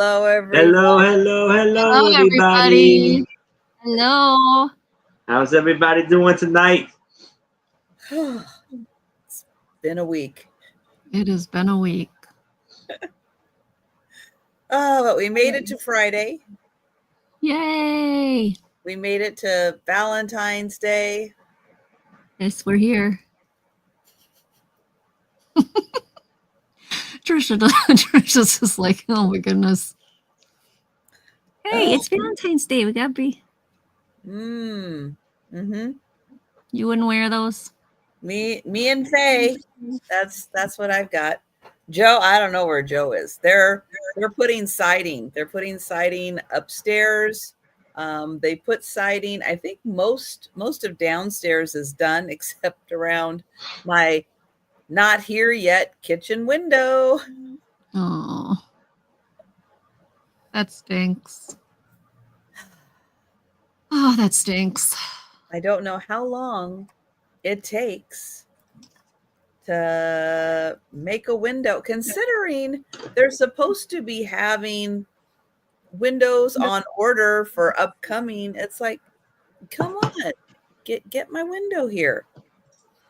Hello, everyone. Hello, everybody. Hello. How's everybody doing tonight? It's been a week. It has been a week. Oh, but we made it to Friday. Yay. We made it to Valentine's Day. Yes, we're here. Trisha's just like, oh my goodness. Hey, it's Valentine's Day. We gotta be. Mm-hmm. You wouldn't wear those? Me and Faye. That's what I've got. Joe, I don't know where Joe is. They're putting siding. They're putting siding upstairs. They put siding. I think most of downstairs is done, except around my not here yet kitchen window. Oh, that stinks. Oh, that stinks. I don't know how long it takes to make a window, considering they're supposed to be having windows on order for upcoming. It's like, come on, get my window here.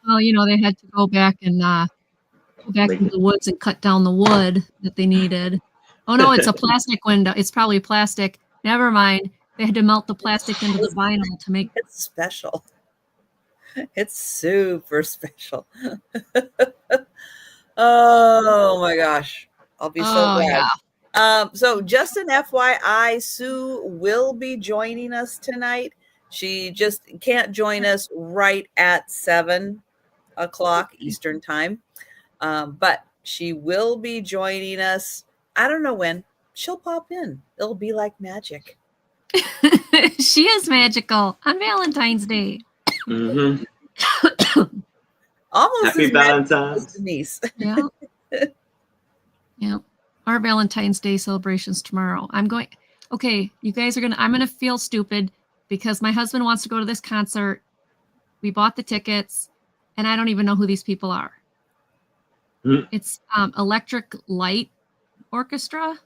Well, they had to go back and go back into the woods and cut down the wood that they needed. Oh no, it's a plastic window. It's probably plastic. Never mind. They had to melt the plastic into the vinyl to make it special. It's super special. Oh my gosh. I'll be so glad. Yeah. So just an FYI, Sue will be joining us tonight. She just can't join us right at 7 o'clock Eastern time. But she will be joining us. I don't know when. She'll pop in. It'll be like magic. She is magical on Valentine's Day. Mm-hmm. Almost Happy Valentine's. Denise. Yeah. Yeah. Our Valentine's Day celebrations tomorrow. Okay, you guys I'm gonna feel stupid because my husband wants to go to this concert. We bought the tickets, and I don't even know who these people are. It's Electric Light Orchestra.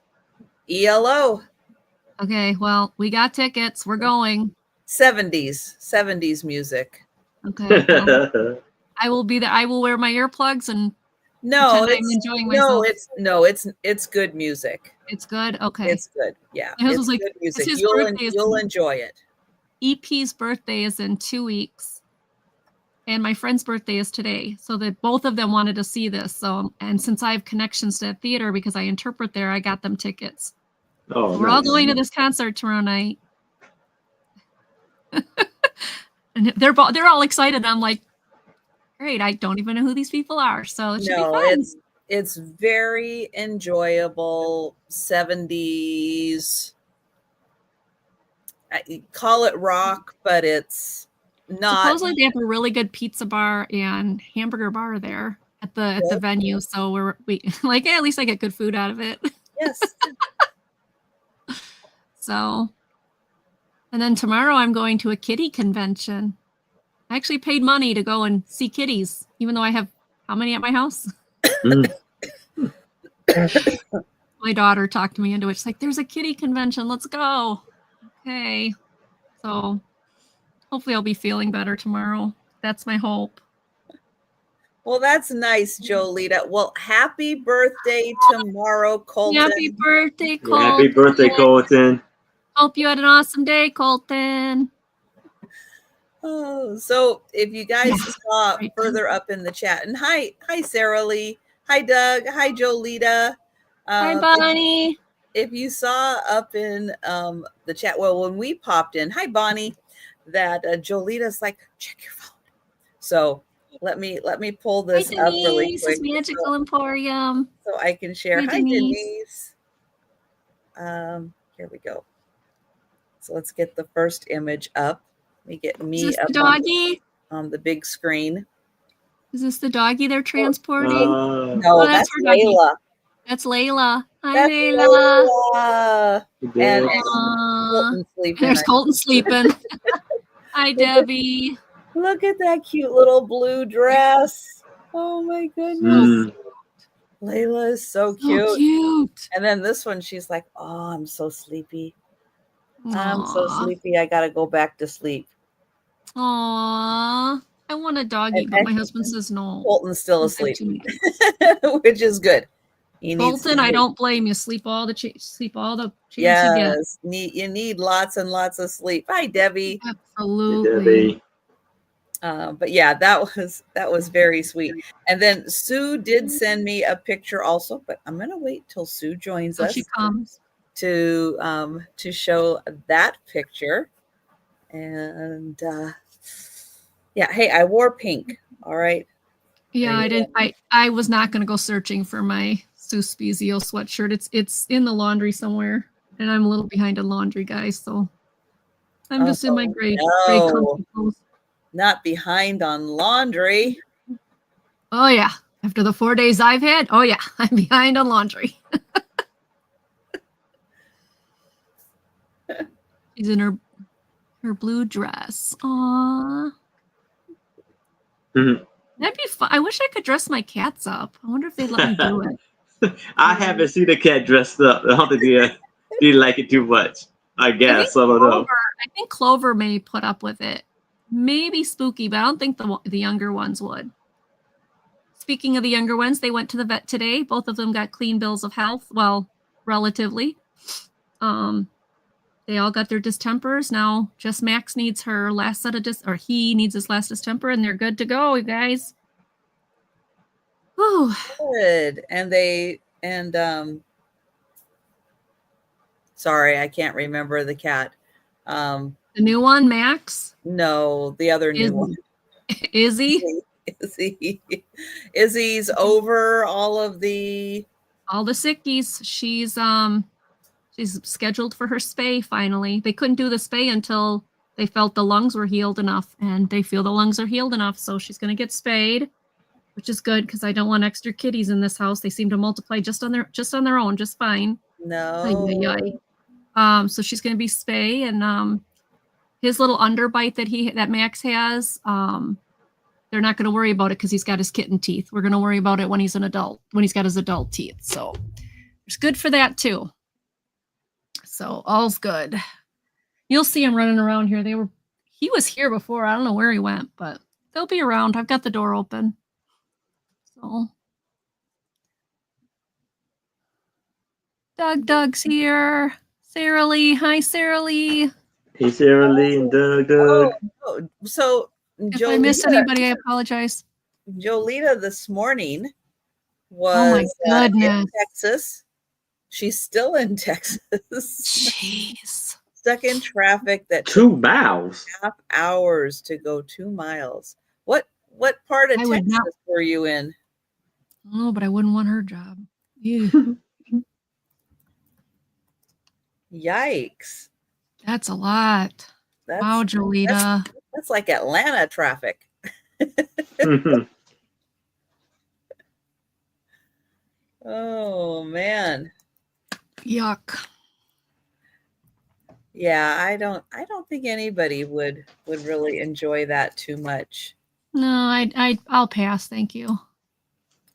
ELO. Okay, well, we got tickets. We're going. 70s music. Okay. Well, I will be there. I will wear my earplugs and I'm enjoying myself. It's good music. It's good. Okay. It's good. Yeah. My husband's like, good music. His You'll enjoy it. EP's birthday is in 2 weeks. And my friend's birthday is today. So that both of them wanted to see this. So, and since I have connections to that theater because I interpret there, I got them tickets. Oh, so we're all going to this concert tomorrow night. And they're all excited. I'm like, great. I don't even know who these people are. So it should be fun. It's very enjoyable 70s. I call it rock, but it's not. Supposedly they have a really good pizza bar and hamburger bar there at the venue. So we like, at least I get good food out of it. Yes. So, and then tomorrow I'm going to a kitty convention. I actually paid money to go and see kitties, even though I have how many at my house? My daughter talked me into it. She's like, there's a kitty convention. Let's go. Okay. So hopefully I'll be feeling better tomorrow. That's my hope. Well, that's nice, Jolita. Well, happy birthday tomorrow, Colton. Happy birthday, Colton. Happy birthday, Colton. Hope you had an awesome day, Colton. Oh, so if you guys saw further up in the chat, and hi Sarah Lee, hi Doug, hi Jolita. Hi Bonnie. If you saw up in the chat, well, when we popped in, hi Bonnie, that Jolita's like, check your phone. So let me pull this up really quick. This is Magical Emporium. So I can share. Hi Denise. Here we go. So let's get the first image up. Let me get me is this up the doggy? On the big screen. Is this the doggy they're transporting? No, that's Layla. That's Layla. Hi, Layla. And Colton sleeping. There's Colton sleeping. Hi, Debbie. Look at that cute little blue dress. Oh my goodness. Layla is so cute. So cute. And then this one, she's like, oh, I'm so sleepy. I'm so Aww. sleepy. I got to go back to sleep. Aww. I want a doggy, but my husband says no. Colton's still asleep, which is good. Colton, I don't blame you. Sleep all the chance you get. Yes, you need lots and lots of sleep. Hi, Debbie. Absolutely. But yeah, that was very sweet. And then Sue did send me a picture also, but I'm gonna wait till Sue joins us. She comes to show that picture. And yeah, hey, I wore pink. All right. Yeah, I was not gonna go searching for my Sue Spiezio sweatshirt. It's in the laundry somewhere, and I'm a little behind on laundry, guys. So I'm just in my gray comfy clothes. Not behind on laundry. Oh yeah. After the 4 days I've had, oh yeah, I'm behind on laundry. She's in her blue dress. Aww. Mm-hmm. That'd be fun. I wish I could dress my cats up. I wonder if they'd let me do it. I haven't seen a cat dressed up. I don't think they like it too much. I guess. I don't know. I think Clover may put up with it. Maybe Spooky, but I don't think the younger ones would. Speaking of the younger ones, they went to the vet today. Both of them got clean bills of health. Well, relatively. They all got their distempers. Now just Max needs her last set of he needs his last distemper, and they're good to go, you guys. Whew. Good. Sorry, I can't remember the cat. The new one, Max? No, the other new one. Izzy? Izzy's over all the sickies. She's scheduled for her spay finally. They couldn't do the spay until they felt the lungs were healed enough, and they feel the lungs are healed enough, so she's going to get spayed, which is good because I don't want extra kitties in this house. They seem to multiply just on their own, just fine. No. So she's going to be spay, and his little underbite that Max has, they're not going to worry about it because he's got his kitten teeth. We're going to worry about it when he's an adult, when he's got his adult teeth. So it's good for that too. So all's good. You'll see him running around here. He was here before. I don't know where he went, but they'll be around. I've got the door open. So Doug's here. Sarah Lee. Hi, Sarah Lee. Hey, Sarah Lee and Doug. So if I miss anybody, I apologize. Jolita this morning was in Texas. She's still in Texas. Jeez. Stuck in traffic that 2 miles. Half hours to go 2 miles. What part of Texas were you in? Oh, but I wouldn't want her job. Yeah. Yikes. That's a lot. Wow, Jolita. That's like Atlanta traffic. Oh man. Yuck. Yeah, I don't think anybody would really enjoy that too much. No, I'll pass, thank you.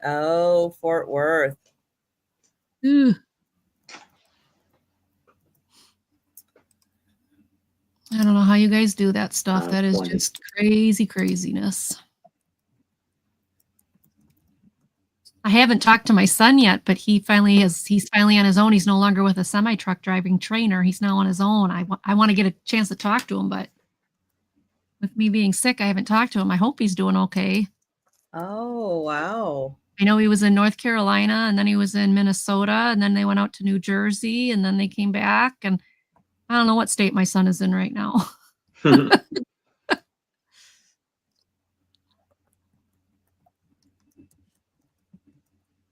Oh, Fort Worth. Ooh. I don't know how you guys do that stuff. That is just craziness. I haven't talked to my son yet, but he's finally on his own. He's no longer with a semi-truck driving trainer. He's now on his own. I want to get a chance to talk to him, but with me being sick, I haven't talked to him. I hope he's doing okay. Oh, wow. I know he was in North Carolina, and then he was in Minnesota, and then they went out to New Jersey, and then they came back, and I don't know what state my son is in right now.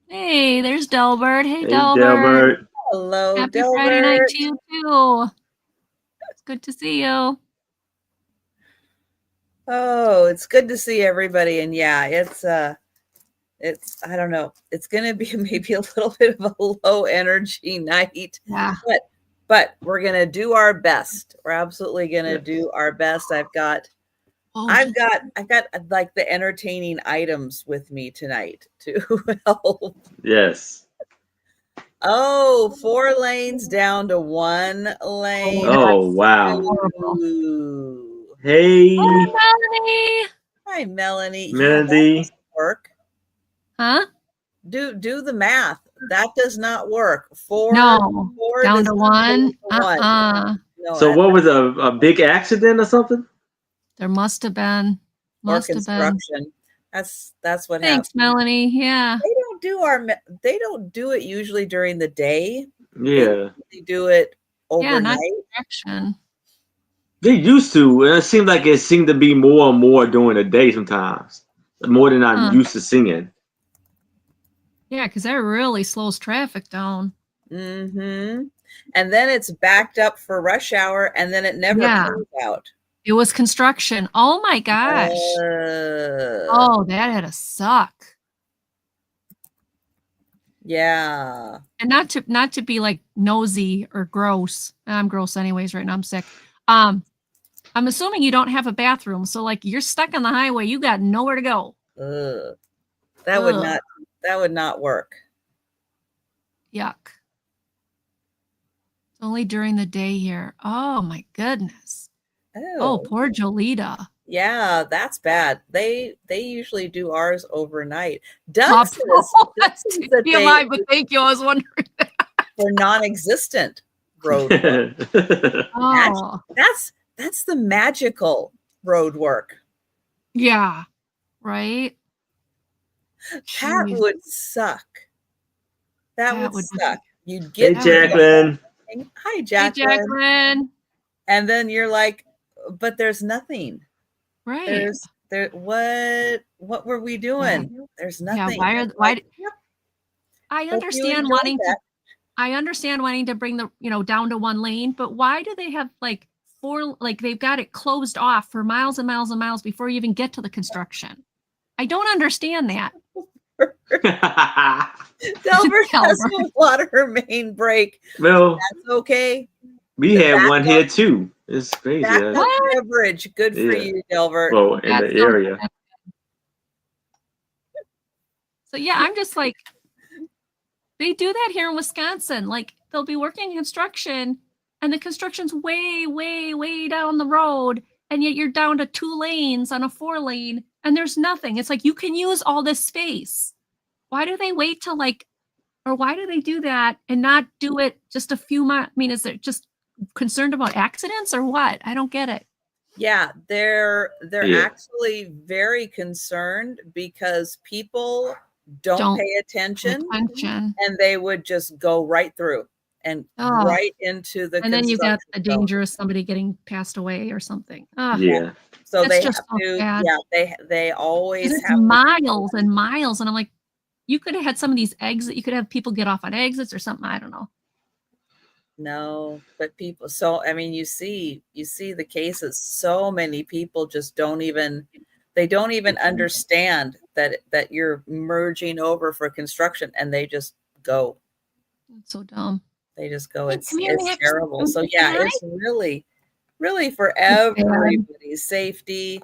Hey, there's Delbert. Hey, Delbert. Hello, Happy Delbert. Friday night to you too. It's good to see you. Oh, it's good to see everybody. And yeah, it's I don't know. It's gonna be maybe a little bit of a low energy night. Yeah. But we're gonna do our best. We're absolutely gonna do our best. I've got Oh, I've got like the entertaining items with me tonight to help. Yes. Oh, 4 lanes down to 1 lane. Oh, wow. Ooh. Hey, Melanie. Hi, Melanie. Yeah, that Melody. doesn't work. Huh? Do the math. That does not work. 4 No. Down does to not 1. go to 1. No, So what was a big accident or something? There must have been. or Must have been. construction. That's what Thanks, happens. Melanie. Yeah. They don't do it usually during the day. Yeah. They do it Yeah, not overnight. construction. They used to, and it seemed to be more and more during the day sometimes. More than I'm used to seeing. Yeah, because that really slows traffic down. Mm-hmm. And then it's backed up for rush hour, and then it never closed out. It was construction. Oh my gosh. Oh, that had to suck. Yeah. And not to be like nosy or gross. I'm gross anyways right now. I'm sick. I'm assuming you don't have a bathroom, so like you're stuck on the highway. You got nowhere to go. That would not work. Yuck. It's only during the day here. Oh my goodness. Oh, poor Jolita. Yeah, that's bad. They usually do ours overnight. Doug says that TMI, but thank you. I was wondering for non-existent road work. Oh, that's the magical road work. Yeah, right. That would suck. That would suck. You'd get Hey, Jacqueline. Hi, Jacqueline. Hey, Jacqueline. And then you're like, but there's nothing. Right. What were we doing? There's nothing. Yeah, why I understand wanting to I understand wanting to bring the, down to 1 lane, but why do they have like 4, like they've got it closed off for miles and miles and miles before you even get to the construction? I don't understand that. Delbert has a water main break. Well, that's okay. We had one here too. It's crazy. Coverage. Good for you, Delbert. Well, in the area. So yeah, I'm just like, they do that here in Wisconsin. Like they'll be working construction and the construction's way, way, way down the road. And yet you're down to 2 lanes on a 4 lane and there's nothing. It's like, you can use all this space. Why do they wait till or why do they do that and not do it just a few miles? I mean, is it just concerned about accidents or what? I don't get it. Yeah, they're actually very concerned because people don't pay attention and they would just go right through and right into the and then you got the danger of somebody getting passed away or something. Yeah. So they have to, they always have miles and miles. And I'm like, you could have had some of these exits. You could have people get off on exits or something. I don't know. No, but people. So, I mean, you see the cases. So many people just don't even understand that you're merging over for construction and they just go. It's so dumb. They just go. It's terrible. So yeah, it's really, really for everybody's safety.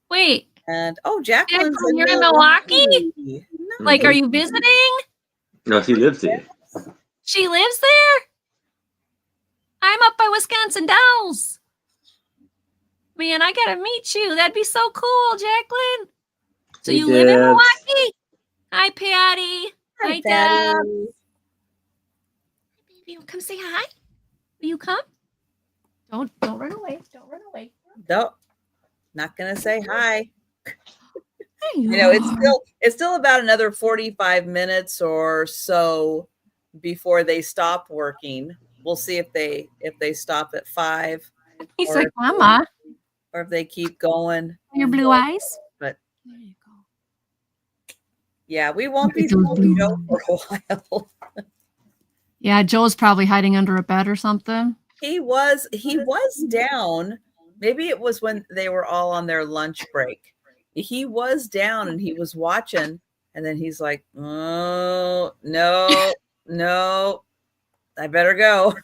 Wait. And Jacqueline's you're in Milwaukee? No. Like, are you visiting? No, she lives there. She lives there? I'm up by Wisconsin Dells. Man, I gotta meet you. That'd be so cool, Jacqueline. So you live in Milwaukee? Hi, Patty. Hi, Deb. Hi, baby. Come say hi. Will you come? Don't run away. Don't run away. Nope. Not gonna say hi. It's still about another 45 minutes or so before they stop working. We'll see if they stop at 5. He's like, Mama. Or if they keep going. Your blue eyes. But there you go. Yeah, we won't be seeing Joe for a while. Yeah, Joe's probably hiding under a bed or something. He was down. Maybe it was when they were all on their lunch break. He was down and he was watching, and then he's like, "Oh, no, I better go."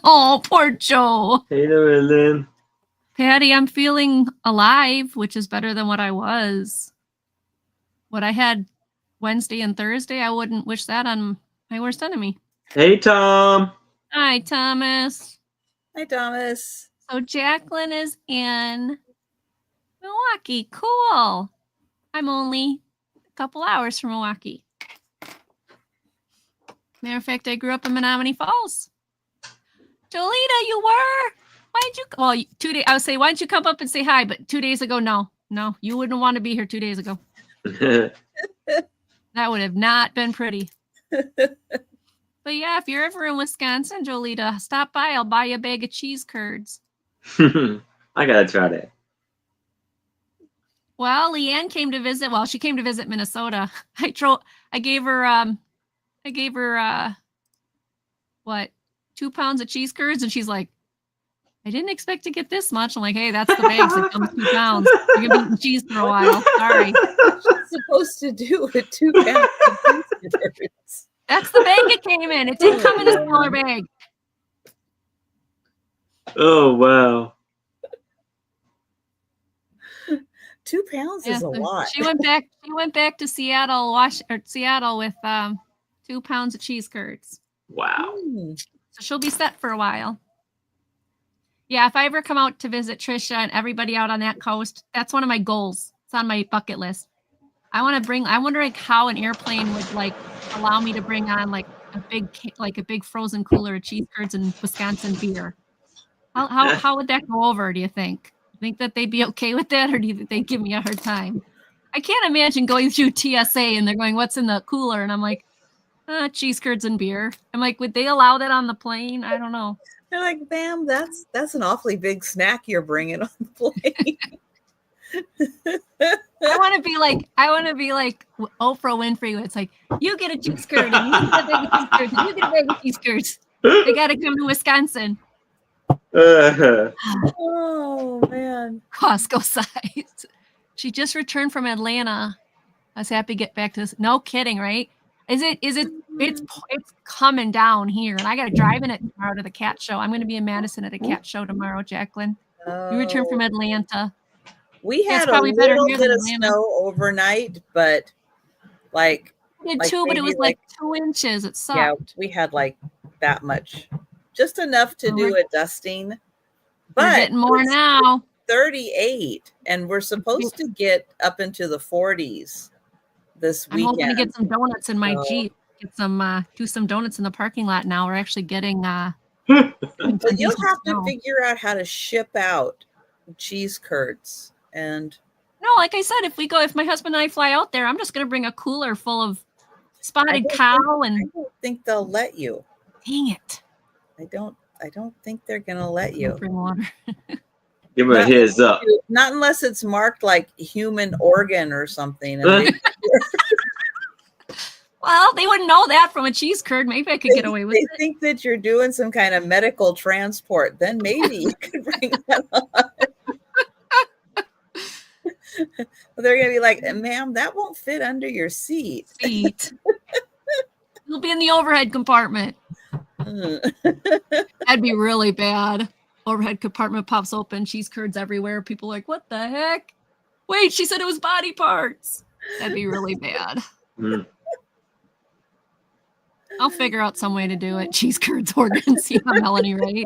Oh, poor Joe. Hey, Lynn. Patty, I'm feeling alive, which is better than what I was. What I had Wednesday and Thursday, I wouldn't wish that on my worst enemy. Hey, Tom. Hi, Thomas. Hi, Thomas. So Jacqueline is in Milwaukee. Cool. I'm only a couple hours from Milwaukee. Matter of fact, I grew up in Menominee Falls. Jolita, you were? Why'd you? Well, 2 days. I would say, why don't you come up and say hi? But 2 days ago, no, you wouldn't want to be here 2 days ago. That would have not been pretty. But yeah, if you're ever in Wisconsin, Jolita, stop by. I'll buy you a bag of cheese curds. I gotta try that. Well, Leanne came to visit. Well, she came to visit Minnesota. I gave her what, 2 pounds of cheese curds, and she's like, I didn't expect to get this much. I'm like, hey, that's the bags that comes 2 pounds. You're gonna be eating cheese for a while. Sorry. What's she supposed to do with 2 pounds of cheese curds? That's the bag it came in. It didn't come in a smaller bag. Oh wow. 2 pounds is a lot. She went back to Seattle, with 2 pounds of cheese curds. Wow. So she'll be set for a while. Yeah, if I ever come out to visit Trisha and everybody out on that coast, that's one of my goals. It's on my bucket list. I wonder how an airplane would like allow me to bring on like a big frozen cooler of cheese curds and Wisconsin beer. How would that go over, do you think? Think that they'd be okay with that, or do you think they'd give me a hard time? I can't imagine going through TSA and they're going, what's in the cooler? And I'm like, cheese curds and beer. I'm like, would they allow that on the plane? I don't know. They're like, bam, that's an awfully big snack you're bringing on the plane. I want to be like Oprah Winfrey. It's like, you get a cheese curd, and you get a bag of cheese curds, and you get a bag of cheese curds. They got to come to Wisconsin. Oh man, Costco size. She just returned from Atlanta. I was happy to get back to this. No kidding, right? It's coming down here, and I got to drive in it tomorrow to the cat show. I'm going to be in Madison at a cat show tomorrow, Jacqueline. We returned from Atlanta. We had a little bit of snow overnight, but like we did too, but it was like 2 inches. It sucked. Yeah, we had like that much, just enough to do a dusting. But we're getting more now. 38, and we're supposed to get up into the 40s this weekend. I'm hoping to get some donuts in my Jeep. Do some donuts in the parking lot now. We're actually getting. But you'll have to figure out how to ship out cheese curds. And no, like I said, if my husband and I fly out there, I'm just going to bring a cooler full of spotted cow. I don't think they'll let you. Dang it! I don't think they're going to let you. Bring water. Give her a heads up. Not unless it's marked like human organ or something. Well, they wouldn't know that from a cheese curd. Maybe I could get away with it. They think that you're doing some kind of medical transport. Then maybe you could bring that on. They're going to be like, ma'am, that won't fit under your seat. It'll be in the overhead compartment. That'd be really bad. Overhead compartment pops open, cheese curds everywhere. People are like, what the heck? Wait, she said it was body parts. That'd be really bad. I'll figure out some way to do it. Cheese curds, organs. Yeah, Melanie, right?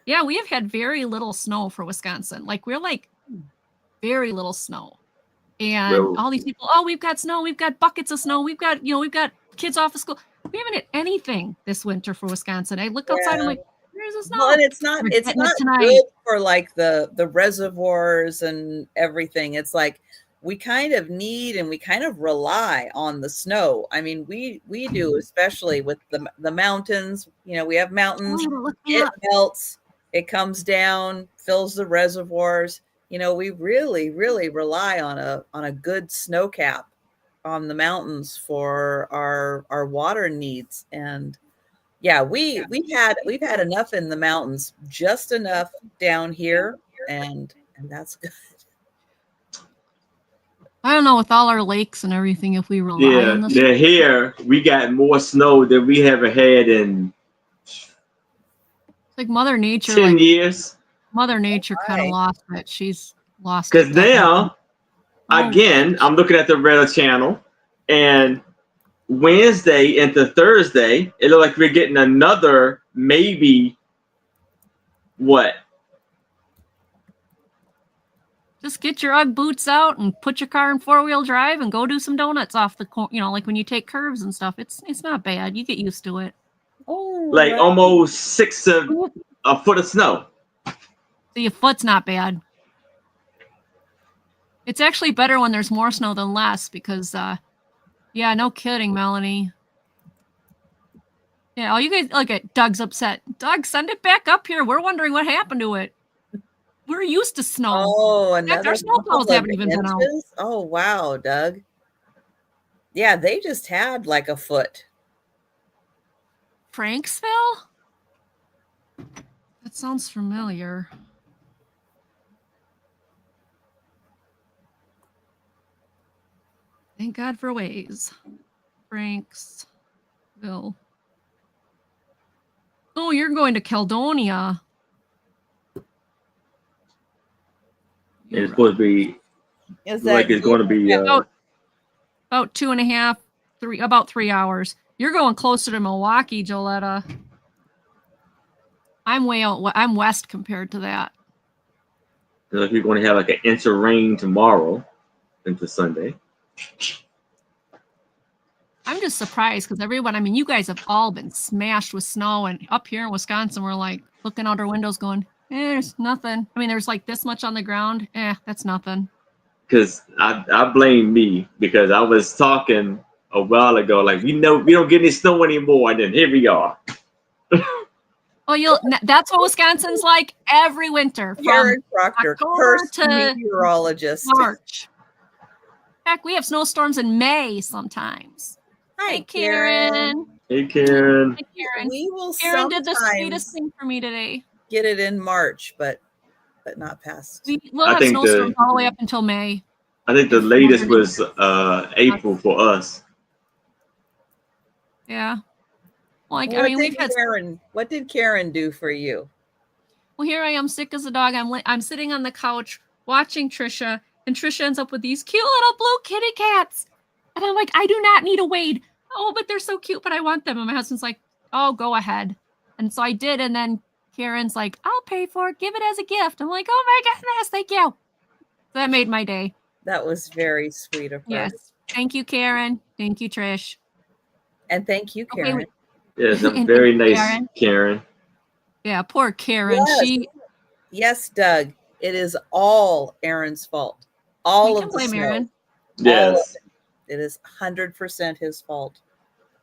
Yeah, we have had very little snow for Wisconsin. Like, we're like very little snow. And all these people, we've got snow. We've got buckets of snow. We've got kids off of school. We haven't had anything this winter for Wisconsin. I look outside, I'm like, where's the snow? Well, and it's not good for like the reservoirs and everything. It's like we kind of need and we kind of rely on the snow. I mean, we do, especially with the mountains. We have mountains. It melts. It comes down, fills the reservoirs. We really, really rely on a good snow cap on the mountains for our water needs. And yeah, we've had enough in the mountains, just enough down here, and that's good. I don't know, with all our lakes and everything, if we rely on this. Yeah, here we got more snow than we ever had in. It's like Mother Nature. 10 years. Mother Nature kind of lost it. She's lost it. Because now, again, gosh. I'm looking at the Weather Channel, and Wednesday into Thursday, it looks like we're getting another maybe what? Just get your Ugg boots out and put your car in 4-wheel drive and go do some donuts off the like when you take curves and stuff. It's not bad. You get used to it. Oh, like almost 6 of a foot of snow. So your foot's not bad. It's actually better when there's more snow than less because, yeah, no kidding, Melanie. Yeah, you guys, look at Doug's upset. Doug, send it back up here. We're wondering what happened to it. We're used to snow. Oh, another our snowplows haven't even been out. Oh, wow, Doug. Yeah, they just had like a foot. Franksville? That sounds familiar. Thank God for Waze. Franksville. Oh, you're going to Caledonia. It's supposed to be like it's going to be about 2.5, 3, about 3 hours. You're going closer to Milwaukee, Joletta. I'm way out. I'm west compared to that. Like you're going to have like an inch of rain tomorrow into Sunday. I'm just surprised because everyone, I mean, you guys have all been smashed with snow, and up here in Wisconsin, we're like looking out our windows going, there's nothing. I mean, there's like this much on the ground. That's nothing. Because I blame me because I was talking a while ago, like, we don't get any snow anymore, and then here we are. Well, that's what Wisconsin's like every winter. Karen Proctor, first meteorologist. March. Heck, we have snowstorms in May sometimes. Hi, hey, Karen. Hey, Karen. Hey, Karen. We will Karen did the sweetest thing for me today. Get it in March, but not past. We'll have snowstorms all the way up until May. I think the latest was April for us. Yeah. Like, what did Karen do for you? Well, here I am, sick as a dog. I'm sitting on the couch watching Trisha, and Trisha ends up with these cute little blue kitty cats. And I'm like, I do not need a Wade. Oh, but they're so cute, but I want them. And my husband's like, oh, go ahead. And so I did. And then Karen's like, I'll pay for it. Give it as a gift. I'm like, oh my goodness, thank you. So that made my day. That was very sweet of her. Yes. Thank you, Karen. Thank you, Trish. And thank you, Karen. Okay. Yes, a very nice Karen. Yeah, poor Karen. Yes, Doug. It is all Aaron's fault. All of the snow. Aaron. Yes. It is 100% his fault.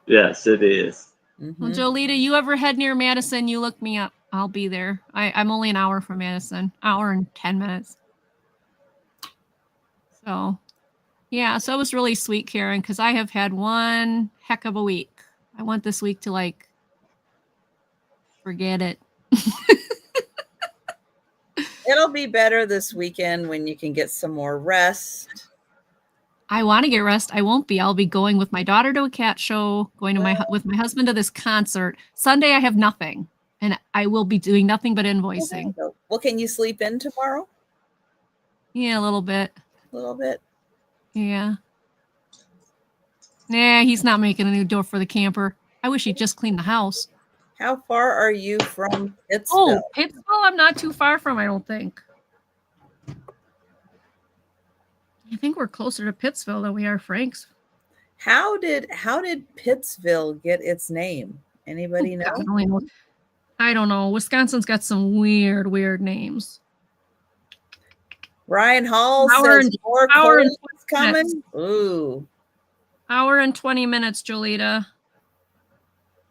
Yes, it is. Mm-hmm. Well, Jolita, you ever head near Madison, you look me up. I'll be there. I'm only an hour from Madison. Hour and 10 minutes. So, yeah. So it was really sweet, Karen, because I have had one heck of a week. I want this week to, forget it. It'll be better this weekend when you can get some more rest. I want to get rest. I won't be. I'll be going with my daughter to a cat show, going to with my husband to this concert. Sunday, I have nothing, and I will be doing nothing but invoicing. Well, can you sleep in tomorrow? Yeah, a little bit. A little bit? Yeah. Nah, he's not making a new door for the camper. I wish he'd just clean the house. How far are you from Pittsville? Oh, Pittsville, I'm not too far from, I don't think. I think we're closer to Pittsville than we are Franks. How did Pittsville get its name? Anybody know? I don't know. Wisconsin's got some weird names. Ryan Hall says more cold is coming. Ooh. Hour and 20 minutes, Jolita.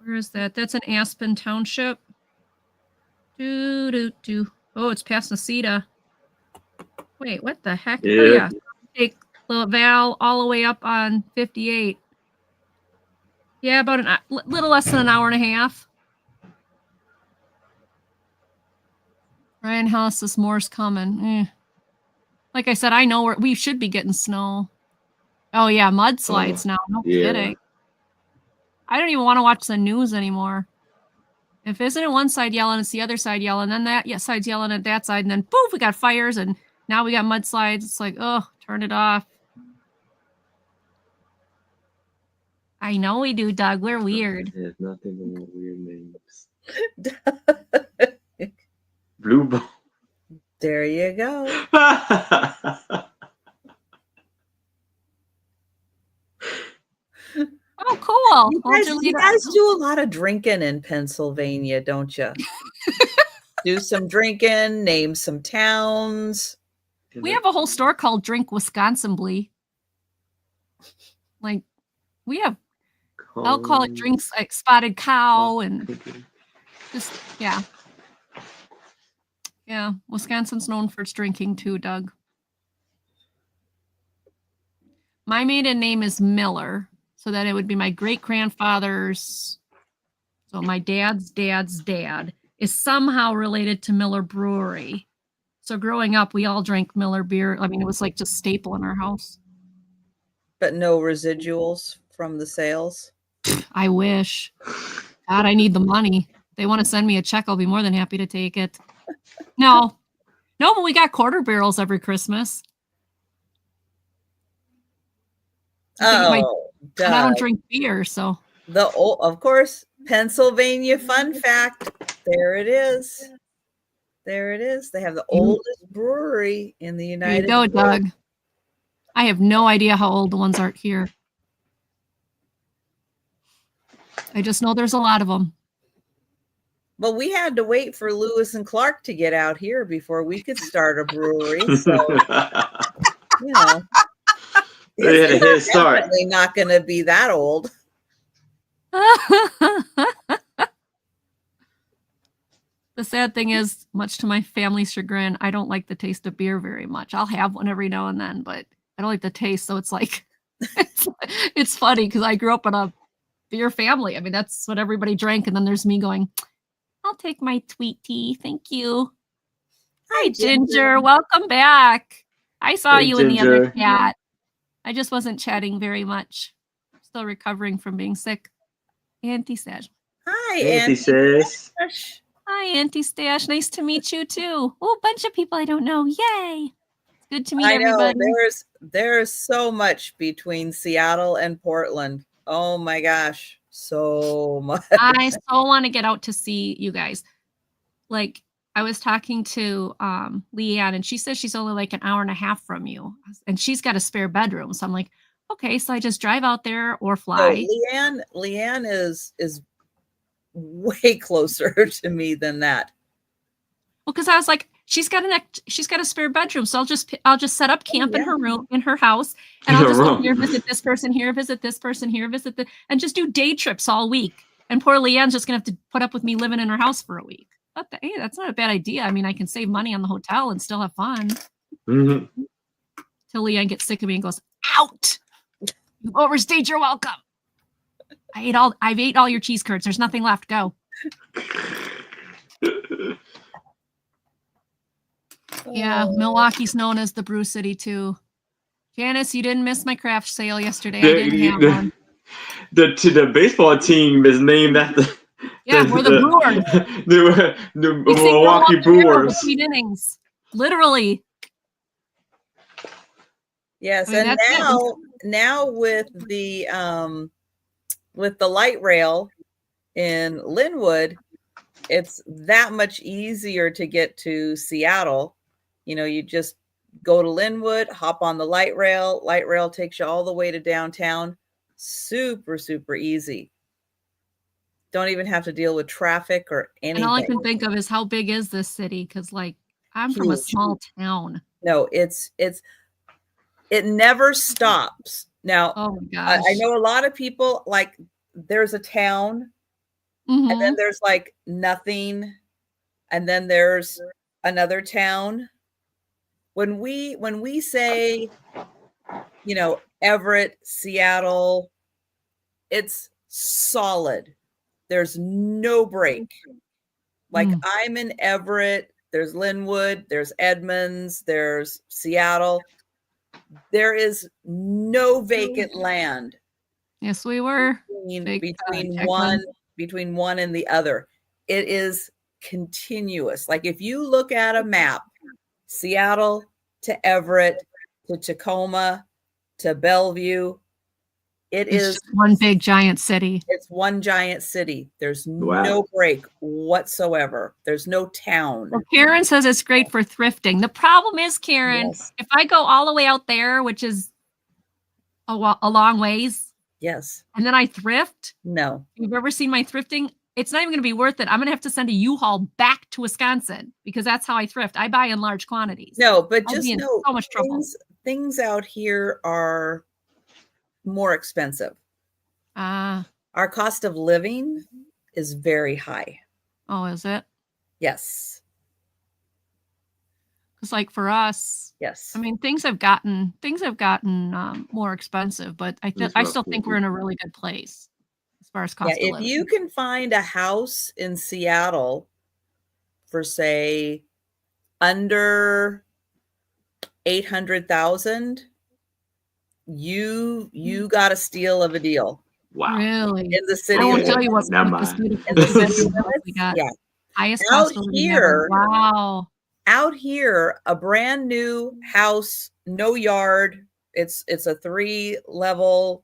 Where is that? That's in Aspen Township. Oh, it's past Nacita. Wait, what the heck? Yeah. Oh, yeah. Take Val all the way up on 58. Yeah, about a little less than an hour and a half. Ryan House says more's coming. Like I said, I know we should be getting snow. Oh, yeah, mudslides now. No kidding. I don't even want to watch the news anymore. If isn't it one side yelling, it's the other side yelling, and then that side's yelling at that side, and then poof, we got fires, and now we got mudslides. It's like, oh, turn it off. I know we do, Doug. We're weird. There's nothing but weird names. Blue Ball. There you go. Oh, cool. You guys do a lot of drinking in Pennsylvania, don't you? Do some drinking, name some towns. We have a whole store called Drink Wisconsinly. Like, we have, I'll call it drinks like Spotted Cow and just, yeah. Yeah, Wisconsin's known for its drinking too, Doug. My maiden name is Miller, so that it would be my great-grandfather's. So my dad's dad is somehow related to Miller Brewery. So growing up, we all drank Miller beer. I mean, it was like just staple in our house. But no residuals from the sales? I wish. God, I need the money. If they want to send me a check, I'll be more than happy to take it. No, but we got quarter barrels every Christmas. Oh, and I don't drink beer, so. Of course, Pennsylvania fun fact. There it is. There it is. They have the oldest brewery in the United States. There you go, Doug. I have no idea how old the ones are here. I just know there's a lot of them. But we had to wait for Lewis and Clark to get out here before we could start a brewery. So, you know, it's definitely not going to be that old. The sad thing is, much to my family's chagrin, I don't like the taste of beer very much. I'll have one every now and then, but I don't like the taste. So it's like, it's funny because I grew up in a beer family. I mean, that's what everybody drank. And then there's me going, I'll take my sweet tea. Thank you. Hi, Ginger. Welcome back. I saw you in the other chat. I just wasn't chatting very much. Still recovering from being sick. Auntie Stash. Hi, Auntie Stash. Hi, Auntie Stash. Nice to meet you too. Oh, a bunch of people I don't know. Yay. It's good to meet everybody. There's so much between Seattle and Portland. Oh my gosh. So much. I so want to get out to see you guys. Like, I was talking to Leanne, and she says she's only like an hour and a half from you, and she's got a spare bedroom. So I'm like, okay, so I just drive out there or fly. So Leanne is way closer to me than that. Well, because I was like, she's got a spare bedroom, so I'll just set up camp in her room, in her house, and I'll just go here, visit this person here, visit this person here, and just do day trips all week. And poor Leanne's just gonna have to put up with me living in her house for a week. But hey, that's not a bad idea. I mean, I can save money on the hotel and still have fun. Mm-hmm. Till Leanne gets sick of me and goes, out! You overstayed your welcome. I've ate all your cheese curds. There's nothing left. Go. Yeah, Milwaukee's known as the brew city too. Janice, you didn't miss my craft sale yesterday. I didn't have one. The baseball team is named after. Yeah, we're the Brewers. The Milwaukee Brewers. Between innings, literally. Yes, I mean, and now with the light rail in Linwood, it's that much easier to get to Seattle. You know, you just go to Linwood, hop on the light rail. Light rail takes you all the way to downtown. Super, super easy. Don't even have to deal with traffic or anything. And all I can think of is how big is this city? Because like I'm from a small town. No, it never stops. Now, oh my gosh. I know a lot of people like there's a town, and then there's like nothing, and then there's another town. When we say, you know, Everett, Seattle, it's solid. There's no break. Like I'm in Everett, there's Linwood, there's Edmonds, there's Seattle. There is no vacant land. Yes, we were between one and the other. it is continuous. Like if you look at a map, Seattle to Everett to Tacoma to Bellevue, it's just one big giant city. It's one giant city. There's no break whatsoever. There's no town. Well, Karen says it's great for thrifting. The problem is, Karen, if I go all the way out there, which is a long ways, yes, and then I thrift, no. If you've ever seen my thrifting, it's not even going to be worth it. I'm going to have to send a U-Haul back to Wisconsin because that's how I thrift. I buy in large quantities. No, but just know so much trouble. Things out here are more expensive. Our cost of living is very high. Oh, is it? Yes. Because like for us, yes. I mean, things have gotten more expensive, but I still think we're in a really good place as far as cost of living. If you can find a house in Seattle for say under $800,000, you got a steal of a deal. Wow. Really? In the city. I won't tell you what we got. Yeah. Highest cost of living ever. Wow. Out here, a brand new house, no yard. It's a 3-level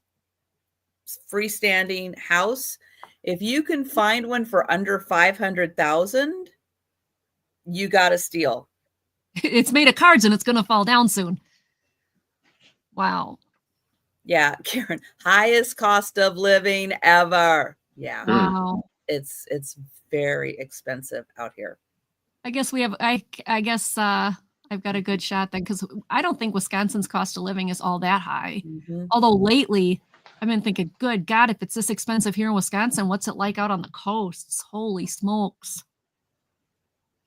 freestanding house. If you can find one for under 500,000, you got a steal. It's made of cards and it's going to fall down soon. Wow. Yeah, Karen, highest cost of living ever. Yeah. Wow. It's very expensive out here. I guess we have, I guess I've got a good shot then because I don't think Wisconsin's cost of living is all that high. Mm-hmm. Although lately I've been thinking, good God, if it's this expensive here in Wisconsin, what's it like out on the coasts? Holy smokes.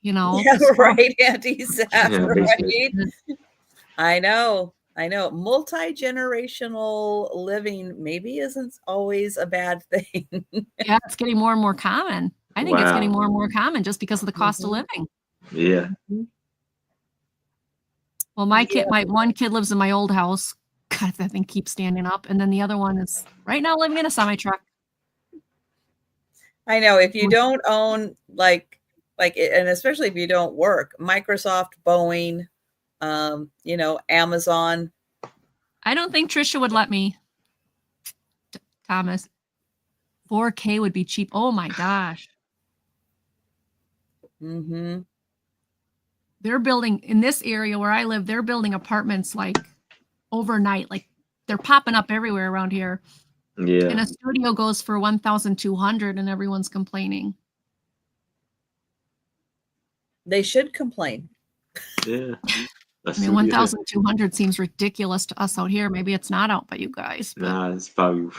You know? Yeah, right, Auntie Seth, right? I know. Multi-generational living maybe isn't always a bad thing. Yeah, it's getting more and more common. I think it's getting more and more common just because of the cost of living. Yeah. Well, my one kid lives in my old house. God, that thing keeps standing up. And then the other one is right now living in a semi-truck. I know. If you don't own and especially if you don't work, Microsoft, Boeing, Amazon. I don't think Trisha would let me. Thomas, 4K would be cheap. Oh my gosh. Mm-hmm. They're building in this area where I live. They're building apartments like overnight. Like they're popping up everywhere around here. Yeah. And a studio goes for 1,200 and everyone's complaining. They should complain. Yeah. I mean, 1,200 seems ridiculous to us out here. Maybe it's not out by you guys. But... Nah, it's probably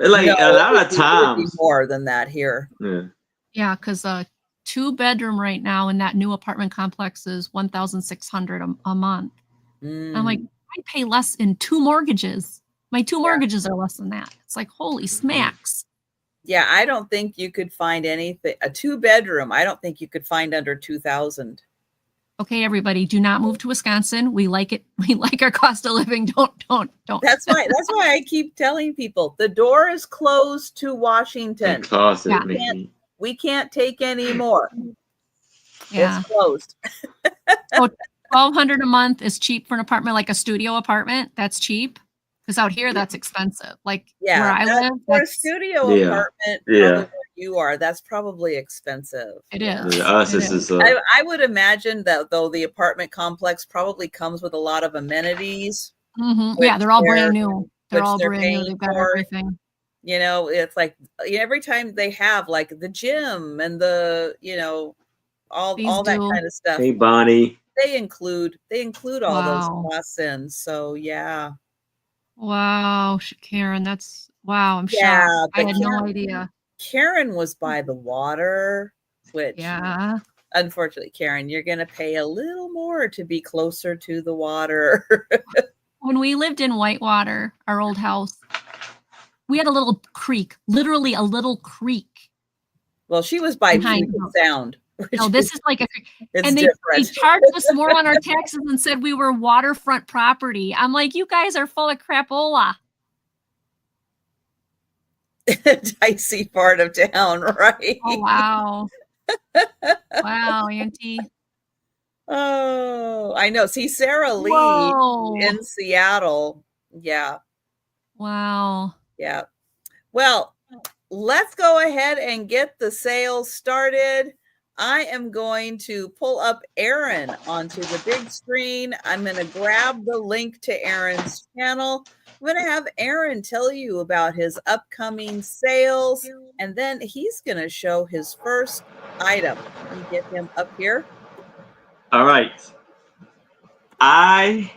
a lot of times more than that here. Yeah. Yeah, because a 2-bedroom right now in that new apartment complex is 1,600 a month. I'm like, I pay less in 2 mortgages. My 2 mortgages are less than that. It's like, holy smacks. Yeah, I don't think you could find anything. A 2-bedroom, I don't think you could find under 2,000. Okay, everybody, do not move to Wisconsin. We like it. We like our cost of living. Don't. That's why I keep telling people the door is closed to Washington. We can't take any more. Yeah. It's closed. So $1,200 a month is cheap for an apartment, like a studio apartment. That's cheap. Because out here, that's expensive. Like where I live, for a studio apartment, where you are, that's probably expensive. It is. I would imagine that though the apartment complex probably comes with a lot of amenities. Mm-hmm. Yeah, they're all brand new. They're all brand new. They've got everything. It's like every time they have like the gym and the all that kind of stuff. Hey, Bonnie. They include all those costs in. So yeah. Wow, Karen, that's wow. I'm shocked. I had no idea. Karen was by the water, which unfortunately, Karen, you're going to pay a little more to be closer to the water. When we lived in Whitewater, our old house, we had a little creek, literally a little creek. Well, she was by Puget Sound. No, this is like and they charged us more on our taxes and said we were waterfront property. I'm like, you guys are full of crapola. dicey part of town, right? Oh, wow. Wow, Auntie. Oh, I know. See, Sarah Lee Whoa. in Seattle. Yeah. Wow. Yeah. Well, let's go ahead and get the sale started. I am going to pull up Aaron onto the big screen. I'm going to grab the link to Aaron's channel. I'm going to have Aaron tell you about his upcoming sales, and then he's going to show his first item. Let me get him up here. All right. I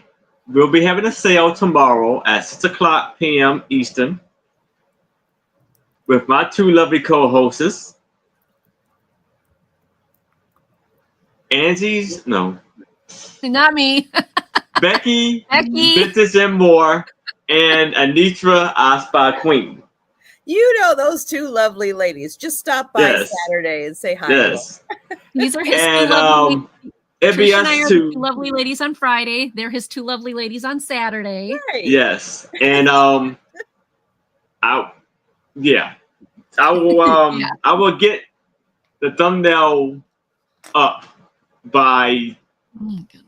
will be having a sale tomorrow at 6:00 p.m. Eastern with my two lovely co-hosts. Not me. Becky, Becky. Vintage and More, and Anitra, I Spy Queen. You know those two lovely ladies. Just stop by Saturday and say hi. Yes. These are his two lovely ladies. It'd be Trisha and I us are two. the two lovely ladies on Friday. They're his two lovely ladies on Saturday. Right. Yes. And I will Yeah. I will get the thumbnail up by Oh my goodness.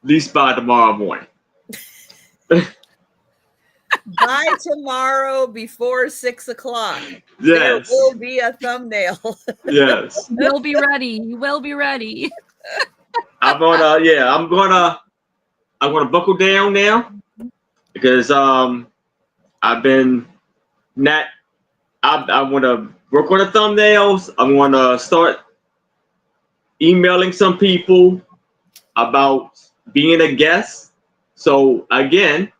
at least by tomorrow morning. By tomorrow before 6:00. Yes. There will be a thumbnail. Yes. You'll be ready. You will be ready. I'm gonna buckle down now because I've been not I want to work on the thumbnails. I'm going to start emailing some people about being a guest. So again,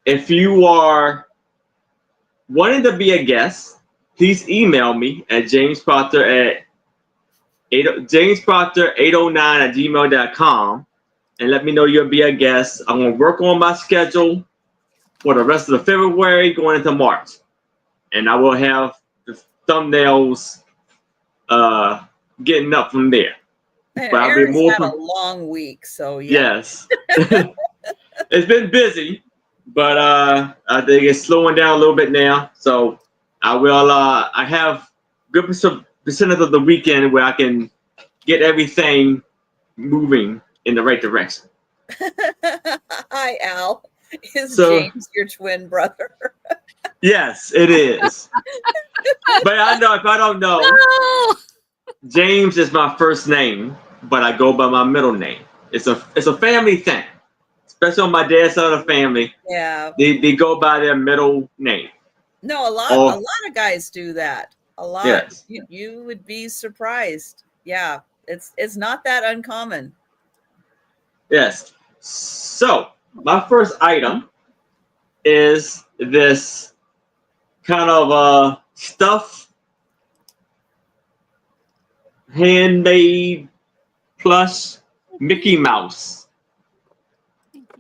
if you are wanting to be a guest, please email me at jamesproctor809@gmail.com and let me know you'll be a guest. I'm going to work on my schedule for the rest of the February going into March. And I will have the thumbnails getting up from there. And But Aaron's had a long week, so yeah. Yes. It's been busy, but I think it's slowing down a little bit now. So I will I have good percentage of the weekend where I can get everything moving in the right direction. Hi, Al. Is James your twin brother? Yes, it is. But I know if I don't know, No! James is my first name, but I go by my middle name. It's a family thing, especially on my dad's side of the family. Yeah, they go by their middle name. No, a lot of guys do that. A lot. Yes. You would be surprised. Yeah, it's not that uncommon. Yes. So my first item is this kind of stuffed handmade plush Mickey Mouse.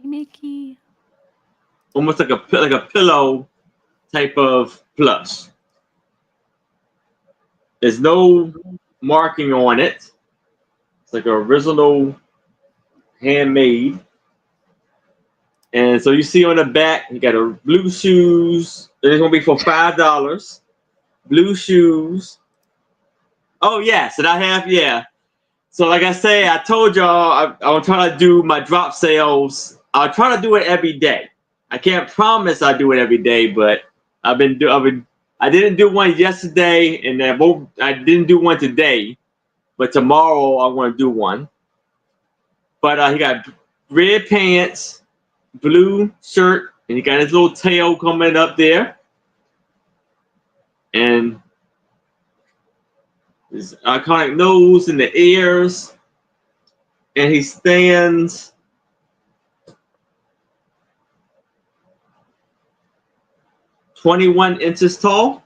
Mickey. Almost like a pillow type of plush. There's no marking on it. It's like an original handmade. And so you see on the back, you got a blue shoes. It's gonna be for $5. Blue shoes. Oh yes, and I have So like I say, I told y'all I'm trying to do my drop sales. I'll try to do it every day. I can't promise I do it every day, but I didn't do one yesterday, and I didn't do one today. But tomorrow I want to do one. But he got red pants, blue shirt, and he got his little tail coming up there, and his iconic nose and the ears, and he stands 21 inches tall,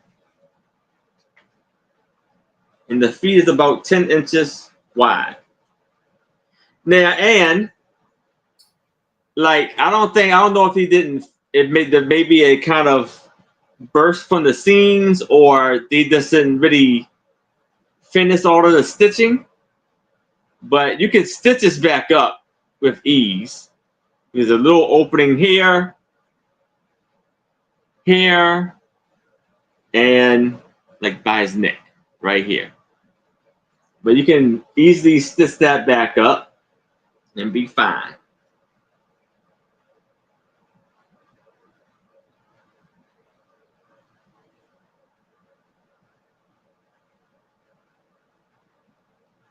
and the feet is about 10 inches wide. Now, and like I don't know if it made maybe a kind of burst from the seams, or they just didn't really finish all of the stitching. But you can stitch this back up with ease. There's a little opening here, and like by his neck right here. But you can easily stitch that back up and be fine.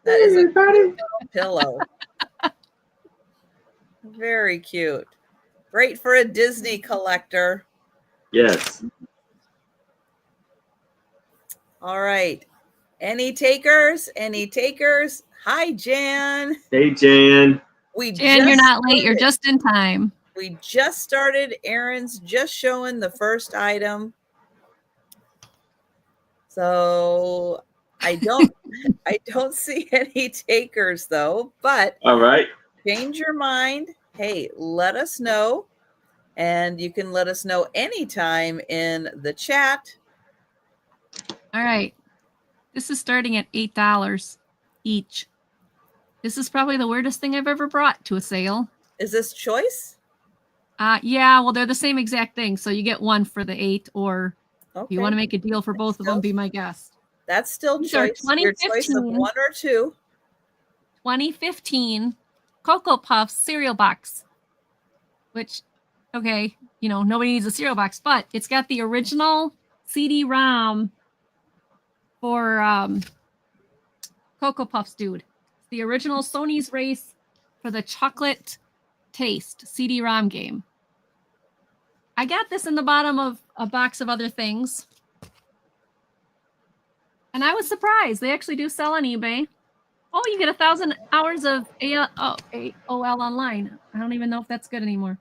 That is a cute pillow. Very cute. Great for a Disney collector. Yes. All right. Any takers? Any takers? Hi, Jan. Hey, Jan. Jan, you're not late. You're just in time. We just started. Aaron's just showing the first item. So I don't see any takers though, but all right. Change your mind. Hey, let us know. And you can let us know anytime in the chat. All right. This is starting at $8 each. This is probably the weirdest thing I've ever brought to a sale. Is this choice? Yeah, well, they're the same exact thing. So you get one for the 8, or if you want to make a deal for both of them, be my guest. That's still choice. Your choice of 1 or 2. 2015 Cocoa Puffs cereal box, which, okay, you know, nobody needs a cereal box, but it's got the original CD-ROM for Cocoa Puffs, dude. The original Sony's race for the chocolate taste CD-ROM game. I got this in the bottom of a box of other things. And I was surprised. They actually do sell on eBay. Oh, you get 1,000 hours of AOL online. I don't even know if that's good anymore.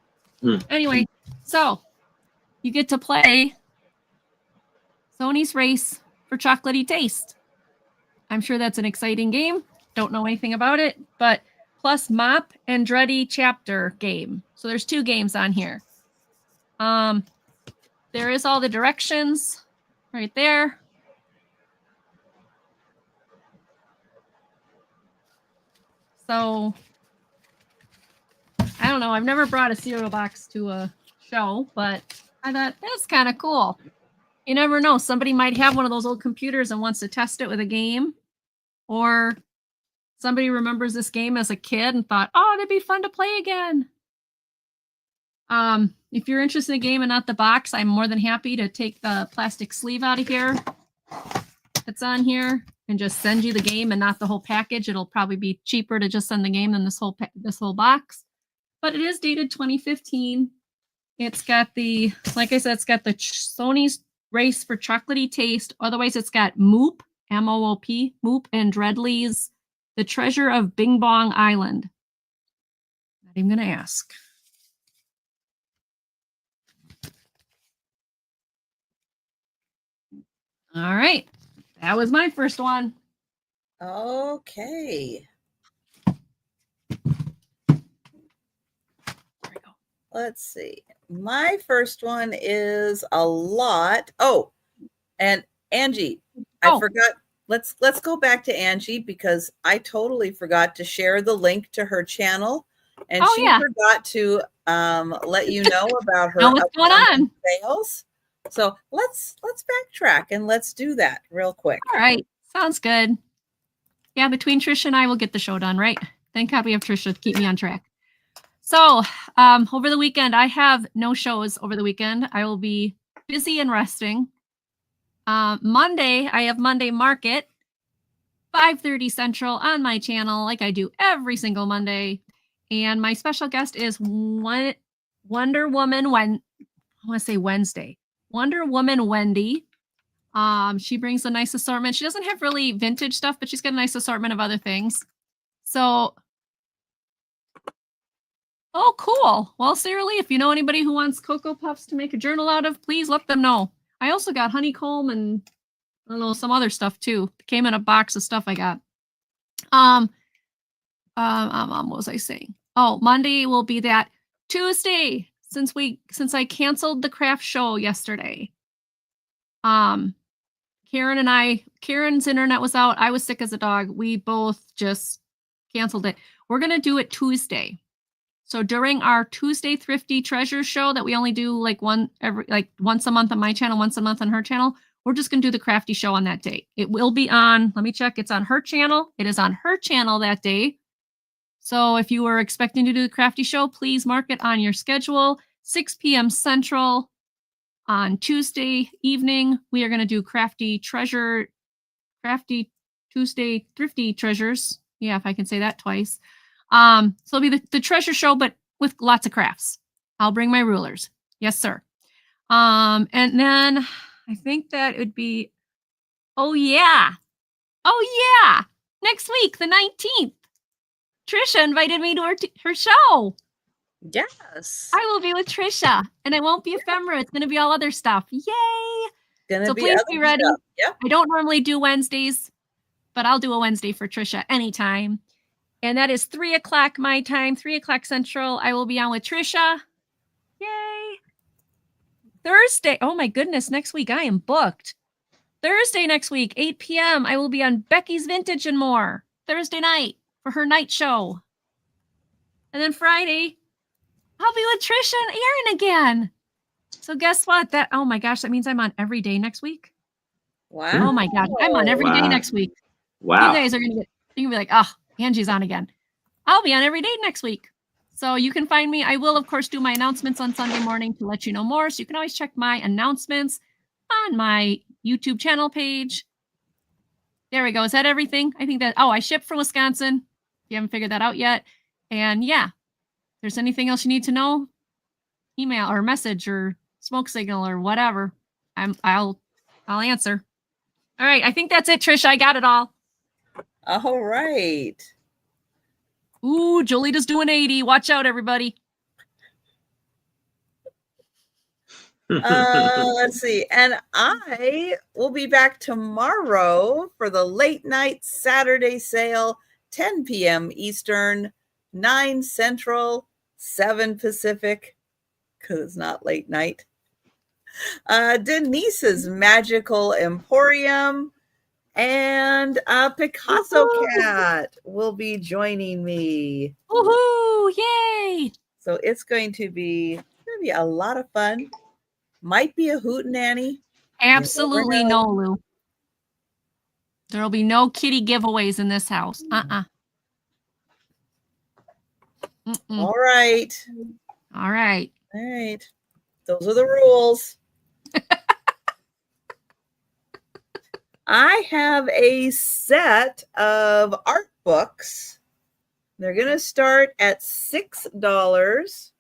Anyway, so you get to play Sony's race for chocolatey taste. I'm sure that's an exciting game. Don't know anything about it, but plus Mop and Dreddy chapter game. So there's 2 games on here. There is all the directions right there. So I don't know. I've never brought a cereal box to a show, but I thought that's kind of cool. You never know. Somebody might have one of those old computers and wants to test it with a game, or somebody remembers this game as a kid and thought, oh, it'd be fun to play again. If you're interested in the game and not the box, I'm more than happy to take the plastic sleeve out of here that's on here and just send you the game and not the whole package. It'll probably be cheaper to just send the game than this whole box. But it is dated 2015. It's got the, like I said, it's got the Sony's race for chocolatey taste. Otherwise, it's got Moop, M-O-O-P, Moop and Dreadly's The Treasure of Bing Bong Island. Not even going to ask. All right. That was my first one. Okay. Let's see. My first one is a lot. Oh, and Angie, I forgot. Let's go back to Angie because I totally forgot to share the link to her channel, and she forgot to let you know about her what's going on sales. So let's backtrack and let's do that real quick. All right, sounds good. Yeah, between Trisha and I, we'll get the show done, right? Thank God we have Trisha to keep me on track. So over the weekend, I have no shows over the weekend. I will be busy and resting. Monday, I have Monday Market, 5:30 Central on my channel, like I do every single Monday. And my special guest is Wonder Woman. Wednesday. Wonder Woman Wendy. She brings a nice assortment. She doesn't have really vintage stuff, but she's got a nice assortment of other things. So, oh, cool. Well, Sarah Lee, if you know anybody who wants Cocoa Puffs to make a journal out of, please let them know. I also got honeycomb and I don't know, some other stuff too. It came in a box of stuff I got. What was I saying? Oh, Monday will be that. Tuesday, since I canceled the craft show yesterday. Karen's internet was out. I was sick as a dog. We both just canceled it. We're going to do it Tuesday. So during our Tuesday Thrifty Treasure show that we only do once a month on my channel, once a month on her channel, we're just going to do the crafty show on that day. It will be on, let me check, it's on her channel. It is on her channel that day. So if you were expecting to do the crafty show, please mark it on your schedule. 6 p.m. Central on Tuesday evening. We are going to do crafty Tuesday thrifty treasures. Yeah, if I can say that twice. So it'll be the treasure show, but with lots of crafts. I'll bring my rulers. Yes, sir. And then I think that it would be, oh yeah, next week, the 19th. Trisha invited me to her show. Yes. I will be with Trisha, and it won't be ephemera. It's going to be all other stuff. Yay! So please be ready. Yep. I don't normally do Wednesdays, but I'll do a Wednesday for Trisha anytime. And that is 3 o'clock my time, 3 o'clock Central. I will be on with Trisha. Yay! Thursday. Oh my goodness, next week I am booked. Thursday next week, 8 p.m. I will be on Becky's Vintage and More. Thursday night for her night show. And then Friday, I'll be with Trisha and Aaron again. So guess what? Oh my gosh, that means I'm on every day next week. Wow. Oh my gosh, I'm on every day next week. Wow. You guys are going to be like, oh, Angie's on again. I'll be on every day next week. So you can find me. I will, of course, do my announcements on Sunday morning to let you know more. So you can always check my announcements on my YouTube channel page. There we go. Is that everything? I think that, I ship from Wisconsin. If you haven't figured that out yet. And yeah, if there's anything else you need to know, email or message or smoke signal or whatever, I'll answer. All right. I think that's it, Trisha. I got it all. All right. Ooh, Jolita's doing 80. Watch out, everybody. Let's see. And I will be back tomorrow for the late night Saturday sale, 10 p.m. Eastern, 9 Central, 7 Pacific, because it's not late night. Denise's Magical Emporium and Picasso Cat will be joining me. Woohoo! Yay! So it's going to be a lot of fun. Might be a hootenanny. Absolutely no, Lou. There'll be no kitty giveaways in this house. All right. All right. Those are the rules. I have a set of art books. They're going to start at $6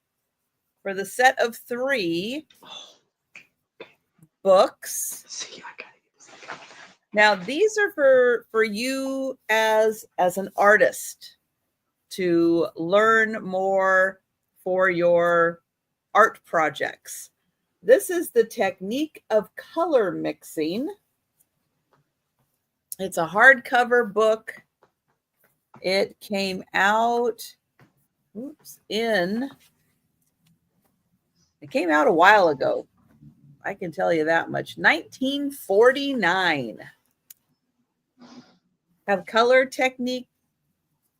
for the set of 3 books. Now, these are for you as an artist to learn more for your art projects. This is the technique of color mixing. It's a hardcover book. It came out a while ago. I can tell you that much. 1949. Have color technique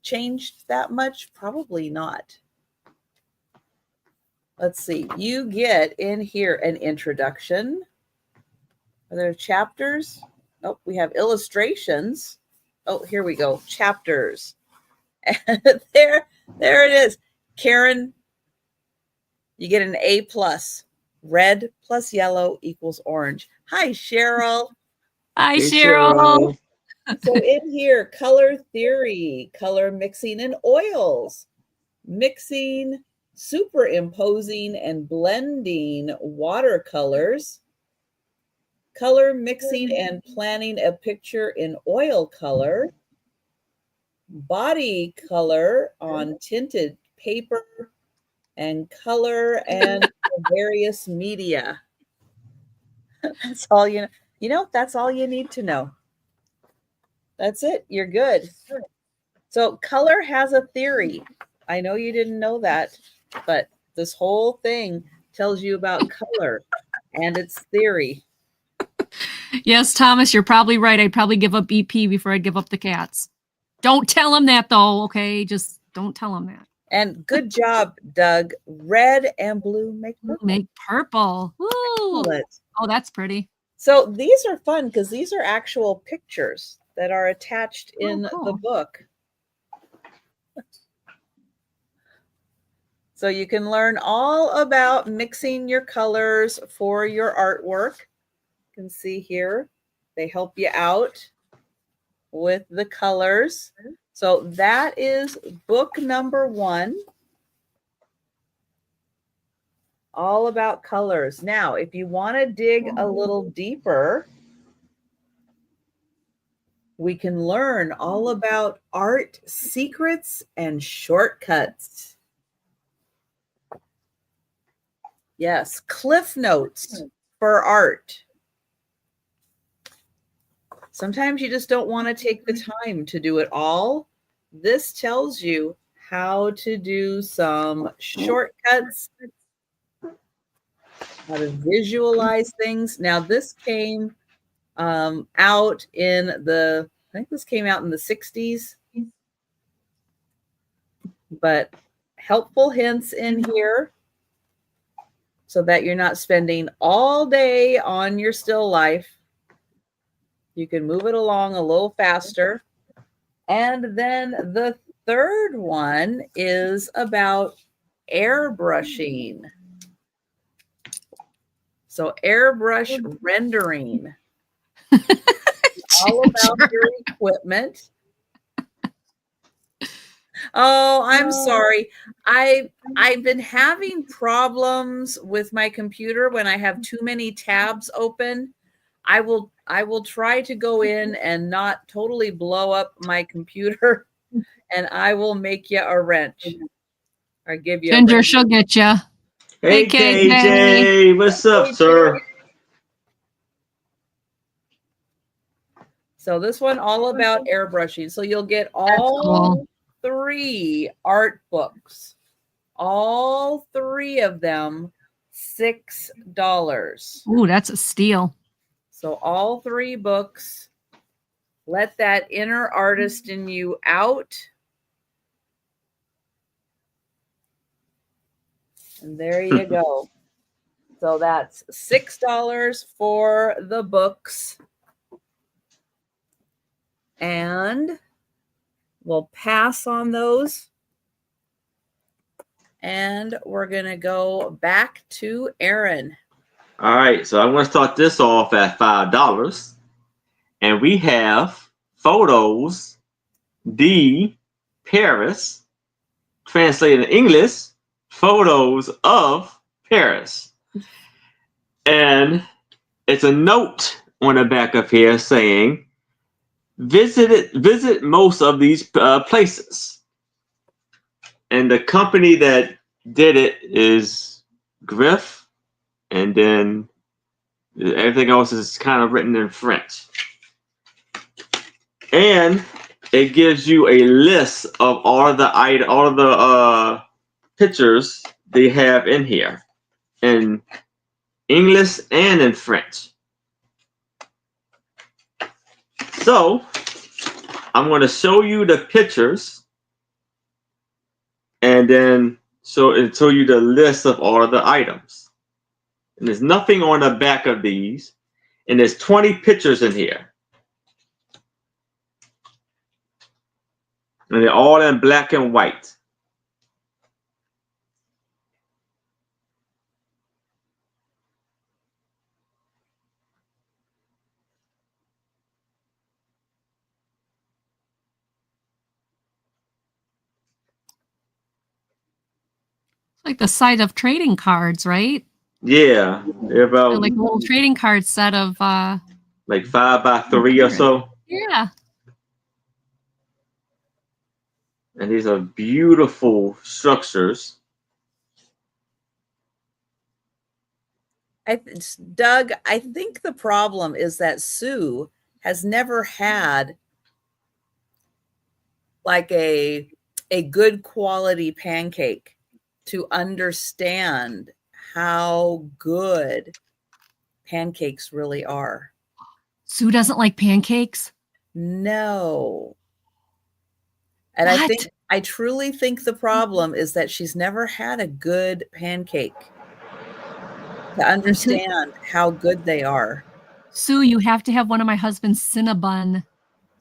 changed that much? Probably not. Let's see. You get in here an introduction. Are there chapters? Oh, we have illustrations. Oh, here we go. Chapters. And there it is. Karen, you get an A+. Red plus yellow equals orange. Hi, Cheryl. Hi, Cheryl. So in here, color theory, color mixing in oils, mixing, superimposing, and blending watercolors, color mixing and planning a picture in oil color, body color on tinted paper, and color and various media. That's all you know. That's all you need to know. That's it. You're good. So color has a theory. I know you didn't know that, but this whole thing tells you about color and its theory. Yes, Thomas, you're probably right. I'd probably give up EP before I'd give up the cats. Don't tell him that, though, okay? Just don't tell him that. And good job, Doug. Red and blue make purple. Make purple. Woo! Oh, that's pretty. So these are fun because these are actual pictures that are attached in the book. So you can learn all about mixing your colors for your artwork. You can see here, they help you out with the colors. So that is book number 1. All about colors. Now, if you want to dig a little deeper, we can learn all about art secrets and shortcuts. Yes, cliff notes for art. Sometimes you just don't want to take the time to do it all. This tells you how to do some shortcuts, how to visualize things. Now, this came out in the, I think this came out in the 60s, but helpful hints in here so that you're not spending all day on your still life. You can move it along a little faster. And then the third one is about airbrushing. So airbrush rendering. All about your equipment. Oh, I'm sorry. I've been having problems with my computer when I have too many tabs open. I will try to go in and not totally blow up my computer, and I will make you a wrench or give you Ginger, she'll get you. Hey, KJ. What's up, sir? So this one all about airbrushing. So you'll get all 3 art books. All 3 of them $6. Ooh, that's a steal. So all 3 books. Let that inner artist in you out. And there you go. So that's $6 for the books. And we'll pass on those. And we're going to go back to Aaron. All right, so I'm going to start this off at $5. And we have photos, de Paris, translated in English, photos of Paris. And it's a note on the back of here saying, visit most of these places. And the company that did it is Griff, and then everything else is kind of written in French. And it gives you a list of all of the pictures they have in here, in English and in French. So I'm going to show you the pictures, and then show you the list of all of the items. And there's nothing on the back of these, and there's 20 pictures in here. And they're all in black and white. Like the side of trading cards, right? Yeah, they're about like a little trading card set of like 5 by 3 or so. Yeah. And these are beautiful structures. Doug, I think the problem is that Sue has never had like a good quality pancake to understand how good pancakes really are. Sue doesn't like pancakes? No. And what? I truly think the problem is that she's never had a good pancake to understand how good they are. Sue, you have to have one of my husband's Cinnabon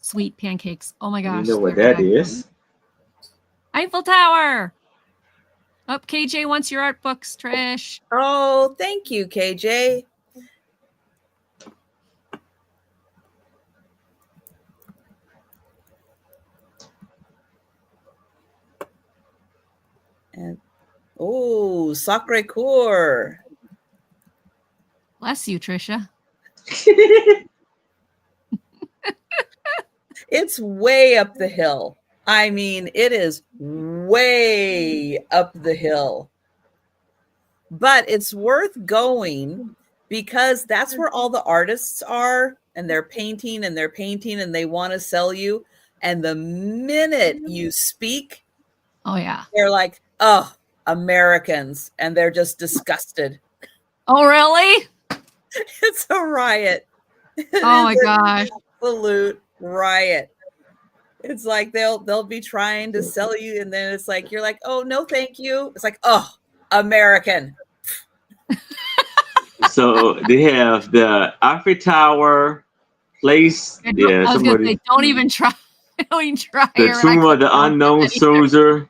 sweet pancakes. Oh my gosh. You know what that is? Eiffel Tower. Oh, KJ wants your art books, Trish. Oh, thank you, KJ. And oh, sacre coeur. Bless you, Trisha. It's way up the hill. I mean, it is way up the hill. But it's worth going because that's where all the artists are, and they're painting and they want to sell you. And the minute you speak, oh yeah, they're like, oh, Americans, and they're just disgusted. Oh really? It's a riot. Oh my gosh. Absolute riot. It's like they'll be trying to sell you, and then it's like you're like, oh no, thank you. It's like, oh, American. So they have the Eiffel Tower place. Yeah, I was gonna say, don't even try. Don't even try. The Tomb of the Unknown Soldier.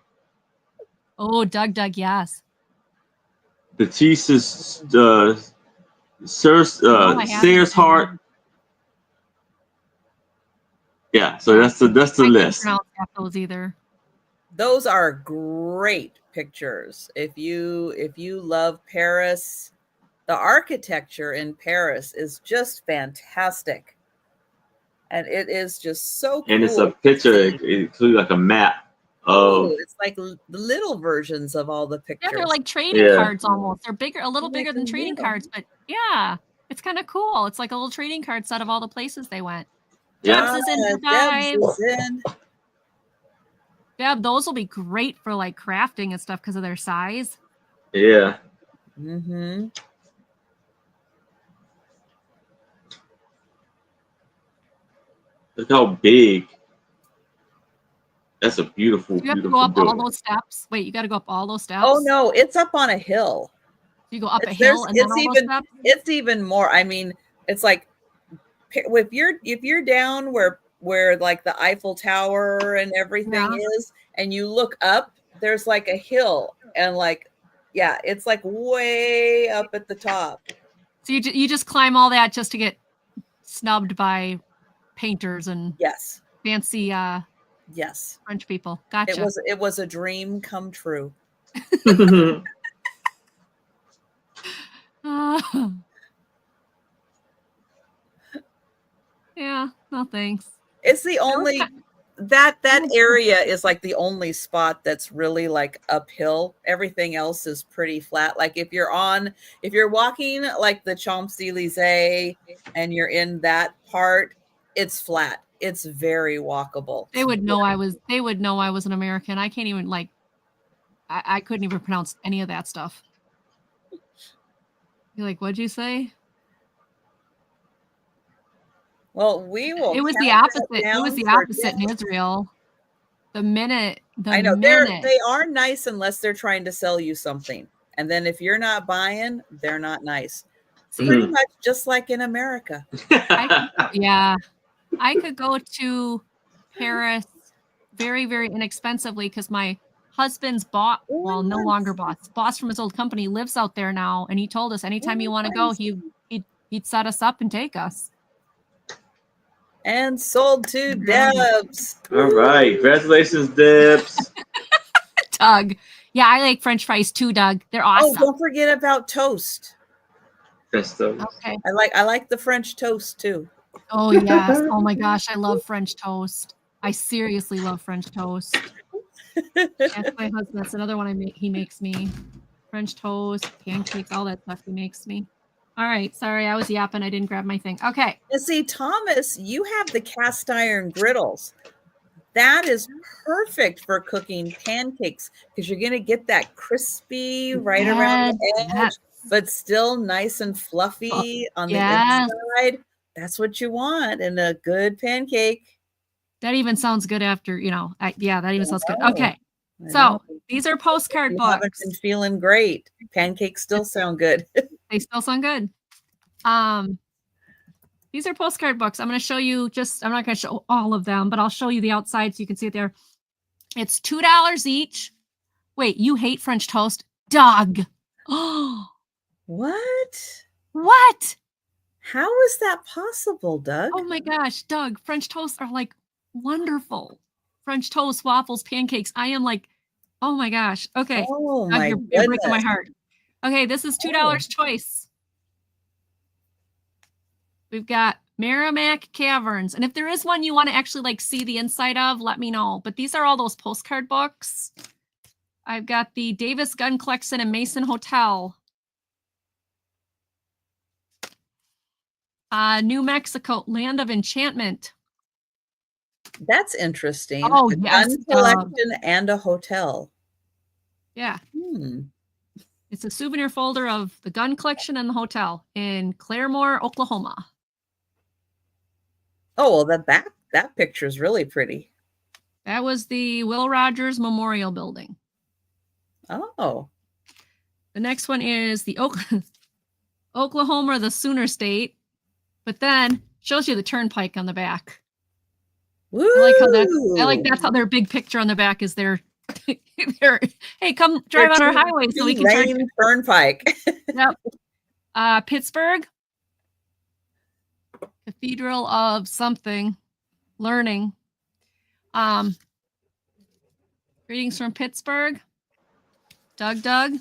Oh, Doug, yes. The Jesus, Sears Heart. Yeah, so that's the list. I can't pronounce those either. Those are great pictures. If you love Paris, the architecture in Paris is just fantastic. And it is just so cool. And it's a picture, it includes like a map of. It's like little versions of all the pictures. Yeah, they're like trading cards almost. They're bigger, a little bigger than trading cards, but yeah, it's kind of cool. It's like a little trading card set of all the places they went. Yeah. Debs is in. Deb, those will be great for like crafting and stuff because of their size. Yeah. Mm-hmm. Look how big. That's a beautiful, you have beautiful to go up building. all those steps. Wait, you got to go up all those steps? Oh no, it's up on a hill. You go up a hill and then all those steps? It's even more. I mean, it's like if you're down where like the Eiffel Tower and everything is, and you look up, there's like a hill, and like, yeah, it's like way up at the top. So you just climb all that just to get snubbed by painters and fancy French people. Gotcha. It was a dream come true. Yeah, no thanks. It's the only that area is like the only spot that's really like uphill. Everything else is pretty flat. Like if you're walking like the Champs-Élysées and you're in that part, it's flat. It's very walkable. They would know I was an American. I can't even I couldn't even pronounce any of that stuff. You're like, what'd you say? Well, we will. It was the opposite. It was the opposite in Israel. I know they are nice unless they're trying to sell you something, and then if you're not buying, they're not nice. Pretty much just like in America. I could go to Paris very, very inexpensively because my husband's boss from his old company lives out there now, and he told us anytime you want to go, he'd set us up and take us. And sold to Debs. All right. Congratulations, Debs. Doug. Yeah, I like French fries too, Doug. They're awesome. Oh, don't forget about toast. Pesto. Okay. I like the French toast too. Oh yes. Oh my gosh, I love French toast. I seriously love French toast. That's my husband. That's another one he makes me. French toast, pancakes, all that stuff he makes me. All right. Sorry, I was yapping. I didn't grab my thing. Okay. And see, Thomas, you have the cast iron griddles. That is perfect for cooking pancakes because you're going to get that crispy right around the edge, but still nice and fluffy on the inside. That's what you want in a good pancake. That even sounds good after, that even sounds good. Okay. So these are postcard books. Haven't been feeling great. Pancakes still sound good. They still sound good. These are postcard books. I'm going to show you I'm not going to show all of them, but I'll show you the outside so you can see it there. It's $2 each. Wait, you hate French toast? Doug. Oh, What? what? How is that possible, Doug? Oh my gosh, Doug, French toasts are like wonderful. French toast, waffles, pancakes. I am like, oh my gosh. Okay. Oh Doug, my you're breaking my heart. Okay, this is $2 choice. We've got Merrimack Caverns. And if there is one you want to actually like see the inside of, let me know. But these are all those postcard books. I've got the Davis Gun Collection and Mason Hotel. New Mexico, Land of Enchantment. That's interesting. Oh, a yes. gun collection and a hotel. Yeah. It's a souvenir folder of the gun collection and the hotel in Claremore, Oklahoma. Oh, well, that picture is really pretty. That was the Will Rogers Memorial Building. Oh. The next one is the Oklahoma, the Sooner State, but then shows you the turnpike on the back. Woo! I like that's how their big picture on the back is their hey, come drive on our highway so we can turn turnpike. Yep. Pittsburgh, Cathedral of something, learning. Greetings from Pittsburgh. Doug.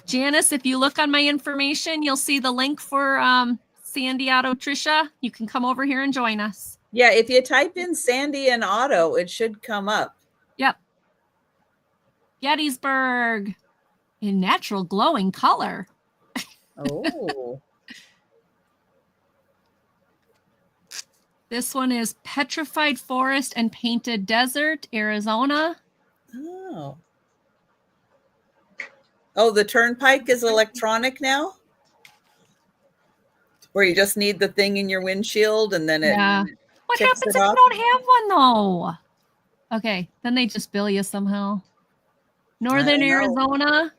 Janice, if you look on my information, you'll see the link for Sandy, Otto-Trisha. You can come over here and join us. Yeah, if you type in Sandy and Otto, it should come up. Yep. Gettysburg in natural glowing color. Oh. This one is Petrified Forest and Painted Desert, Arizona. Oh. Oh, the turnpike is electronic now? Where you just need the thing in your windshield and then it What happens if you don't have one though? Okay, then they just bill you somehow. Northern Arizona.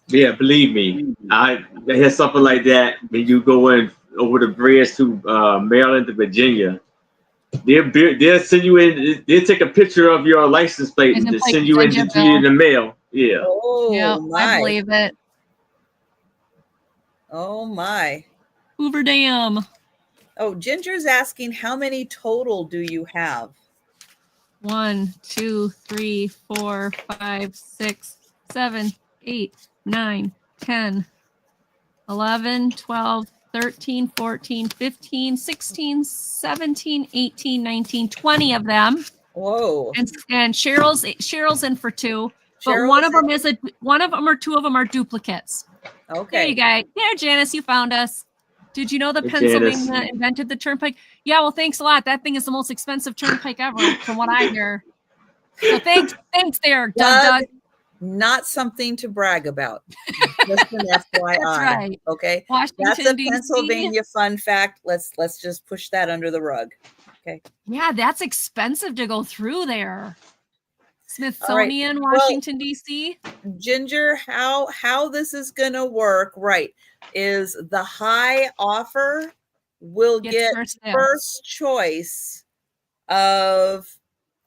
Yeah, believe me, I had something like that when you go in over the bridge to Maryland to Virginia. They'll send you in. They'll take a picture of your license plate and send you in the mail. Yeah. Oh, yeah, my. I believe it. Oh my. Hoover Dam. Oh, Ginger's asking, how many total do you have? 1, 2, 3, 4, 5, 6, 7, 8, 9, 10, 11, 12, 13, 14, 15, 16, 17, 18, 19, 20 of them. Whoa. And Cheryl's in for 2. But one of them or 2 of them are duplicates. Okay. There you go. There, Janice, you found us. Did you know that Pennsylvania invented the turnpike? Yeah, well, thanks a lot. That thing is the most expensive turnpike ever, from what I hear. So thanks there, Doug. Not something to brag about. Just an FYI. That's right. Okay. Washington, that's a DC. Pennsylvania fun fact. Let's just push that under the rug. Okay. Yeah, that's expensive to go through there. Smithsonian, right. Washington, D.C. Ginger, how this is going to work, right, is the high offer will get first choice of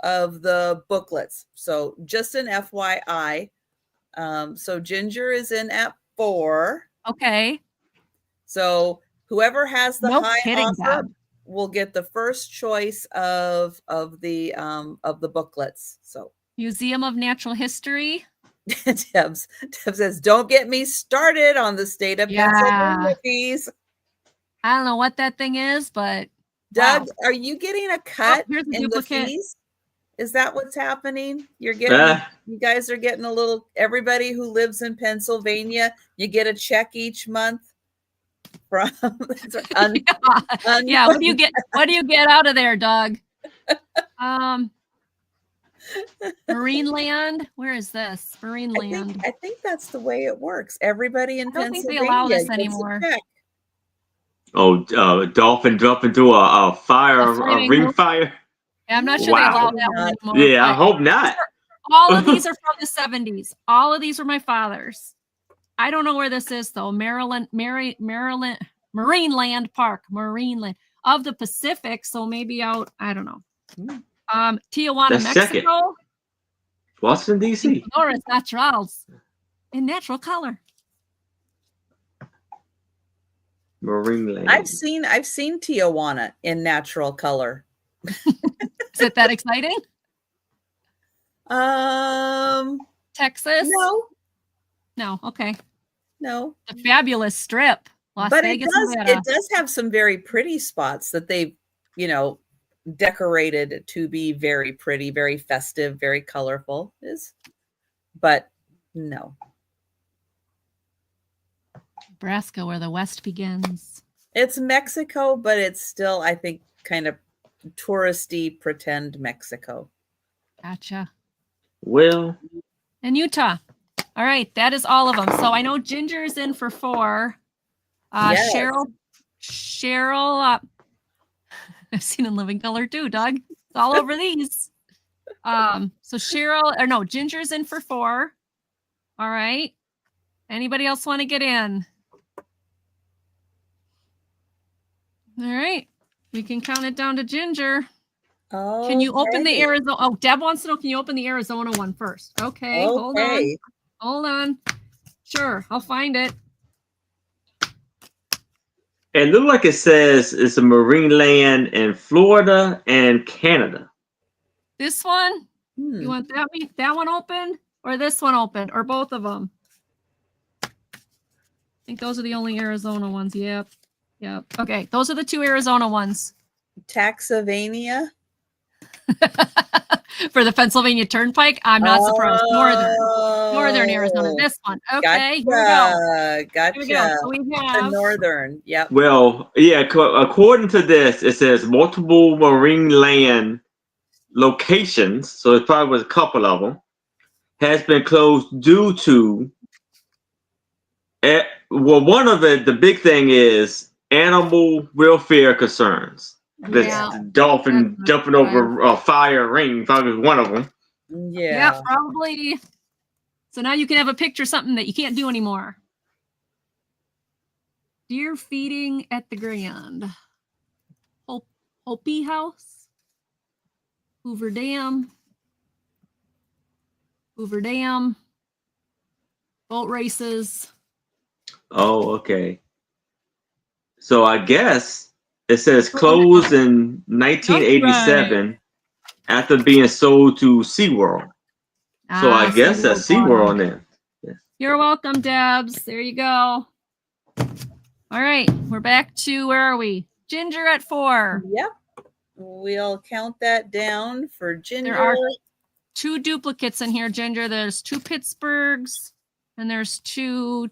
the booklets. So just an FYI. So Ginger is in at 4. Okay. So whoever has the high offer will get the first choice of the booklets. So Museum of Natural History. Deb says, don't get me started on the state of Pennsylvania fees. I don't know what that thing is, but Doug, are you getting a cut in the fees? Is that what's happening? You're getting, you guys are getting a little, everybody who lives in Pennsylvania, you get a check each month from yeah. What do you get out of there, Doug? Marineland. Where is this? Marineland. I think that's the way it works. Everybody in Pennsylvania. I don't think they allow this anymore. Oh, dolphin jump into a fire, a ring fire. Yeah, I'm not sure they allow that one anymore. Yeah, I hope not. All of these are from the 70s. All of these were my father's. I don't know where this is though. Maryland, Marineland Park, Marineland of the Pacific. So maybe out, I don't know. Tijuana, Let's check it. Mexico. Washington, D.C. Colores naturals in natural color. Marineland. I've seen Tijuana in natural color. Is it that exciting? Texas? No. Okay. No. The fabulous strip, Las Vegas. It does have some very pretty spots that they've, decorated to be very pretty, very festive, very colorful. But no. Nebraska, where the West begins. It's Mexico, but it's still, I think, kind of touristy pretend Mexico. Gotcha. Well. And Utah. All right, that is all of them. So I know Ginger's in for 4. Yes. Cheryl. I've seen in living color too, Doug. It's all over these. So Ginger's in for 4. All right. Anybody else want to get in? All right. We can count it down to Ginger. Oh. Can you open the Arizona? Oh, Deb wants to know, can you open the Arizona one first? Okay. Hold on. Sure. I'll find it. It looks like it says it's a marine land in Florida and Canada. This one? You want that one open or this one open or both of them? I think those are the only Arizona ones. Yep. Okay. Those are the 2 Arizona ones. Taxavania. For the Pennsylvania Turnpike, I'm not surprised. Northern Arizona. This one. Okay, here we go. Gotcha. Here we go. So we have the northern. Yep. Well, yeah. According to this, it says multiple marine land locations. So it probably was a couple of them. Has been closed due to. One of it. The big thing is animal welfare concerns. This dolphin jumping over a fire ring probably was one of them. Yeah, probably. So now you can have a picture of something that you can't do anymore. Deer feeding at the Grand. Hopi House. Hoover Dam. Boat races. Oh, okay. So I guess it says closed in 1987 after being sold to SeaWorld. So I guess that's SeaWorld then. Yes. You're welcome, Debs. There you go. All right. We're back to, where are we? Ginger at 4. Yep. We'll count that down for Ginger. There are 2 duplicates in here, Ginger. There's 2 Pittsburghs and there's 2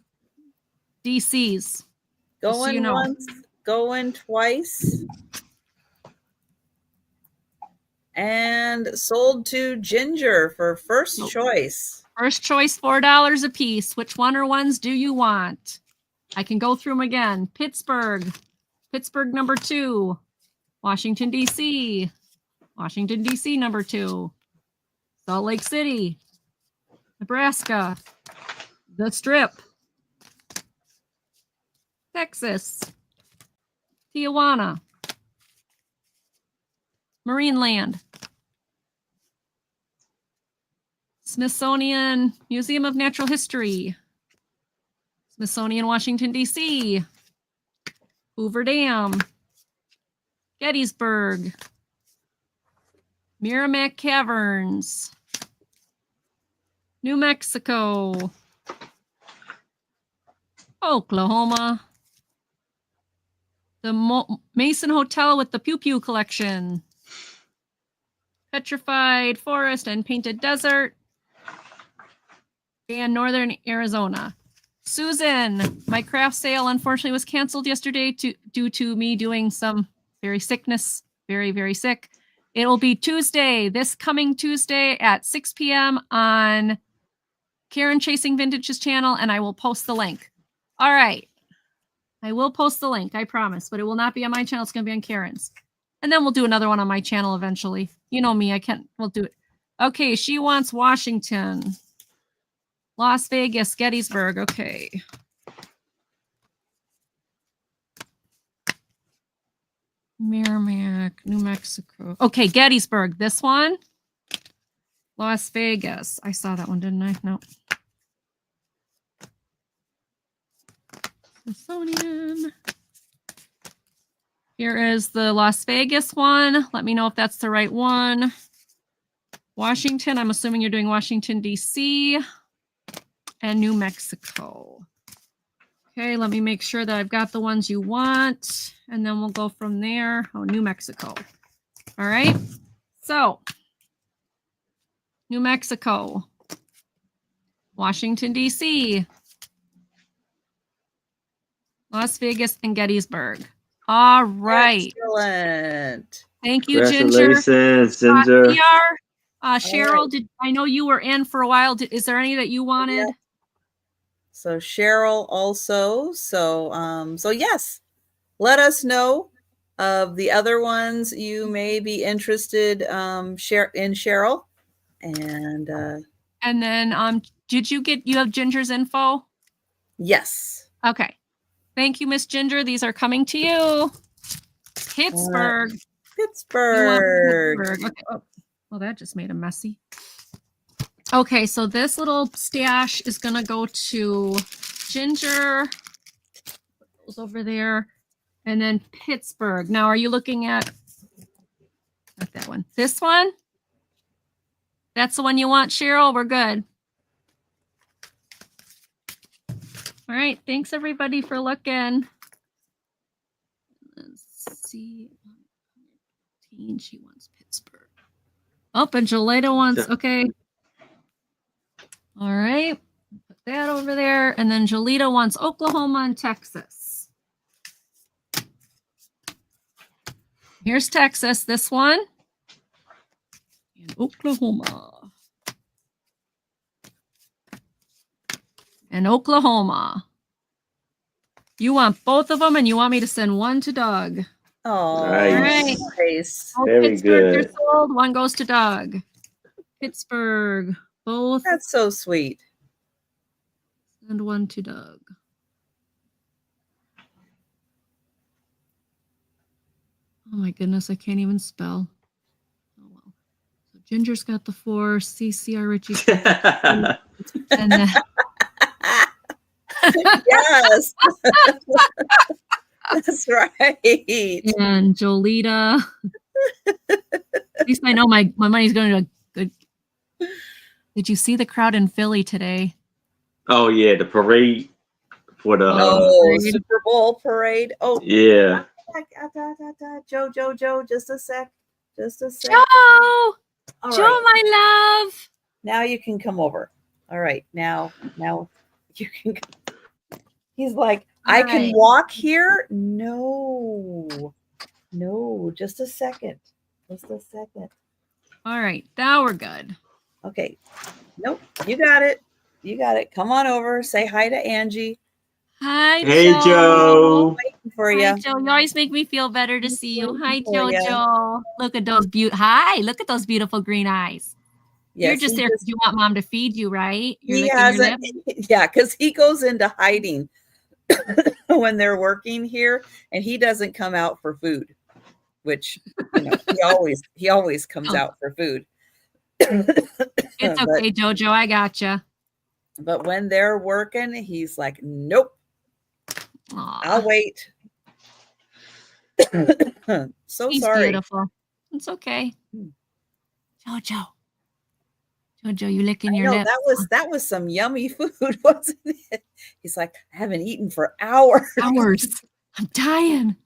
DCs. Going once, going twice. And sold to Ginger for first choice. First choice, $4 a piece. Which one or ones do you want? I can go through them again. Pittsburgh number 2. Washington, D.C. number 2. Salt Lake City. Nebraska. The Strip. Texas. Tijuana. Marineland. Smithsonian Museum of Natural History. Smithsonian, Washington, D.C. Hoover Dam. Gettysburg. Merrimack Caverns. New Mexico. Oklahoma. The Mason Hotel with the Pew Pew collection. Petrified Forest and Painted Desert. And Northern Arizona. Susan, my craft sale unfortunately was canceled yesterday due to me doing some sickness. Very, very sick. It will be Tuesday, this coming Tuesday at 6 p.m. on Karen Chasing Vintage's channel, and I will post the link. All right. I will post the link, I promise, but it will not be on my channel. It's going to be on Karen's. And then we'll do another one on my channel eventually. You know me, we'll do it. Okay, she wants Washington. Las Vegas, Gettysburg. Okay. Merrimack, New Mexico. Okay, Gettysburg. This one. Las Vegas. I saw that one, didn't I? No. Smithsonian. Here is the Las Vegas one. Let me know if that's the right one. Washington. I'm assuming you're doing Washington, D.C. and New Mexico. Okay, let me make sure that I've got the ones you want, and then we'll go from there. Oh, New Mexico. All right. So, New Mexico, Washington, D.C., Las Vegas, and Gettysburg. All right. Excellent. Thank you, Ginger. Congratulations, Ginger. Cheryl, I know you were in for a while. Is there any that you wanted? Yeah. So Cheryl also. So yes, let us know of the other ones you may be interested in Cheryl. And then did you have Ginger's info? Yes. Okay. Thank you, Miss Ginger. These are coming to you. Pittsburgh. Pittsburgh. Okay. Oh, well, that just made a messy. Okay, so this little stash is going to go to Ginger. Goes over there. And then Pittsburgh. Now, are you looking at not that one? This one? That's the one you want, Cheryl? We're good. All right. Thanks, everybody, for looking. Let's see. She wants Pittsburgh. Oh, and Joleta wants, okay. All right. Put that over there. And then Jolita wants Oklahoma and Texas. Here's Texas, this one. And Oklahoma. And Oklahoma. You want both of them, and you want me to send one to Doug. Oh, nice. Nice. Very Pittsburgh, good. they're sold. One goes to Doug. Pittsburgh, both. That's so sweet. And one to Doug. Oh my goodness, I can't even spell. Oh well. So Ginger's got the 4, CCR Richie's got and then Yes. That's right. And Jolita. At least I know my money's going to a good. Did you see the crowd in Philly today? Oh yeah, the parade for the Super Bowl parade. Oh yeah. Joe, just a sec. Joe, my love. Now you can come over. All right, now you can. He's like, I can walk here. No, just a second. All right, now we're good. Okay. Nope, you got it. Come on over. Say hi to Angie. Hi, hey, Joe. Waiting for you. Hi, Joe. You always make me feel better to see you. Hi, Joe. Look at those look at those beautiful green eyes. Yes, you're just there because you want mom to feed you, right? He hasn't. Yeah, because he goes into hiding when they're working here, and he doesn't come out for food, which he always comes out for food. It's okay, Jojo. I gotcha. But when they're working, he's like, nope. Aww. I'll wait. He's sorry. Beautiful. It's okay. Jojo, you licking your lips. That was some yummy food, wasn't it? He's like, I haven't eaten for hours. I'm dying.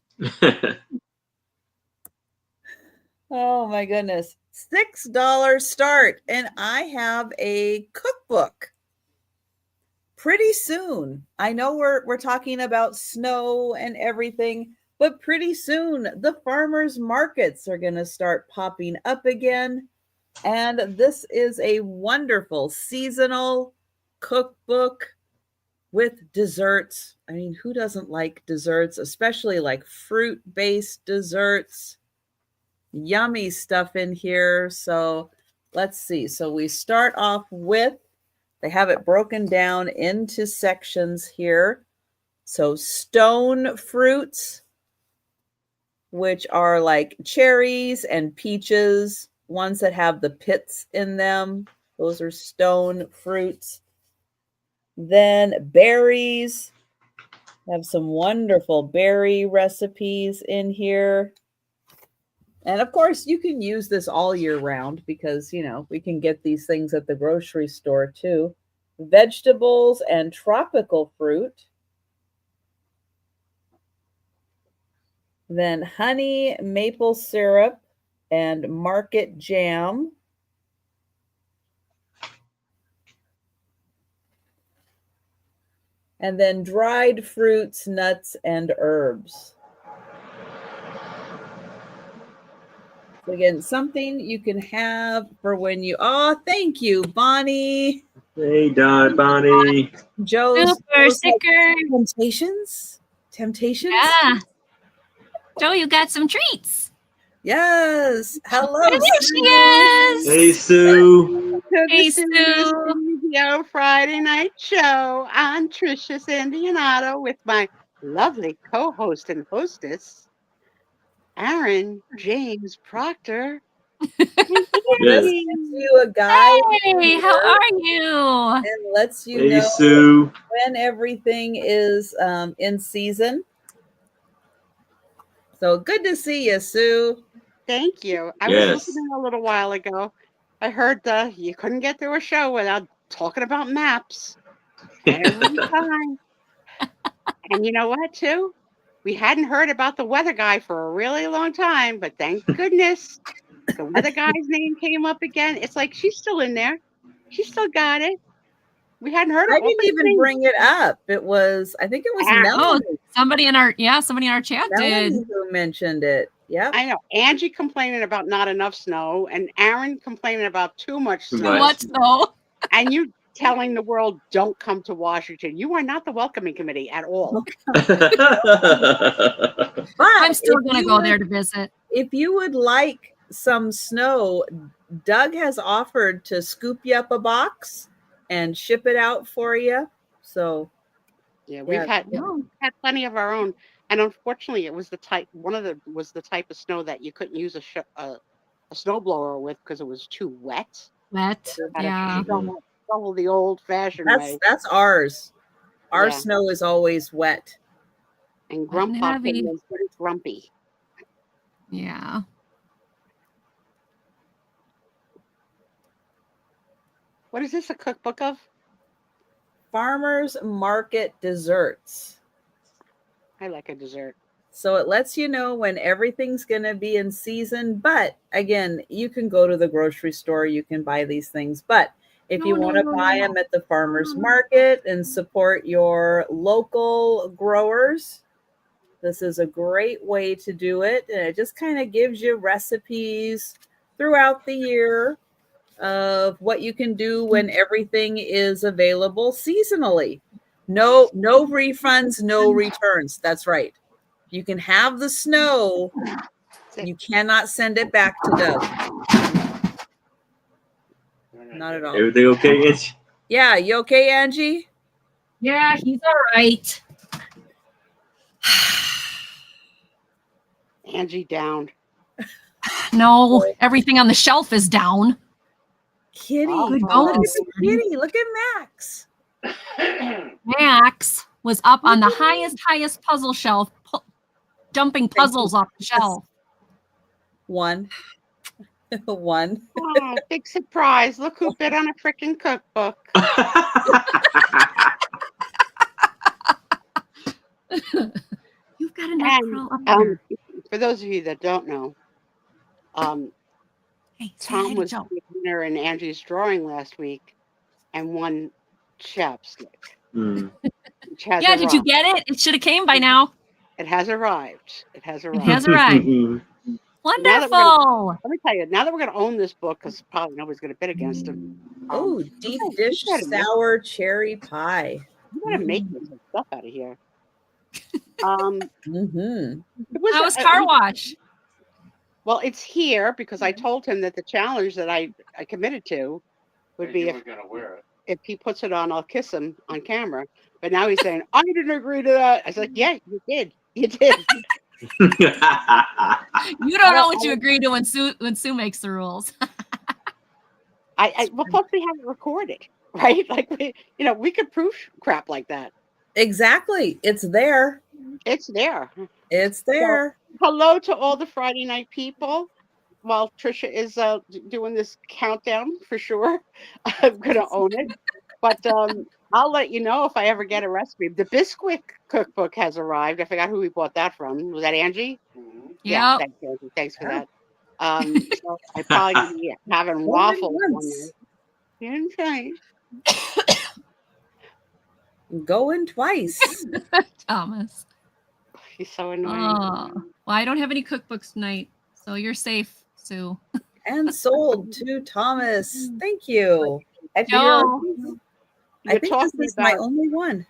Oh my goodness. $6 start. And I have a cookbook. Pretty soon. I know we're talking about snow and everything, but pretty soon the farmers markets are going to start popping up again. And this is a wonderful seasonal cookbook with desserts. I mean, who doesn't like desserts, especially like fruit-based desserts? Yummy stuff in here. So let's see. So we start off with, They have it broken down into sections here. So stone fruits, which are like cherries and peaches, ones that have the pits in them. Those are stone fruits. Then berries. Have some wonderful berry recipes in here. And of course, you can use this all year round because, you know, we can get these things at the grocery store too. Vegetables and tropical fruit. Then honey, maple syrup, and market jam. And then dried fruits, nuts, and herbs. So again, something you can have for when you, oh, thank you, Bonnie. Hey, Bonnie. Joe's Super sticker. Temptations? Temptations? Yeah. Joe, you got some treats. Yes. Hello. There she is. Hey, Sue. Hey, Sue. Friday night show on Trisha, Sandy, and Otto with my lovely co-host and hostess, Aaron James Proctor. This gives you a guide. Hey, how are you? And lets you Hey, know Sue. when everything is in season. So good to see you, Sue. Thank you. I Yes. was listening a little while ago. I heard you couldn't get through a show without talking about maps every time. And you know what, too? We hadn't heard about the weather guy for a really long time, but thank goodness the weather guy's name came up again. It's like she's still in there. She still got it. We hadn't heard I of didn't even bring it up. It was, I think it was Melanie. Somebody in our chat Melanie did. who mentioned it. Yeah. I know. Angie complaining about not enough snow, and Aaron complaining about too much snow. Too much snow. And you telling the world, don't come to Washington. You are not the welcoming committee at all. But I'm still going to go there to visit. If you would like some snow, Doug has offered to scoop you up a box and ship it out for you. So yeah, we've had plenty of our own. And unfortunately, it was the type of snow that you couldn't use a snowblower with because it was too wet. Yeah. Shovel the old-fashioned way. That's ours. Our snow is always wet. And Grandpa is pretty grumpy. Yeah. What is this, a cookbook of? Farmers Market Desserts. I like a dessert. So it lets you know when everything's going to be in season. But again, you can go to the grocery store. You can buy these things. But if you want to buy them at the farmer's market and support your local growers, this is a great way to do it. And it just kind of gives you recipes throughout the year of what you can do when everything is available seasonally. No refunds, no returns. That's right. You can have the snow. You cannot send it back to Doug. Not at all. Everything okay, Angie? Yeah, you okay, Angie? Yeah, he's all right. Angie down. No, everything on the shelf is down. Kitty. Good Look going, at Kitty. Look at Max. Max was up on the highest puzzle shelf, dumping puzzles off the shelf. One. Oh, big surprise. Look who bid on a freaking cookbook. You've got enough curl up there. For those of you that don't know, Tom was the winner in Angie's drawing last week and won chapstick. Yeah, did you get it? It should have came by now. It has arrived. Wonderful. Let me tell you, now that we're going to own this book, because probably nobody's going to bid against him. Oh, deep dish sour cherry pie. I'm going to make some stuff out of here. How was car wash? Well, it's here because I told him that the challenge that I committed to would be if going to wear it. if he puts it on, I'll kiss him on camera. But now he's saying, I didn't agree to that. I was like, yeah, you did. You did. You don't know what you agree to when Sue makes the rules. Well, plus we have it recorded, right? Like we could prove crap like that. Exactly. It's there. It's there. It's there. So, hello to all the Friday night people. While Trisha is doing this countdown for sure, I'm gonna own it. But I'll let you know if I ever get a recipe. The Bisquick cookbook has arrived. I forgot who we bought that from. Was that Angie? Mm-hmm. Yeah, thanks, Angie. Thanks for that. So I probably gonna be having waffles one night. Going twice. Thomas. He's so annoying. Well, I don't have any cookbooks tonight, so you're safe, Sue. And sold to Thomas. Thank you. I think this is my only one.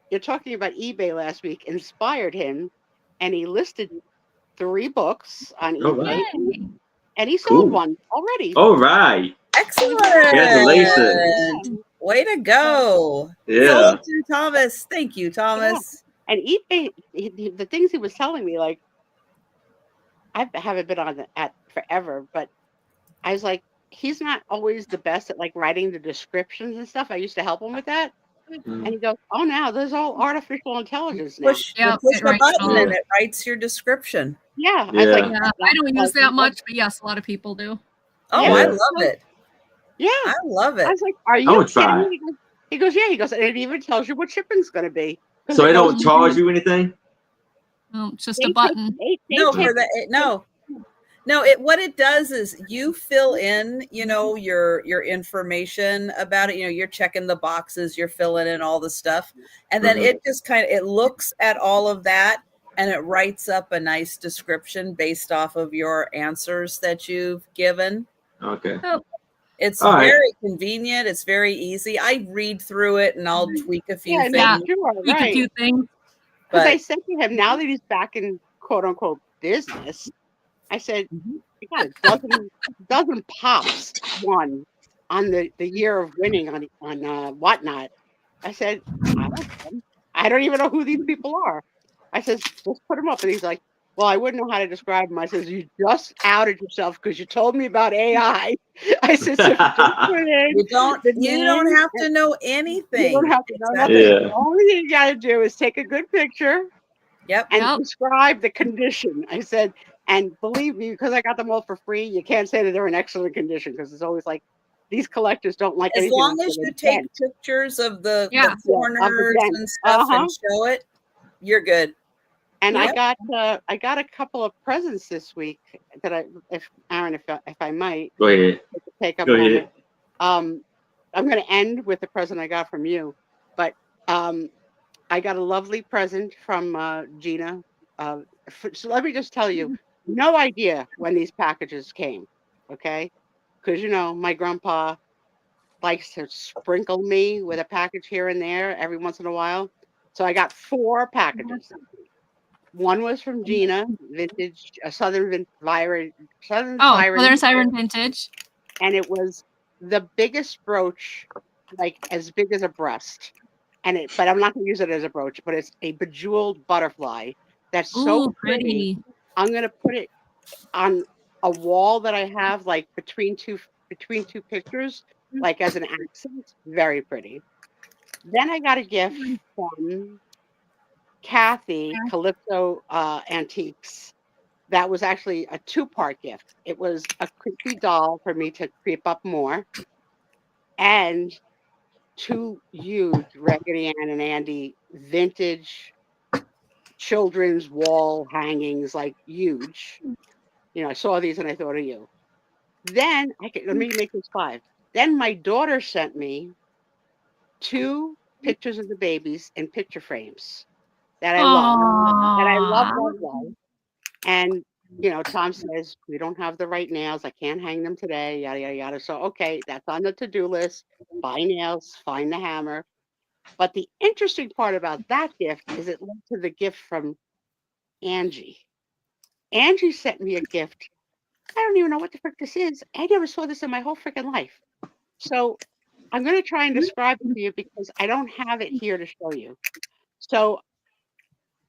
You're talking about eBay last week. Inspired him, and he listed 3 books on eBay, and he sold one already. All right. Excellent. Congratulations. Way to go. Yeah. Sold to Thomas. Thank you, Thomas. Yeah. And eBay, the things he was telling me, like, I haven't been on at forever, but I was like, he's not always the best at like writing the descriptions and stuff. I used to help him with that. And he goes, oh, now there's all artificial intelligence now. Push the button and it writes your description. Yeah. I was like, I don't use that much, but yes, a lot of people do. Oh, I love it. Yeah. I love it. I was like, are you kidding me? He goes, yeah. He goes, and it even tells you what shipping's going to be. So they don't charge you anything? No, it's just a button. What it does is you fill in, your information about it. You're checking the boxes, you're filling in all the stuff. And then it just it looks at all of that and it writes up a nice description based off of your answers that you've given. Okay. It's very convenient. It's very easy. I read through it and I'll tweak a few things. Tweak a few things. Because I said to him, now that he's back in quote unquote business, I said, you got a dozen pops won on the year of winning on whatnot. I said, I don't even know who these people are. I said, let's put them up. And he's like, well, I wouldn't know how to describe them. I said, you just outed yourself because you told me about AI. I said, so you don't have to know anything. You don't have to know nothing. The only thing you got to do is take a good picture. And describe the condition. I said, and believe me, because I got them all for free, you can't say that they're in excellent condition because it's always like these collectors don't like as long as you take pictures of the corners and stuff and show it, you're good. And I got a couple of presents this week that if I might, go ahead. Take up on it. I'm going to end with the present I got from you, but I got a lovely present from Gina. So let me just tell you, no idea when these packages came, okay? Because, my grandpa likes to sprinkle me with a package here and there every once in a while. So I got 4 packages. One was from Gina, vintage, Southern Siren vintage. And it was the biggest brooch, like as big as a breast. But I'm not going to use it as a brooch, but it's a bejeweled butterfly that's so pretty. I'm going to put it on a wall that I have, like between two pictures, like as an accent. Very pretty. Then I got a gift from Kathy, Calypso Antiques. That was actually a 2-part gift. It was a creepy doll for me to creep up more, and 2 huge Raggedy Ann and Andy vintage children's wall hangings, like huge. I saw these and I thought of you. Then let me make this 5. Then my daughter sent me 2 pictures of the babies in picture frames that I love. That I love. And Tom says we don't have the right nails. I can't hang them today. Yada yada yada. So okay, that's on the to-do list. Buy nails, find the hammer. But the interesting part about that gift is it led to the gift from Angie. Angie sent me a gift. I don't even know what the frick this is. I never saw this in my whole freaking life. So I'm going to try and describe it to you because I don't have it here to show you. So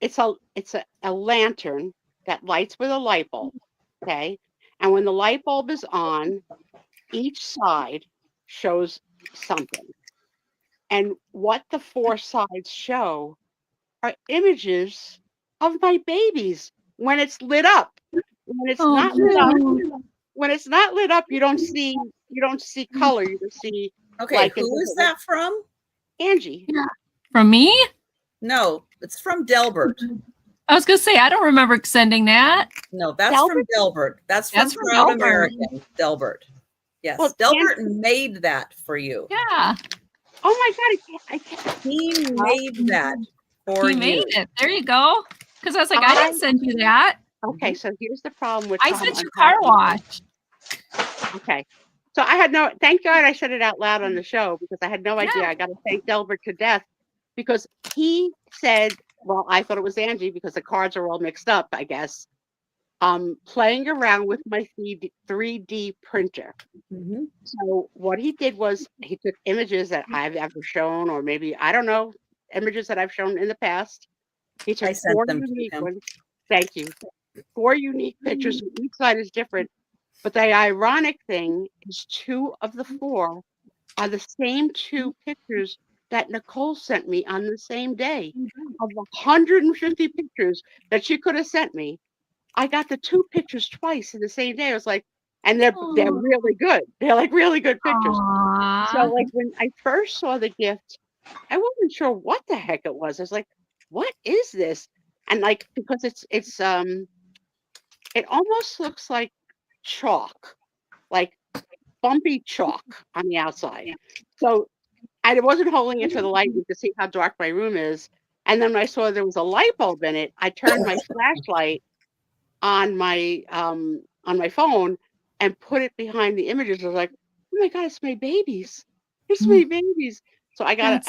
it's a lantern that lights with a light bulb, okay? And when the light bulb is on, each side shows something. And what the four sides show are images of my babies when it's lit up. When it's not lit up, when it's not lit up, you don't see color. You just see. Okay, like, who is that from? Angie. Yeah. From me? No, it's from Delbert. I was gonna say I don't remember sending that. No, that's Delbert? from Delbert. That's from That's from Proud Delbert. American. Delbert. Yes, Well, Delbert made that for you. Yeah, Oh my God! I can't. He made that for he you. made it. There you go. Because I was like, I didn't send you that. Okay, so here's the problem with. I sent you car wash. Okay, so I had no. Thank God I said it out loud on the show because I had no idea. I got to thank Delbert to death because he said, "Well, I thought it was Angie because the cards are all mixed up, I guess." Playing around with my 3D printer. Mm-hmm. So what he did was he took images that I've ever shown, or maybe I don't know, images that I've shown in the past. He took I sent 4 them to unique him. ones. Thank you. 4 unique pictures. Each side is different. But the ironic thing is 2 of the 4 are the same 2 pictures that Nicole sent me on the same day. Of 150 pictures that she could have sent me, I got the 2 pictures twice in the same day. I was like, and they're really good. They're like really good pictures. Aww. So like when I first saw the gift, I wasn't sure what the heck it was. I was like, what is this? And like because it's it almost looks like chalk, like bumpy chalk on the outside. So I wasn't holding it to the light to see how dark my room is. And then when I saw there was a light bulb in it, I turned my flashlight on my phone and put it behind the images. I was like, oh my God, it's my babies. It's my babies. So I gotta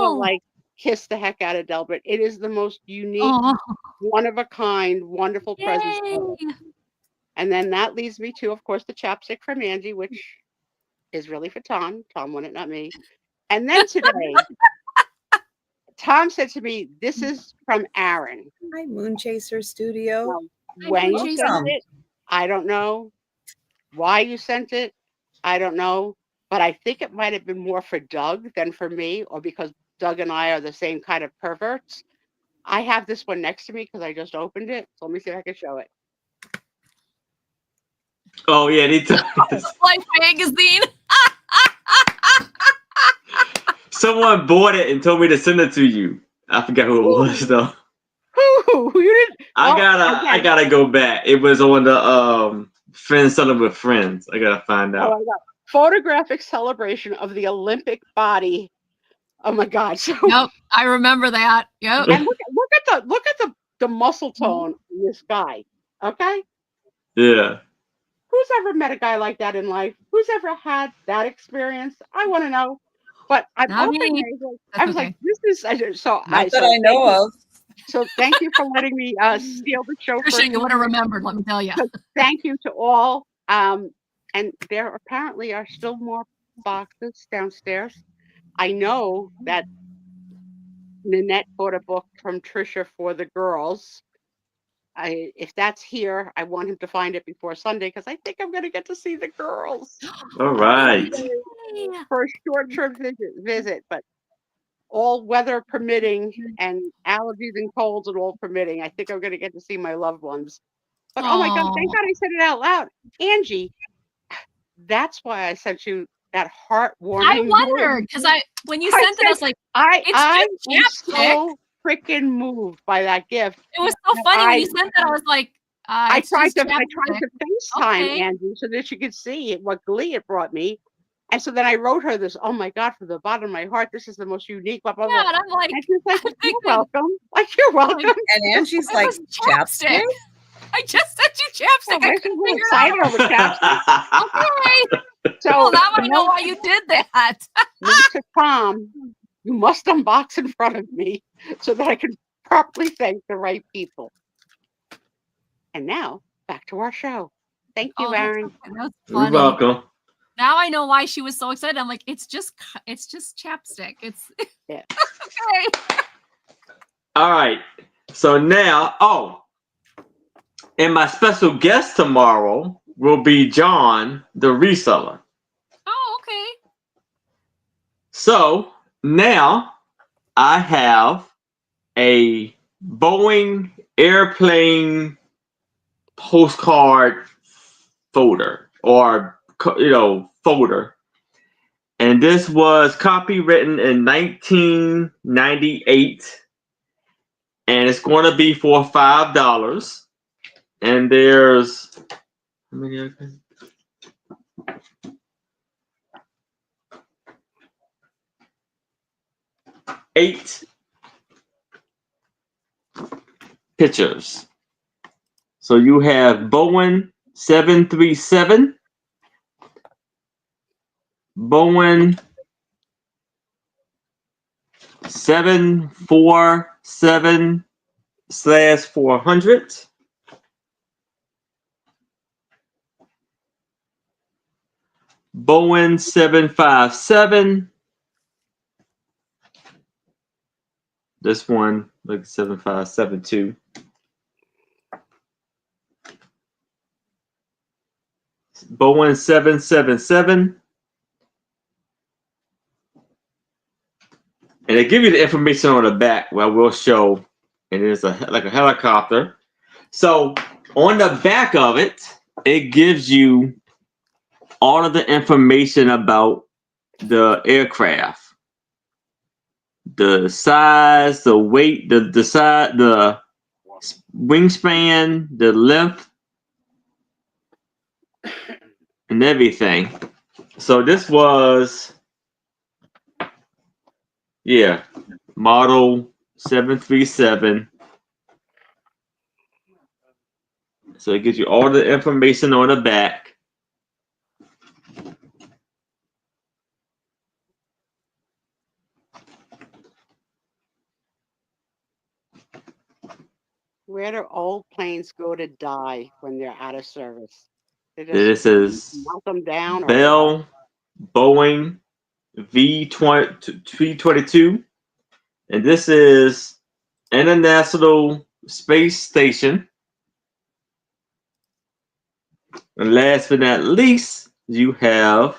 like kiss the heck out of Delbert. It is the most unique, one of a kind, wonderful present. And then that leads me to, of course, the chapstick from Angie, which is really for Tom. Tom won it, not me. And then today, Tom said to me, this is from Aaron. Hi, Moonchaser Studio. When you sent it, I don't know. Why you sent it, I don't know. But I think it might have been more for Doug than for me, or because Doug and I are the same kind of perverts. I have this one next to me because I just opened it. So let me see if I can show it. Oh, yeah, they took Life magazine. Someone bought it and told me to send it to you. I forgot who it was though. Who you didn't? I gotta go back. It was on the Friends Selling with Friends. I gotta find out. Oh my God. Photographic celebration of the Olympic body. Oh my God. So, yep, I remember that. Yep. And look at the muscle tone in this guy. Okay? Yeah. Who's ever met a guy like that in life? Who's ever had that experience? I want to know. But I'm opening it. I was like, this is so. Not that I know of. So thank you for letting me steal the show. Trisha, you would have remembered. Let me tell you. So thank you to all. And there apparently are still more boxes downstairs. I know that Nanette bought a book from Trisha for the girls. If that's here, I want him to find it before Sunday because I think I'm going to get to see the girls. All right. For a short-term visit, but all weather permitting and allergies and colds and all permitting, I think I'm going to get to see my loved ones. But oh my God, thank God I said it out loud. Angie, that's why I sent you that heartwarming. I wondered because when you sent it, I was like, I was so freaking moved by that gift. It was so funny when you sent that. I was like, I tried to FaceTime Angie so that she could see what glee it brought me. And so then I wrote her this, oh my God, from the bottom of my heart, this is the most unique. Blah, blah, blah. Yeah, and I'm like, and she's like, you're welcome. Like, you're welcome. And Angie's like, chapstick? I just sent you chapstick. I couldn't figure it out. Over chapstick. Okay. So well, now I know why you did that. Mr. Tom, you must unbox in front of me so that I can properly thank the right people. And now, back to our show. Thank you, Aaron. You're welcome. Now I know why she was so excited. I'm like, it's just chapstick. It's Yeah. okay. All right. So now, and my special guest tomorrow will be John, the reseller. Oh, okay. So now I have a Boeing airplane postcard folder or folder, and this was copywritten in 1998, and it's going to be for $5. And there's how many other things? 8 pictures. So you have Boeing 737, Boeing 747/400, Boeing 757. This one like 7572. Boeing 777. And they give you the information on the back where we'll show, and it's like a helicopter. So on the back of it, it gives you all of the information about the aircraft, the size, the weight, the size, the wingspan, the length, and everything. So this was, model 737. So it gives you all the information on the back. Where do old planes go to die when they're out of service? This is melt them down, or Bell Boeing V-22, and this is International Space Station. And last but not least, you have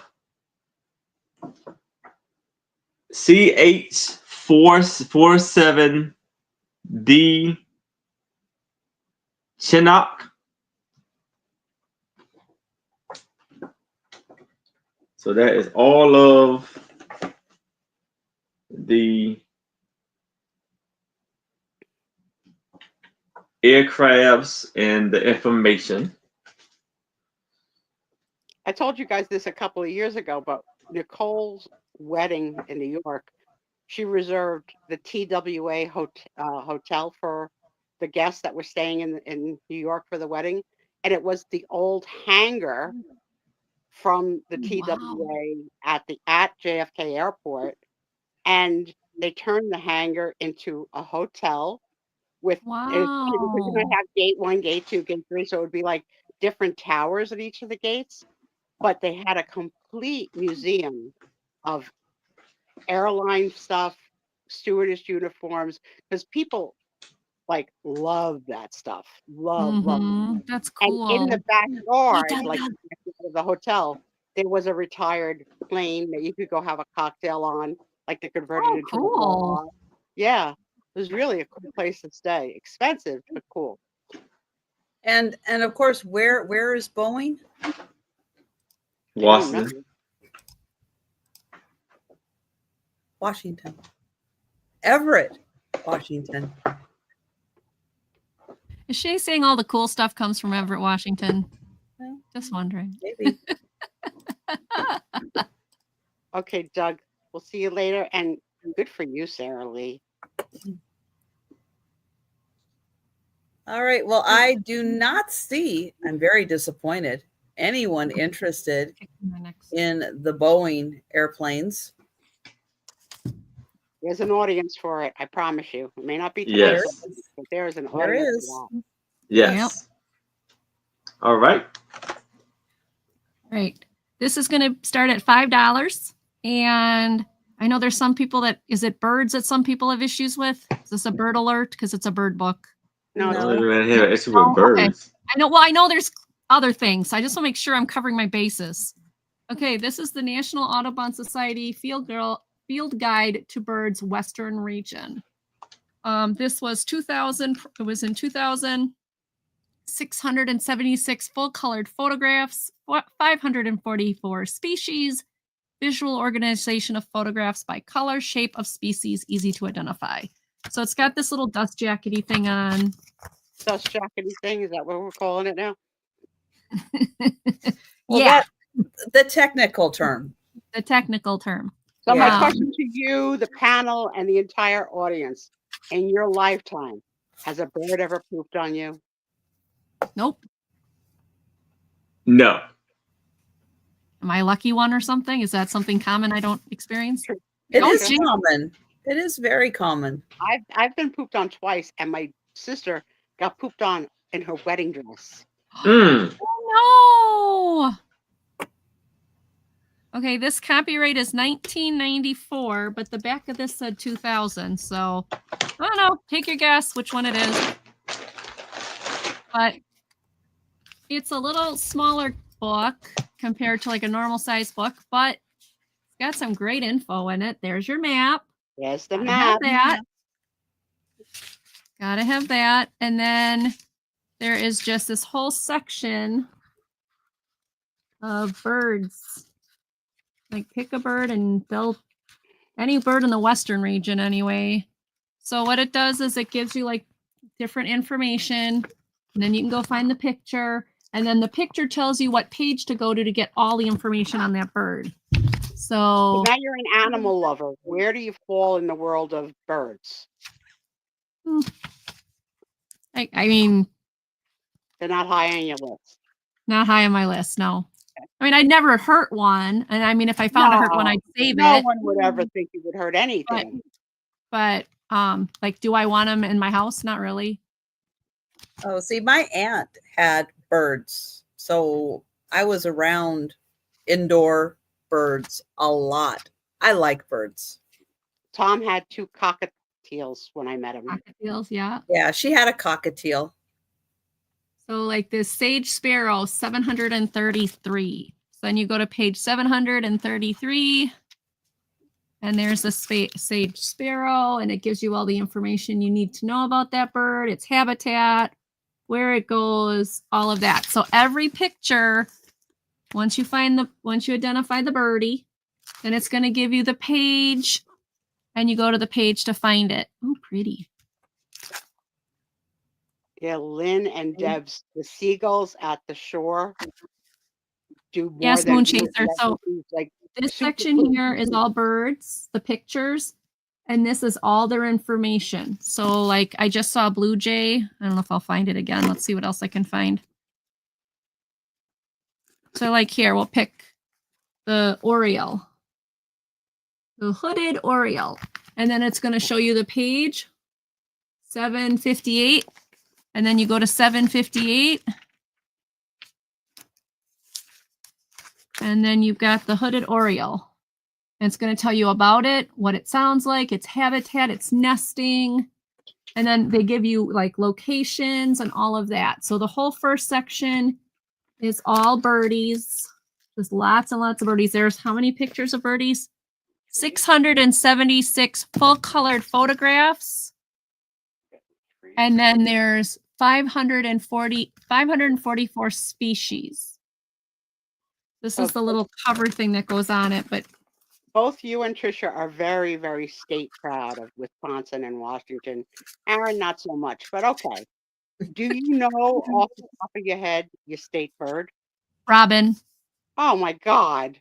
CH-447D Chinook. So that is all of the aircrafts and the information. I told you guys this a couple of years ago, but Nicole's wedding in New York, she reserved the TWA hotel for the guests that were staying in New York for the wedding, and it was the old hangar from the TWA at JFK Airport, and they turned the hangar into a hotel with because you might have gate 1, gate 2, gate 3, so it would be like different towers at each of the gates. But they had a complete museum of airline stuff, stewardess uniforms, because people like love that stuff. Love. That's cool. And in the backyard, like the hotel, there was a retired plane that you could go have a cocktail on, like they converted it into a bar. Yeah, it was really a cool place to stay. Expensive, but cool. And of course, where is Boeing? Washington. Everett, Washington. Is she saying all the cool stuff comes from Everett, Washington? Just wondering. Maybe. Okay, Doug, we'll see you later. And good for you, Sarah Lee. All right. Well, I do not see, I'm very disappointed, anyone interested in the Boeing airplanes. There's an audience for it, I promise you. It may not be tonight, but there is an audience for that. Yes. All right. Right. This is going to start at $5. And I know there's some people that, is it birds that some people have issues with? Is this a bird alert? Because it's a bird book. No, I don't even have an issue with birds. Okay. I know there's other things. I just want to make sure I'm covering my bases. Okay, this is the National Audubon Society Field Guide to Birds Western Region. This was 2000. It was in 2000. 676 full-colored photographs, 544 species, visual organization of photographs by color, shape of species, easy to identify. So it's got this little dust jackety thing on. Dust jackety thing, is that what we're calling it now? Well, yeah. The technical term. The technical term. So my question to you, the panel, and the entire audience, in your lifetime, has a bird ever pooped on you? Nope. No. Am I a lucky one or something? Is that something common I don't experience? It is common. It is very common. I've been pooped on twice, and my sister got pooped on in her wedding dress. Oh, no. Okay, this copyright is 1994, but the back of this said 2000. So I don't know. Take your guess which one it is. But it's a little smaller book compared to like a normal size book, but it's got some great info in it. There's your map. Yes, the map. Gotta have that. And then there is just this whole section of birds. Like pick a bird and they'll, any bird in the Western region anyway. So what it does is it gives you like different information, and then you can go find the picture, and then the picture tells you what page to go to get all the information on that bird. So now you're an animal lover. Where do you fall in the world of birds? I mean, they're not high on your list. Not high on my list, no. I mean, I'd never hurt one, and I mean, if I found a hurt one, I'd save it. No one would ever think you would hurt anything. But like, do I want them in my house? Not really. Oh, see, my aunt had birds, so I was around indoor birds a lot. I like birds. Tom had 2 cockatiels when I met him. Cockatiels, yeah. Yeah, she had a cockatiel. So like this sage sparrow, 733. So then you go to page 733, and there's the sage sparrow, and it gives you all the information you need to know about that bird, its habitat, where it goes, all of that. So every picture, once you identify the birdie, then it's going to give you the page, and you go to the page to find it. Oh, pretty. Yeah, Lynn and Deb's, the seagulls at the shore do more. Yes, than Moonchaser. So like this section here is all birds, the pictures, and this is all their information. So like I just saw a blue jay. I don't know if I'll find it again. Let's see what else I can find. So like here, we'll pick the oriole, the hooded oriole, and then it's going to show you the page 758. And then you go to 758. And then you've got the hooded oriole. And it's going to tell you about it, what it sounds like, its habitat, its nesting. And then they give you like locations and all of that. So the whole first section is all birdies. There's lots and lots of birdies. There's how many pictures of birdies? 676 full-colored photographs. And then there's 544 species. This is the little cover thing that goes on it, but both you and Trisha are very, very state proud of Wisconsin and Washington. Aaron, not so much, but okay. Do you know off the top of your head your state bird? Robin. Oh my God.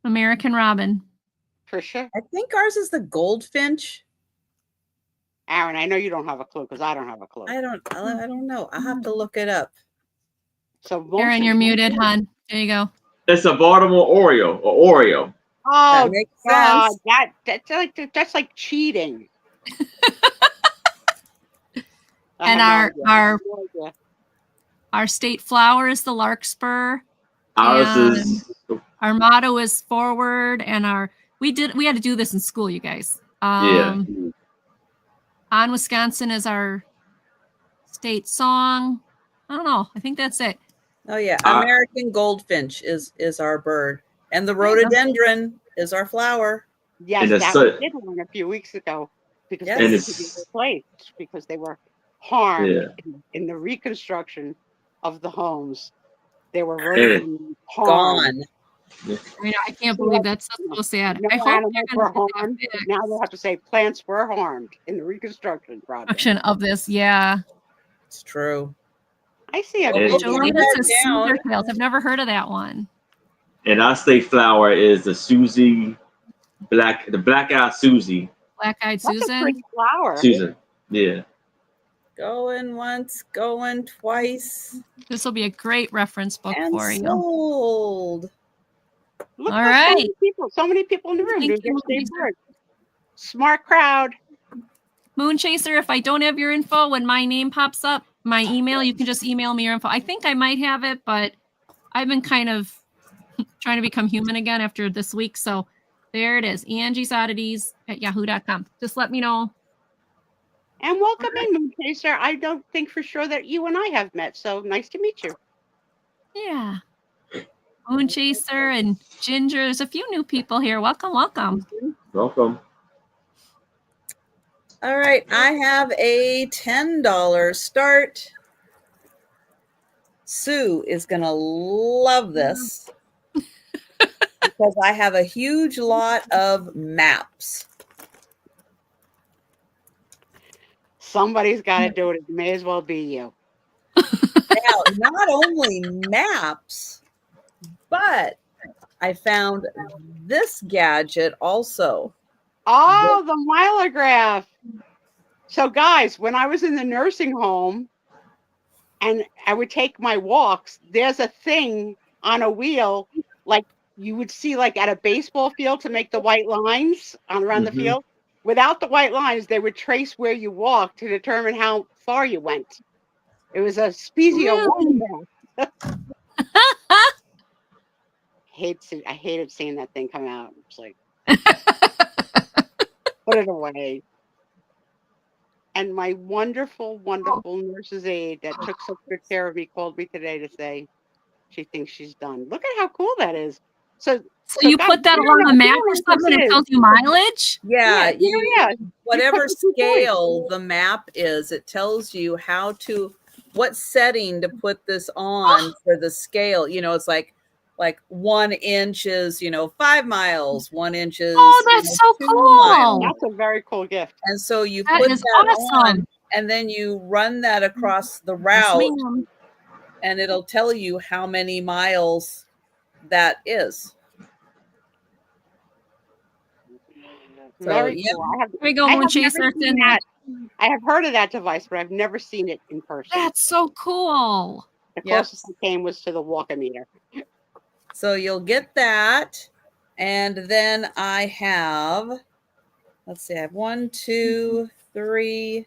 American robin. Trisha? I think ours is the goldfinch. Aaron, I know you don't have a clue because I don't have a clue. I don't know. I'll have to look it up. So Aaron, you're muted, hon. There you go. It's a Baltimore Oreo or Oreo. Oh, that makes God, sense. that's like cheating. And our state flower is the larkspur. Ours is our motto is forward, and we had to do this in school, you guys. yeah. On Wisconsin is our state song. I don't know. I think that's it. Oh yeah, American goldfinch is our bird, and the rhododendron is our flower. Yes, that we did one a few weeks ago because they need to be replaced because they were harmed in the reconstruction of the homes. They were rhododendrons harmed. I mean, I can't believe that's so sad. No, I hope animals were harmed. Now they'll have to say plants were harmed in the reconstruction project. Of this, yeah. It's true. I see a Jolena says Cedar Tails. I've never heard of that one. And our state flower is the Susie the black-eyed Susie. Black-eyed Susan. That's a pretty flower. Susan, yeah. Going once, going twice. This will be a great reference book for you. Sold. Look, all right. So many people in the room. Smart crowd. Moon Chaser, if I don't have your info, when my name pops up, my email, you can just email me your info. I think I might have it, but I've been kind of trying to become human again after this week. So there it is. Angie'sOddities@yahoo.com. Just let me know. And welcome in, Moon Chaser. I don't think for sure that you and I have met. So nice to meet you. Yeah. Moon Chaser and Ginger. There's a few new people here. Welcome, welcome. Welcome. All right, I have a $10 start. Sue is going to love this because I have a huge lot of maps. Somebody's got to do it. It may as well be you. Now, not only maps, but I found this gadget also. Oh, the Milograph. So, guys, when I was in the nursing home and I would take my walks, there's a thing on a wheel like you would see like at a baseball field to make the white lines around the field. Without the white lines, they would trace where you walked to determine how far you went. It was a Spiezio map. I hated seeing that thing come out. It's like, put it away. And my wonderful, wonderful nurse's aide that took such good care of me called me today to say she thinks she's done. Look at how cool that is. So you put that along the map or something and it tells you mileage? Yeah. Whatever scale the map is, it tells you what setting to put this on for the scale. You know, it's like 1 inch is 5 miles, 1 inch is that's so cool. miles. That's a very cool gift. And so you put that on and then you run that across the route and it'll tell you how many miles that is. So, very cool. I have heard of that device, but I've never seen it in person. That's so cool. The closest I came was to the Walk-O-Meter. So you'll get that. And then I have, let's see, I have 1, 2, 3,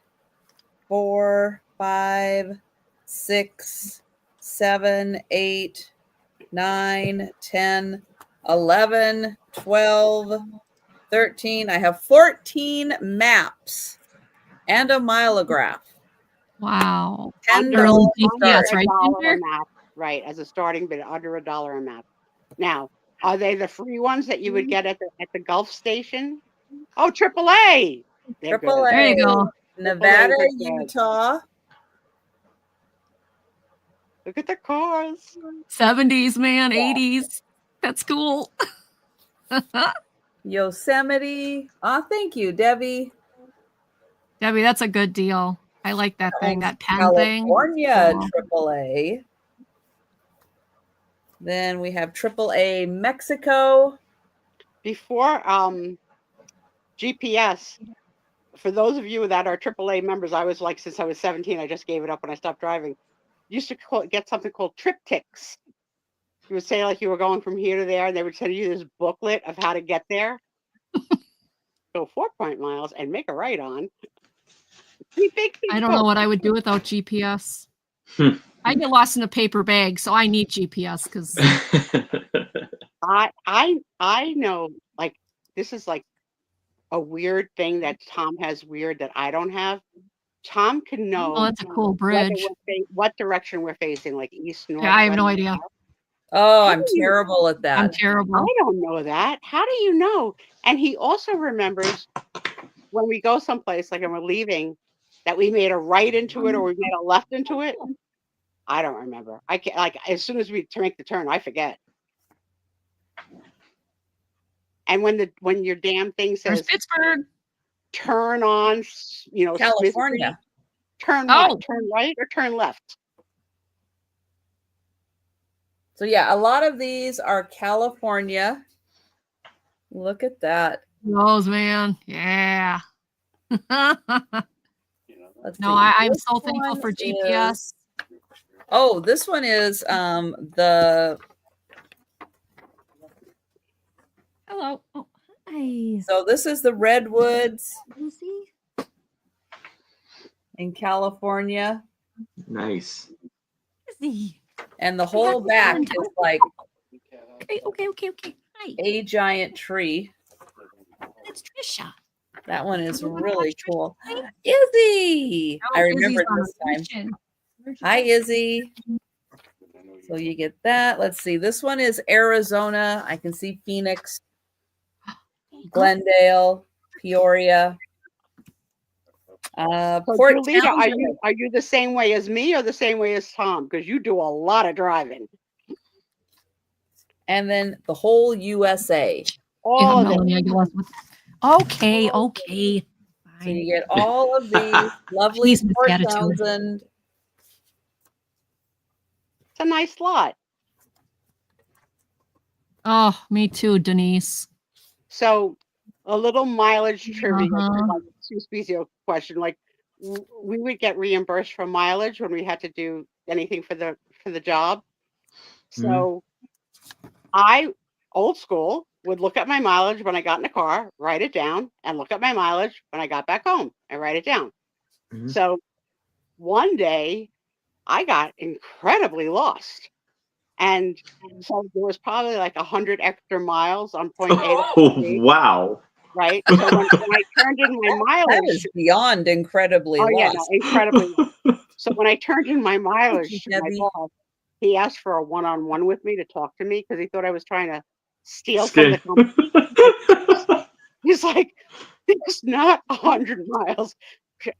4, 5, 6, 7, 8, 9, 10, 11, 12, 13. I have 14 maps and a Milograph. Wow. $10 GPS, right? Right, as a starting bid, under $1 a map. Now, are they the free ones that you would get at the Gulf station? Oh, AAA. AAA. There you go. Nevada, Utah. Look at the cars. 70s, man, 80s. That's cool. Yosemite. Oh, thank you, Debbie. Debbie, that's a good deal. I like that thing, that pen California thing. AAA. Then we have AAA Mexico. Before GPS, for those of you that are AAA members, I was like, since I was 17, I just gave it up when I stopped driving. Used to get something called triptychs. You would say like you were going from here to there, and they would send you this booklet of how to get there. Go 4 miles and make a right on. I don't know what I would do without GPS. I get lost in a paper bag, so I need GPS because I know, like, this is like a weird thing that Tom has weird that I don't have. Tom can know that's a cool bridge. what direction we're facing, like east, north, Yeah, I have west, no idea. south. Oh, I'm terrible at that. I'm terrible. I don't know that. How do you know? And he also remembers when we go someplace, like, and we're leaving, that we made a right into it or we made a left into it. I don't remember. I can't, like, as soon as we make the turn, I forget. And when your damn thing There's says Pittsburgh. turn on, California. Turn what? Turn right or turn left? So yeah, a lot of these are California. Look at that. Those, man. Yeah. Let's No, see. I'm This so thankful one for GPS. is- oh, this one is the. Hello. Oh, hi. So this is the redwoods Lucy. in California, Nice. Izzy. and the whole back is like Okay. Hi. a giant tree. It's Trisha. That one is Oh my really gosh, cool. Izzy! Oh, I remember Izzy's on this a time. mission. Hi, Izzy. So you get that. Let's see. This one is Arizona. I can see Phoenix, Glendale, Peoria. So Port Julita, Townsend. are you the same way as me or the same way as Tom? Because you do a lot of driving. And then the whole USA. All of Melanie, it. I get lost with. Okay. So you get all of these lovely Please, Miss Port Attitude. Townsend. It's a nice lot. Oh, me too, Denise. So a little mileage trivia, Uh-huh. like Sue Spiezio question, like we would get reimbursed for mileage when we had to do anything for the job. So I, old school, would look at my mileage when I got in the car, write it down, and look at my mileage when I got back home and write it down. So one day I got incredibly lost. And so there was probably like 100 extra miles on point A to point B. Wow. Right. So when I turned in my mileage, That is beyond incredibly lost. yeah, no, incredibly lost. So when I turned in my mileage to my boss, he asked for a one-on-one with me to talk to me because he thought I was trying to steal from the company. He's like, it's not 100 miles.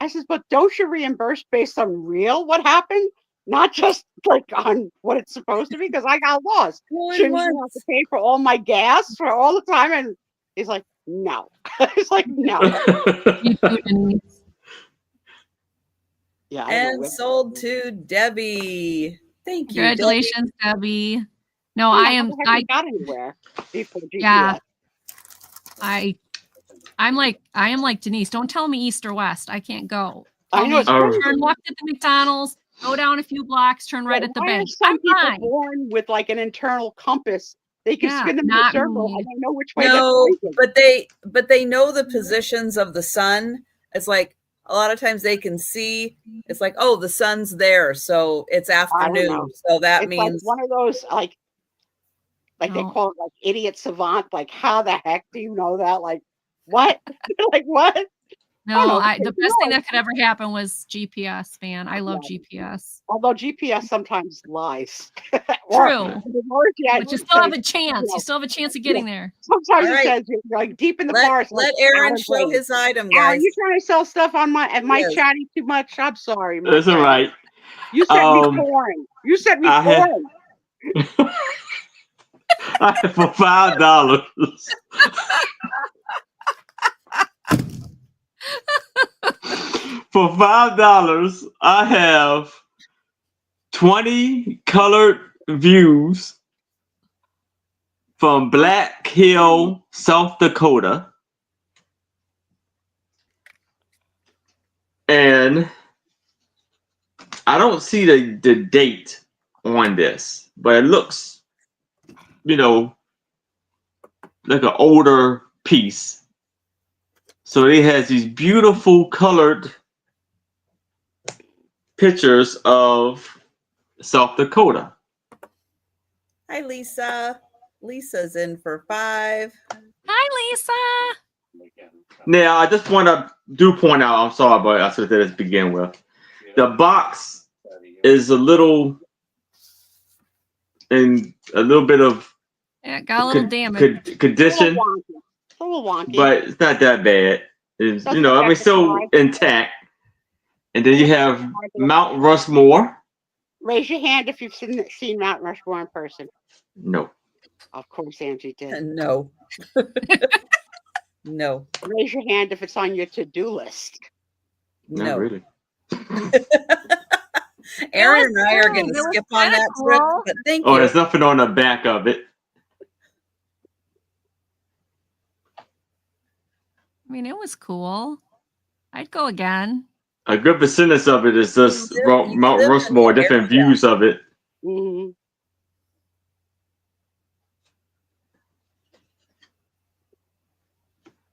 I says, but don't you reimburse based on real what happened? Not just like on what it's supposed to be, because I got lost. Shouldn't you have to pay for all my gas for all the time? And he's like, no. He's like, no. Yeah. And sold to Debbie. Thank you. Congratulations, Debbie. No, I got anywhere before GPS. Yeah. I am like Denise. Don't tell me east or west. I can't go. I know. Turn left at the McDonald's, go down a few blocks, turn right at the bank. Some people born with like an internal compass. They can spin them in a circle and they know which way. No, but they know the positions of the sun. It's like a lot of times they can see. It's like, oh, the sun's there, so it's afternoon. So that means like one of those like they call it like idiot savant. Like, how the heck do you know that? Like, what? Like what? No, the best thing that could ever happen was GPS, man. I love GPS. Although GPS sometimes lies. True. But you still have a chance. You still have a chance of getting there. Sometimes it says you're like deep in the forest. Let Aaron show his item, guys. You're trying to sell stuff on my chatting too much. I'm sorry. That's all right. You said me foreign. You said me foreign. For $5. For $5, I have 20 colored views from Black Hill, South Dakota. And I don't see the date on this, but it looks, like an older piece. So it has these beautiful colored pictures of South Dakota. Hi, Lisa. Lisa's in for 5. Hi, Lisa. Now, I just want to point out, I'm sorry, but I should have said this to begin with. The box is a little bit of Yeah, got a little damage. condition, It's a little wonky. but it's not that bad. It's, I mean, still intact. And then you have Mount Rushmore. Raise your hand if you've seen Mount Rushmore in person. No. Of course, Angie did. No. No. Raise your hand if it's on your to-do list. No. Not really. Aaron and I are going to skip on that trip, but thank you. Oh, there's nothing on the back of it. I mean, it was cool. I'd go again. A good percentage of it is just Mount Rushmore, different views of it. Mm-hmm.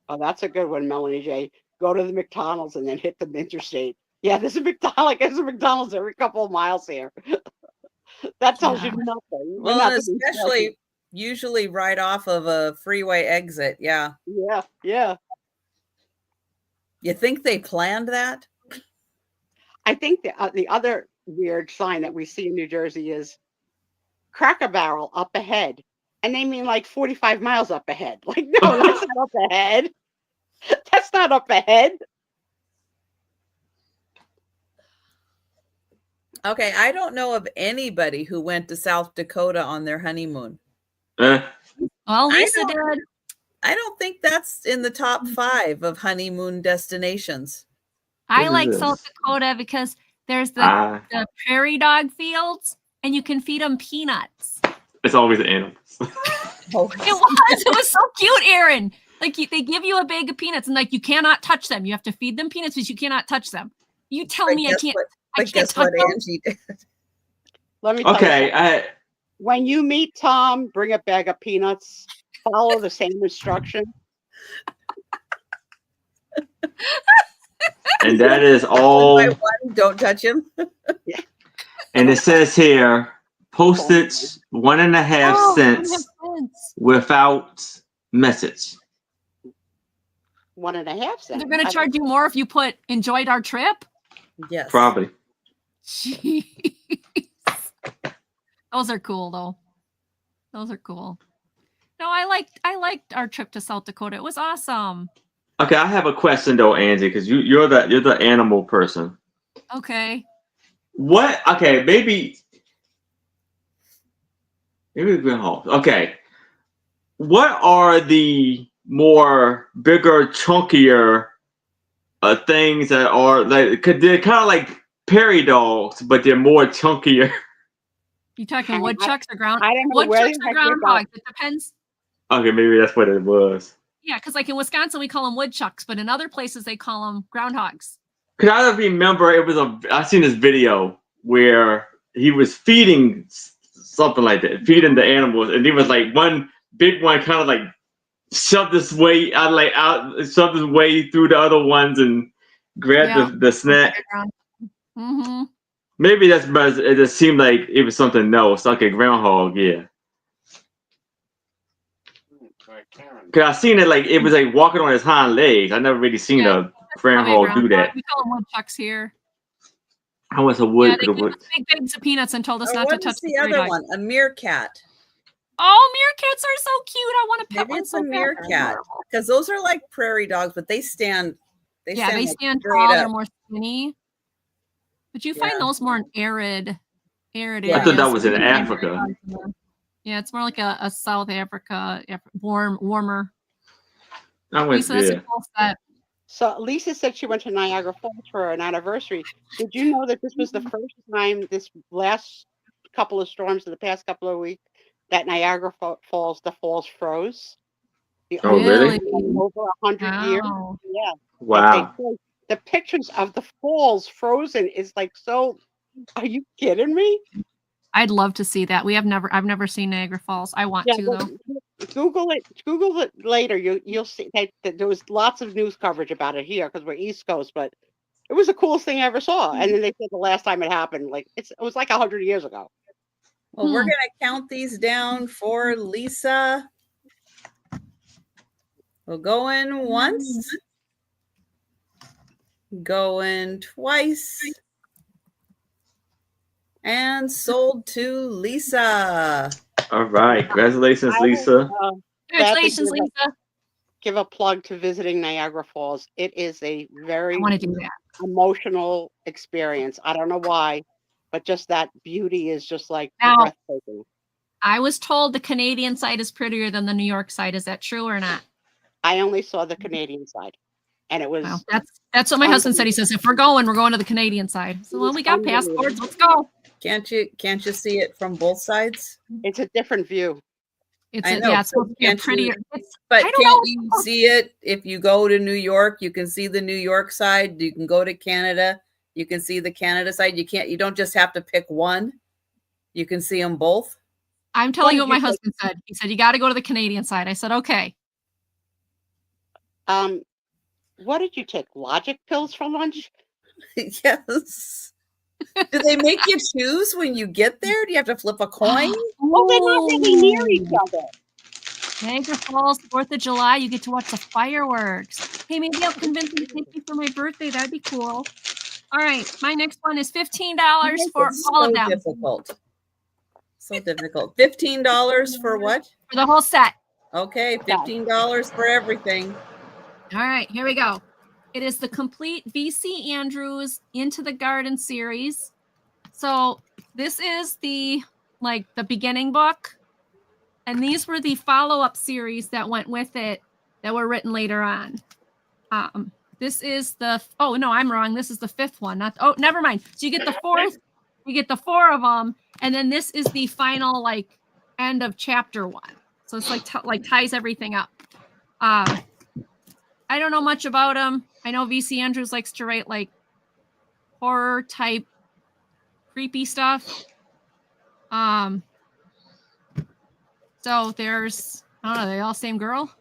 Oh, that's a good one, Melanie J. Go to the McDonald's and then hit the interstate. Yeah, there's a McDonald's every couple of miles here. That tells you nothing. Well, especially usually right off of a freeway exit. Yeah. Yeah, yeah. You think they planned that? I think the other weird sign that we see in New Jersey is Cracker Barrel up ahead. And they mean like 45 miles up ahead. Like, no, that's not up ahead. That's not up ahead. Okay, I don't know of anybody who went to South Dakota on their honeymoon. Well, Lisa did. I don't think that's in the top 5 of honeymoon destinations. I like South Dakota because there's the prairie dog fields, and you can feed them peanuts. It's always animals. It was so cute, Aaron. Like they give you a bag of peanuts, and like you cannot touch them. You have to feed them peanuts, but you cannot touch them. You tell me I can't. I can't touch them. Angie did. Let me tell you. When you meet Tom, bring a bag of peanuts. Follow the same instruction. And that is all. One by one, don't touch him. Yeah. And it says here, postage 1.5 cents without message. 1.5 cents. They're going to charge you more if you put enjoyed our trip? Yes. Probably. Jeez. Those are cool though. Those are cool. No, I liked our trip to South Dakota. It was awesome. Okay, I have a question though, Angie, because you're the animal person. Okay. What? Okay, maybe groundhog. Okay. What are the more bigger, chunkier things that are like? Cause they're kind of like prairie dogs, but they're more chunkier. You talking woodchucks or ground? I don't know woodchucks or groundhogs. It depends. Okay, maybe that's what it was. Yeah, because like in Wisconsin we call them woodchucks, but in other places they call them groundhogs. Cause I remember I seen this video where he was feeding something like that, feeding the animals, and there was like one big one kind of like shoved his way shoved his way through the other ones and grabbed the snack. Mm-hmm. Maybe that's because it just seemed like it was something else, like a groundhog. Yeah. Cause I seen it like it was like walking on his hind legs. I never really seen a groundhog do that. We call them woodchucks here. I was a wood. Yeah, they gave us big bags of peanuts and told us not to touch the other one. A meerkat. Oh, meerkats are so cute. I want to pet one. It's a meerkat because those are like prairie dogs, but they stand. They stand tall. They're more skinny. But you find those more in arid areas. I thought that was in Africa. Yeah, it's more like a South Africa, warmer. I went there. So Lisa said she went to Niagara Falls for an anniversary. Did you know that this was the first time this last couple of storms in the past couple of weeks that Niagara Falls, the falls froze? Really? Over 100 years. Yeah. Wow. The pictures of the falls frozen is like so. Are you kidding me? I'd love to see that. I've never seen Niagara Falls. I want to though. Google it later. You'll see that there was lots of news coverage about it here because we're East Coast, but It was the coolest thing I ever saw. And then they said the last time it happened, like it was like 100 years ago. Well, we're gonna count these down for Lisa. We'll go in once, going twice, and sold to Lisa. All right. Congratulations, Lisa. Congratulations, Lisa. Give a plug to visiting Niagara Falls. It is a very I want to do that. Emotional experience. I don't know why, but just that beauty is just like Now, breathtaking. I was told the Canadian side is prettier than the New York side. Is that true or not? I only saw the Canadian side, and it was. Well, that's what my husband said. He says if we're going to the Canadian side. So well, we got passports. Let's go. Can't you see it from both sides? It's a different view. It's supposed to be prettier. But can't you see it if you go to New York? You can see the New York side. You can go to Canada. You can see the Canada side. You don't just have to pick one. You can see them both. I'm telling you what my husband said. He said you got to go to the Canadian side. I said okay. What did you take? Logic pills for lunch? Yes. Do they make you choose when you get there? Do you have to flip a coin? Well, they're not really near each other. Niagara Falls, 4th of July, you get to watch the fireworks. Hey, maybe I'll convince you to take me for my birthday. That'd be cool. All right, my next one is $15 for all of them. So difficult. $15 for what? For the whole set. Okay, $15 for everything. All right, here we go. It is the complete V.C. Andrews Into the Garden series. So this is the beginning book. And these were the follow-up series that went with it that were written later on. This is oh, no, I'm wrong. This is the 5th one. Never mind. So you get the 4th, you get the 4 of them. And then this is the final, end of chapter 1. So it's ties everything up. I don't know much about him. I know V.C. Andrews likes to write horror type creepy stuff. So there's, I don't know, are they all same girl?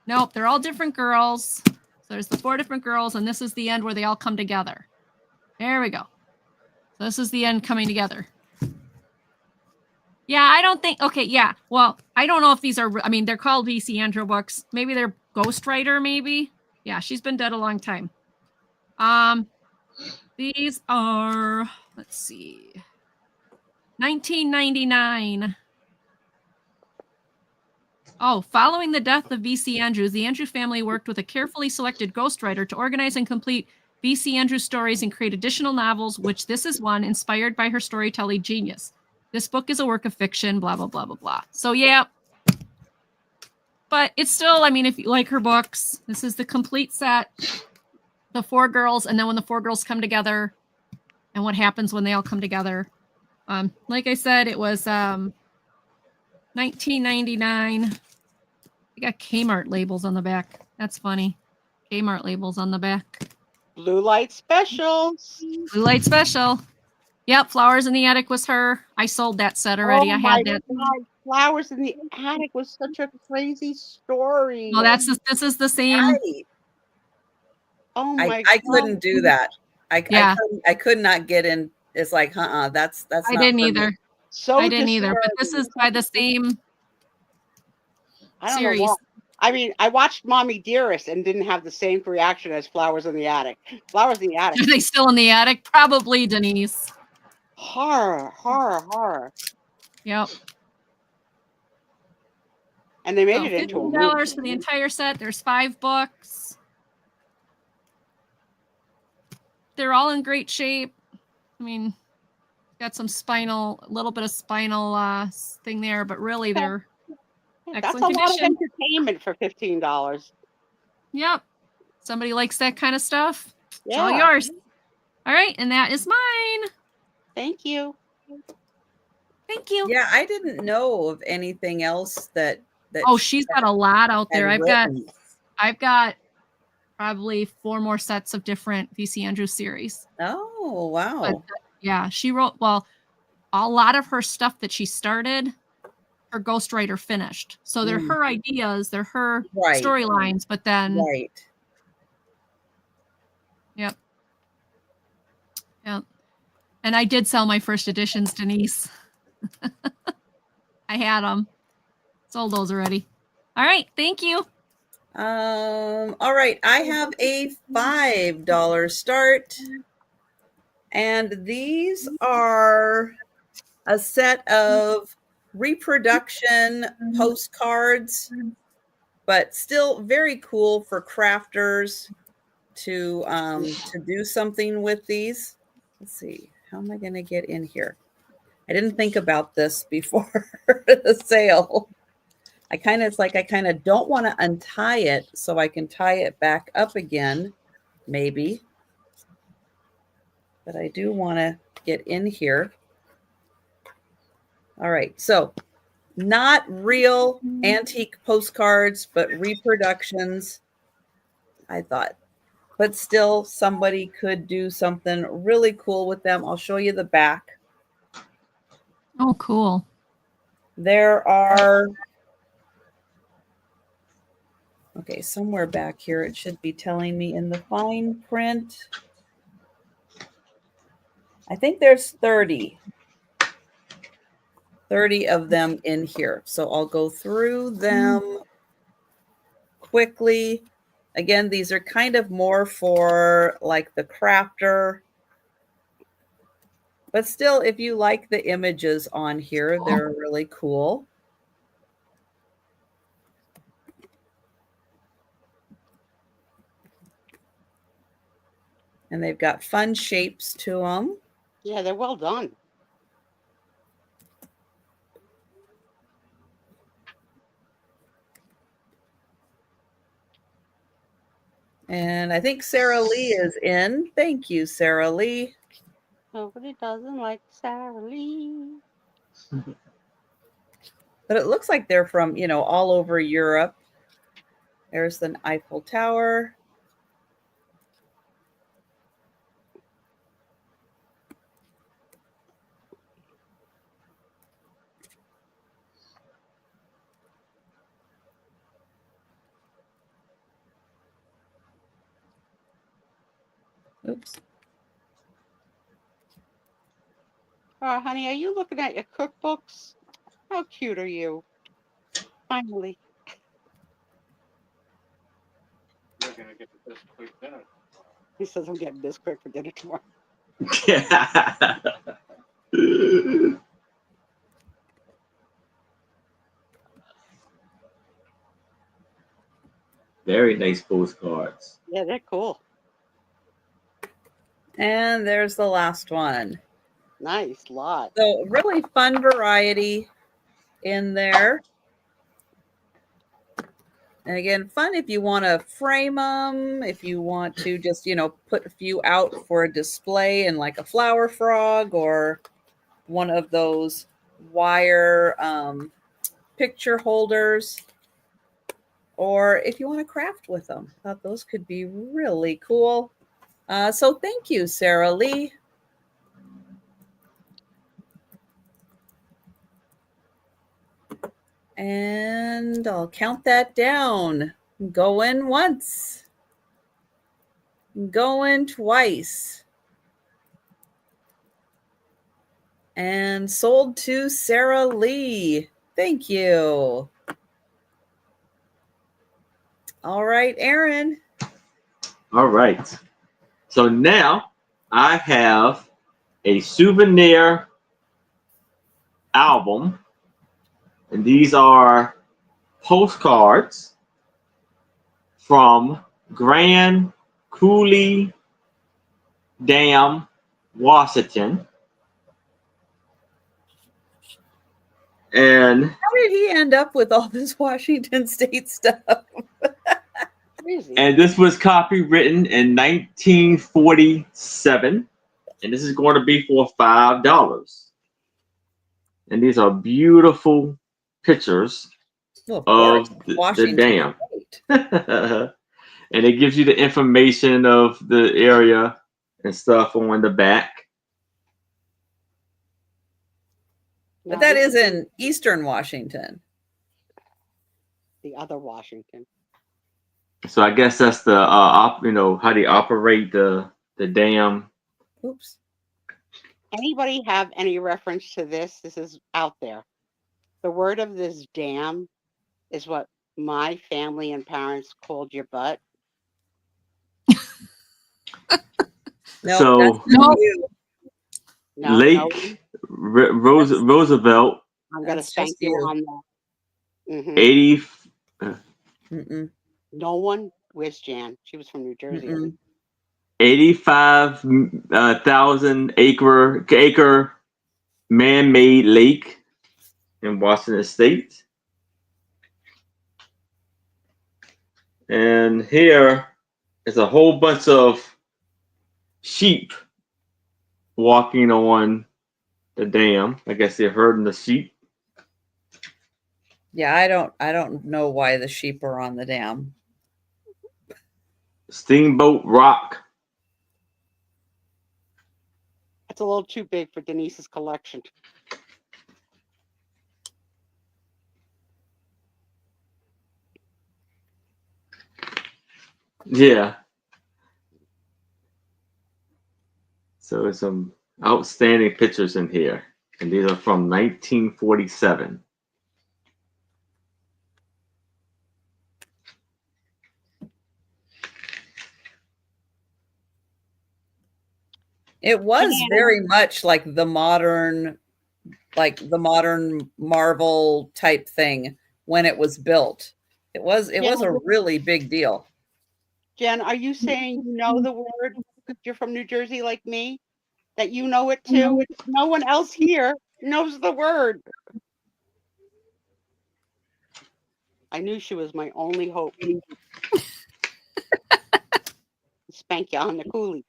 Nope, they're all different girls. So there's the 4 different girls, and this is the end where they all come together. There we go. So this is the end coming together. Yeah, I don't think, okay, yeah. Well, I don't know if these are, they're called V.C. Andrew books. Maybe they're ghostwriter, maybe. Yeah, she's been dead a long time. These are, let's see, 1999. Oh, following the death of V.C. Andrews, the Andrew family worked with a carefully selected ghostwriter to organize and complete V.C. Andrews stories and create additional novels, which this is one, inspired by her storytelling genius. This book is a work of fiction, blah, blah, blah, blah, blah. So, yeah. But it's still, if you like her books, this is the complete set. The 4 girls, and then when the 4 girls come together, and what happens when they all come together. Like I said, it was 1999. They got Kmart labels on the back. That's funny. Kmart labels on the back. Blue Light Specials. Blue Light Special. Yep, Flowers in the Attic was her. I sold that set already. I had that. God. Flowers in the Attic was such a crazy story. No, this is the same. Right. Oh my God. I couldn't do that. I could not get in. It's that's I didn't either. So I didn't either, but this is by the same series. Know I watched Mommy Dearest and didn't have the same reaction as Flowers in the Attic. Flowers in the Attic. Are they still in the attic? Probably, Denise. Horror. Yep. And they made it into a movie. $15 for the entire set. There's 5 books. They're all in great shape. Got some a little bit of spinal thing there, but really they're excellent condition. That's a lot of entertainment for $15. Yep. Somebody likes that kind of stuff. Yeah. It's all yours. All right, and that is mine. Thank you. Thank you. Yeah, I didn't know of anything else that she's got a lot out there. I've got probably 4 more sets of different V.C. Andrews series. Oh, wow. But, yeah, she wrote, a lot of her stuff that she started, her ghostwriter finished. So they're her ideas, they're her storylines, but then Yep. Yep. And I did sell my first editions, Denise. I had them. Sold those already. All right. Thank you. All right. I have a $5 start. And these are a set of reproduction postcards, but still very cool for crafters to do something with these. Let's see. How am I going to get in here? I didn't think about this before the sale. I kind of don't want to untie it so I can tie it back up again, maybe. But I do want to get in here. All right. So not real antique postcards, but reproductions, I thought. But still, somebody could do something really cool with them. I'll show you the back. Oh, cool. There are, okay, somewhere back here, it should be telling me in the fine print. I think there's 30 of them in here. So I'll go through them quickly. Again, these are kind of more for like the crafter. But still, if you like the images on here, they're really cool. And they've got fun shapes to them. Yeah, they're well done. And I think Sarah Lee is in. Thank you, Sarah Lee. Nobody doesn't like Sarah Lee. But it looks like they're from, all over Europe. There's the Eiffel Tower. Oops. Oh, honey, are you looking at your cookbooks? How cute are you? Finally. You're gonna get this quick dinner. He says I'm getting this quick for dinner tomorrow. Yeah. Very nice postcards. Yeah, they're cool. And there's the last one. Nice lot. So really fun variety in there. And again, fun if you want to frame them, if you want to just, put a few out for a display in like a flower frog or one of those wire picture holders. Or if you want to craft with them. I thought those could be really cool. So thank you, Sarah Lee. And I'll count that down. Going once. Going twice. And sold to Sarah Lee. Thank you. All right, Aaron. All right. So now I have a souvenir album. And these are postcards from Grand Coulee Dam, Washington. And how did he end up with all this Washington State stuff? And this was copywritten in 1947. And this is going to be for $5. And these are beautiful pictures of the dam. And it gives you the information of the area and stuff on the back. But that is in Eastern Washington. The other Washington. So I guess that's the how they operate the dam. Oops. Anybody have any reference to this? This is out there. The word of this dam is what my family and parents called your butt. No, So that's you. No, Lake Roosevelt, I'm gonna That's spank just you you. on that. 80. Mm-mm. No one. Where's Jan? She was from New Jersey. Mm-mm. 85,000 acre man-made lake in Washington State. And here is a whole bunch of sheep walking on the dam. I guess they're herding the sheep. Yeah, I don't know why the sheep are on the dam. Steamboat Rock. It's a little too big for Denise's collection. Yeah. So there's some outstanding pictures in here. And these are from 1947. It was Jan. very much like the modern Marvel type thing when it was built. It was a really big deal. Jen, are you saying you know the word because you're from New Jersey like me? That you know it too? No one else here knows the word. I knew she was my only hope. Spank you on the Coulee.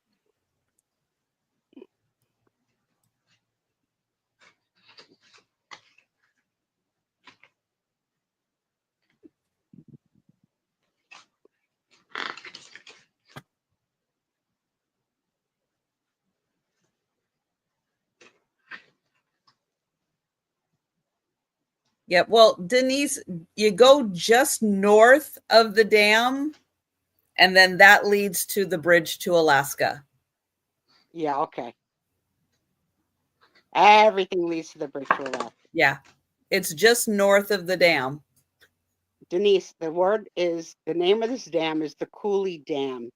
Yeah, well, Denise, you go just north of the dam, and then that leads to the bridge to Alaska. Yeah, okay. Everything leads to the bridge to Alaska. Yeah, it's just north of the dam. Denise, the name of this dam is the Coulee Dam.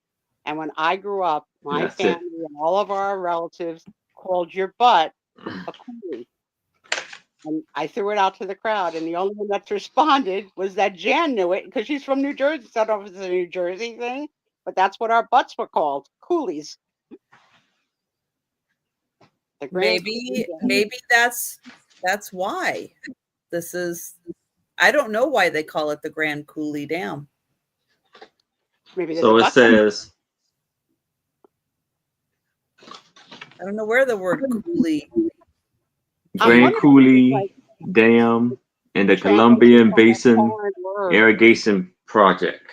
And when I grew up, my family and all of our relatives called your butt a Coulee. And I threw it out to the crowd, and the only one that responded was that Jan knew it because she's from New Jersey. So I don't know if it's a New Jersey thing, but that's what our butts were called, Coolies. Maybe that's why. This is, I don't know why they call it the Grand Coulee Dam. Maybe so it says, I don't know where the word Coulee. Grand Coulee Dam and the Columbian Basin Irrigation Project.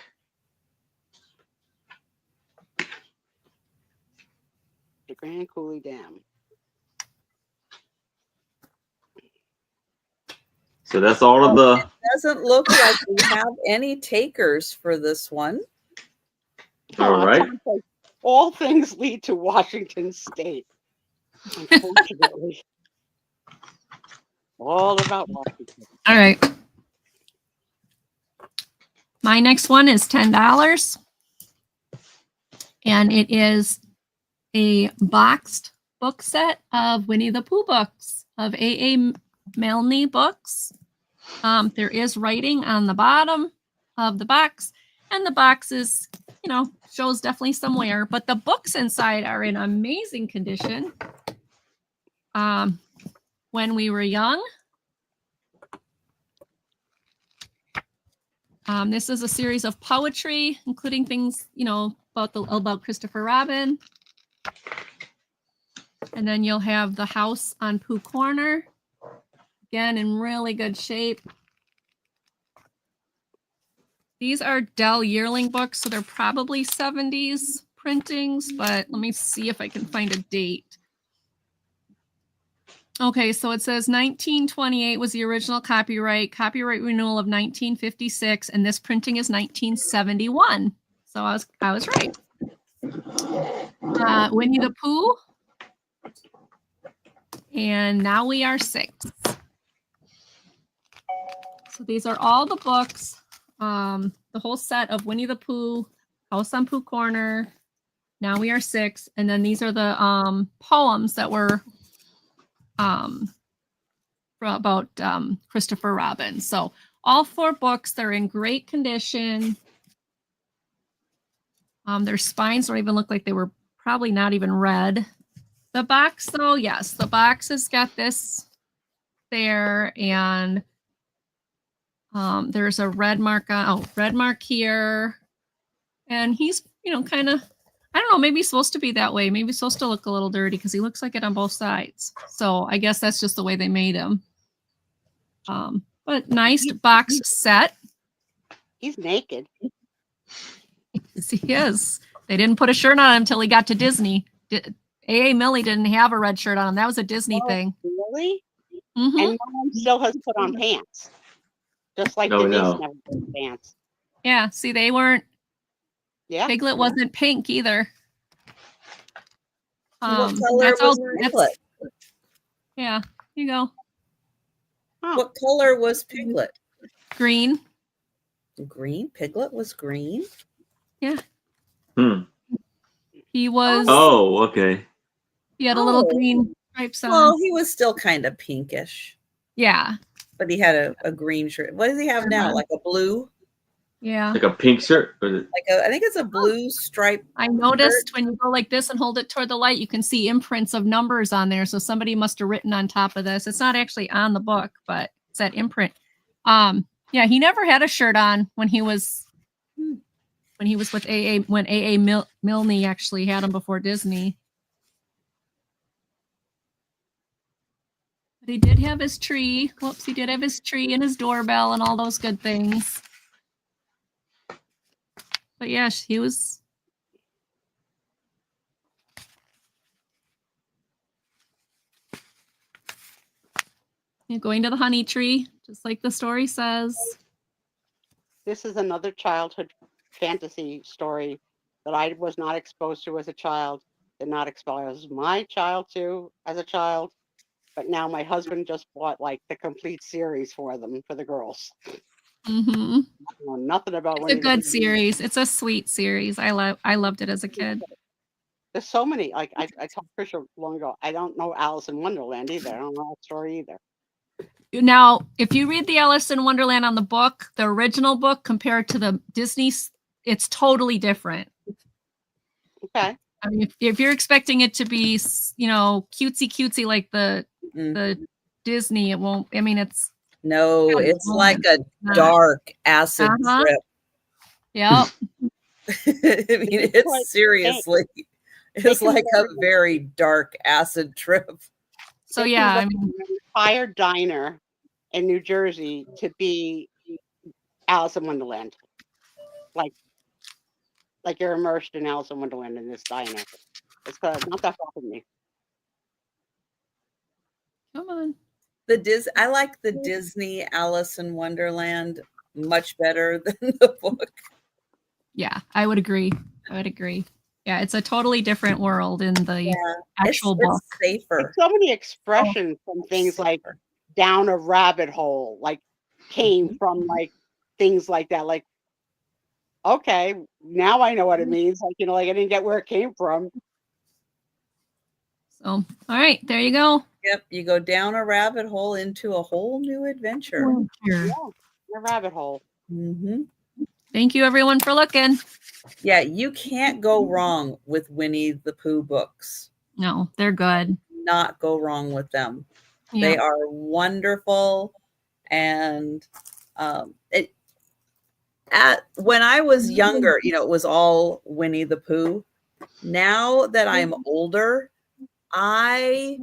The Grand Coulee Dam. So that's all of the. It doesn't look like we have any takers for this one. All right. All things lead to Washington State. Unfortunately. All about Washington. All right. My next one is $10. And it is a boxed book set of Winnie the Pooh books, of A.A. Milne books. There is writing on the bottom of the box, and the box is, shows definitely some wear, but the books inside are in amazing condition. When we were young. This is a series of poetry, including things, about Christopher Robin. And then you'll have the house on Pooh Corner. Again, in really good shape. These are Dell Yearling books, so they're probably 70s printings, but let me see if I can find a date. Okay, so it says 1928 was the original copyright renewal of 1956, and this printing is 1971. So I was right. Winnie the Pooh. And now we are 6. So these are all the books, the whole set of Winnie the Pooh, House on Pooh Corner. Now we are 6. And then these are the poems that were about Christopher Robin. So all 4 books, they're in great condition. Their spines don't even look like they were probably not even read. The box, though, yes, the box has got this there, and there's a red mark here, and he's, kind of, I don't know, maybe he's supposed to be that way. Maybe he's supposed to look a little dirty because he looks like it on both sides. So I guess that's just the way they made him. But nice box set. He's naked. Yes, he is. They didn't put a shirt on him until he got to Disney. A.A. Millie didn't have a red shirt on him. That was a Disney thing. Really? Mm-hmm. And Mom still has put on pants. Just like Denise never put on pants. Yeah, see, they weren't. Yeah. Piglet wasn't pink either. What color was Piglet? Yeah, here you go. Oh. What color was Piglet? Green. Green? Piglet was green? Yeah. Hmm. He was. Oh, okay. He had a little green stripes on. Well, he was still kind of pinkish. Yeah. But he had a green shirt. What does he have now? Like a blue? Yeah. Like a pink shirt? I think it's a blue stripe. I noticed when you go like this and hold it toward the light, you can see imprints of numbers on there. So somebody must have written on top of this. It's not actually on the book, but it's that imprint. Yeah, he never had a shirt on when he was with AA, when AA Milne actually had him before Disney. But he did have his tree. Whoops, he did have his tree and his doorbell and all those good things. But yeah, he was. You're going to the honey tree, just like the story says. This is another childhood fantasy story that I was not exposed to as a child, did not expose my child to as a child, but now my husband just bought like the complete series for them, for the girls. Mm-hmm. I know nothing about It's a good series. It's a sweet series. I loved it as a kid. There's so many. Like I told Trisha long ago, I don't know Alice in Wonderland either. I don't know that story either. Now, if you read the Alice in Wonderland on the book, the original book compared to the Disney, it's totally different. Okay. I mean, if you're expecting it to be, cutesy like the Disney, it won't. I mean, it's. No, it's like a dark acid trip. Yep. I mean, it's seriously, it's like a very dark acid trip. So yeah, I mean, an entire diner in New Jersey to be Alice in Wonderland, like you're immersed in Alice in Wonderland in this diner. It's not that far from me. Come on. I like the Disney Alice in Wonderland much better than the book. Yeah, I would agree. Yeah, it's a totally different world in the actual book. It's safer. It's so many expressions from things like down a rabbit hole, like came from like things like that. Like, okay, now I know what it means. Like, like I didn't get where it came from. So, all right, there you go. Yep, you go down a rabbit hole into a whole new adventure. Yeah, a rabbit hole. Mm-hmm. Thank you, everyone, for looking. Yeah, you can't go wrong with Winnie the Pooh books. No, they're good. Not go wrong with them. Yeah. They are wonderful. And when I was younger, it was all Winnie the Pooh. Now that I'm older, I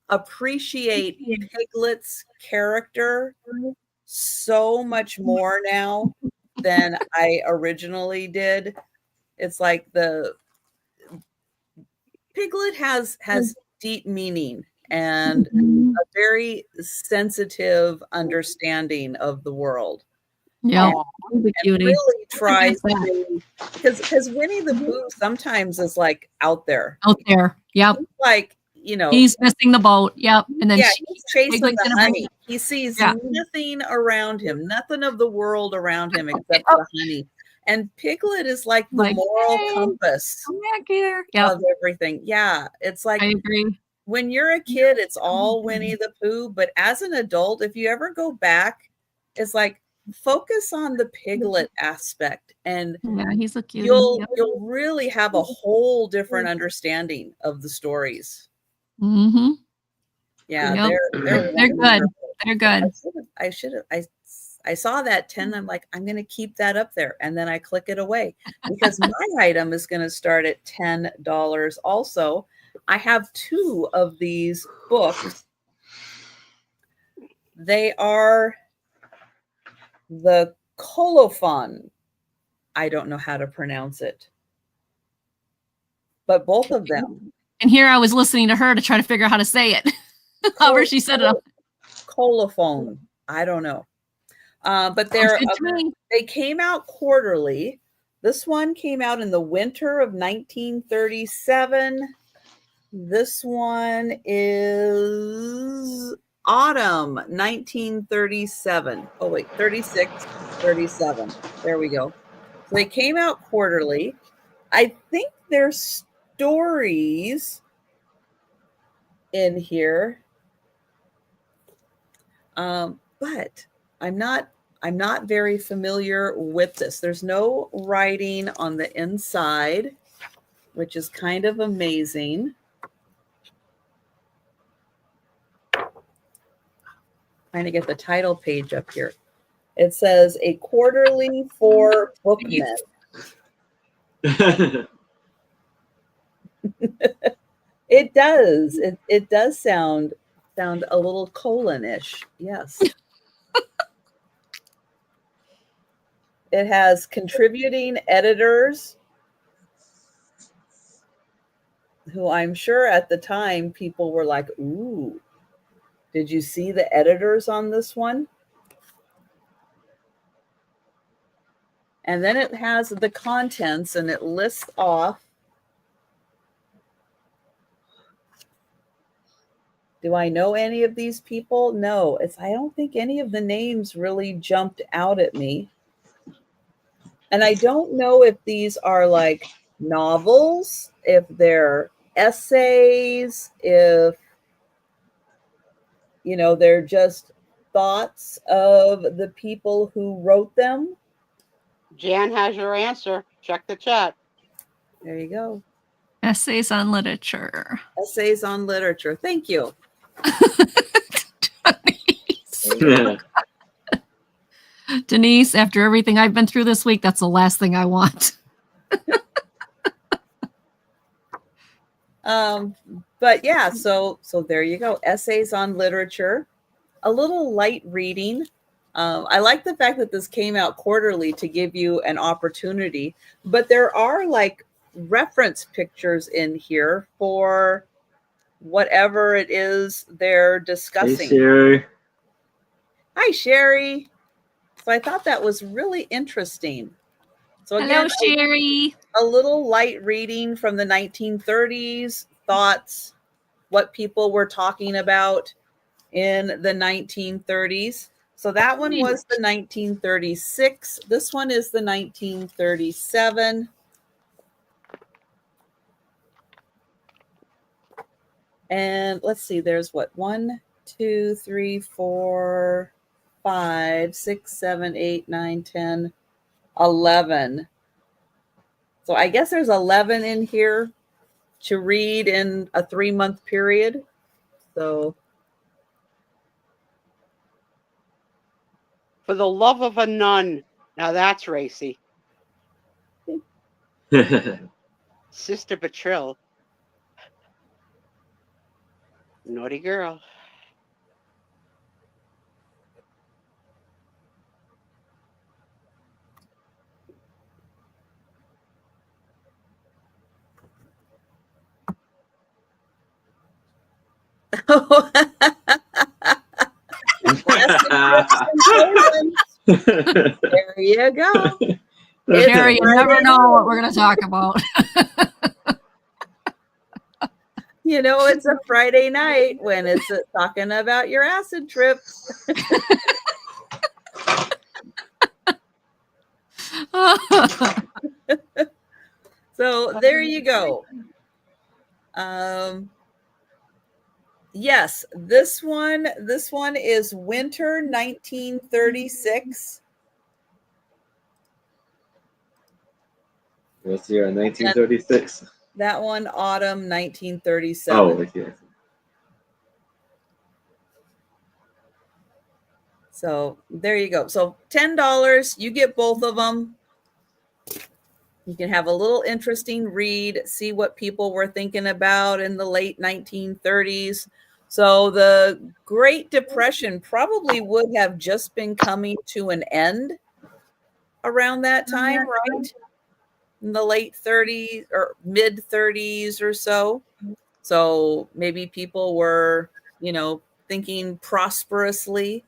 appreciate Piglet's character so much more now than I originally did. It's like the Piglet has deep meaning and a very sensitive understanding of the world. Yeah, And really tries to, because Winnie the Pooh sometimes is like out there. Yep. He's like, you know, he's missing the boat. Yep. And then he's chasing the honey. He sees Yeah. nothing around him, nothing of the world around him except the honey. And Piglet is like the moral compass come back here. of everything. Yeah, it's like, I agree. When you're a kid, it's all Winnie the Pooh, but as an adult, if you ever go back, it's like focus on the Piglet aspect, and Yeah, he's a cutie. You'll really have a whole different understanding of the stories. Mm-hmm. Yeah, Yep. They're good. They're good. I should have. I saw that 10. I'm like, I'm going to keep that up there, and then I click it away because my item is going to start at $10. Also, I have 2 of these books. They are the colophon. I don't know how to pronounce it, but both of them. And here I was listening to her to try to figure out how to say it. However she said it. Colophon. I don't know. But they came out quarterly. This one came out in the winter of 1937. This one is autumn 1937. Oh, wait, 36, 37. There we go. So they came out quarterly. I think there's stories in here. But I'm not very familiar with this. There's no writing on the inside, which is kind of amazing. Trying to get the title page up here. It says a quarterly for bookmen. It does. It does sound a little colon-ish. Yes. It has contributing editors who I'm sure at the time people were like, ooh, did you see the editors on this one? And then it has the contents and it lists off. Do I know any of these people? No, I don't think any of the names really jumped out at me. And I don't know if these are like novels, if they're essays, if, they're just thoughts of the people who wrote them. Jan has your answer. Check the chat. There you go. Essays on literature. Essays on literature. Thank you. Denise, after everything I've been through this week, that's the last thing I want. But yeah, so there you go. Essays on literature, a little light reading. I like the fact that this came out quarterly to give you an opportunity, but there are like reference pictures in here for whatever it is they're discussing. Hey, Sherry. Hi, Sherry. So I thought that was really interesting. So again, hello, Sherry. A little light reading from the 1930s, thoughts, what people were talking about in the 1930s. So that one was the 1936. This one is the 1937. And let's see, there's what? 1, 2, 3, 4, 5, 6, 7, 8, 9, 10, 11. So I guess there's 11 in here to read in a 3-month period. So For the Love of a Nun. Now that's racy. Sister Betril. Naughty girl. There you go. Sherry, you never know what we're going to talk about. You know, it's a Friday night when it's talking about your acid trip. So there you go. Yes, this one is winter 1936. What's the year? 1936. That one, autumn 1937. Oh, yes. So there you go. So $10, you get both of them. You can have a little interesting read, see what people were thinking about in the late 1930s. So the Great Depression probably would have just been coming to an end around that time, right? In the late 30s or mid 30s or so. So maybe people were, you know, thinking prosperously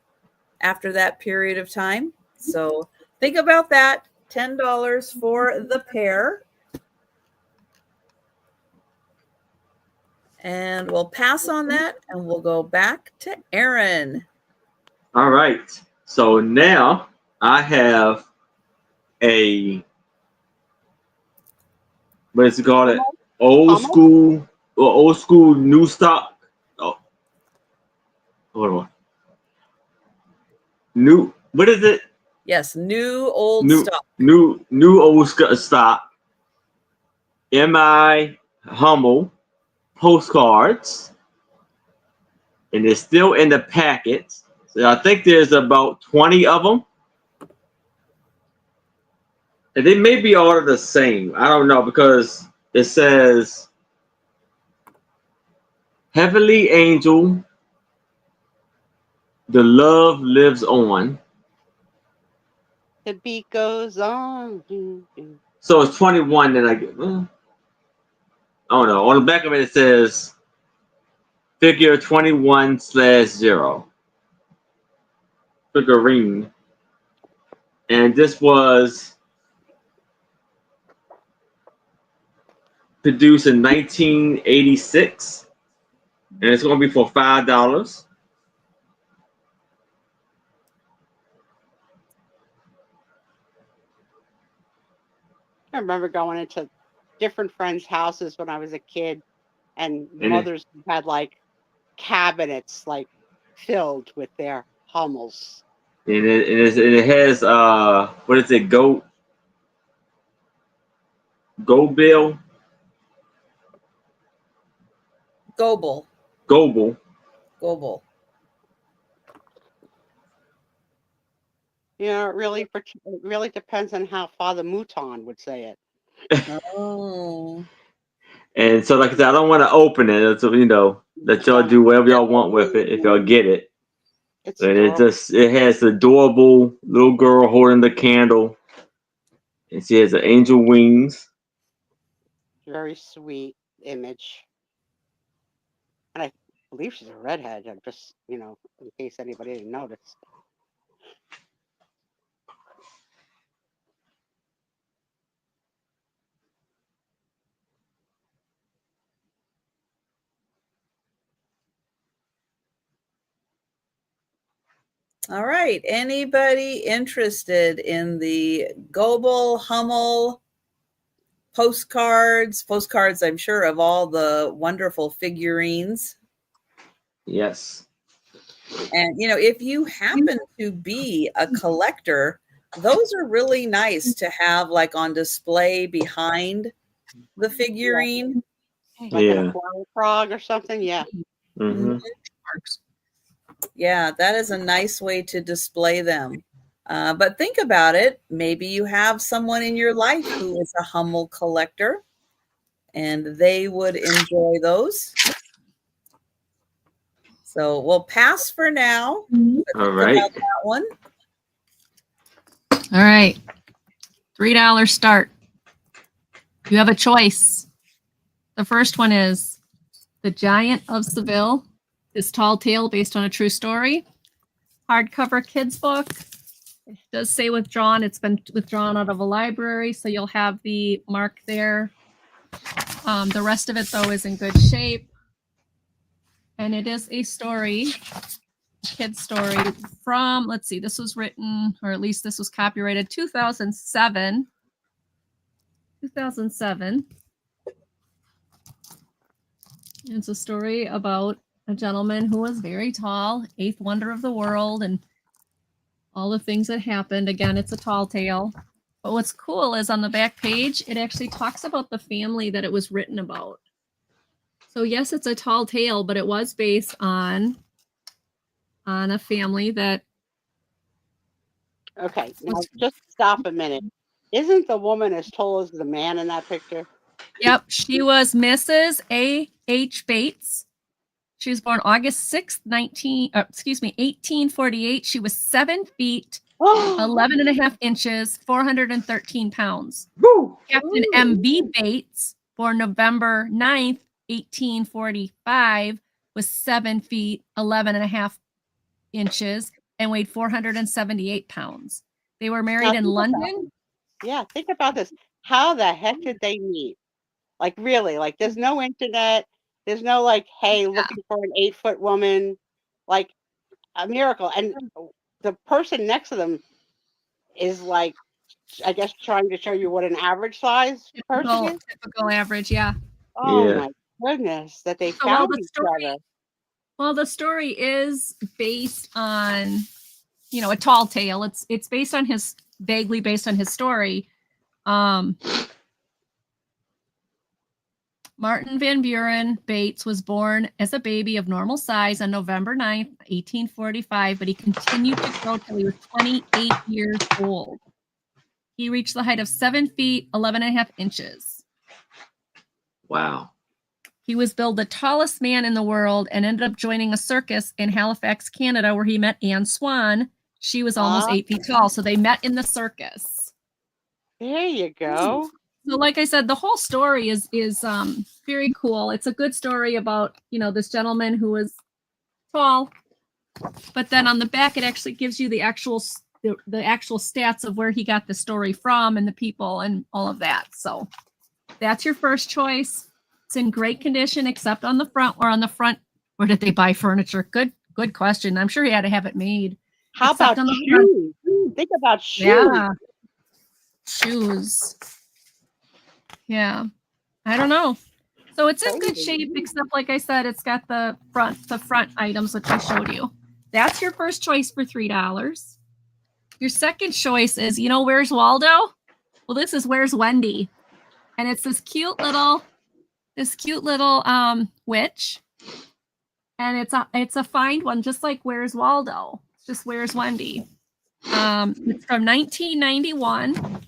after that period of time. So think about that. $10 for the pair. And we'll pass on that and we'll go back to Aaron. All right. So now I have a, what is it called? Old school or old school new stock. Oh, hold on. New, what is it? Yes, new old stock. New old stock. M.I. Hummel postcards. And they're still in the packets. So I think there's about 20 of them. And they may be all the same. I don't know because it says Heavenly Angel, the love lives on. The beat goes on. So it's 21 that I get. Well, I don't know. On the back of it says figure 21/0. Figurine. And this was produced in 1986. And it's going to be for $5. I remember going into different friends' houses when I was a kid, and mothers had like cabinets like filled with their Hummels. And it has what is it? Go Bill. Goebel. Yeah, it really depends on how Father Mouton would say it. Oh. And so, like I said, I don't want to open it. So, you know, let y'all do whatever y'all want with it if y'all get it. And it has the adorable little girl holding the candle. And she has the angel wings. Very sweet image. And I believe she's a redhead. I'm just, you know, in case anybody didn't notice. All right. Anybody interested in the Goebel, Hummel postcards? Postcards, I'm sure, of all the wonderful figurines. Yes. And, you know, if you happen to be a collector, those are really nice to have like on display behind the figurine. Like in a flower frog or something. Yeah. Mm-hmm. Yeah, that is a nice way to display them. But think about it. Maybe you have someone in your life who is a Hummel collector and they would enjoy those. So we'll pass for now. All right. About that one. All right. $3 start. You have a choice. The first one is The Giant of Seville This tall tale based on a true story. Hardcover kids book. It does say withdrawn. It's been withdrawn out of a library, so you'll have the mark there. The rest of it, though, is in good shape. And it is a story, kid's story from, let's see, this was written, or at least this was copyrighted 2007. 2007. It's a story about a gentleman who was very tall, eighth wonder of the world, and all the things that happened. Again, it's a tall tale. But what's cool is on the back page, it actually talks about the family that it was written about. So yes, it's a tall tale, but it was based on a family that... Okay, now just stop a minute. Isn't the woman as tall as the man in that picture? Yep, she was Mrs. A.H. Bates. She was born August 6th, 1848. She was 7 feet, 11 and a half inches, 413 pounds. Woo! Captain M.B. Bates, born November 9th, 1845, was 7 feet, 11 and a half inches, and weighed 478 pounds. They were married in London. Yeah, think about this. How the heck did they meet? Like, really, like, there's no internet. There's no, like, hey, looking for an 8-foot woman. Like, a miracle. And the person next to them is, like, I guess trying to show you what an average size person is. Typical average, yeah. Oh, my goodness, that they found each other. Well, the story is based on, you know, a tall tale. It's based on vaguely based on his story. Martin Van Buren Bates was born as a baby of normal size on November 9th, 1845, but he continued to grow till he was 28 years old. He reached the height of 7 feet, 11 and a half inches. Wow. He was billed the tallest man in the world and ended up joining a circus in Halifax, Canada, where he met Anne Swan. She was almost 8 feet tall, so they met in the circus. There you go. So like I said, the whole story is very cool. It's a good story about, you know, this gentleman who was tall, but then on the back, it actually gives you the actual stats of where he got the story from and the people and all of that. So that's your first choice. It's in great condition, except on the front. Or on the front, where did they buy furniture? Good question. I'm sure he had to have it made. How about shoes? Think about shoes. Yeah. Shoes. Yeah. I don't know. So it's in good shape, except like I said, it's got the front items, which I showed you. That's your first choice for $3. Your second choice is, you know, Where's Waldo? Well, this is Where's Wendy? And it's this cute little witch. And it's a find one, just like Where's Waldo? It's just Where's Wendy? It's from 1991.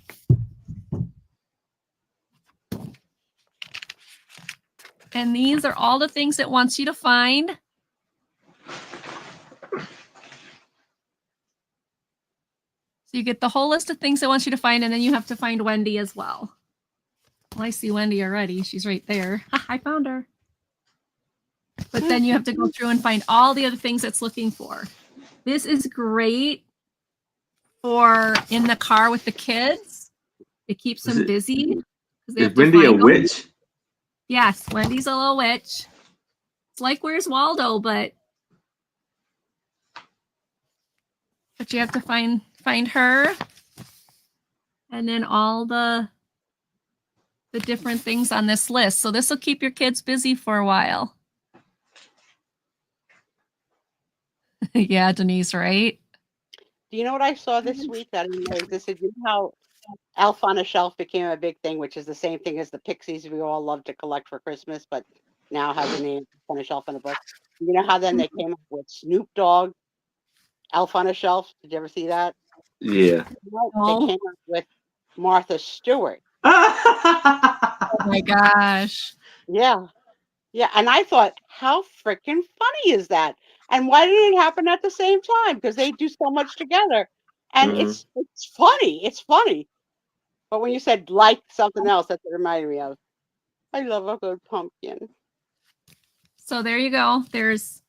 And these are all the things it wants you to find. So you get the whole list of things it wants you to find, and then you have to find Wendy as well. Well, I see Wendy already. She's right there. I found her. But then you have to go through and find all the other things it's looking for. This is great for in the car with the kids. It keeps them busy. Is Wendy a witch? Yes, Wendy's a little witch. It's like Where's Waldo, but you have to find her, and then all the different things on this list. So this will keep your kids busy for a while. Yeah, Denise, right? Do you know what I saw this week that existed? You know how Elf on a Shelf became a big thing, which is the same thing as the Pixies we all love to collect for Christmas, but now has a name, Elf on a Shelf in a book. You know how then they came up with Snoop Dogg, Elf on a Shelf? Did you ever see that? Yeah. No, they came up with Martha Stewart. Oh my gosh. Yeah. Yeah. And I thought, how freaking funny is that? And why did it happen at the same time? Because they do so much together. And it's funny. It's funny. But when you said like something else, that's what it reminded me of. I love a good pumpkin. So there you go. There's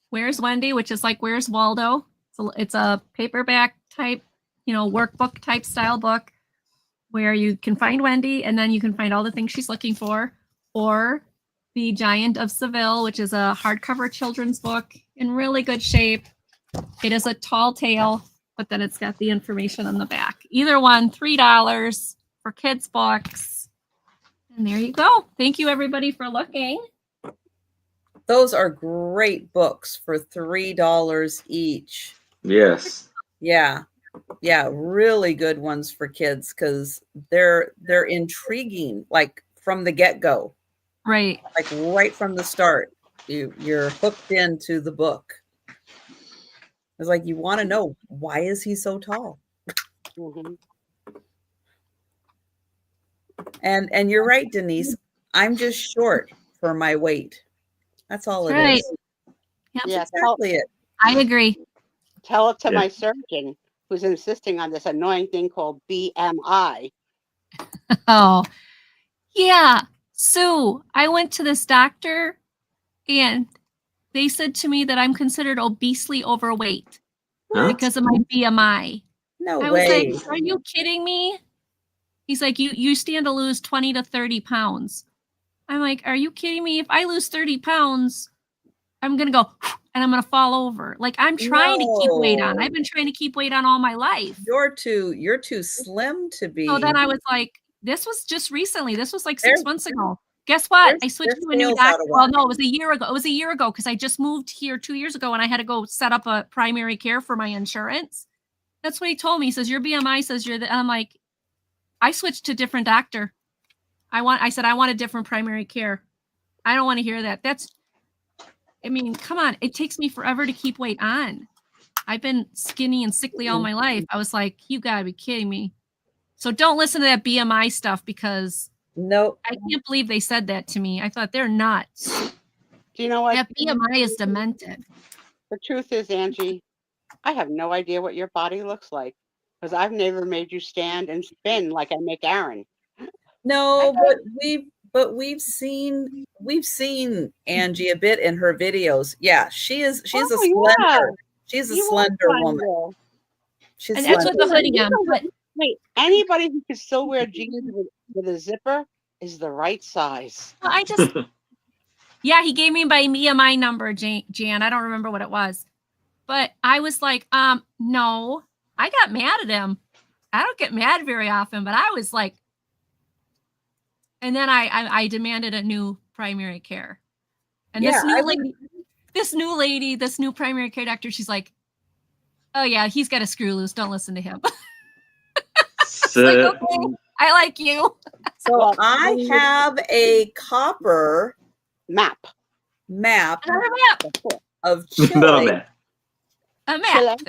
Where's Wendy, which is like Where's Waldo. So it's a paperback type, workbook type style book where you can find Wendy and then you can find all the things she's looking for. Or The Giant of Seville, which is a hardcover children's book in really good shape. It is a tall tale, but then it's got the information on the back. Either one, $3 for kids' books. And there you go. Thank you, everybody, for looking. Those are great books for $3 each. Yes. Yeah. Yeah, really good ones for kids because they're intriguing, like from the get-go. Right. Like right from the start. You're hooked into the book. It's like you want to know, why is he so tall? Mm-hmm. And you're right, Denise. I'm just short for my weight. That's all it Right. is. Yep. That's exactly it. I agree. Tell it to my surgeon who's insisting on this annoying thing called BMI. Oh, yeah. Sue, I went to this doctor and they said to me that I'm considered obesely overweight because of my BMI. No I way. was like, are you kidding me? He's like, you stand to lose 20 to 30 pounds. I'm like, are you kidding me? If I lose 30 pounds, I'm going to go and I'm going to fall over. Like, I'm trying to keep weight on. I've been trying to keep weight on all my life. You're too slim to be. So then I was like, this was just recently. This was like 6 months ago. Guess what? I switched to a new doctor. Well, no, it was a year ago. It was a year ago because I just moved here 2 years ago and I had to go set up a primary care for my insurance. That's what he told me. He says, your BMI says you're I'm like, I switched to a different doctor. I said, I want a different primary care. I don't want to hear that. Come on. It takes me forever to keep weight on. I've been skinny and sickly all my life. I was like, you gotta be kidding me. So don't listen to that BMI stuff because nope. I can't believe they said that to me. I thought they're nuts. Do you know what? That BMI is demented. The truth is, Angie, I have no idea what your body looks like because I've never made you stand and spin like I make Aaron. No, but we've seen Angie a bit in her videos. Yeah, she's a slender. Yeah. She's a slender woman. She's and that's what the hoodie on. But wait, anybody who can still wear jeans with a zipper is the right size. I just yeah, he gave me my BMI number, Jan. I don't remember what it was. But I was like, no. I got mad at him. I don't get mad very often, but I was like, and then I demanded a new primary care. And this new primary care doctor, she's like, oh yeah, he's got a screw loose. Don't listen to him. Like, okay, I like you. So I have a copper map of Chile. A map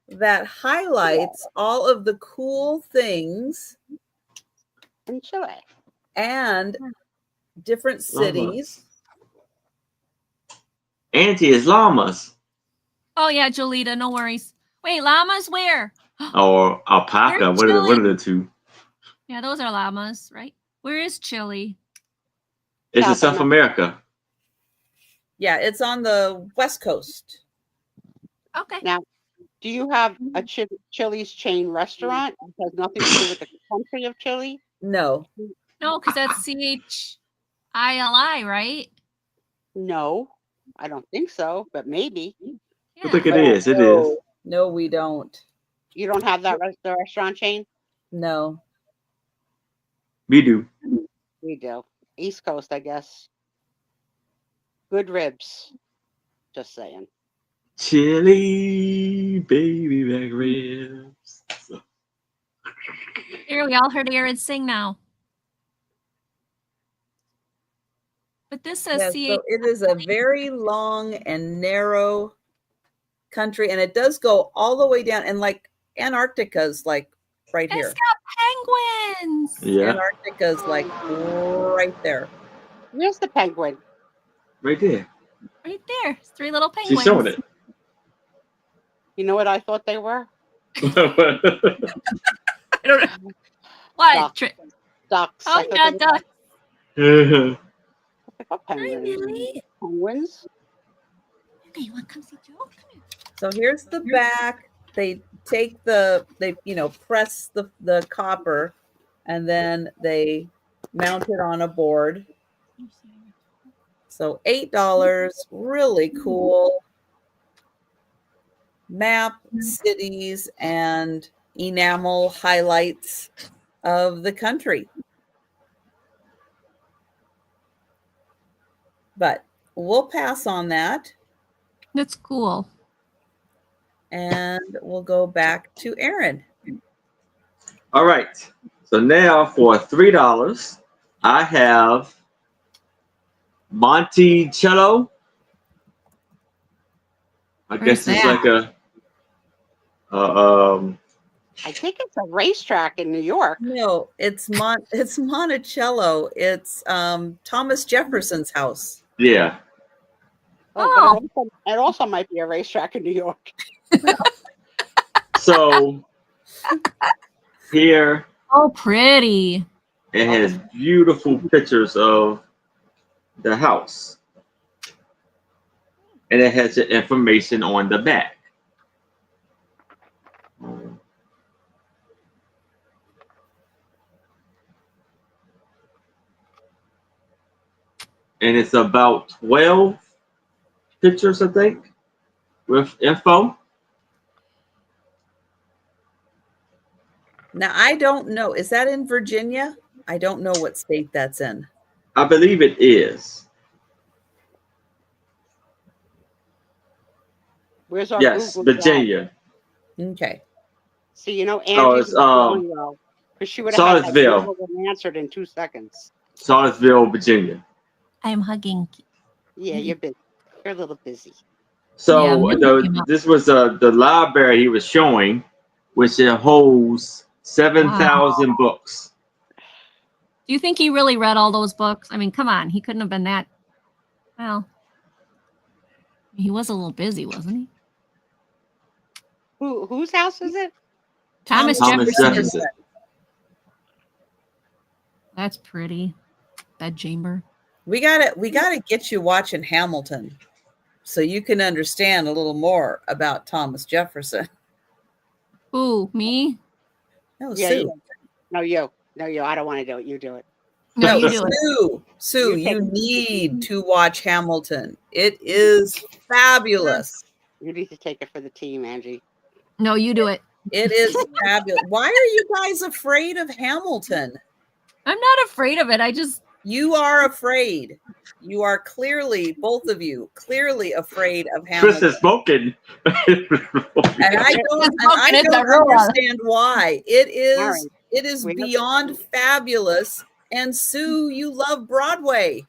that highlights all of the cool things in Chile and different cities. Auntie is llamas. Oh yeah, Jolita, no worries. Wait, llamas where? Or alpaca. What are the two? Yeah, those are llamas, right? Where is Chile? It's in South America. Yeah, it's on the West Coast. Okay. Now, do you have a Chili's chain restaurant? It has nothing to do with the country of Chile? No. No, because that's CHILI, right? No, I don't think so, but maybe. Yeah. I think it is. It is. No, we don't. You don't have that the restaurant chain? No. We do. We do. East Coast, I guess. Good ribs. Just saying. Chili baby back ribs. Here, we all heard Aaron sing now. But this says so it is a very long and narrow country, and it does go all the way down, and like Antarctica's like right here. It's got penguins. Yeah. Antarctica's like right there. Where's the penguin? Right there. Right there. It's 3 little penguins. She's showing it. You know what I thought they were? I don't know. What? Ducks. Oh, yeah, ducks. What the A penguin. Penguins. Okay, you want to come see Joe? Come here. So here's the back. They take press the copper, and then they mount it on a board. So $8, really cool. Map, cities, and enamel highlights of the country. But we'll pass on that. That's cool. And we'll go back to Aaron. All right. So now for $3, I have Monticello. I guess it's like a I think it's a racetrack in New York. No, it's Monticello. It's Thomas Jefferson's house. Yeah. Oh, but it also might be a racetrack in New York. So here, oh, pretty. It has beautiful pictures of the house, and it has the information on the back. And it's about 12 pictures, I think, with info. Now, I don't know. Is that in Virginia? I don't know what state that's in. I believe it is. Where's our Yes, Google Virginia. Okay. See, you know, Angie's because she would have had that Google and answered in 2 seconds. Charlottesville, Virginia. I'm hugging. Yeah, you're busy. You're a little busy. So this was the library he was showing, which it holds 7,000 books. Do you think he really read all those books? I mean, come on, he couldn't have been that. Well, he was a little busy, wasn't he? Whose house is it? Thomas Jefferson. That's pretty. That chamber. We gotta get you watching Hamilton, so you can understand a little more about Thomas Jefferson. Ooh, me? No, yeah, Sue. No, you. I don't want to do it. You do it. No, you do Sue. it. Sue, you need to watch Hamilton. It is fabulous. You need to take it for the team, Angie. No, you do it. It is fabulous. Why are you guys afraid of Hamilton? I'm not afraid of it. You are afraid. You are clearly, both of you, clearly afraid of Hamilton. Chris has spoken. And I don't understand why. It is beyond fabulous. And Sue, you love Broadway.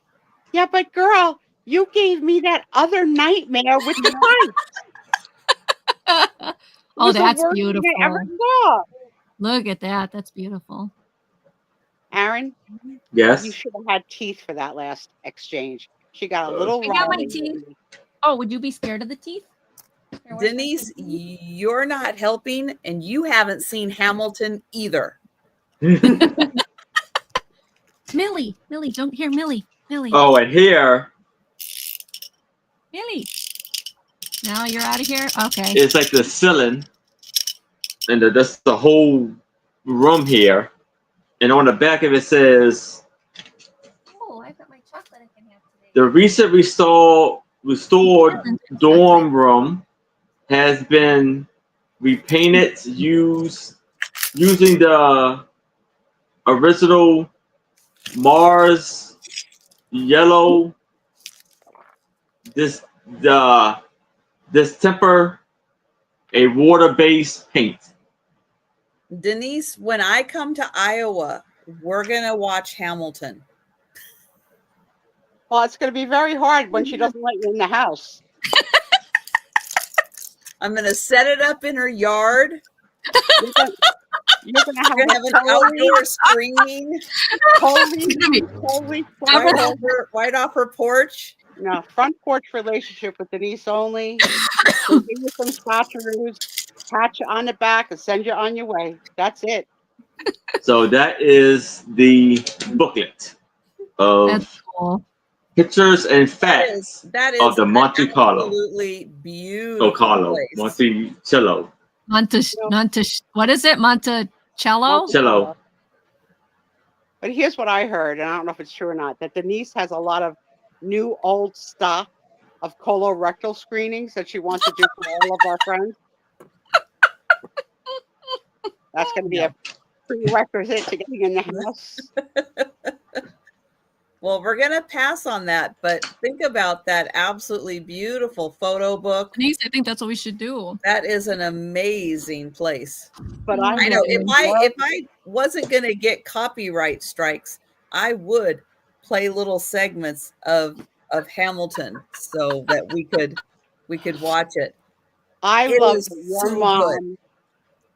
Yeah, but girl, you gave me that other nightmare with the lights. Oh, that's beautiful. I ever saw. Look at that. That's beautiful. Aaron? Yes? You should have had teeth for that last exchange. She got a little I got my teeth. Oh, would you be scared of the teeth? Denise, you're not helping, and you haven't seen Hamilton either. Millie, don't hear Millie. Oh, and here. Millie. Now you're out of here? Okay. It's like the ceiling, and that's the whole room here. And on the back of it says, "Oh, I've got my chocolate I can have today." The recent restored dorm room has been repainted using the original Mars yellow. This temper a water-based paint. Denise, when I come to Iowa, we're going to watch Hamilton. Well, it's going to be very hard when she doesn't let you in the house. I'm going to set it up in her yard. You're going to have an outdoor screening. Right off her porch. No, front porch relationship with Denise only. She'll give you some scotcheroos, pat you on the back, and send you on your way. That's it. So that is the booklet of That's cool. Pictures and facts that is of the Monte Carlo. absolutely beautiful place. Monticello. What is it? Monticello? Cello. But here's what I heard, and I don't know if it's true or not, that Denise has a lot of new old stock of colorectal screenings that she wants to do for all of our friends. That's going to be a prerequisite to getting in the house. Well, we're going to pass on that, but think about that absolutely beautiful photo book. Denise, I think that's what we should do. That is an amazing place. But I know if I wasn't going to get copyright strikes, I would play little segments of Hamilton so that we could watch it. I love that your mom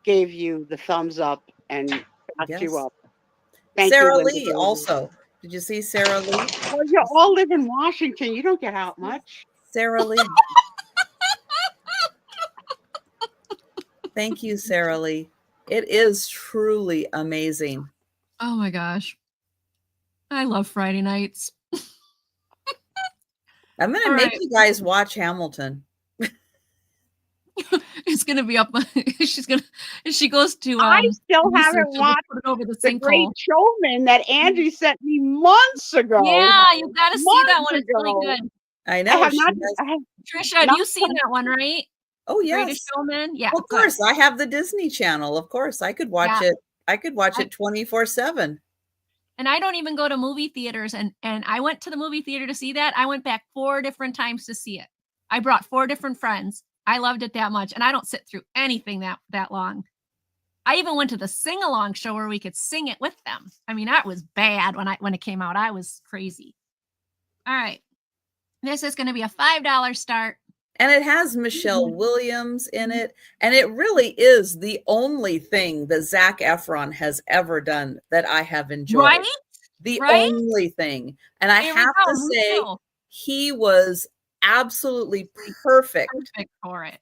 gave you the thumbs up and backed you up. Thank Sarah you, Lee also. Did you see Sarah Lee? Well, you all live in Washington. You don't get out much. Sarah Lee. Thank you, Sarah Lee. It is truly amazing. Oh my gosh. I love Friday nights. I'm going to make you guys watch Hamilton. It's going to be up. She goes to. I still haven't watched put it over the Great Showman that Angie sent me months ago. Yeah, you got to see that one. It's really good. I know. Trisha, have you seen that one, right? Oh, yes. Greatest Showman. Yeah. Of course. I have the Disney Channel. Of course. I could watch it. I could watch it 24/7. And I don't even go to movie theaters. And I went to the movie theater to see that. I went back 4 different times to see it. I brought 4 different friends. I loved it that much. And I don't sit through anything that long. I even went to the sing-along show where we could sing it with them. I mean, that was bad when it came out. I was crazy. All right. This is going to be a $5 start. And it has Michelle Williams in it. And it really is the only thing that Zac Efron has ever done that I have enjoyed. Right? The only thing. And I have to say, he was absolutely perfect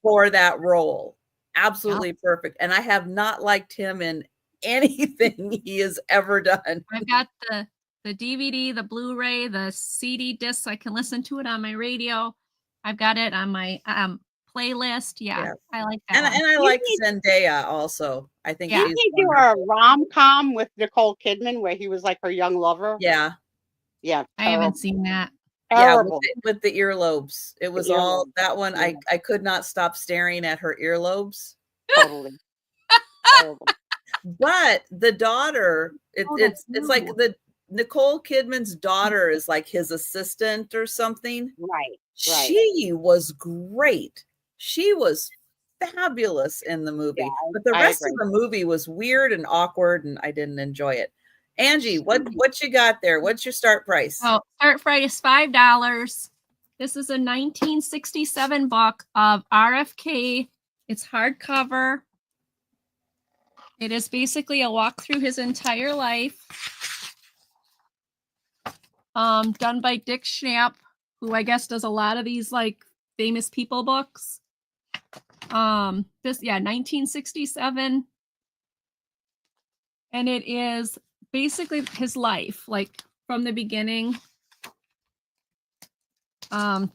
for that role. Absolutely perfect. And I have not liked him in anything he has ever done. I've got the DVD, the Blu-ray, the CD discs. I can listen to it on my radio. I've got it on my playlist. Yeah, I like that. And I like Zendaya also. I think she's do a rom-com with Nicole Kidman where he was like her young lover. Yeah. Yeah. I haven't seen that. Yeah, with the earlobes. It was all that one. I could not stop staring at her earlobes. Totally. But the daughter, it's like the Nicole Kidman's daughter is like his assistant or something. Right. She was great. She was fabulous in the movie. Yeah, but the rest of the movie was weird and awkward, and I didn't enjoy it. Angie, what you got there? What's your start price? Oh, start price is $5. This is a 1967 book of RFK. It's hardcover. It is basically a walk through his entire life. Done by Dick Schnapp, who I guess does a lot of these like famous people books. 1967. And it is basically his life, like from the beginning to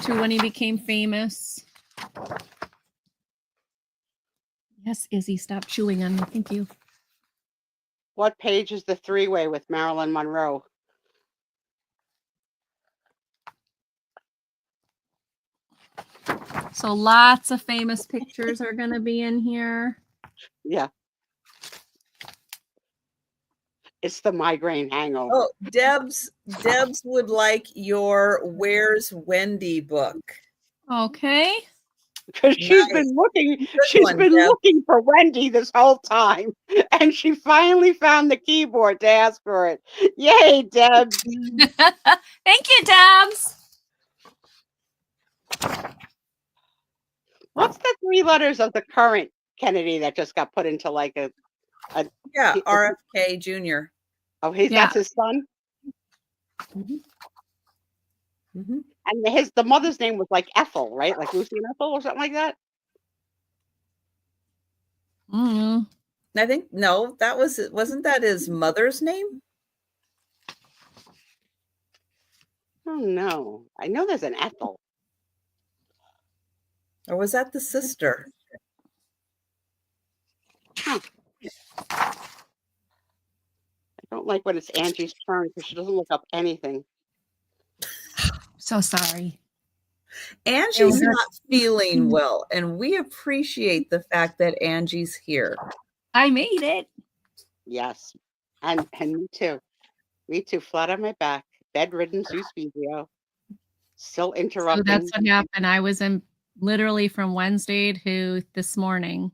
when he became famous. Yes, Izzy, stop chewing on me. Thank you. What page is the 3-way with Marilyn Monroe? So lots of famous pictures are going to be in here. Yeah. It's the migraine hangover. Oh, Debs would like your Where's Wendy book. Okay. Because she's been looking for Wendy this whole time, and she finally found the keyboard to ask for it. Yay, Debs! Thank you, Debs. What's the 3 letters of the current Kennedy that just got put into like a RFK Jr. Oh, that's his son. Mm-hmm. Mm-hmm. And the mother's name was like Ethel, right? Like Lucy and Ethel or something like that. Mm. I think wasn't that his mother's name? Oh no. I know there's an Ethel. Or was that the sister? Huh. I don't like when it's Angie's turn because she doesn't look up anything. So sorry. Angie's not feeling well, and we appreciate the fact that Angie's here. I made it. Yes. And me too. Me too. Flat on my back. Bedridden Sue Spiezio. Still interrupting. So that's what happened. I was in literally from Wednesday to this morning.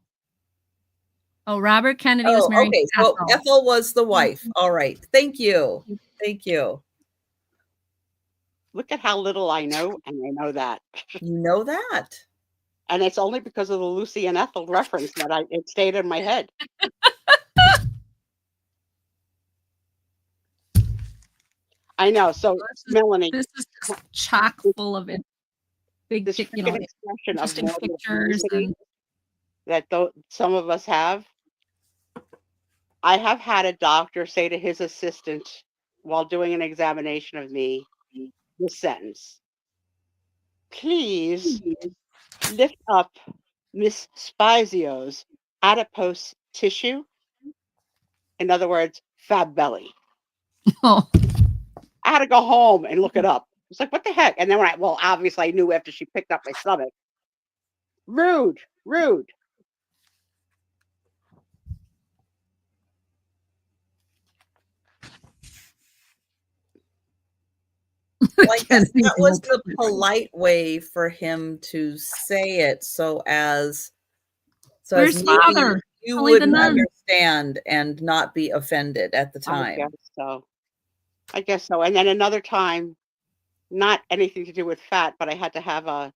Oh, Robert Kennedy was married to so Ethel. Ethel was the wife. All right. Thank you. Thank you. Look at how little I know, and I know that. You know that. And it's only because of the Lucy and Ethel reference that it stayed in my head. I know. So, Melanie. This is just chock full of it. Big, this expression interesting of pictures that some of us have. I have had a doctor say to his assistant while doing an examination of me this sentence: please lift up Miss Spiezio's adipose tissue. In other words, fab belly. Oh. I had to go home and look it up. It's like, what the heck? And then obviously I knew after she picked up my stomach. Rude. Like that was the polite way for him to say it, so as Where's Father? You wouldn't understand and not be offended at the time. I guess so. And then another time, not anything to do with fat, but I had to have a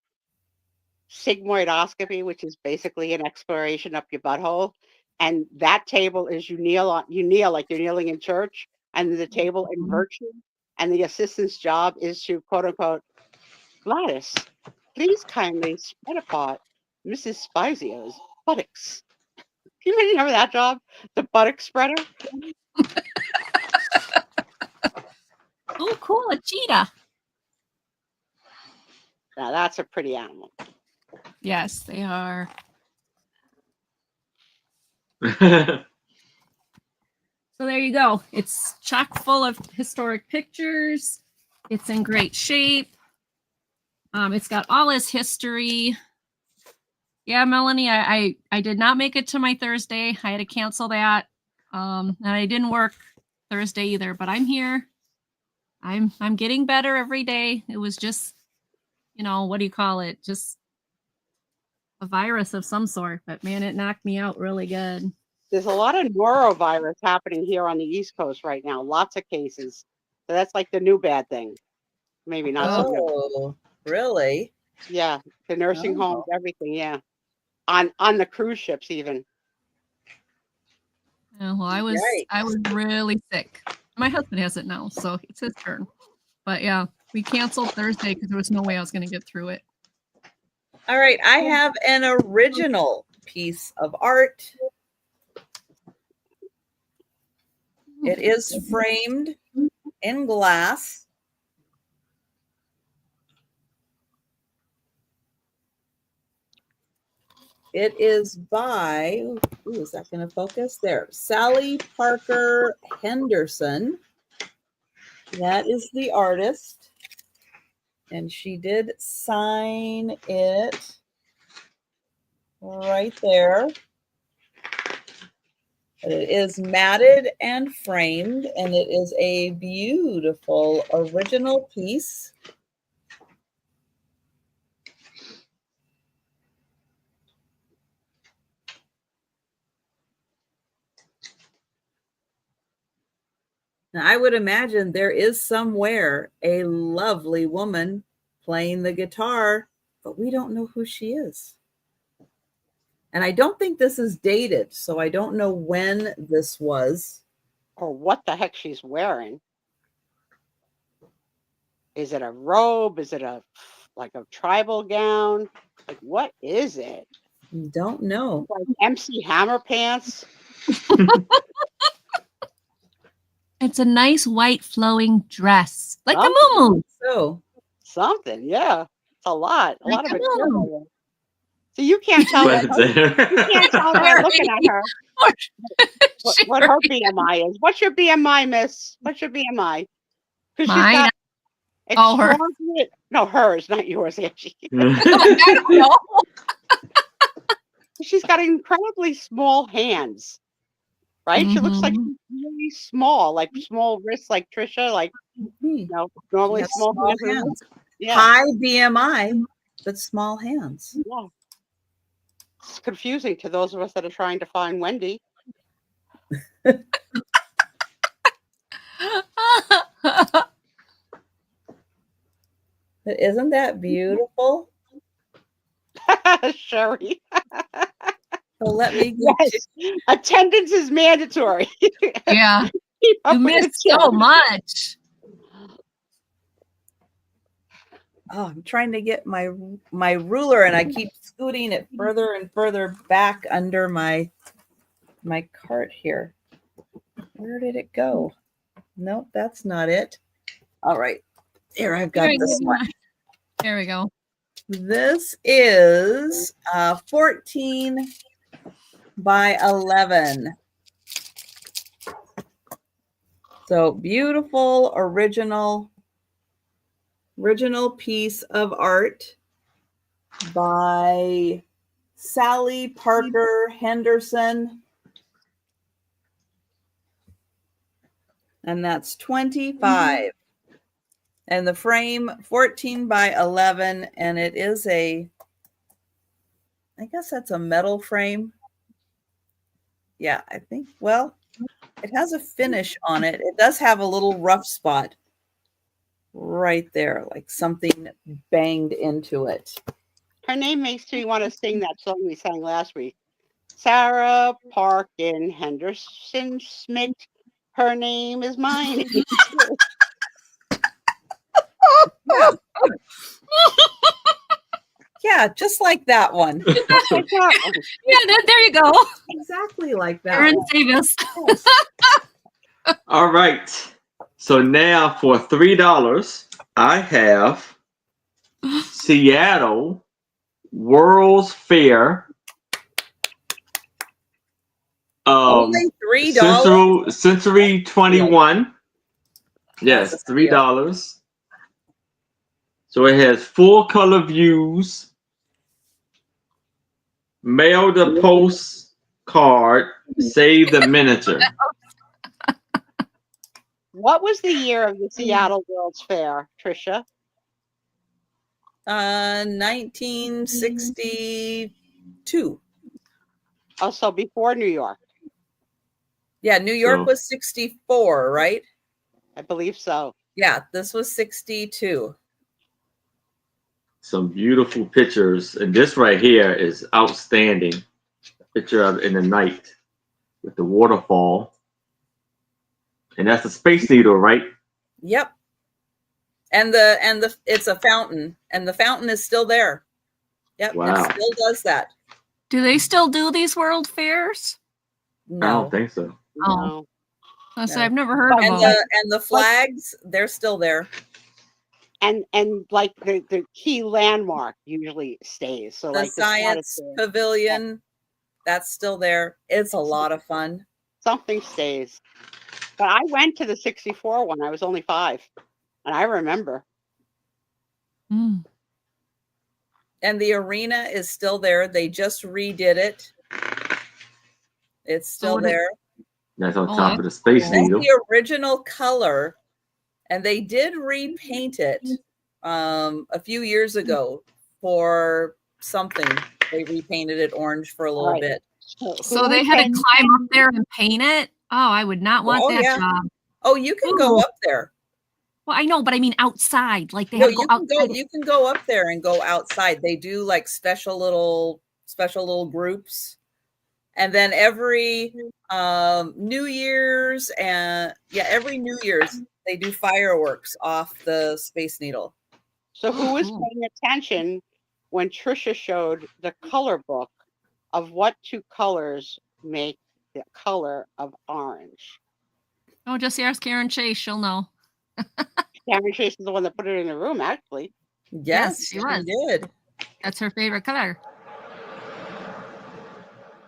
sigmoidoscopy, which is basically an exploration up your butthole. And that table is you kneel like you're kneeling in church, and the table inverts you. And the assistant's job is to, quote unquote, Gladys, please kindly spread apart Mrs. Spiezio's buttocks. Can you remember that job? The buttock spreader? Oh, cool. A cheetah. Now that's a pretty animal. Yes, they are. So there you go. It's chock full of historic pictures. It's in great shape. It's got all his history. Yeah, Melanie, I did not make it to my Thursday. I had to cancel that. And I didn't work Thursday either, but I'm here. I'm getting better every day. It was just, what do you call it? Just a virus of some sort, but man, it knocked me out really good. There's a lot of norovirus happening here on the East Coast right now. Lots of cases. So that's like the new bad thing. Maybe not so new. Oh, really? Yeah. The nursing homes, everything. Yeah. On the cruise ships even. Oh, well, I was really sick. My husband has it now, so it's his turn. But yeah, we canceled Thursday because there was no way I was going to get through it. All right, I have an original piece of art. It is framed in glass. It is by, is that going to focus? There, Sally Parker Henderson. That is the artist. And she did sign it right there. It is matted and framed, and it is a beautiful original piece. Now, I would imagine there is somewhere a lovely woman playing the guitar, but we don't know who she is. And I don't think this is dated, so I don't know when this was. Or what the heck she's wearing. Is it a robe? Is it like a tribal gown? Like, what is it? Don't know. Like MC Hammer pants? It's a nice white flowing dress, like Something. a muumuu. So Something, yeah. It's a lot Like of a material. muumuu. There. So you can't tell But you can't tell her looking at her what her BMI is. What's your BMI, miss? What's your BMI? Because she's Mine. got Oh, her. No, hers, not yours, Angie. I don't know. She's got incredibly small hands, right? She looks like Mhm. she's really small, like small wrists, like Trisha, like normally has small small hands. hands. Yeah, High BMI, but small hands. yeah. It's confusing to those of us that are trying to find Wendy. But isn't that beautiful? Sherry. So let me get Yes. Attendance is mandatory. Yeah. Keep up You with the missed so children. much. Oh, I'm trying to get my ruler, and I keep scooting it further and further back under my cart here. Where did it go? Nope, that's not it. All right, here I've got this one. There we go. This is 14 by 11. So beautiful, original piece of art by Sally Parker Henderson. And that's 25. And the frame 14 by 11. And it is I guess that's a metal frame. Yeah, I think, well, it has a finish on it. It does have a little rough spot right there, like something banged into it. Her name makes me want to sing that song we sang last week. Sarah Parkin Henderson Smith. Her name is mine. Yeah. Yeah, just like that one. Yeah, there you go. Exactly like that. Aaron Davis. All right. So now for $3, I have Seattle World's Fair. Only $3. Century 21. Yes, $3. So it has full color views. Mail the postcard. Save the miniature. What was the year of the Seattle World's Fair, Trisha? 1962. Oh, so before New York. Yeah, New York was 64, right? I believe so. Yeah, this was 62. Some beautiful pictures. And this right here is outstanding. Picture of in the night with the waterfall. And that's the Space Needle, right? Yep. And the it's a fountain, and the fountain is still there. Yep. Wow. It still does that. Do they still do these world fairs? No. I don't think so. No. I say No. I've never heard of them. And the flags, they're still there. And like the key landmark usually stays. So The like science pavilion, that's still there. It's a lot of fun. Something stays. But I went to the 64 one. I was only 5. And I remember. Mm. And the arena is still there. They just redid it. It's still there. That's on top of the Space That's Needle. the original color. And they did repaint it a few years ago for something. They repainted it orange for a little bit. So they had to climb up there and paint it? Oh, I would not want that job. Oh, you can go up there. Well, I know, but I mean outside. Like they have to go outside. You can go up there and go outside. They do like special little groups. And then every New Year's every New Year's they do fireworks off the Space Needle. So who was paying attention when Trisha showed the color book of what 2 colors make the color of orange? Oh, just ask Karen Chase. She'll know. Karen Chase is the one that put it in the room, actually. Yes, she was. did. That's her favorite color.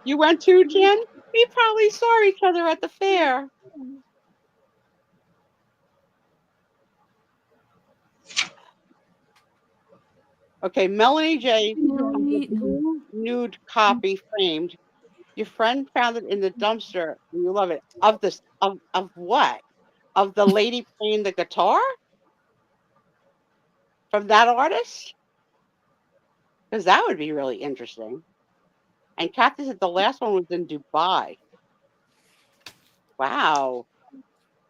You went too, Jen? We probably saw each other at the fair. Okay, Melanie J. Nude copy framed. Your friend found it in the dumpster. And you love it. Of this, of what? Of the lady playing the guitar? From that artist? Because that would be really interesting. And Kathy said the last one was in Dubai. Wow.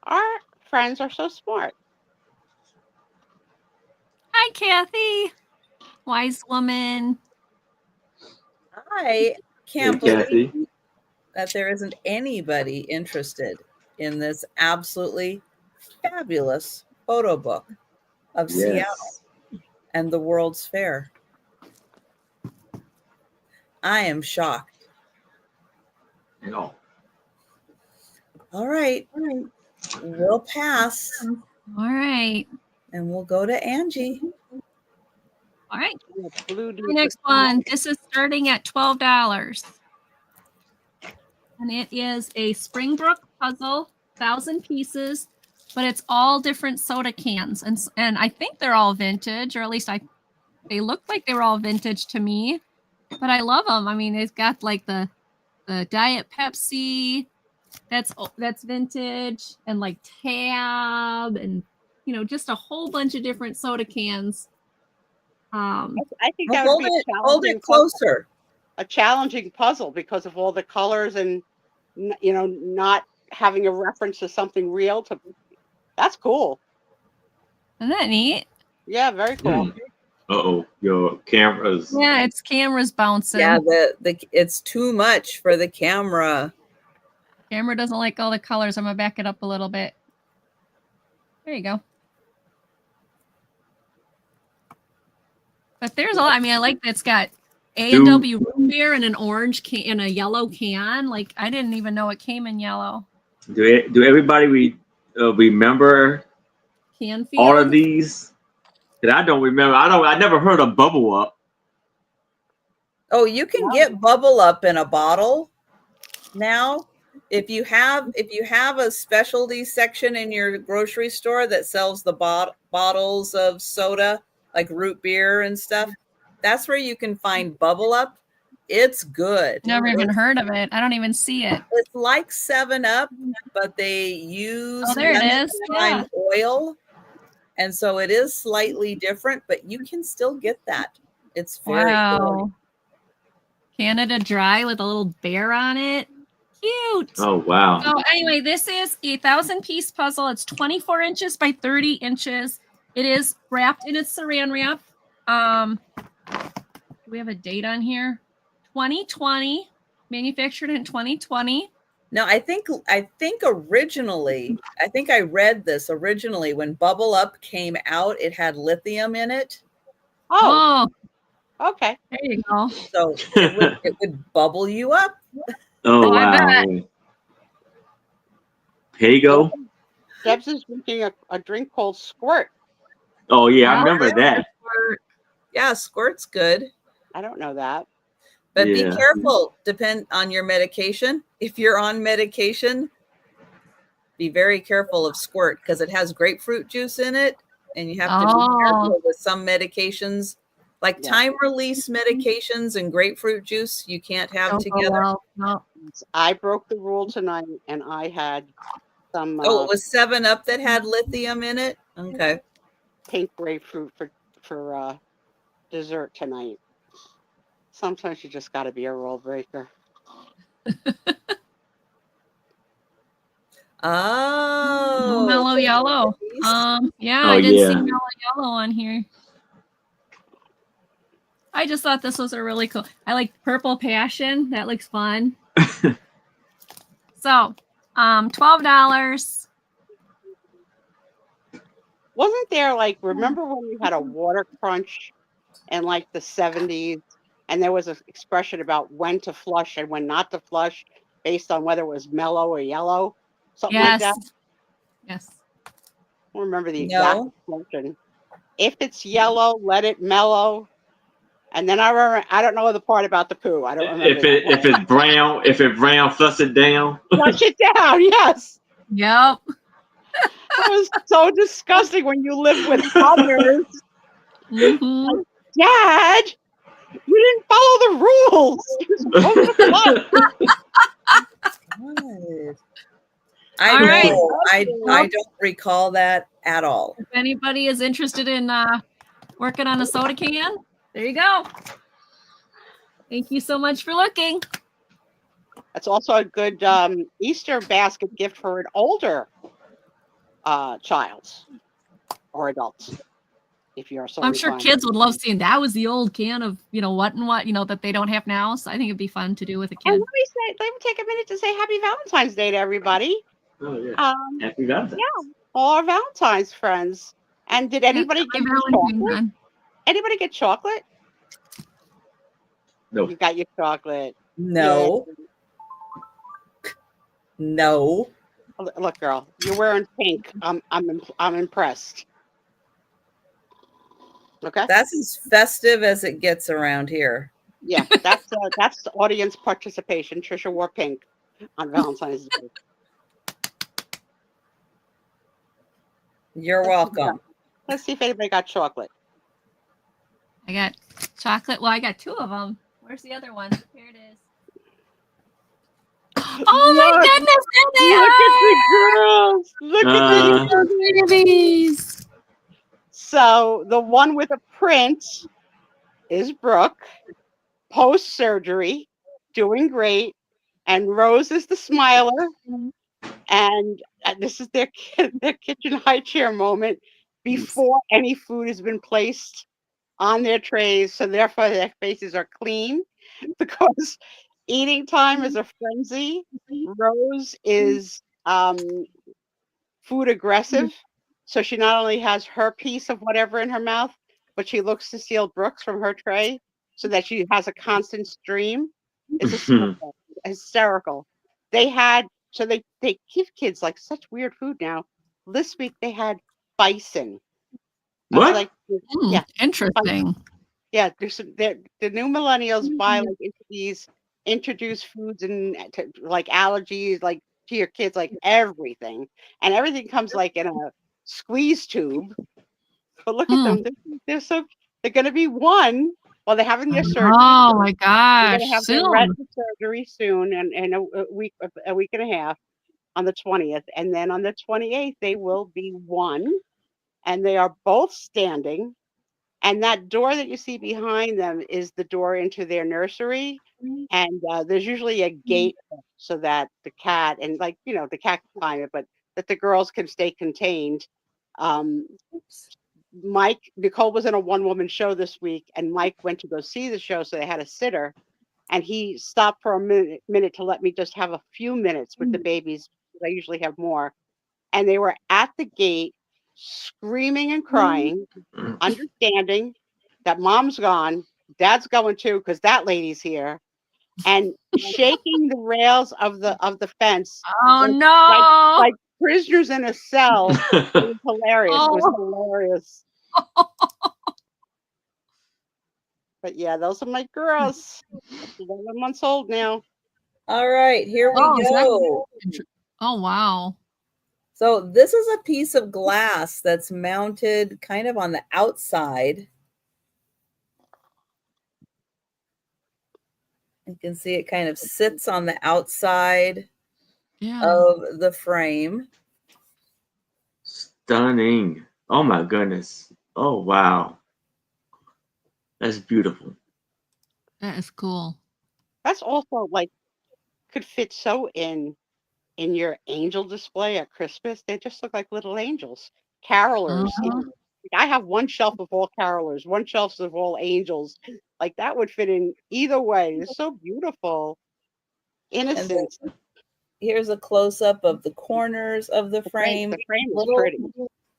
Our friends are so smart. Hi, Kathy. Wise woman. I can't believe Kathy. that there isn't anybody interested in this absolutely fabulous photo book of Seattle and the World's Fair. I am shocked. No. All right. We'll pass. All right. And we'll go to Angie. All right. The next one. This is starting at $12. And it is a Springbrook puzzle, 1,000 pieces, but it's all different soda cans. And I think they're all vintage, or at least they look like they were all vintage to me. But I love them. I mean, it's got like the Diet Pepsi, that's vintage, and like Tab, and just a whole bunch of different soda cans. I think that would be hold it closer. A challenging puzzle because of all the colors and not having a reference to something real. That's cool. Isn't that neat? Yeah, very cool. Uh-oh, your camera's... Yeah, its camera's bouncing. Yeah, it's too much for the camera. Camera doesn't like all the colors. I'm going to back it up a little bit. There you go. But there's all, I like that it's got A&W root beer in an orange can, in a yellow can. Like, I didn't even know it came in yellow. Do everybody remember all of these? I don't remember. I never heard of Bubble Up. Oh, you can get Bubble Up in a bottle now. If you have a specialty section in your grocery store that sells the bottles of soda, like root beer and stuff, that's where you can find Bubble Up. It's good. Never even heard of it. I don't even see it. It's like 7-Up, but they use there it is. lime oil. And so it is slightly different, but you can still get that. It's very good. Canada Dry with a little bear on it. Cute. Oh, wow. So anyway, this is a 1,000-piece puzzle. It's 24 inches by 30 inches. It is wrapped in a saran wrap. Do we have a date on here? 2020, manufactured in 2020. No, I think originally, I read this originally when Bubble Up came out, it had lithium in it. Oh, okay. There you go. So it would bubble you up. Oh, wow. Pago? Debs is drinking a drink called Squirt. Oh, yeah, I remember that. Yeah, Squirt's good. I don't know that. But be careful, depend on your medication. If you're on medication, be very careful of Squirt because it has grapefruit juice in it. And you have to be careful with some medications, like time release medications and grapefruit juice, you can't have together. No. I broke the rule tonight and I had some... it was 7-Up that had lithium in it? Okay. Pink grapefruit for dessert tonight. Sometimes you just got to be a rule breaker. Oh, mellow yellow. Yeah, I didn't see mellow yellow on here. I just thought this was a really cool. I like Purple Passion. That looks fun. So, $12. Wasn't there remember when we had a water crunch in the 70s? And there was an expression about when to flush and when not to flush based on whether it was mellow or yellow. Something like that. Yes. I don't remember the exact No. description. If it's yellow, let it mellow. And then I remember, I don't know the part about the poo. I don't remember. If it's brown, flush it down. Flush it down, yes. Yep. That was so disgusting when you live with others. Mm-hmm. Dad, you didn't follow the rules. You're supposed to flush. What? All right. I don't recall that at all. If anybody is interested in working on a soda can, there you go. Thank you so much for looking. That's also a good Easter basket gift for an older child or adult. If you're so I'm sure inclined. kids would love seeing that was the old can of, what and what, that they don't have now. So I think it'd be fun to do with a kid. And let me take a minute to say Happy Valentine's Day to everybody. Oh yeah. Happy Valentine's. Yeah, all our Valentine's friends. And did anybody get chocolate? Anybody get chocolate? No. You got your chocolate. No. Yeah. No. Look, girl, you're wearing pink. I'm impressed. Okay. That's as festive as it gets around here. Yeah, that's audience participation. Trisha wore pink on Valentine's Day. You're welcome. Let's see if anybody got chocolate. I got chocolate. Well, I got 2 of them. Where's the other one? Here it is. Oh my goodness! There they are! Look at the babies. So the one with a print is Brooke, post-surgery, doing great. And Rose is the smiler. And this is their kitchen high chair moment before any food has been placed on their trays. So therefore their faces are clean because eating time is a frenzy. Rose is food aggressive. So she not only has her piece of whatever in her mouth, but she looks to steal Brooks from her tray so that she has a constant stream. It's hysterical. They give kids like such weird food now. This week they had bison. What? Like, yeah, interesting. Bison. Yeah, the new millennials buy like into these introduced foods and like allergies, like to your kids, like everything, and everything comes like in a squeeze tube. But look at them; they're going to be 1. Well, they're having their surgery. Oh my gosh! They're going to have their retina surgery soon, and in a week and a half on the 20th, and then on the 28th they will be 1, and they are both standing. And that door that you see behind them is the door into their nursery. And there's usually a gate so that the cat and the cat can climb it, but that the girls can stay contained. Nicole was in a 1-woman show this week, and Mike went to go see the show, so they had a sitter. And he stopped for a minute to let me just have a few minutes with the babies. I usually have more. And they were at the gate screaming and crying, understanding that mom's gone, dad's going too, because that lady's here, and shaking the rails of the fence. Oh no! Like prisoners in a cell. It was hilarious. It was hilarious. But yeah, those are my girls. 11 months old now. All right, here we go. Oh wow. So this is a piece of glass that's mounted kind of on the outside. You can see it kind of sits on the outside of the frame. Stunning. Oh my goodness. Oh wow. That's beautiful. That is cool. That's also like could fit so in your angel display at Christmas. They just look like little angels. Carolers. I have 1 shelf of all carolers, 1 shelf of all angels. Like that would fit in either way. It's so beautiful. Innocent. Here's a close-up of the corners of the frame. The frame is pretty.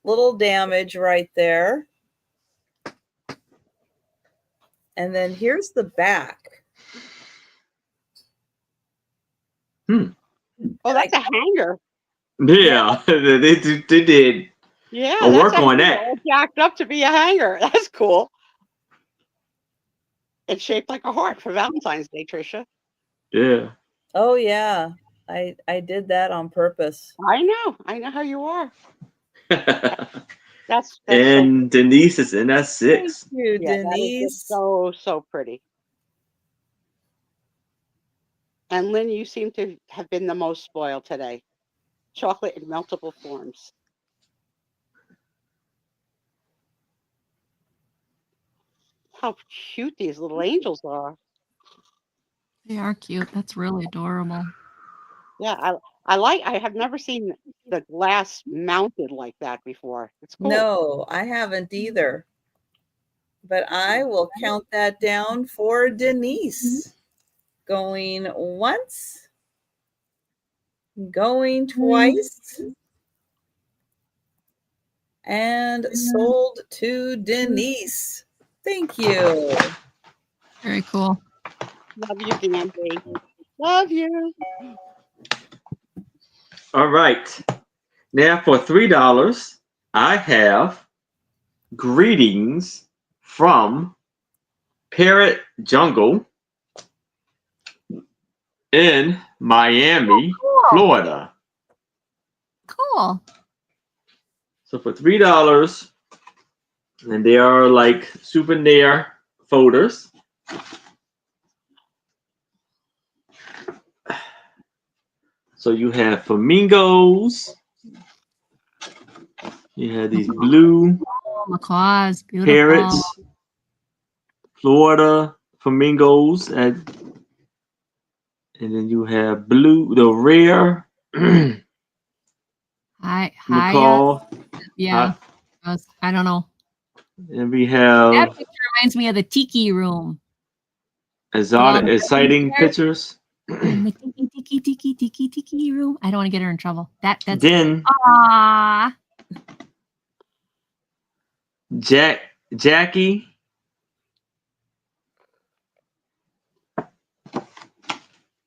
Little damage right there. And then here's the back. Oh, that's a hanger. Yeah, they did Yeah, a that's work on actually that. all jacked up to be a hanger. That's cool. It's shaped like a heart for Valentine's Day, Trisha. Yeah. Oh yeah. I did that on purpose. I know how you are. That's so And Denise is in that 6. Thank you, yeah, that is just Denise. so pretty. And Lynn, you seem to have been the most spoiled today. Chocolate in multiple forms. How cute these little angels are. They are cute. That's really adorable. Yeah, I have never seen the glass mounted like that before. It's cool. No, I haven't either. But I will count that down for Denise. Going once, going twice, and sold to Denise. Thank you. Very cool. Love you, Dandy. Love you. All right. Now for $3, I have greetings from Parrot Jungle in Miami, Florida. Cool. So for $3, and they are like souvenir folders. So you have flamingos. You have these blue macaws, beautiful. parrots, Florida flamingos, and then you have the rare macaw. Yeah, I don't know. And we have That picture reminds me of the tiki room. exciting pictures. In the tiki room. I don't want to get her in trouble. That's then Jackie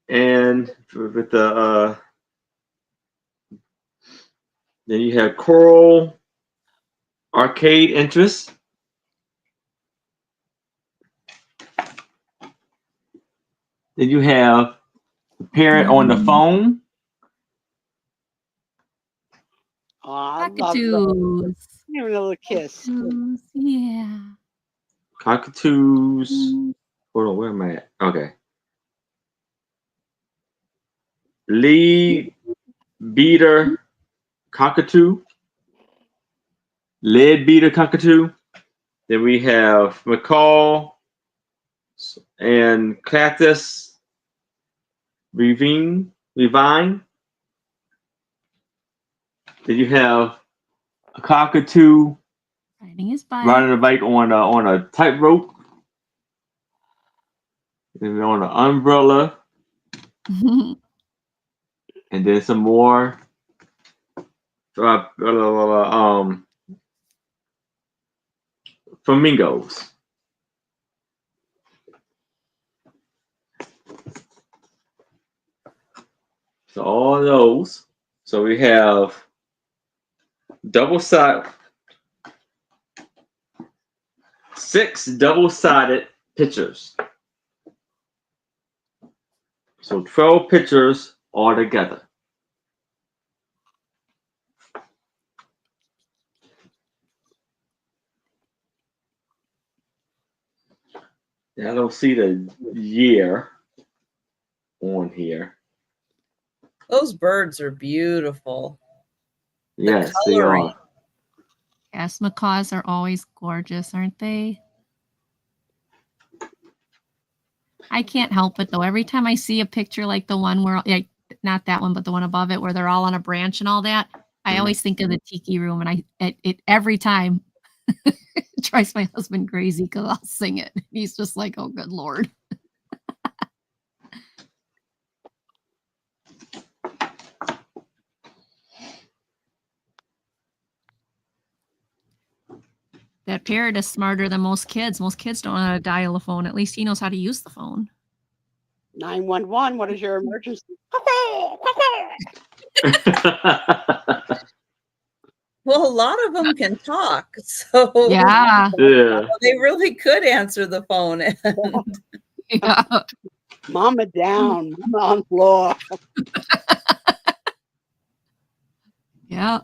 and with the then you have Coral Arcade Interest. Then you have the parent on the phone. cockatoos. Give me a little kiss. Yeah. Cockatoos. Hold on, where am I at? Okay. Lead beater cockatoo. Lead beater cockatoo. Then we have macaw and cactus revine. Then you have a cockatoo Riding his bike. riding a bike on a tightrope. And on an umbrella. And then some more flamingos. So all those. So we have double-sided, 6 double-sided pictures. So 12 pictures all together. And I don't see the year on here. Those birds are beautiful. Yes, they are. Yes, macaws are always gorgeous, aren't they? I can't help it though. Every time I see a picture like the one where, not that one, but the one above it where they're all on a branch and all that, I always think of the tiki room, and it every time it drives my husband crazy because I'll sing it. He's just like, "Oh, good Lord." That parrot is smarter than most kids. Most kids don't know how to dial a phone. At least he knows how to use the phone. 911, what is your emergency? Well, a lot of them can talk, so Yeah. Yeah. they really could answer the phone. Yeah. Mama down, mama on floor. Yeah.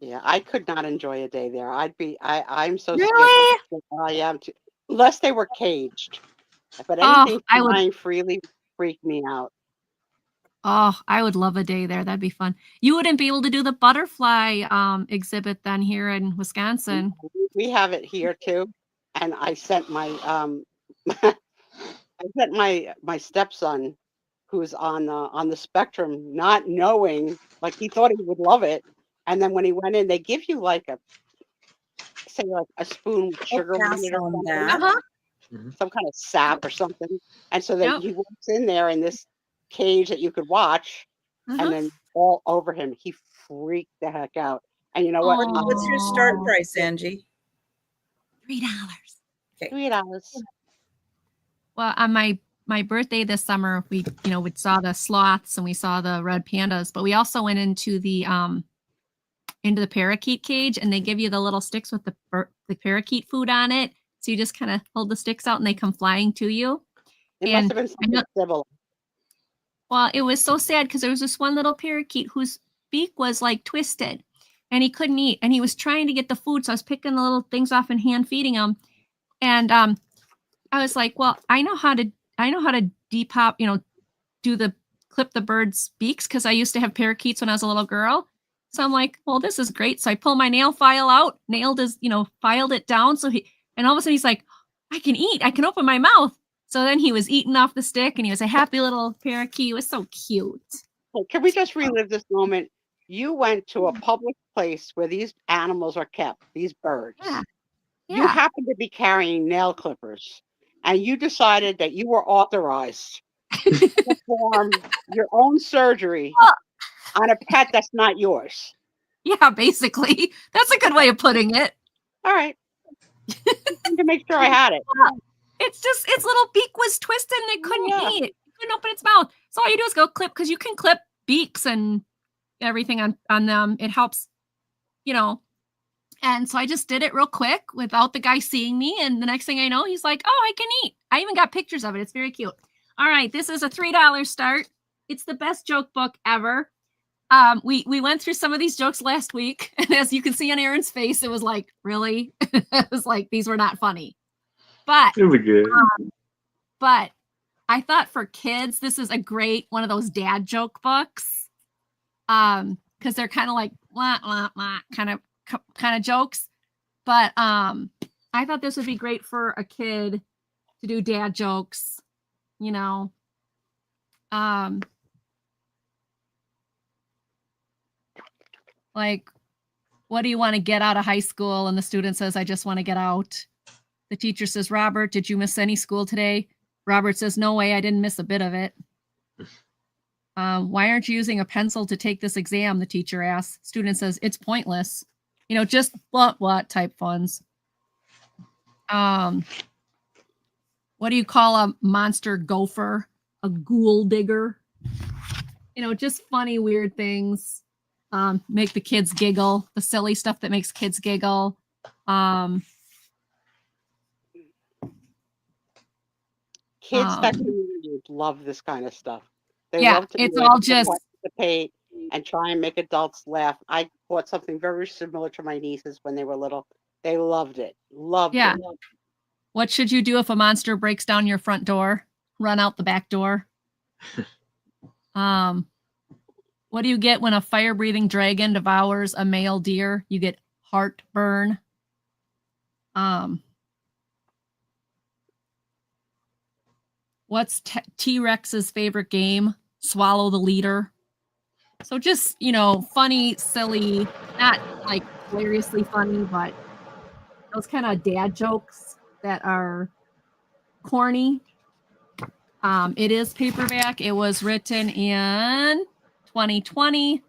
Yeah, I could not enjoy a day there. I'm so Really? scared. I am too, unless they were caged. But Oh, anything I would. flying freely freaked me out. Oh, I would love a day there. That'd be fun. You wouldn't be able to do the butterfly exhibit then here in Wisconsin. We have it here too, and I sent my I sent my stepson, who's on the spectrum, not knowing, like he thought he would love it, and then when he went in, they give you like a spoon with sugar in pass it or on something, that. Uh-huh. some kind of sap or something, and so Yep. he walks in there in this cage that you could watch, Uh-huh. and then all over him, he freaked the heck out. And you know what? What's your start Oh. price, Angie? $3. $3. Well, on my birthday this summer, we saw the sloths and we saw the red pandas, but we also went into the parakeet cage, and they give you the little sticks with the parakeet food on it. So you just kind of hold the sticks out and they come flying to you. It And must have been something civil. well, it was so sad because there was this one little parakeet whose beak was like twisted and he couldn't eat, and he was trying to get the food. So I was picking the little things off and hand feeding him. And I was like, well, I know how to depup, clip the birds' beaks because I used to have parakeets when I was a little girl. So I'm like, well, this is great. So I pull my nail file out, filed it down. And all of a sudden he's like, I can eat. I can open my mouth. So then he was eating off the stick, and he was a happy little parakeet. It was so cute. Well, can we just relive this moment? You went to a public place where these animals are kept, these birds. Yeah. You happened to be carrying nail clippers, and you decided that you were authorized to perform your own surgery on a pet that's not yours. Yeah, basically. That's a good way of putting it. All right. To make sure I had it. It's just its little beak was twisted and it couldn't eat. It couldn't open its mouth. So all you do is go clip, because you can clip beaks and everything on them. It helps, And so I just did it real quick without the guy seeing me. And the next thing I know, he's like, oh, I can eat. I even got pictures of it. It's very cute. All right. This is a $3 start. It's the best joke book ever. We went through some of these jokes last week. And as you can see on Aaron's face, it was like, really? It was like, these were not funny. But It was good. But I thought for kids, this is a great one of those dad joke books. Because they're kind of like wah, wah, wah, kind of jokes. But I thought this would be great for a kid to do dad jokes, like, what do you want to get out of high school? And the student says, I just want to get out. The teacher says, Robert, did you miss any school today? Robert says, no way, I didn't miss a bit of it. Why aren't you using a pencil to take this exam? The teacher asks. Student says, it's pointless. Just what type funs. What do you call a monster gopher? A ghoul digger? Just funny, weird things. Make the kids giggle. The silly stuff that makes kids giggle. Kids that community love this kind of stuff. They Yeah, love to it's all just participate and try and make adults laugh. I bought something very similar to my nieces when they were little. They loved it. Loved it. What should you do if a monster breaks down your front door? Run out the back door. What do you get when a fire-breathing dragon devours a male deer? You get heartburn. What's T-Rex's favorite game? Swallow the leader. So just, funny, silly, not like hilariously funny, but those kind of dad jokes that are corny. It is paperback. It was written in 2020.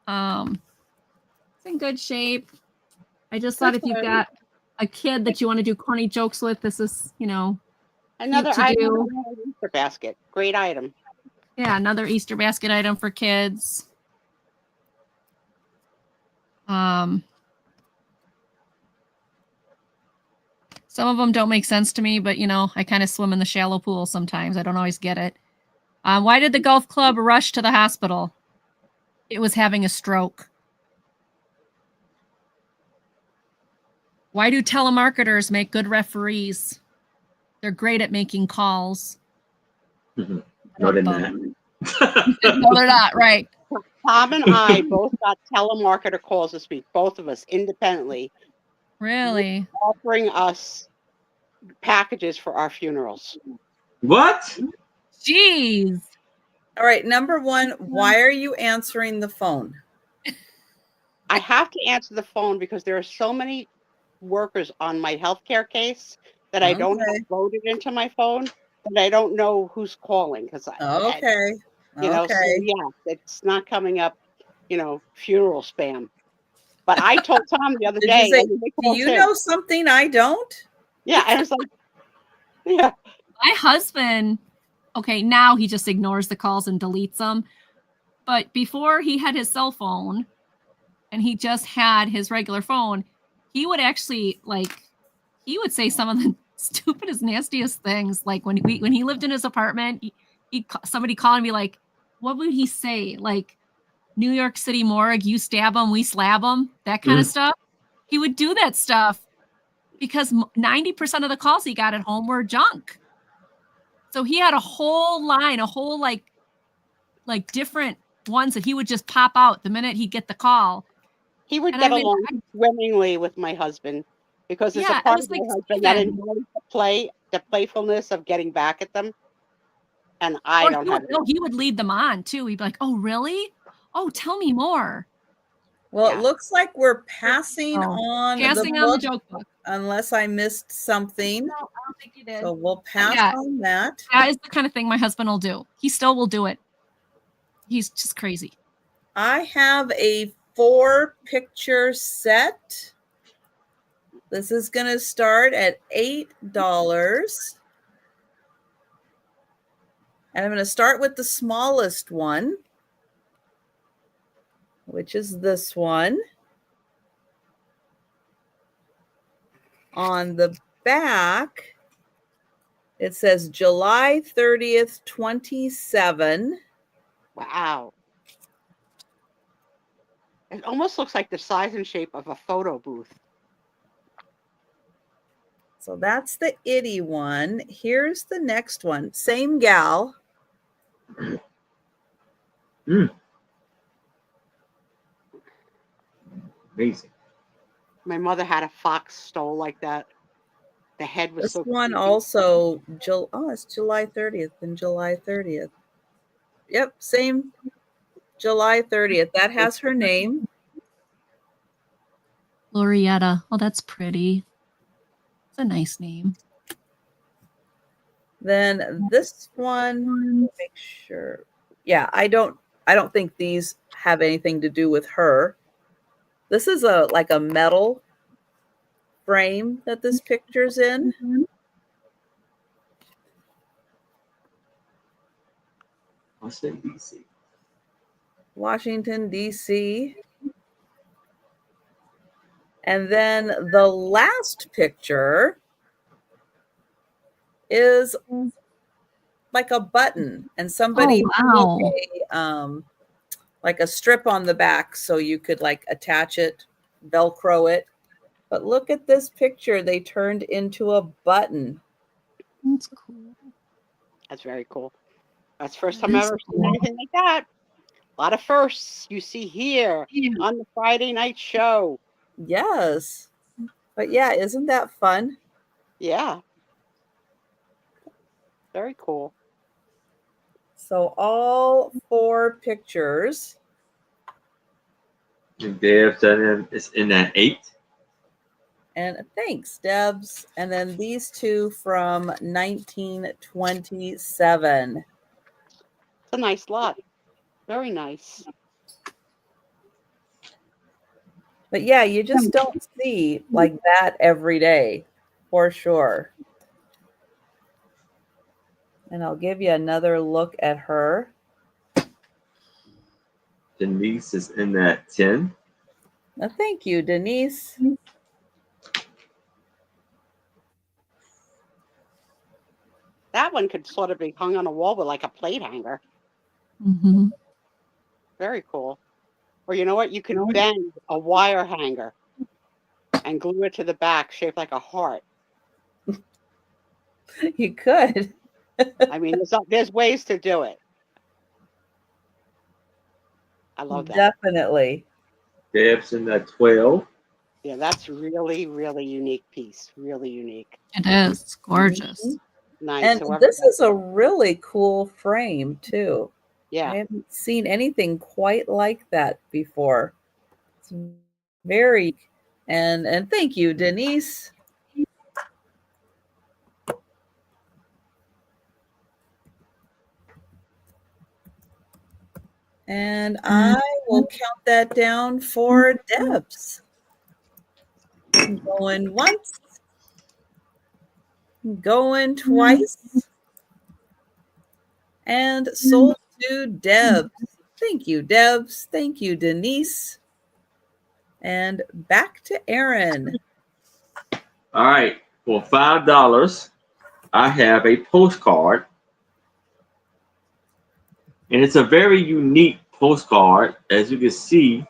It's in good shape. I just thought if you've got a kid that you want to do corny jokes with, this is, Another to item do. in the Easter basket. Great item. Yeah, another Easter basket item for kids. Some of them don't make sense to me, but you know, I kind of swim in the shallow pool sometimes. I don't always get it. Why did the golf club rush to the hospital? It was having a stroke. Why do telemarketers make good referees? They're great at making calls. No, they're not. No, they're not, right. Tom and I both got telemarketer calls this week, both of us independently. Really? Offering us packages for our funerals. What? Jeez. All right, number one, why are you answering the phone? I have to answer the phone because there are so many workers on my healthcare case that I don't have loaded into my phone that I don't know who's calling. Because you know, so yeah, it's not coming up, you know, funeral spam. But I told Tom the other day. Do you know something I don't? Yeah, I was like, yeah. My husband, okay, now he just ignores the calls and deletes them. But before he had his cell phone and he just had his regular phone, he would actually he would say some of the stupidest, nastiest things. Like when he lived in his apartment, somebody called and be like, what would he say? Like, New York City morgue, you stab him, we slab him, that kind of stuff. He would do that stuff because 90% of the calls he got at home were junk. So he had a whole line, a whole like different ones that he would just pop out the minute he'd get the call. He would get along swimmingly with my husband because it's a part of my husband that enjoys the playfulness of getting back at them. And I don't have it. No, he would lead them on too. He'd be like, oh, really? Oh, tell me more. Well, it looks like we're passing on the joke book. Unless I missed something. No, I don't think you did. So we'll pass on that. That is the kind of thing my husband will do. He still will do it. He's just crazy. I have a 4-picture set. This is going to start at $8. And I'm going to start with the smallest one, which is this one. On the back, it says July 30th, 27. Wow. It almost looks like the size and shape of a photo booth. So that's the itty one. Here's the next one. Same gal. Amazing. My mother had a fox stole like that. The head was this one also. It's July 30th and July 30th. Yep, same July 30th. That has her name. Glorietta. Oh, that's pretty. It's a nice name. Then this one, make sure. Yeah, I don't think these have anything to do with her. This is a metal frame that this picture's in. Washington, D.C. And then the last picture is like a button, and somebody put like a strip on the back so you could like attach it, Velcro it. But look at this picture. They turned into a button. That's cool. That's very cool. That's the first time I've ever seen anything like that. A lot of firsts you see here on the Friday night show. Yes. But yeah, isn't that fun? Yeah. Very cool. So all 4 pictures. And Deb's is in that 8. And thanks, Debs. And then these 2 from 1927. It's a nice lot. Very nice. But yeah, you just don't see like that every day, for sure. And I'll give you another look at her. Denise is in that 10. Thank you, Denise. That one could sort of be hung on a wall with like a plate hanger. Mm-hmm. Very cool. Or you know what? You could bend a wire hanger and glue it to the back, shaped like a heart. You could. I mean, there's ways to do it. I love that. Definitely. Deb's in that 12. Yeah, that's really, really unique piece. Really unique. It is. It's gorgeous. Nice. And Whoever this does is a really cool frame too. Yeah. I haven't seen anything quite like that before. It's very, and thank you, Denise. And I will count that down for Debs. Going once, going twice, and sold to Debs. Thank you, Debs. Thank you, Denise. And back to Aaron. All right. For $5, I have a postcard. And it's a very unique postcard. As you can see,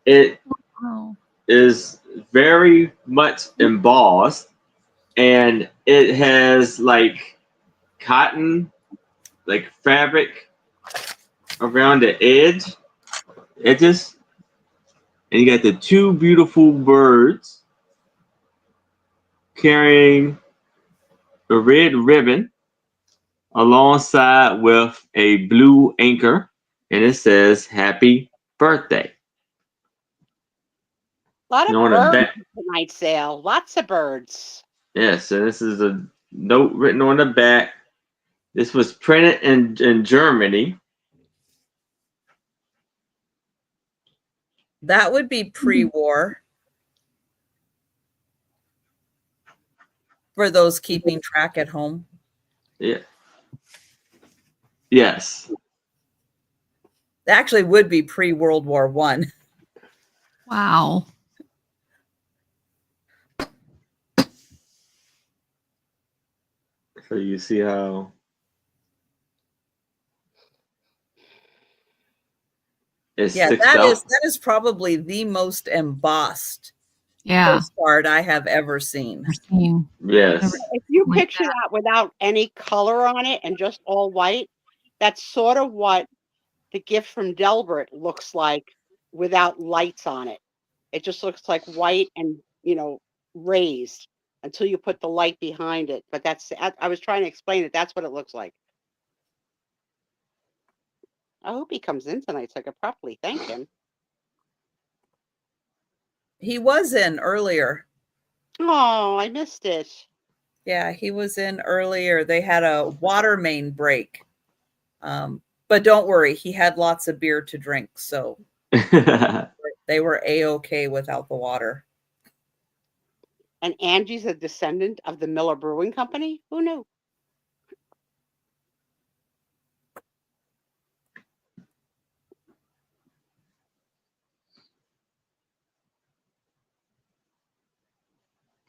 it is very much embossed. And it has like cotton, like fabric around the edges. And you got the two beautiful birds carrying a red ribbon alongside with a blue anchor, and it says "Happy Birthday." A lot of birds tonight, sale. Lots of birds. Yes, and this is a note written on the back. This was printed in Germany. That would be pre-war. For those keeping track at home. Yeah. Yes. It actually would be pre-World War I. Wow. So you see how it sticks out. That is probably the most embossed postcard I have ever seen. Yes. If you picture that without any color on it and just all white, that's sort of what the gift from Delbert looks like without lights on it. It just looks like white and, raised until you put the light behind it. But I was trying to explain it. That's what it looks like. I hope he comes in tonight so I could properly thank him. He was in earlier. Oh, I missed it. Yeah, he was in earlier. They had a water main break. But don't worry, he had lots of beer to drink, so they were A-okay without the water. And Angie's a descendant of the Miller Brewing Company? Who knew?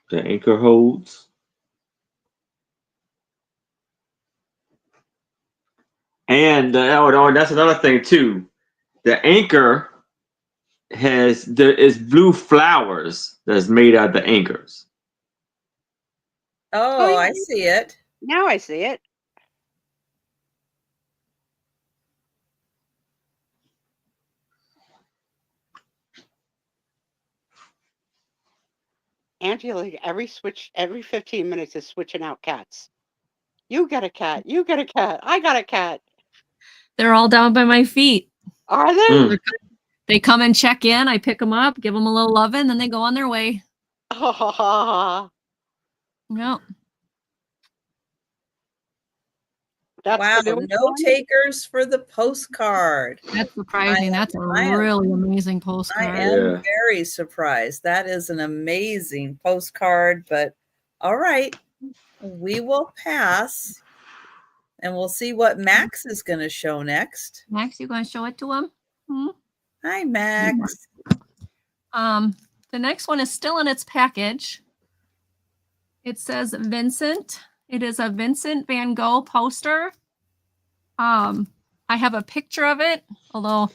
The anchor holds. And that's another thing too. The anchor is blue flowers that's made out of the anchors. Oh, yeah. I see it. Now I see it. Angie, like every 15 minutes is switching out cats. You get a cat. You get a cat. I got a cat. They're all down by my feet. Are they? They come and check in. I pick them up, give them a little loving, then they go on their way. Oh. Yep. Wow, no takers for the postcard. That's surprising. That's a really amazing postcard. I am very surprised. That is an amazing postcard, but all right, we will pass. And we'll see what Max is going to show next. Max, you going to show it to him? Hi, Max. The next one is still in its package. It says Vincent. It is a Vincent van Gogh poster. I have a picture of it, although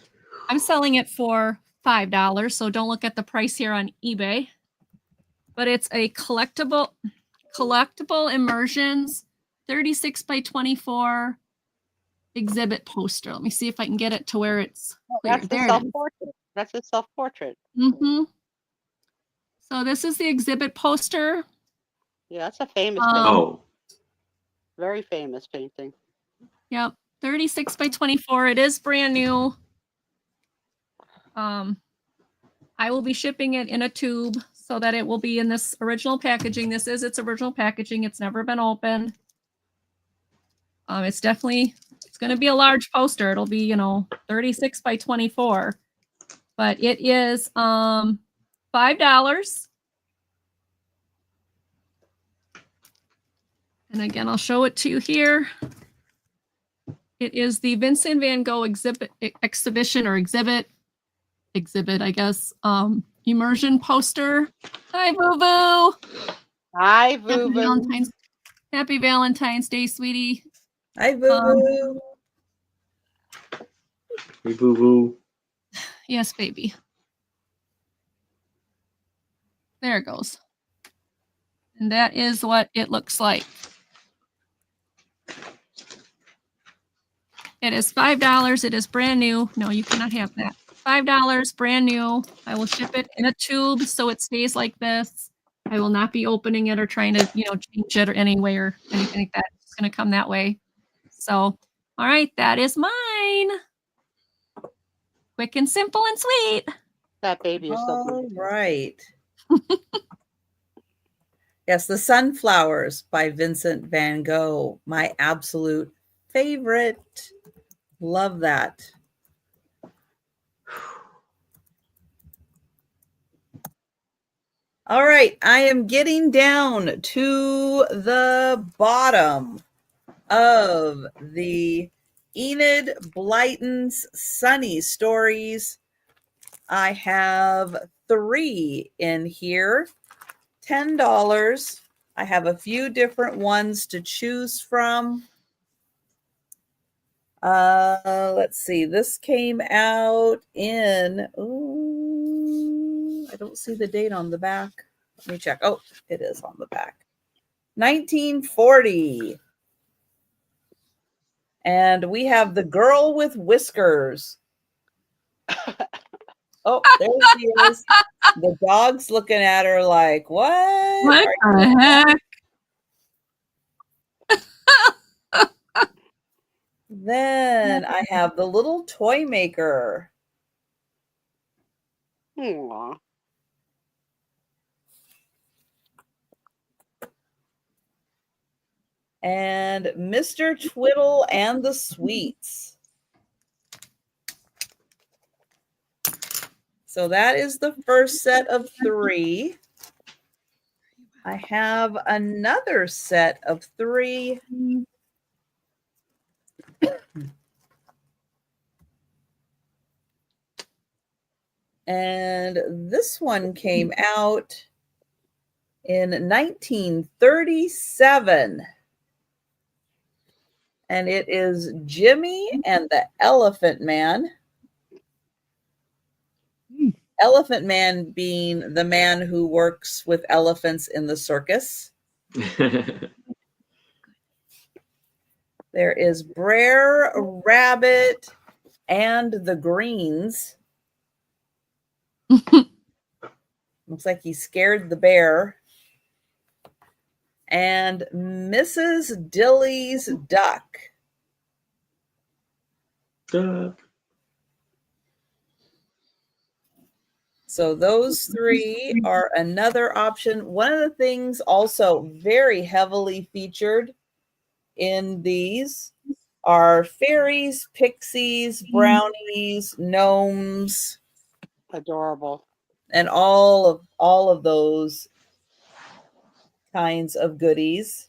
I'm selling it for $5, so don't look at the price here on eBay. But it's a collectible immersions 36 by 24 exhibit poster. Let me see if I can get it to where it's clear. That's the self-portrait. That's a self-portrait. So this is the exhibit poster. Yeah, that's a famous painting. Very famous painting. Yep. 36 by 24. It is brand new. I will be shipping it in a tube so that it will be in this original packaging. This is its original packaging. It's never been opened. It's going to be a large poster. It'll be, 36 by 24. But it is $5. And again, I'll show it to you here. It is the Vincent van Gogh exhibit, I guess, immersion poster. Hi, Boo Boo. Hi, Boo Boo. Happy Valentine's Day, sweetie. Hi, Boo Boo. Hey, Boo Boo. Yes, baby. There it goes. And that is what it looks like. It is $5. It is brand new. No, you cannot have that. $5, brand new. I will ship it in a tube so it stays like this. I will not be opening it or trying to, change it or anyway or anything like that. It's going to come that way. So, all right, that is mine. Quick and simple and sweet. That baby is so beautiful. All right. Yes, The Sunflowers by Vincent van Gogh. My absolute favorite. Love that. All right, I am getting down to the bottom of the Enid Blyton's Sunny Stories. I have 3 in here, $10. I have a few different ones to choose from. Let's see. This came out in, I don't see the date on the back. Let me check. Oh, it is on the back. 1940. And we have The Girl with Whiskers. Oh, there she is. The dog's looking at her like, what? What the heck? Then I have The Little Toy Maker. Aww. And Mr. Twiddle and the Sweets. So that is the first set of 3. I have another set of 3. And this one came out in 1937. And it is Jimmy and the Elephant Man. Elephant Man being the man who works with elephants in the circus. There is Brer Rabbit and the Greens. Looks like he scared the bear. And Mrs. Dilly's Duck. So those 3 are another option. One of the things also very heavily featured in these are fairies, pixies, brownies, gnomes. Adorable. And all of those kinds of goodies.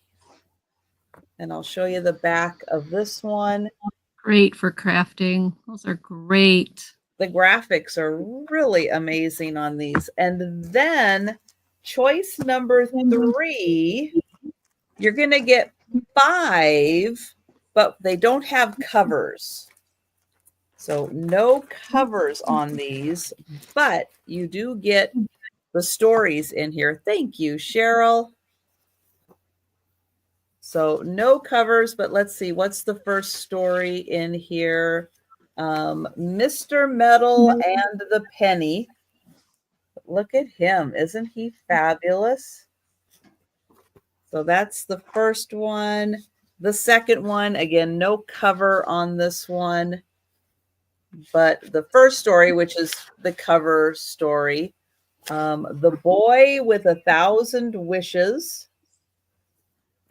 And I'll show you the back of this one. Great for crafting. Those are great. The graphics are really amazing on these. And then choice number 3, you're going to get 5, but they don't have covers. So no covers on these, but you do get the stories in here. Thank you, Cheryl. So no covers, but let's see. What's the first story in here? Mr. Metal and the Penny. Look at him. Isn't he fabulous? So that's the first one. The second one, again, no cover on this one. But the first story, which is the cover story, The Boy with 1,000 Wishes.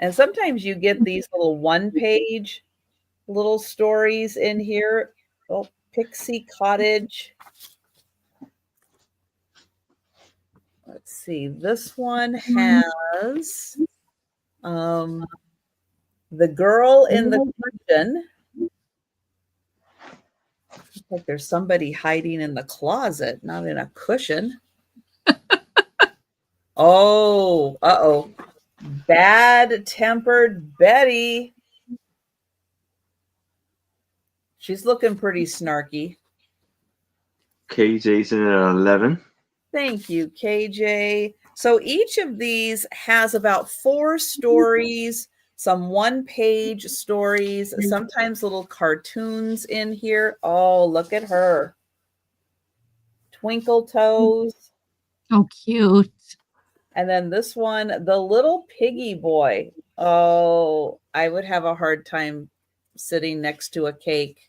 And sometimes you get these little one-page little stories in here. Oh, Pixie Cottage. Let's see. This one has The Girl in the Cushion. Looks like there's somebody hiding in the closet, not in a cushion. Oh, uh-oh. Bad-tempered Betty. She's looking pretty snarky. KJ's in at 11. Thank you, KJ. So each of these has about 4 stories, some one-page stories, sometimes little cartoons in here. Oh, look at her. Twinkle Toes. Oh, cute. And then this one, The Little Piggy Boy. Oh, I would have a hard time sitting next to a cake.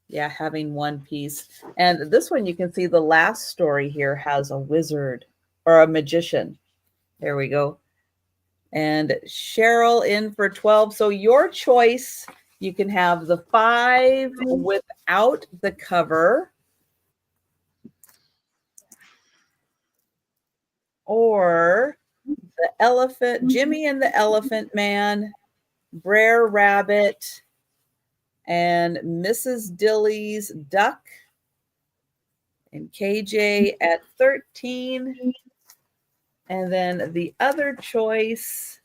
Yeah, having one piece. And this one, you can see the last story here has a wizard or a magician. There we go. And Cheryl in for 12. So your choice, you can have the 5 without the cover, or the elephant, Jimmy and the Elephant Man, Brer Rabbit, and Mrs. Dilly's Duck, and KJ at 13. And then the other choice,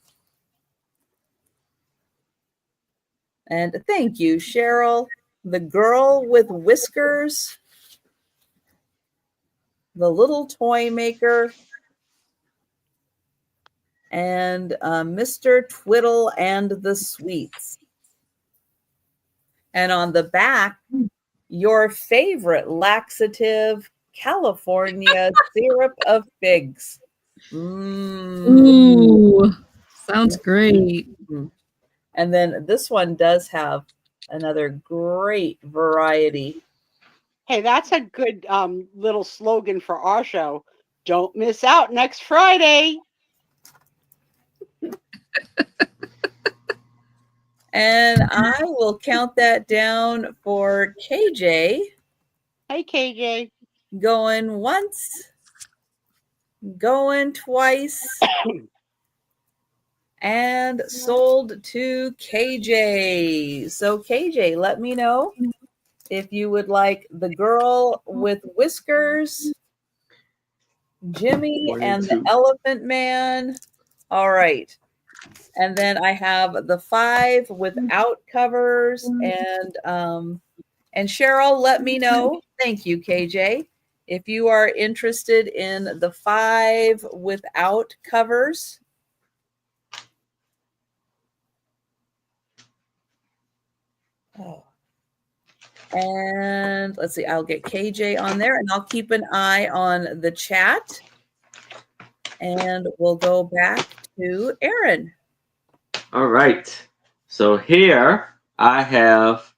and thank you, Cheryl, The Girl with Whiskers, The Little Toy Maker, and Mr. Twiddle and the Sweets. And on the back, your favorite laxative, California syrup of figs. Ooh, sounds great. And then this one does have another great variety. Hey, that's a good little slogan for our show. Don't miss out next Friday. And I will count that down for KJ. Hey, KJ. Going once, going twice, and sold to KJ. So KJ, let me know if you would like The Girl with Whiskers, Jimmy and the Elephant Man. All right. And then I have the 5 without covers. And Cheryl, let me know. Thank you, KJ. If you are interested in the 5 without covers. Oh. And let's see, I'll get KJ on there, and I'll keep an eye on the chat. And we'll go back to Aaron. All right. So here I have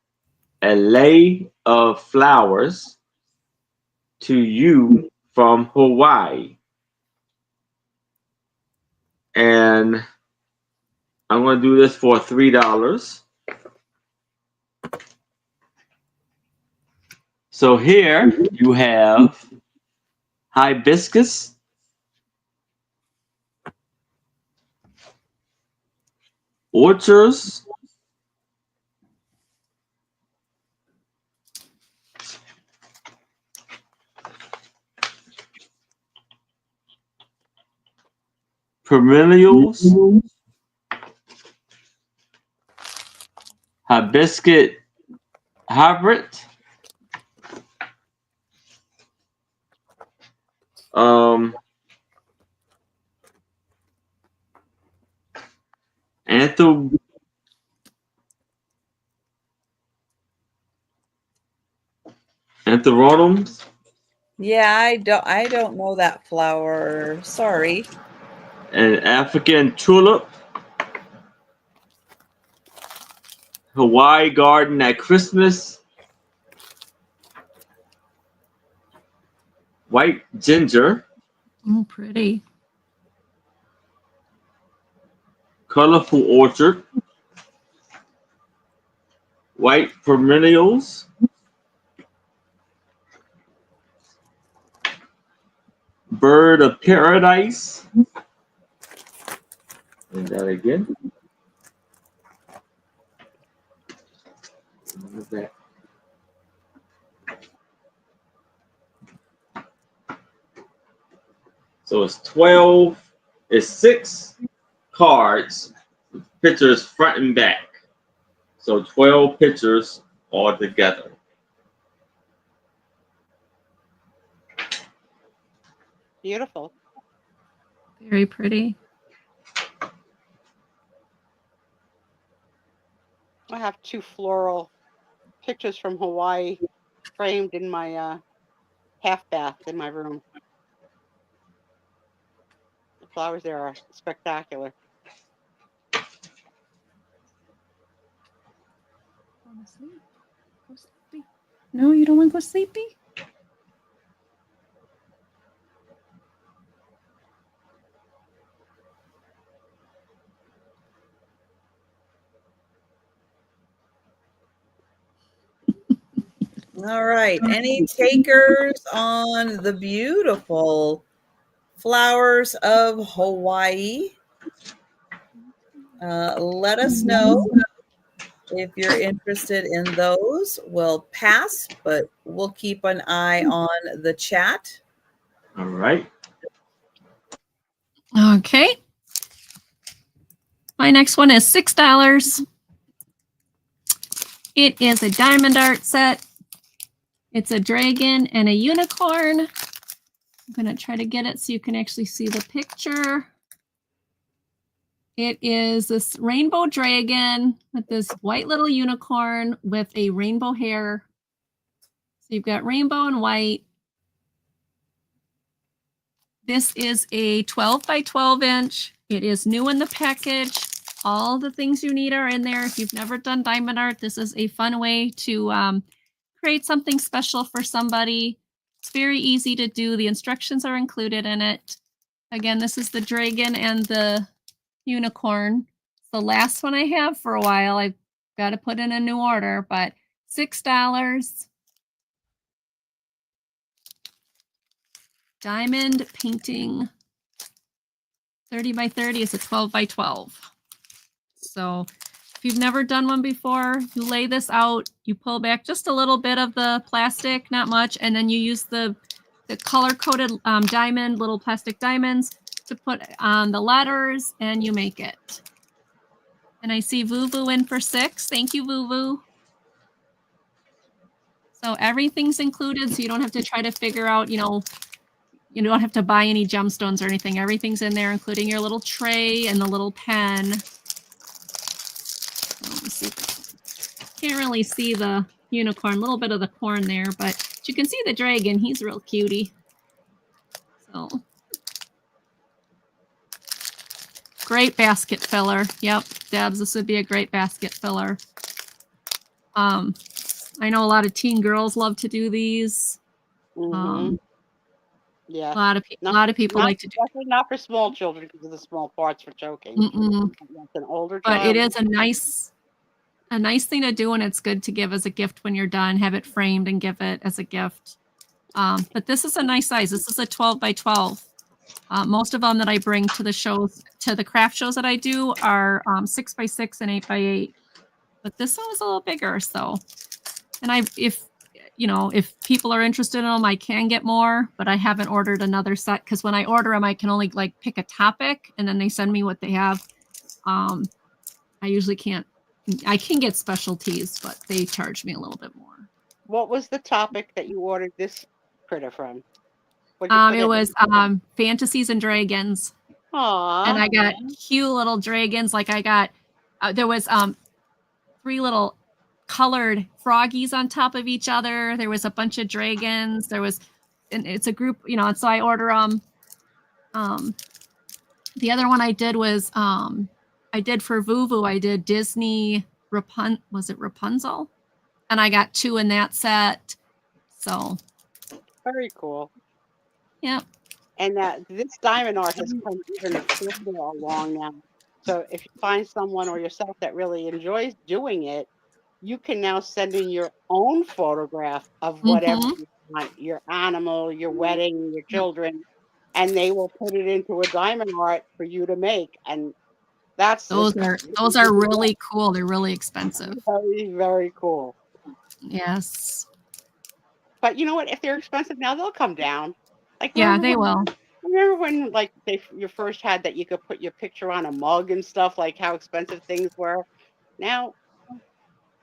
a lay of flowers to you from Hawaii. And I'm going to do this for $3. So here you have hibiscus, orchards, perennials, hibiscus hybrid, anthronums. Yeah, I don't know that flower. Sorry. An African tulip, Hawaii garden at Christmas, white ginger, Oh, pretty. colorful orchard, white perennials, bird of paradise. And that again. What is that? So it's 12, it's 6 cards, pictures front and back. So 12 pictures all together. Beautiful. Very pretty. I have 2 floral pictures from Hawaii framed in my half bath in my room. The flowers there are spectacular. Go sleepy. No, you don't want to go sleepy? All right. Any takers on the beautiful flowers of Hawaii? Let us know if you're interested in those. We'll pass, but we'll keep an eye on the chat. All right. Okay. My next one is $6. It is a diamond art set. It's a dragon and a unicorn. I'm going to try to get it so you can actually see the picture. It is this rainbow dragon with this white little unicorn with a rainbow hair. So you've got rainbow and white. This is a 12 by 12 inch. It is new in the package. All the things you need are in there. If you've never done diamond art, this is a fun way to create something special for somebody. It's very easy to do. The instructions are included in it. Again, this is the dragon and the unicorn. It's the last one I have for a while. I've got to put in a new order, but $6. Diamond painting. 30 by 30 is a 12 by 12. So if you've never done one before, you lay this out, you pull back just a little bit of the plastic, not much, and then you use the color-coded diamond, little plastic diamonds to put on the letters, and you make it. And I see Vuvu in for $6. Thank you, Vuvu. So everything's included, so you don't have to try to figure out, you don't have to buy any gemstones or anything. Everything's in there, including your little tray and the little pen. Let me see. Can't really see the unicorn, a little bit of the corn there, but you can see the dragon. He's real cutie. So great basket filler. Yep, Debs, this would be a great basket filler. I know a lot of teen girls love to do these. Yeah, a lot of people like to do. Definitely not for small children because of the small parts for choking. That's an older but child. It is a nice thing to do, and it's good to give as a gift when you're done. Have it framed and give it as a gift. But this is a nice size. This is a 12 by 12. Most of them that I bring to the shows, to the craft shows that I do, are 6 by 6 and 8 by 8. But this one was a little bigger, so. And if if people are interested in them, I can get more, but I haven't ordered another set because when I order them, I can only like pick a topic and then they send me what they have. I usually can't. I can get specialties, but they charge me a little bit more. What was the topic that you ordered this critter from? It was fantasies and dragons. Aww. And I got cute little dragons. Like I got, there was 3 little colored froggies on top of each other. There was a bunch of dragons. There was, and it's a group, and so I order them. The other one I did was, I did for Vuvu, I did Disney was it Rapunzel? And I got 2 in that set. So. Very cool. Yep. And this diamond art has come even further along now. So if you find someone or yourself that really enjoys doing it, you can now send in your own photograph of whatever you want, your animal, your wedding, your children, and they will put it into a diamond art for you to make. And those are really cool. They're really expensive. Very, very cool. Yes. But you know what? If they're expensive now, they'll come down. Like they will. Remember when like you first had that you could put your picture on a mug and stuff, like how expensive things were? Now.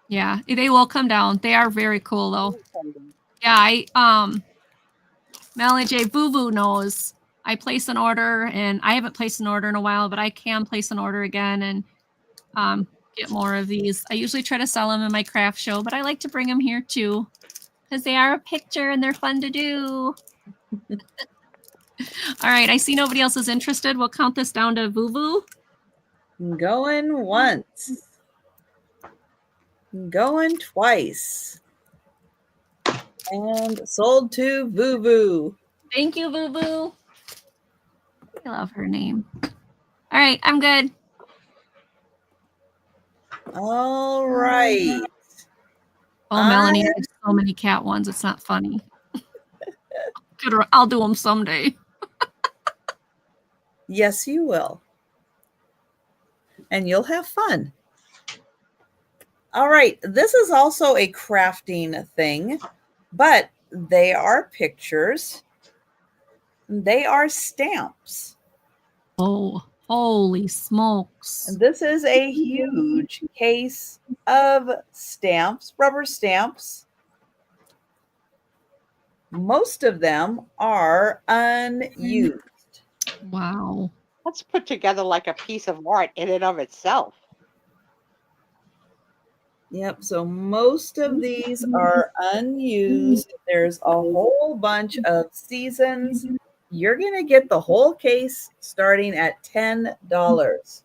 Yeah, they will come down. They are very cool though. Yeah, Melanie J. Vuvu knows. I place an order, and I haven't placed an order in a while, but I can place an order again and get more of these. I usually try to sell them in my craft show, but I like to bring them here too because they are a picture and they're fun to do. All right, I see nobody else is interested. We'll count this down to Vuvu. Going once. Going twice. And sold to Vuvu. Thank you, Vuvu. I love her name. All right, I'm good. All right. Oh, Melanie has so many cat ones. It's not funny. I'll do them someday. Yes, you will. And you'll have fun. All right. This is also a crafting thing, but they are pictures. They are stamps. Oh, holy smokes. And this is a huge case of stamps, rubber stamps. Most of them are unused. Wow. That's put together like a piece of art in and of itself. Yep. So most of these are unused. There's a whole bunch of seasons. You're going to get the whole case starting at $10.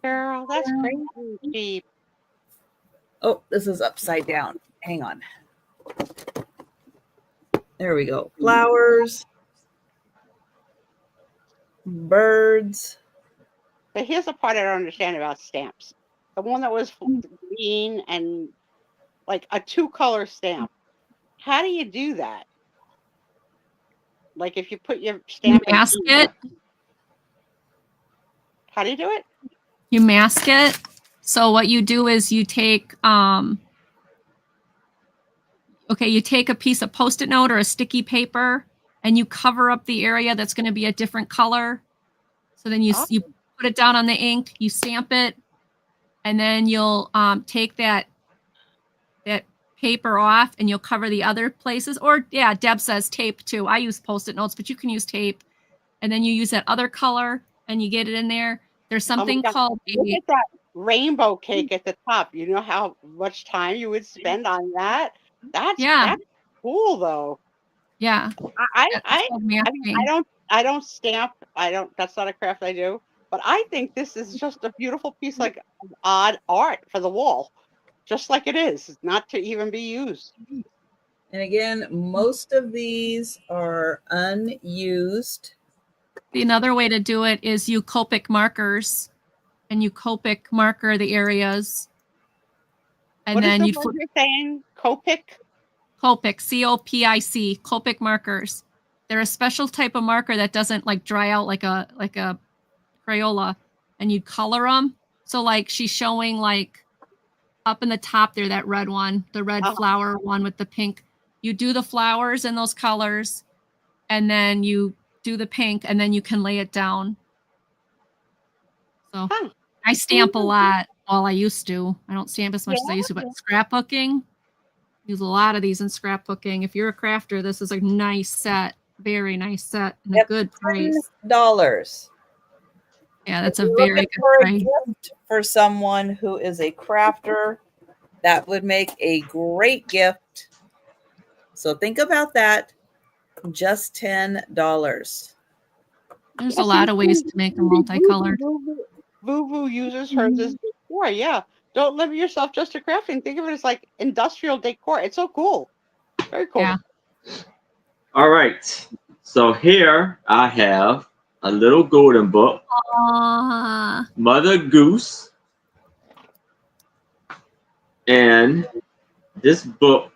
Girl, that's crazy cheap. Oh, this is upside down. Hang on. There we go. Flowers. Birds. But here's the part I don't understand about stamps. The one that was green and like a 2-color stamp. How do you do that? Like if you put your stamp you mask it. How do you do it? You mask it. So what you do is you take you take a piece of Post-it note or a sticky paper and you cover up the area that's going to be a different color. So then you put it down on the ink, you stamp it, and then you'll take that paper off and you'll cover the other places. Or yeah, Deb says tape too. I use Post-it notes, but you can use tape. And then you use that other color and you get it in there. There's something called look at that rainbow cake at the top. You know how much time you would spend on that? That's cool though. Yeah. I don't stamp. That's not a craft I do. But I think this is just a beautiful piece, like odd art for the wall. Just like it is, not to even be used. And again, most of these are unused. Another way to do it is you Copic markers, and you Copic marker the areas. And what then is the word you're saying? Copic? Copic, C-O-P-I-C, Copic markers. They're a special type of marker that doesn't like dry out like a Crayola, and you color them. So like she's showing like up in the top there, that red one, the red flower one with the pink. You do the flowers in those colors, and then you do the pink, and then you can lay it down. So I stamp a lot. Well, I used to. I don't stamp as much as I used to, but scrapbooking, use a lot of these in scrapbooking. If you're a crafter, this is a nice set. Very nice set and a good price. $10. Yeah, that's a very good price. Gift for someone who is a crafter, that would make a great gift. So think about that. Just $10. There's a lot of ways to make them multicolored. Vuvu uses hers as decor. Yeah. Don't limit yourself just to crafting. Think of it as like industrial decor. It's so cool. Very cool. Yeah. All right. So here I have a little golden book. Mother Goose. And this book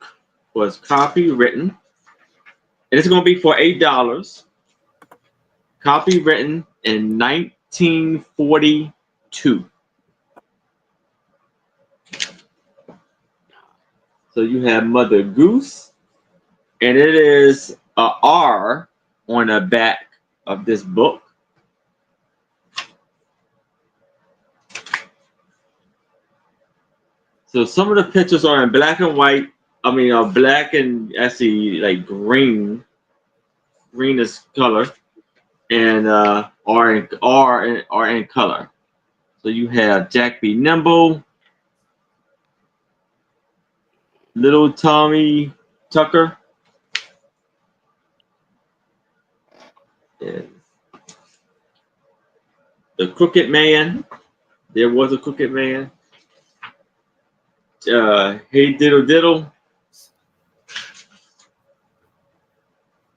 was copywritten. And it's going to be for $8. Copywritten in 1942. So you have Mother Goose, and it is a R on the back of this book. So some of the pictures are in black and white. I mean, black and actually like greenish color, and are in color. So you have Jack Be Nimble, Little Tommy Tucker, and the Crooked Man. There was a Crooked Man. Hey Diddle Diddle.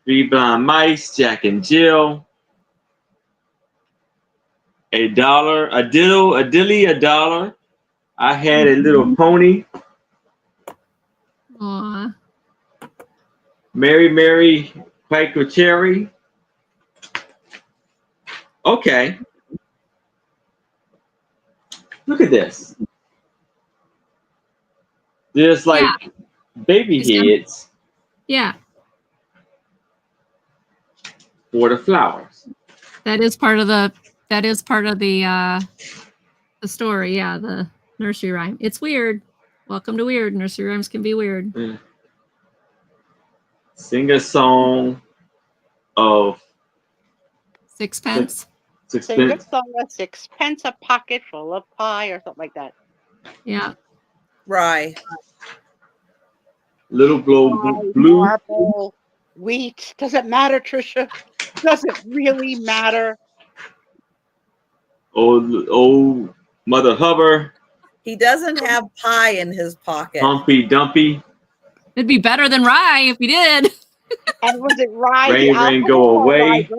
Three Blind Mice, Jack and Jill. $1, a diddle, a dilly, $1. I had a little pony. Aww. Mary, Mary, Quaker Cherry. Okay. Look at this. There's like baby heads. Yeah. For the flowers. That is part of the story, yeah, the nursery rhyme. It's weird. Welcome to weird. Nursery rhymes can be weird. Yeah. Sing a song of sixpence. Sing a song of sixpence, a pocket full of pie, or something like that. Yeah. Rye. Little blue. Marble, wheat. Does it matter, Trisha? Does it really matter? Old Mother Hubbard. He doesn't have pie in his pocket. Humpy Dumpy. It'd be better than rye if he did. And was it rye? Rain, rain, go away.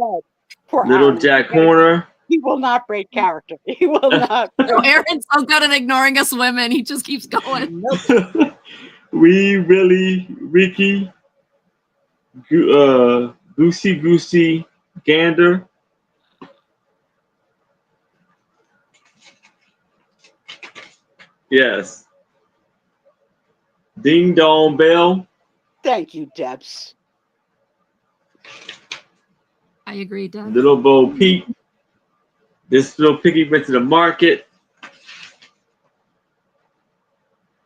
Little Jack Horner. He will not break character. He will not. Aaron's so good at ignoring us women. He just keeps going. Wee Willie Ricky. Goosey Goosey Gander. Yes. Ding Dong Bell. Thank you, Debs. I agree, Deb. Little Bo Peep. This little piggy went to the market.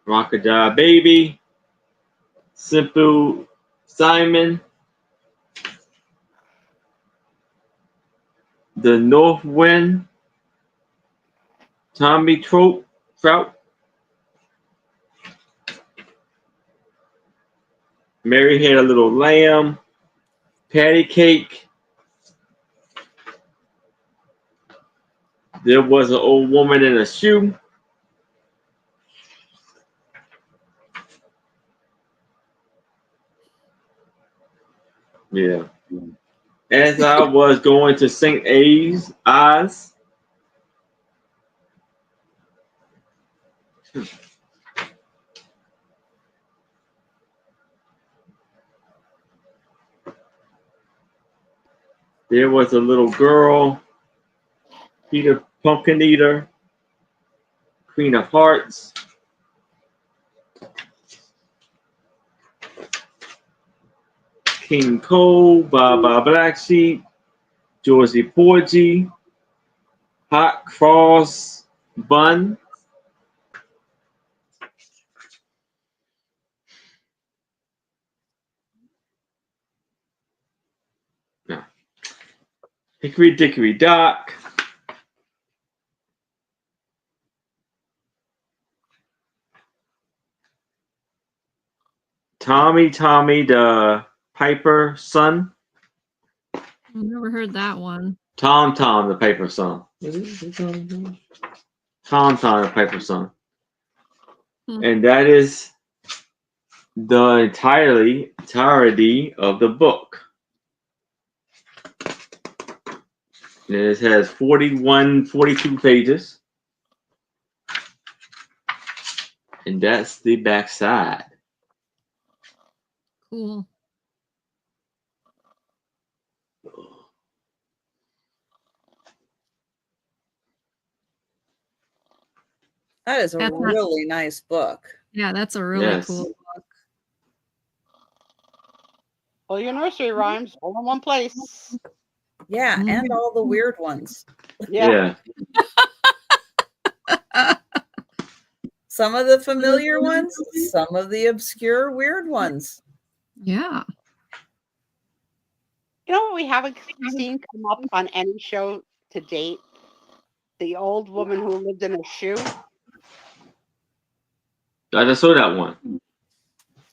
Rockadile Baby. Simple Simon. The North Wind. Tommy Trout. Mary had a little lamb. Patty cake. There was an old woman in a shoe. Yeah. As I was going to St. A's Oz. There was a little girl, Peter Pumpkin Eater, Queen of Hearts, King Cole, Baba Black Sheep, Georgie Porgy, Hot Cross Bun. No. Hickory Dickory Dock. Tommy the Piper Son. I've never heard that one. Tom the Piper Son. Tom the Piper Son. And that is the entirety of the book. It has 42 pages. And that's the back side. Cool. That is a really nice book. Yeah, that's a really cool book. All your nursery rhymes all in one place. Yeah, and all the weird ones. Yeah. Some of the familiar ones, some of the obscure weird ones. Yeah. You know what we haven't seen come up on any show to date? The old woman who lived in a shoe. I just saw that one.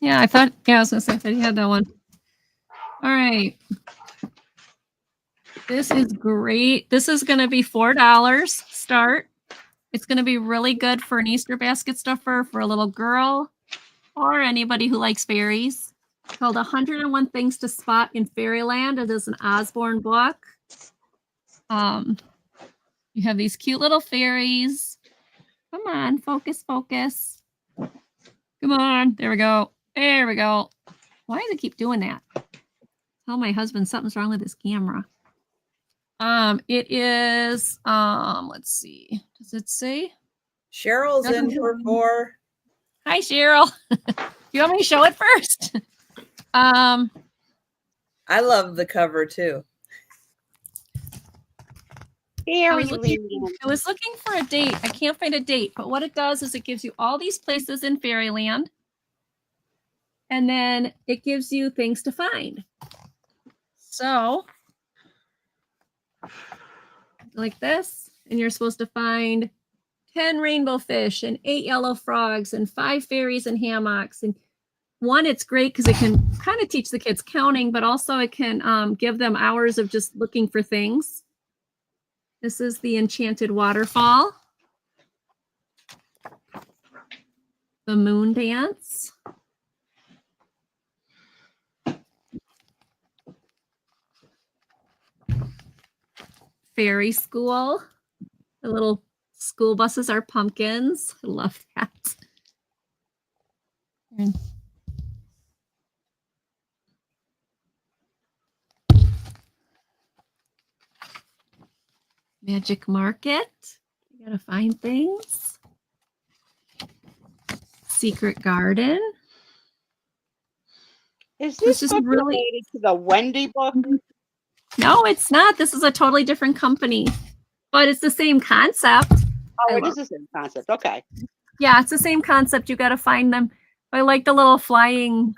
Yeah, I thought I was gonna say that you had that one. All right. This is great. This is gonna be $4 start. It's gonna be really good for an Easter basket stuffer for a little girl or anybody who likes fairies. It's called 101 Things to Spot in Fairyland. It is an Osborne book. You have these cute little fairies. Come on, focus. Come on. There we go. There we go. Why does it keep doing that? Tell my husband something's wrong with his camera. It is, let's see. Does it say? Cheryl's in for 4. Hi, Cheryl. You want me to show it first? I love the cover too. I was looking for a date. I can't find a date, but what it does is it gives you all these places in Fairyland, and then it gives you things to find. So, like this, and you're supposed to find 10 rainbow fish and 8 yellow frogs and 5 fairies and hammocks. And one, it's great because it can kind of teach the kids counting, but also it can give them hours of just looking for things. This is the Enchanted Waterfall. The Moon Dance. Fairy School. The little school buses are pumpkins. I love that. And Magic Market. You gotta find things. Secret Garden. Is this book really related to the Wendy book? No, it's not. This is a totally different company, but it's the same concept. Oh, it is the same concept. Okay. Yeah, it's the same concept. You got to find them. I like the little flying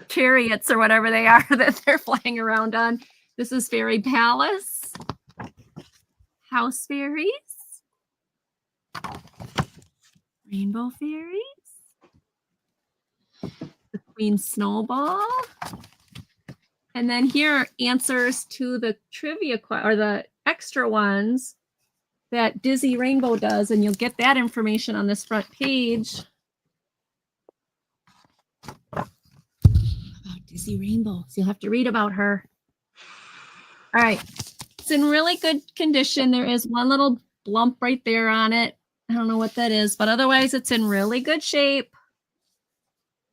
chariots or whatever they are that they're flying around on. This is Fairy Palace. House Fairies. Rainbow Fairies. The Queen Snowball. And then here are answers to the trivia or the extra ones that Dizzy Rainbow does, and you'll get that information on this front page. About Dizzy Rainbow. So you'll have to read about her. All right. It's in really good condition. There is one little lump right there on it. I don't know what that is, but otherwise it's in really good shape.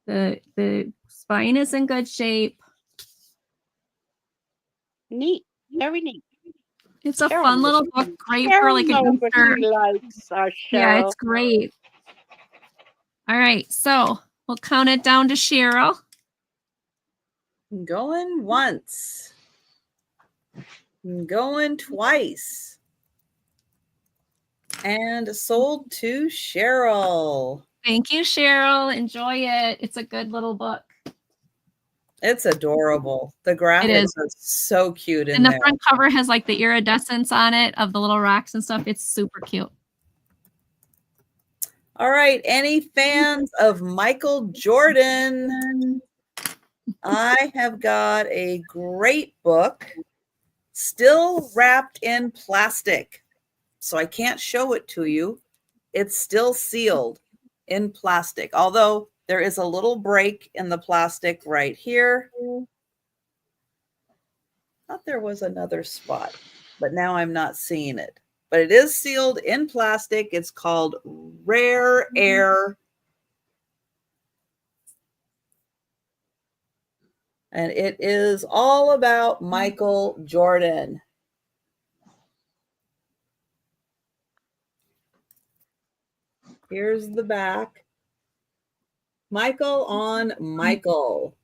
The spine is in good shape. Neat. Very neat. It's a fun little book, great for like a Easter. Yeah, it's great. All right, so we'll count it down to Cheryl. Going once. Going twice. And sold to Cheryl. Thank you, Cheryl. Enjoy it. It's a good little book. It's adorable. The graphics are so cute in there. there. And the front cover has like the iridescence on it of the little rocks and stuff. It's super cute. All right. Any fans of Michael Jordan? I have got a great book, still wrapped in plastic. So I can't show it to you. It's still sealed in plastic, although there is a little break in the plastic right here. Thought there was another spot, but now I'm not seeing it. But it is sealed in plastic. It's called Rare Air. And it is all about Michael Jordan. Here's the back. Michael on Michael.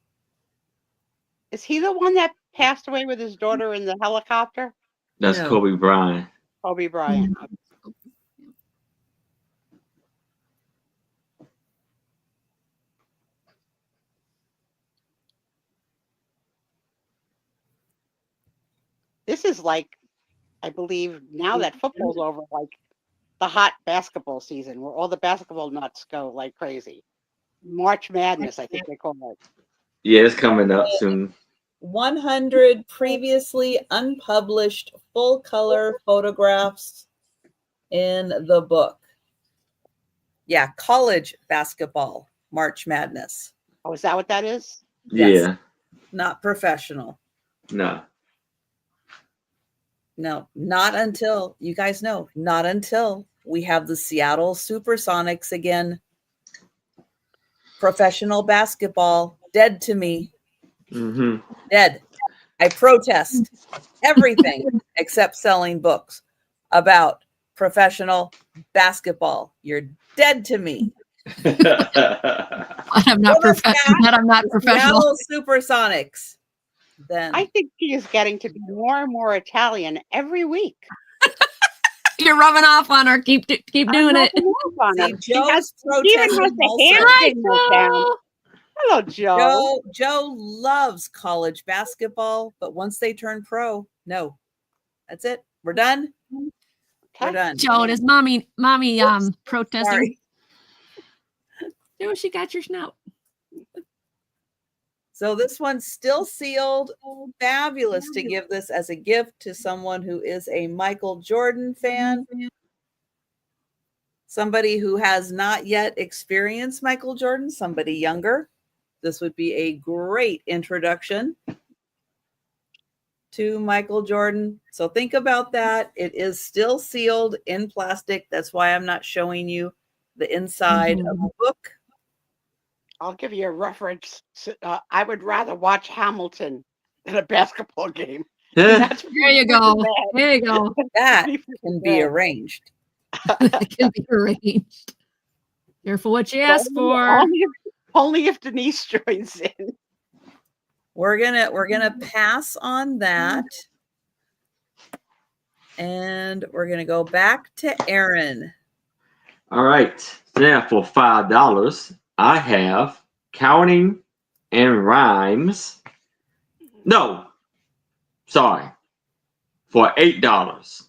Is he the one that passed away with his daughter in the helicopter? That's No. Kobe Bryant. Kobe Bryant. This is like, I believe, now that football's over, like the hot basketball season where all the basketball nuts go like crazy. March Madness, I think they call it. Yeah, it's coming up soon. 100 previously unpublished full color photographs in the book. Yeah, college basketball, March Madness. Oh, is that what that is? Yes. Yeah. Not professional. No. No, not until, you guys know, not until we have the Seattle Supersonics again. Professional basketball, dead to me. Mm-hmm. Dead. I protest everything except selling books about professional basketball. You're dead to me. I'm not professional. Seattle Supersonics. Then I think he is getting to be more and more Italian every week. You're rubbing off on her. Keep doing it. See, Joe's protesting Hi, Joe. Hello, Joe. Joe loves college basketball, but once they turn pro, no. That's it. We're done. Okay. We're done. Joe, is mommy protesting? Sorry. Joe, she got your snout. So this one's still sealed. Fabulous to give this as a gift to someone who is a Michael Jordan fan. Somebody who has not yet experienced Michael Jordan, somebody younger. This would be a great introduction to Michael Jordan. So think about that. It is still sealed in plastic. That's why I'm not showing you the inside of the book. I'll give you a reference. I would rather watch Hamilton than a basketball game. There you go. There you go. That can be arranged. It can be arranged. Careful what you ask for. Only if Denise joins in. We're gonna pass on that. And we're gonna go back to Aaron. All right. Now for $5, I have Counting and Rhymes. No, sorry. For $8.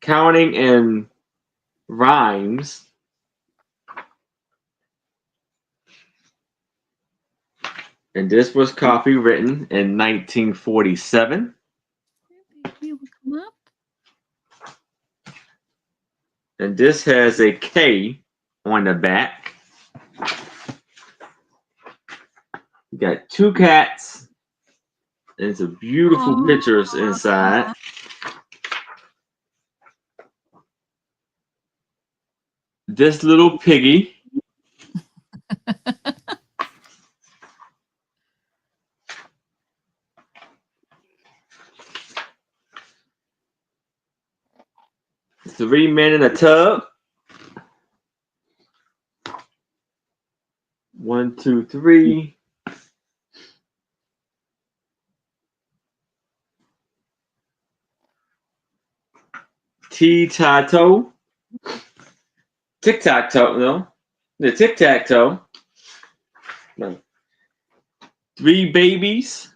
Counting and Rhymes. And this was copywritten in 1947. Come up. And this has a K on the back. You got two cats. And some beautiful pictures inside. This little piggy. Three men in a tub. 1, 2, 3. Tic-tac-toe. Tic-tac-toe, no. The tic-tac-toe. No. 3 babies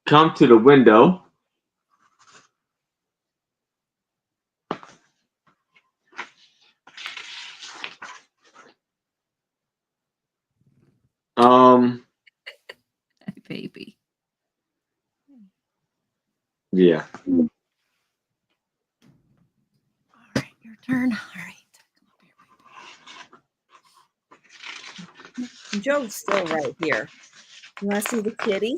come to the window. Baby. Yeah. All right, your turn. All right. Joe's still right here. You want to see the kitty?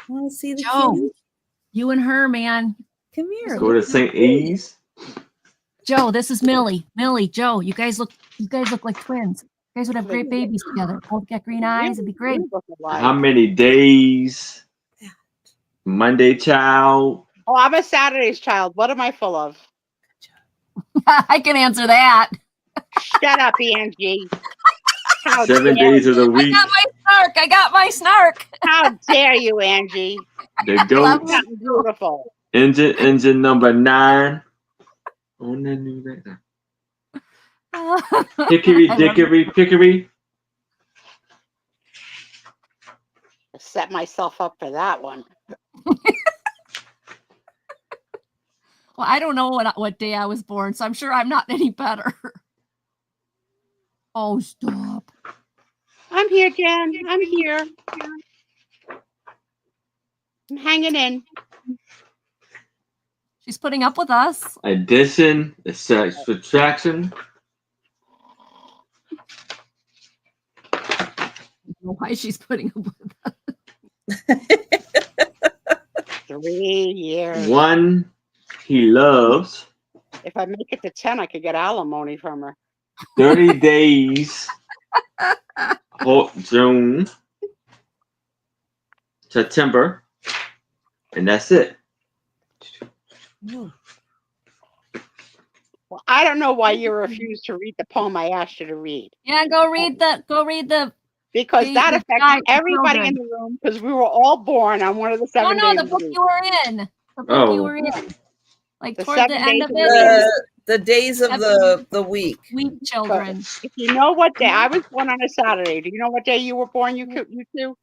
You want to see the Joe, kitty? you and her, man. Come here. Go to St. E's. Joe, this is Millie. Millie, Joe, you guys look like twins. You guys would have great babies together. Both got green eyes. It'd be great. How many days? Monday child. Oh, I'm a Saturday's child. What am I full of? I can answer that. Shut up, Angie. How 7 dare days of the week. I got my snark. How dare you, Angie? The goat. Something beautiful. Engine number 9. On the new Hickory dickory pickory. I set myself up for that one. Well, I don't know what day I was born, so I'm sure I'm not any better. Oh, stop. I'm here, Jen. I'm here. I'm hanging in. She's putting up with us. Addition, subtraction. I don't know why she's putting up with us. 3 years. 1 he loves. If I make it to 10, I could get alimony from her. 30 days. June. September. And that's it. Well, I don't know why you refused to read the poem I asked you to read. Yeah, go read the Because that the affected guide to everybody in children. the room because we were all born on one of the 7 days. the of book the week. you were in. The book you were in. Like The toward the 7 end days of of it. The days of the week. Week children. If you know what day I was born on a Saturday, do you know what day you were born? You two.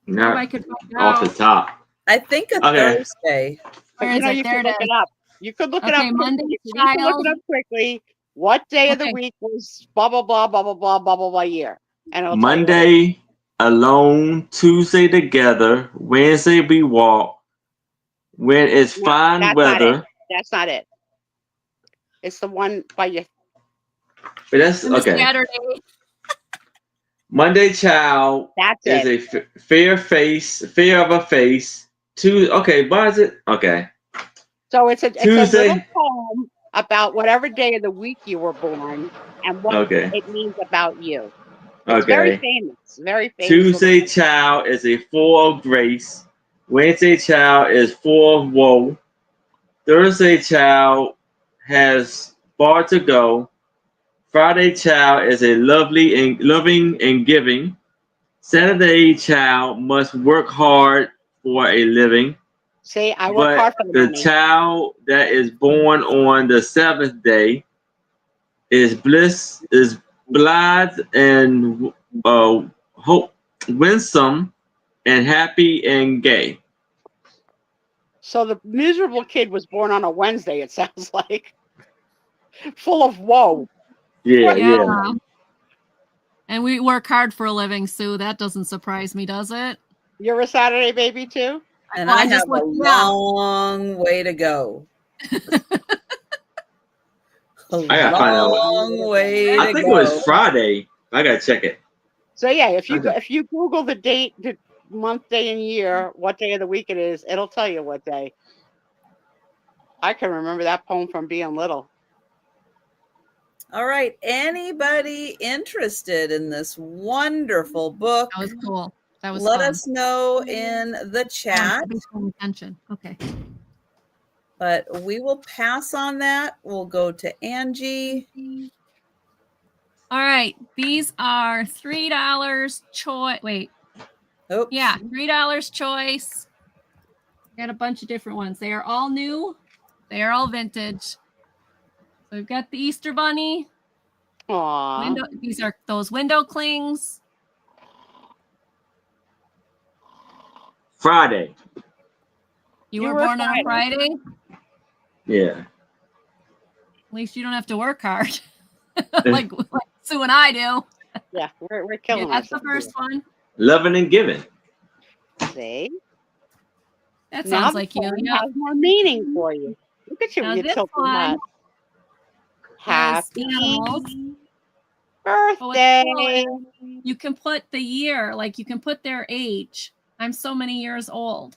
I Not could find off the out. top. I think a Okay. Thursday. Where But is you it? There could it look is. it up. You could look it Okay, up. Monday quickly. You can look it up quickly. What day of the Okay. week was blah blah blah blah blah blah blah blah blah year? And it'll tell you what it is. Monday alone, Tuesday together, Wednesday we walk. When it's No, fine that's weather. not it. That's not it. It's the one by your. But that's And the okay. Saturday. Monday child That's is it. a fear of a face. Okay, why is it? Okay. So it's a Tuesday. little poem about whatever day of the week you were born and what Okay. it means about you. It's very Okay. famous. Very famous. Tuesday child is a full of grace. Wednesday child is full of woe. Thursday child has far to go. Friday child is a loving and giving. Saturday child must work hard for a living. See, I work hard for the The money. child that is born on the 7th day is blithe and winsome and happy and gay. So the miserable kid was born on a Wednesday, it sounds like. Full of woe. Yeah. And we work hard for a living, Sue. That doesn't surprise me, does it? You're a Saturday baby too? And I have a long way to go. I gotta find out. Long way I to think go. it was Friday. I gotta check it. So yeah, if you Google the date, the month, day, and year, what day of the week it is, it'll tell you what day. I can remember that poem from being little. All right. Anybody interested in this wonderful book? That was cool. That was Let fun. us know in the chat. Attention. Okay. But we will pass on that. We'll go to Angie. All right. These are $3 choice. Wait. Oh, Yeah, $3 choice. Got a bunch of different ones. They are all new. They are all vintage. So we've got the Easter Bunny. Aww. These are those window clings. Friday. You were born on a Friday? Yeah. At least you don't have to work hard. like Sue and I do. Yeah, we're killing That's ourselves. the first one. Loving and giving. See? That Now sounds like you. Yeah. Has more meaning for you. Look at you Now with your this tilted one hat. Happy animals. birthday. You can put the year, like you can put their age. I'm so many years old.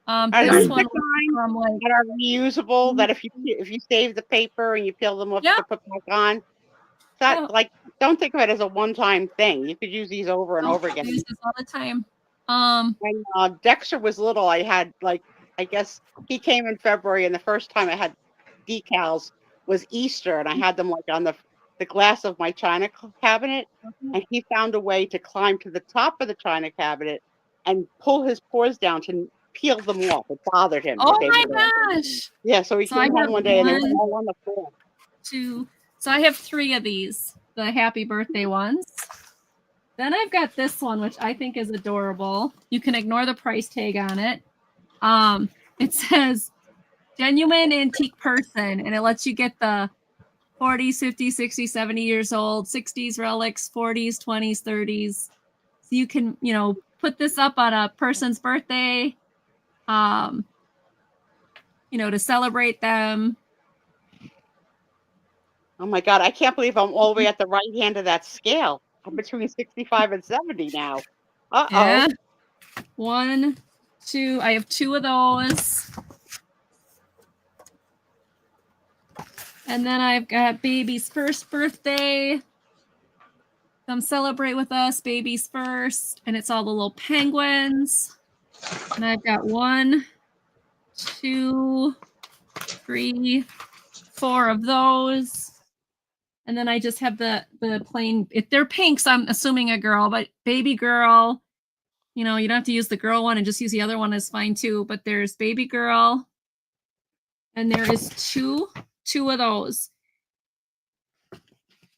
This one that are reusable. That if you save the paper and you peel them off to put back on, that like don't think of it as a one-time thing. You could use these over and over again. I use this all the time. When Dexter was little, I had I guess he came in February, and the first time I had decals was Easter, and I had them like on the glass of my china cabinet, and he found a way to climb to the top of the china cabinet and pull his paws down to peel them off. It bothered him. Oh my gosh! Yeah, so he came home one day and they were all on the floor. So I have 3 of these, the happy birthday ones. Then I've got this one, which I think is adorable. You can ignore the price tag on it. It says genuine antique person, and it lets you get the 40s, 50s, 60s, 70 years old, 60s relics, 40s, 20s, 30s. So you can, put this up on a person's birthday, to celebrate them. Oh my God, I can't believe I'm all the way at the right hand of that scale. I'm between 65 and 70 now. Uh-oh. Yeah. 1, 2, I have 2 of those. And then I've got baby's first birthday. Come celebrate with us, baby's first. And it's all the little penguins. And I've got 1, 2, 3, 4 of those. And then I just have the plain, if they're pinks, I'm assuming a girl, but baby girl, you don't have to use the girl one and just use the other one is fine too. But there's baby girl. And there is two of those.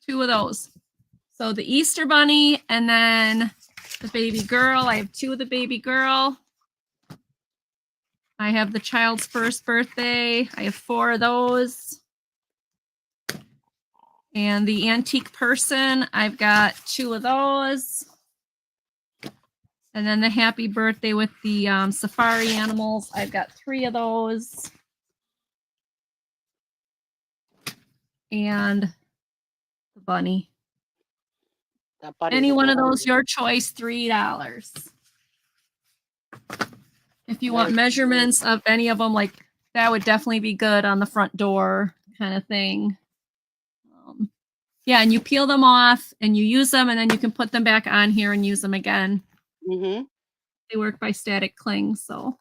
2 of those. So the Easter Bunny and then the baby girl. I have 2 of the baby girl. I have the child's first birthday. I have 4 of those. And the antique person, I've got 2 of those. And then the happy birthday with the safari animals, I've got 3 of those. And the bunny. Any one of those, your choice, $3. If you want measurements of any of them, like that would definitely be good on the front door kind of thing. Yeah, and you peel them off and you use them, and then you can put them back on here and use them again. Mm-hmm. They work by static cling, so.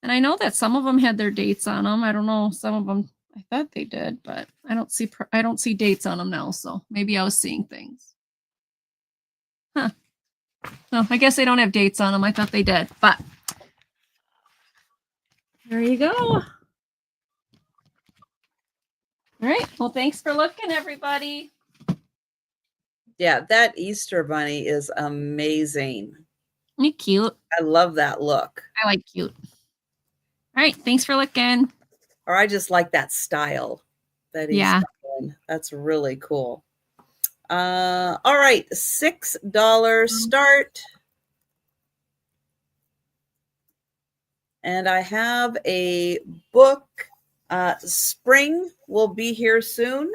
And I know that some of them had their dates on them. I don't know, some of them I thought they did, but I don't see dates on them now, so maybe I was seeing things. Huh. No, I guess they don't have dates on them. I thought they did, but there you go. All right. Well, thanks for looking, everybody. Yeah, that Easter bunny is amazing. Isn't it cute? I love that look. I like cute. All right. Thanks for looking. Or I just like that style. Yeah. That's really cool. All right. $6 start. And I have a book. Spring will be here soon.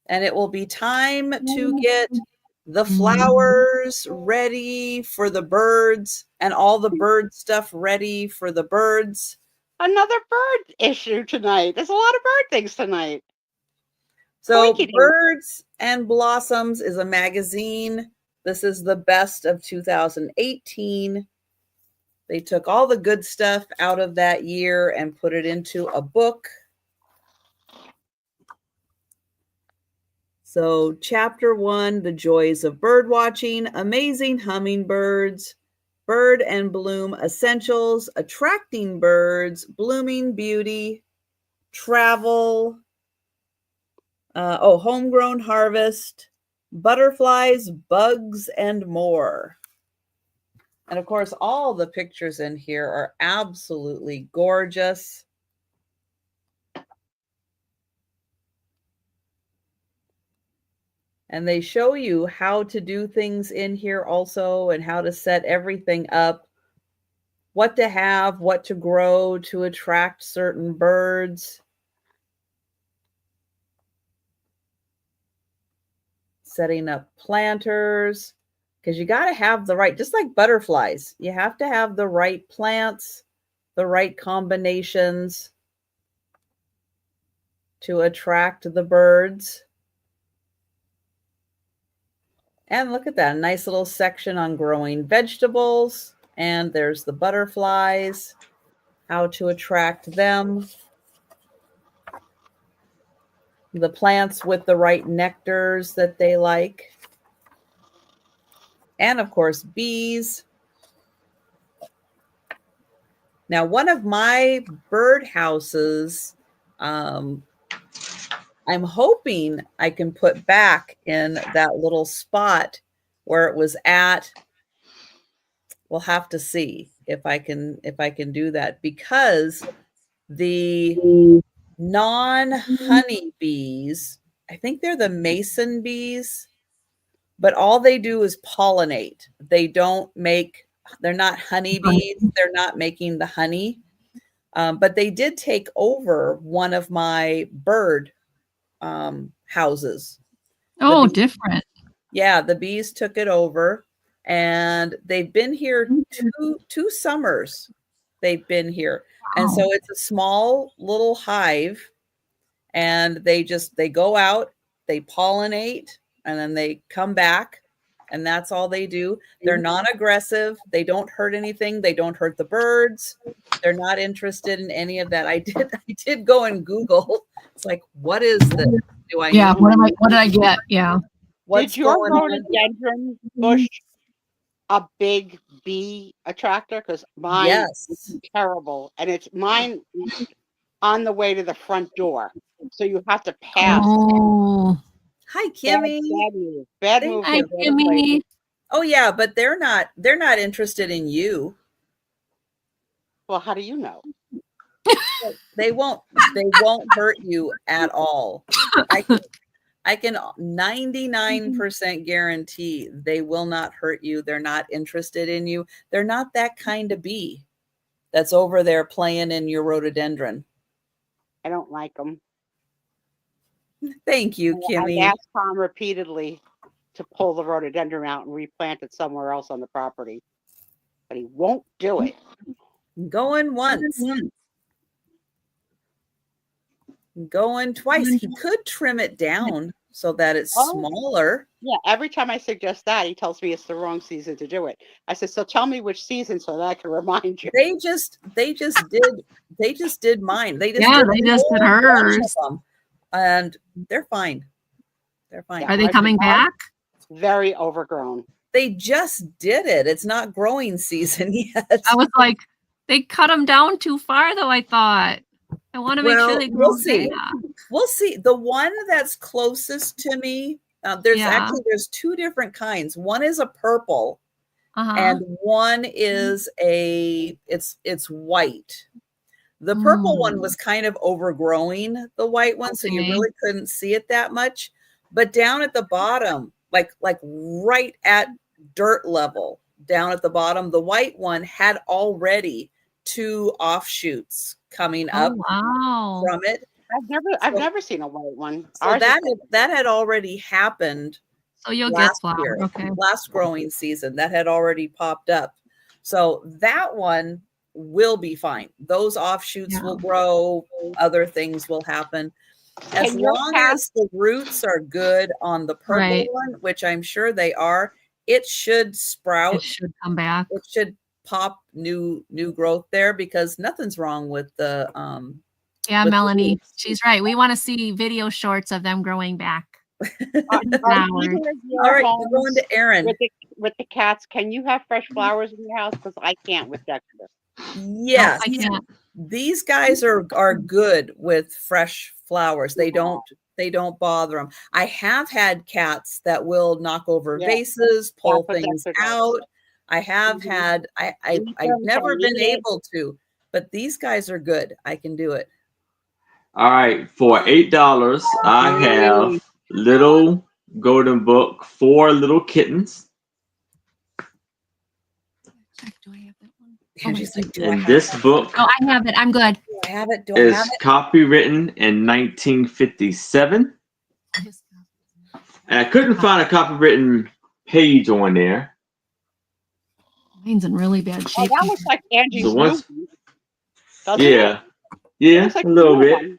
And it will be time to get the flowers ready for the birds and all the bird stuff ready for the birds. Another bird issue tonight. There's a lot of bird things tonight. So Birds and Blossoms is a magazine. This is the best of 2018. They took all the good stuff out of that year and put it into a book. So chapter 1, The Joys of Bird Watching, Amazing Hummingbirds, Bird and Bloom Essentials, Attracting Birds, Blooming Beauty, Travel, Homegrown Harvest, Butterflies, Bugs, and more. And of course, all the pictures in here are absolutely gorgeous. And they show you how to do things in here also and how to set everything up, what to have, what to grow to attract certain birds. Setting up planters, because you got to have the right, just like butterflies, you have to have the right plants, the right combinations to attract the birds. And look at that, a nice little section on growing vegetables. And there's the butterflies, how to attract them. The plants with the right nectars that they like. And of course, bees. Now, one of my bird houses, I'm hoping I can put back in that little spot where it was at. We'll have to see if I can do that, because the non-honey bees, I think they're the mason bees, but all they do is pollinate. They're not honey bees. They're not making the honey. But they did take over one of my bird houses. Oh, different. Yeah, the bees took it over, and they've been here two summers. They've been here. Wow. And so it's a small little hive, and they go out, they pollinate, and then they come back, and that's all they do. They're non-aggressive. They don't hurt anything. They don't hurt the birds. They're not interested in any of that. I did go and Google. It's like, what is this? Do I know? What did I get? Yeah. What's did your rhododendron bush a big bee attractor? Because mine is terrible, and it's mine on the way to the front door, so you have to pass. Oh, hi, Kimmy. Bad move. Hi, Kimmy. Oh yeah, but they're not interested in you. Well, how do you know? They won't hurt you at all. I can 99% guarantee they will not hurt you. They're not interested in you. They're not that kind of bee that's over there playing in your rhododendron. I don't like them. Thank you, Kimmy. I asked Tom repeatedly to pull the rhododendron out and replant it somewhere else on the property, but he won't do it. Going once. Going twice. He could trim it down so that it's smaller. Yeah, every time I suggest that, he tells me it's the wrong season to do it. I said, so tell me which season so that I can remind you. They just did mine. They just did hers. And they're fine. They're fine. Are they coming back? Very overgrown. They just did it. It's not growing season yet. I was like, they cut them down too far, though, I thought. I want to make sure they grow back. We'll see. The one that's closest to me, there's two different kinds. One is a purple, and one is it's white. The purple one was kind of overgrowing the white one, so you really couldn't see it that much. But down at the bottom, like right at dirt level, down at the bottom, the white one had already 2 offshoots coming up from it. I've never seen a white one. So that had already happened. So you'll get flower. Last growing season, that had already popped up. So that one will be fine. Those offshoots will grow. Other things will happen. As long as the roots are good on the purple one, which I'm sure they are, it should sprout. It should come back. It should pop new growth there, because nothing's wrong with the Melanie, she's right. We want to see video shorts of them growing back. Flowers. All right, we're going to Aaron. With the cats, can you have fresh flowers in your house? Because I can't with Dexter. Yes, no, I can't. These guys are good with fresh flowers. They don't bother them. I have had cats that will knock over vases, pull things out. I have had. I've never been able to, but these guys are good. I can do it. All right, for $8, I have little golden book, 4 little kittens. Do I have that one? And this book. Oh, I have it. I'm good. Do I have it? Do is I have it? copywritten in 1957. And I couldn't find a copywritten page on there. Mine's in really bad shape. Oh, that looks like Angie's movie. Yeah. Yeah, like a little bit.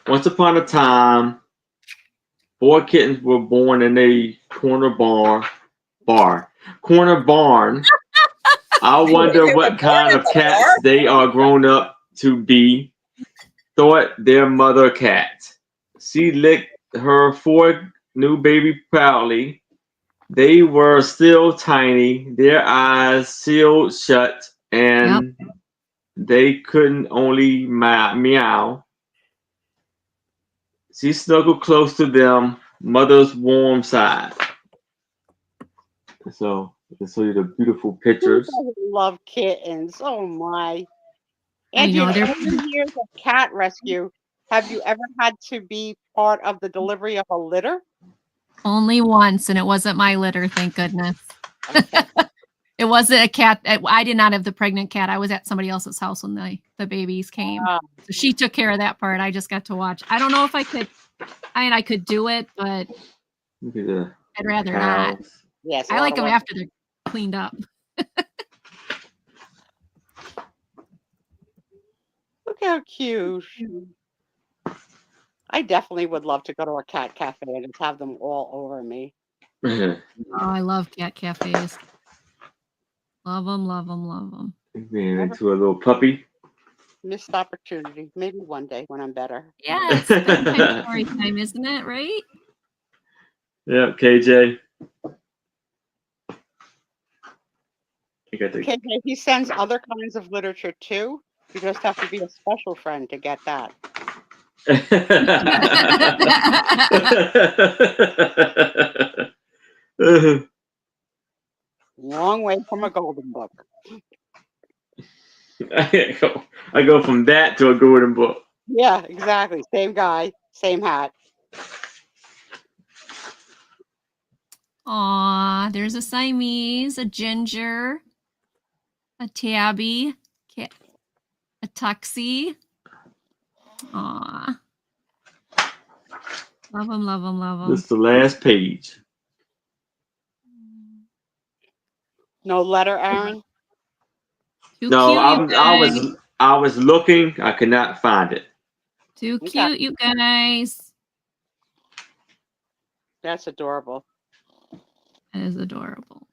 Once upon a time, 4 kittens were born in a corner barn. I wonder what kind of cats they are grown up to be, thought their mother cat. She licked her 4 new baby proudly. They were still tiny, their eyes sealed shut, and they couldn't only meow. She snuggled close to them, mother's warm side. So, I can show you the beautiful pictures. I love kittens. Oh my. Angie, in 11 years of cat rescue, have you ever had to be part of the delivery of a litter? Only once, and it wasn't my litter, thank goodness. It wasn't a cat. I did not have the pregnant cat. I was at somebody else's house when the babies came. So she took care of that part. I just got to watch. I don't know if I could. I mean, I could do it, but I'd rather not. Yes, I like them after they're cleaned up. Look how cute. I definitely would love to go to a cat cafe and just have them all over me. Oh, I love cat cafes. Love them, love them, love them. Being into a little puppy. Missed opportunity. Maybe one day when I'm better. Yeah, it's bedtime story time, isn't it? Right? Yeah, KJ. KJ, he sends other kinds of literature too. You just have to be a special friend to get that. Long way from a golden book. I go from that to a golden book. Yeah, exactly. Same guy, same hat. Aw, there's a Siamese, a Ginger, a Tabby, a Tuxie. Aw. Love them, love them, love them. This is the last page. No letter, Aaron? No, I was looking. I could not find it. Too cute, you guys. That's adorable. That is adorable.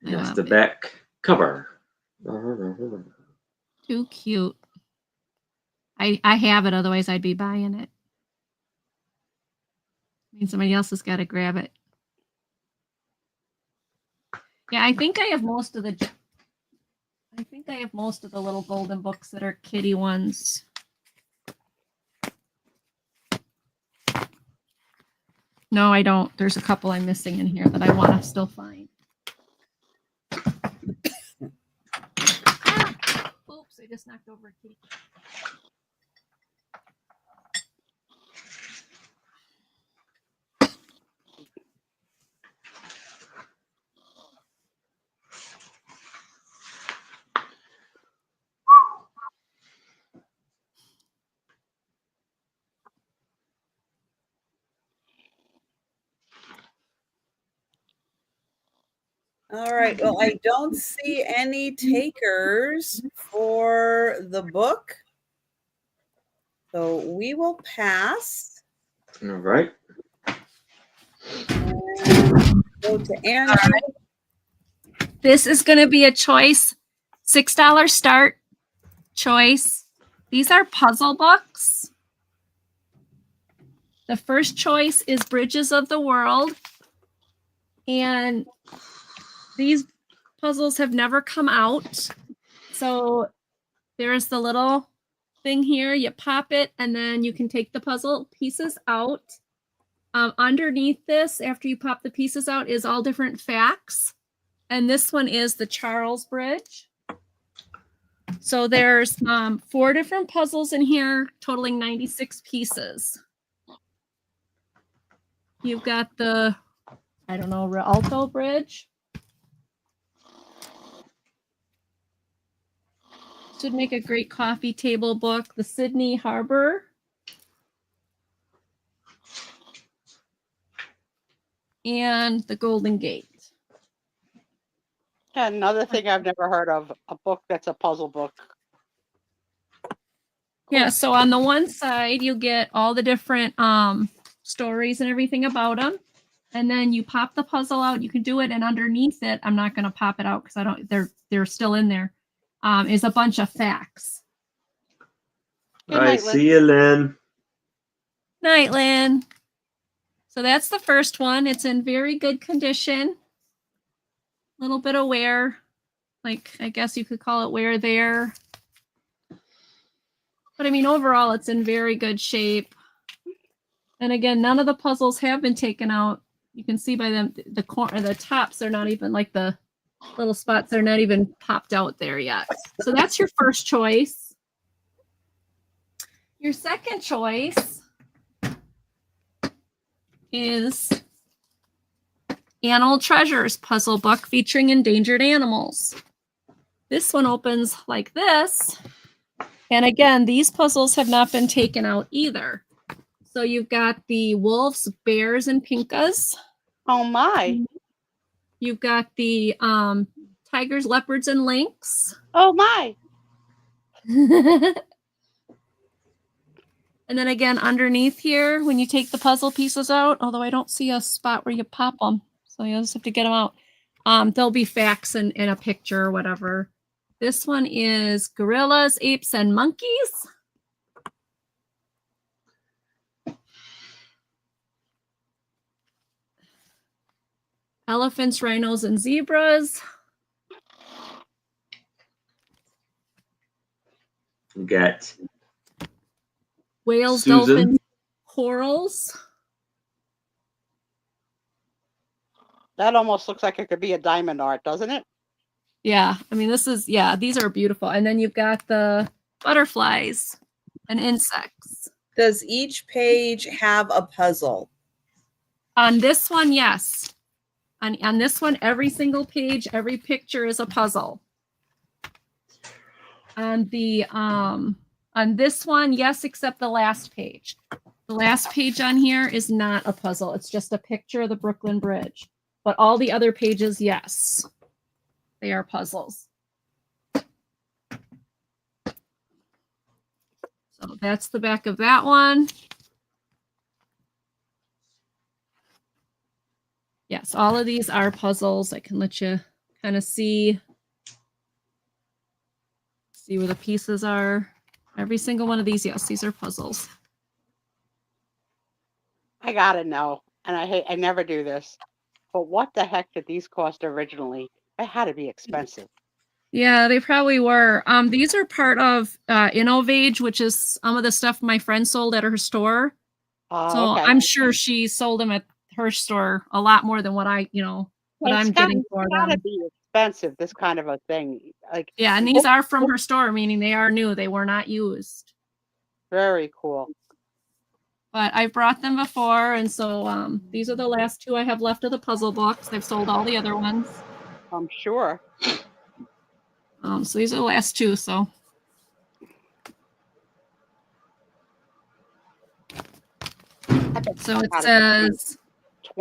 That's the back cover. Too cute. I have it, otherwise I'd be buying it. I mean, somebody else has got to grab it. Yeah, I think I have most of the little golden books that are kitty ones. No, I don't. There's a couple I'm missing in here that I want to still find. Oops, I just knocked over a kitty. All right. Well, I don't see any takers for the book. So we will pass. All right. And go to Andrew. This is going to be a choice. $6 start choice. These are puzzle books. The first choice is Bridges of the World. And these puzzles have never come out. So there's the little thing here. You pop it, and then you can take the puzzle pieces out. Underneath this, after you pop the pieces out, is all different facts. And this one is the Charles Bridge. So there's 4 different puzzles in here, totaling 96 pieces. You've got the, I don't know, Rialto Bridge. Should make a great coffee table book. The Sydney Harbor. And the Golden Gate. And another thing I've never heard of, a book that's a puzzle book. Yeah, so on the one side, you'll get all the different stories and everything about them. And then you pop the puzzle out. You can do it, and underneath it, I'm not going to pop it out because I don't. They're still in there. Is a bunch of facts. All right, see you, Lynn. Night, Lynn. So that's the first one. It's in very good condition. A little bit of wear, like I guess you could call it wear there. But I mean, overall, it's in very good shape. And again, none of the puzzles have been taken out. You can see by them, the tops are not even, like the little spots are not even popped out there yet. So that's your first choice. Your second choice is Animal Treasures puzzle book featuring endangered animals. This one opens like this. And again, these puzzles have not been taken out either. So you've got the wolves, bears, and pinkas. Oh my. You've got the tigers, leopards, and lynx. Oh my. And then again, underneath here, when you take the puzzle pieces out, although I don't see a spot where you pop them, so you'll just have to get them out. There'll be facts in a picture or whatever. This one is gorillas, apes, and monkeys. Elephants, rhinos, and zebras. We got Whales, Susan. dolphins, corals. That almost looks like it could be a diamond art, doesn't it? Yeah, I mean, these are beautiful. And then you've got the butterflies and insects. Does each page have a puzzle? On this one, yes. On this one, every single page, every picture is a puzzle. On this one, yes, except the last page. The last page on here is not a puzzle. It's just a picture of the Brooklyn Bridge. But all the other pages, yes, they are puzzles. So that's the back of that one. Yes, all of these are puzzles. I can let you kind of see where the pieces are. Every single one of these, yes, these are puzzles. I gotta know, and I never do this, but what the heck did these cost originally? It had to be expensive. Yeah, they probably were. These are part of Innovage, which is some of the stuff my friend sold at her store. So Okay. I'm sure she sold them at her store a lot more than what I'm getting for them. It's gotta be expensive, this kind of a thing. Like, Yeah, and these are from her store, meaning they are new. They were not used. Very cool. But I've brought them before, and so these are the last 2 I have left of the puzzle books. They've sold all the other ones. I'm sure. So these are the last 2, so. So it says,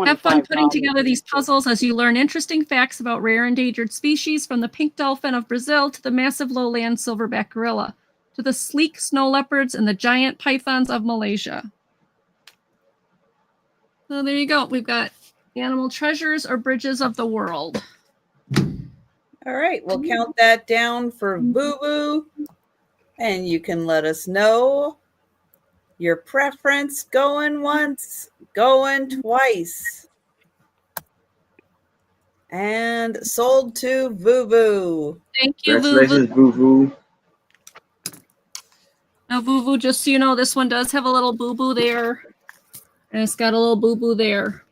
have fun putting together these puzzles as you learn interesting facts about rare endangered species, from the pink dolphin of Brazil to the massive lowland silverback gorilla, to the sleek snow leopards and the giant pythons of Malaysia. So there you go. We've got Animal Treasures or Bridges of the World. All right, we'll count that down for Boo Boo, and you can let us know Your preference, going once, going twice. And sold to Voo. Thank you, Congratulations, Voo. Now, Voo, just so you know, this one does have a little boo-boo there. And it's got a little boo-boo there.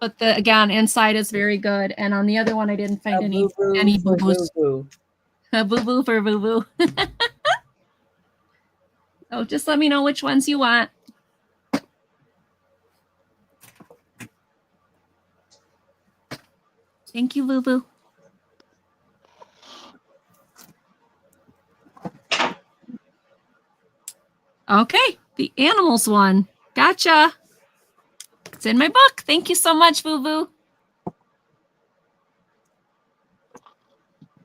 But again, inside is very good. And on the other one, I didn't find any boo-boos. A boo-boo for Voo. So just let me know which ones you want. Thank you, Voo. Okay, the animals one. Gotcha. It's in my book. Thank you so much, Voo.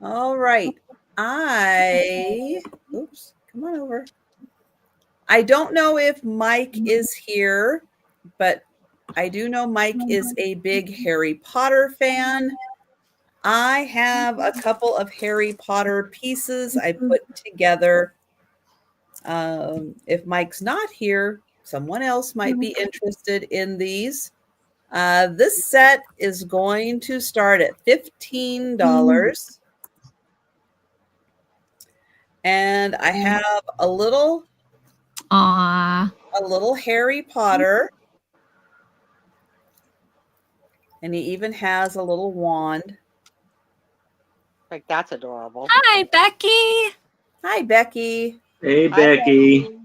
All right. Oops, come on over. I don't know if Mike is here, but I do know Mike is a big Harry Potter fan. I have a couple of Harry Potter pieces I put together. If Mike's not here, someone else might be interested in these. This set is going to start at $15. And I have a little Harry Potter. And he even has a little wand. Like, that's adorable. Hi, Becky. Hi, Becky. Hey, Becky.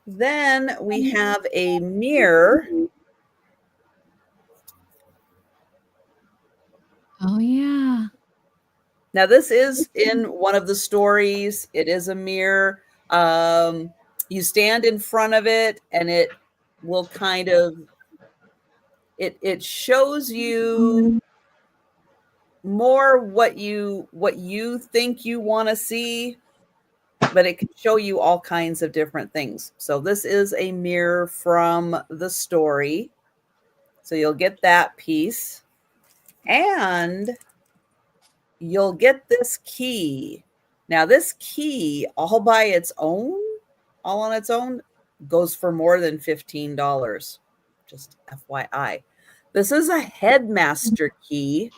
Then we have a mirror. Oh, yeah. Now, this is in one of the stories. It is a mirror. You stand in front of it, and it will kind of, it shows you more what you think you want to see, but it can show you all kinds of different things. So this is a mirror from the story. So you'll get that piece. And you'll get this key. Now, this key all by its own, all on its own, goes for more than $15. Just FYI. This is a headmaster key.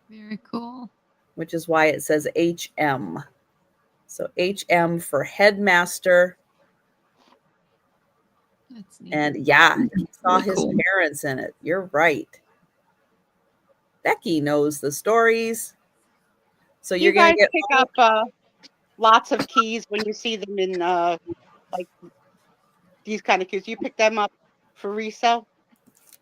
Very cool. Which is why it says HM. So HM for headmaster. That's neat. And yeah, he saw Really his cool. parents in it. You're right. Becky knows the stories. So you're going to get pick up lots of keys when you see them in like these kind of keys. You pick them up for resale?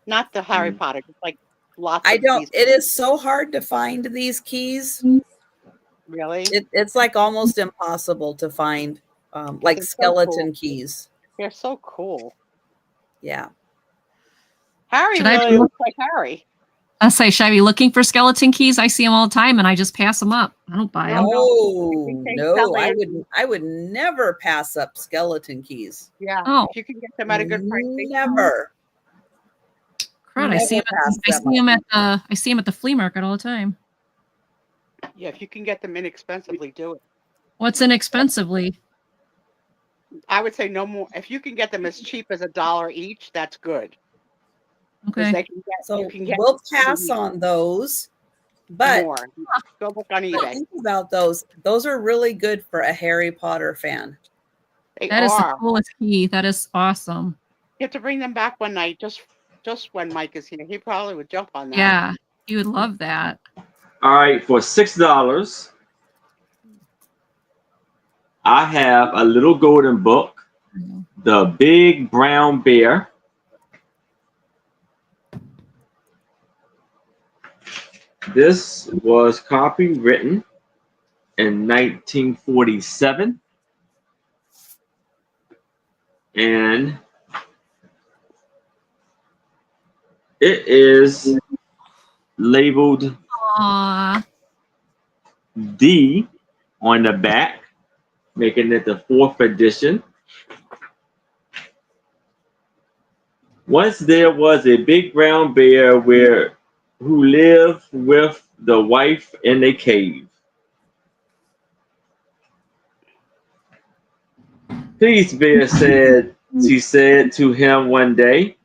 Not the Harry Potter, just like lots of keys. It is so hard to find these keys. Really? It's like almost impossible to find like skeleton keys. They're so cool. Yeah. Harry really looks like Harry. I say, should I be looking for skeleton keys? I see them all the time, and I just pass them up. I don't buy them. Oh no! I would never pass up skeleton keys. Yeah. Oh. If you can get them at a good price. Never. Crud, I see them at the flea market all the time. Yeah, if you can get them inexpensively, do it. What's inexpensively? I would say no more. If you can get them as cheap as $1 each, that's good. Okay. We'll pass on those, but more. Go look on eBay. Think about those. Those are really good for a Harry Potter fan. That is the coolest key. That is awesome. You have to bring them back one night, just when Mike is here. He probably would jump on that. Yeah, he would love that. All right, for $6, I have a little golden book, The Big Brown Bear. This was copywritten in 1947. And it is labeled D on the back, making it the 4th edition. Once there was a big brown bear who lived with the wife in a cave. Peace Bear said, she said to him one day,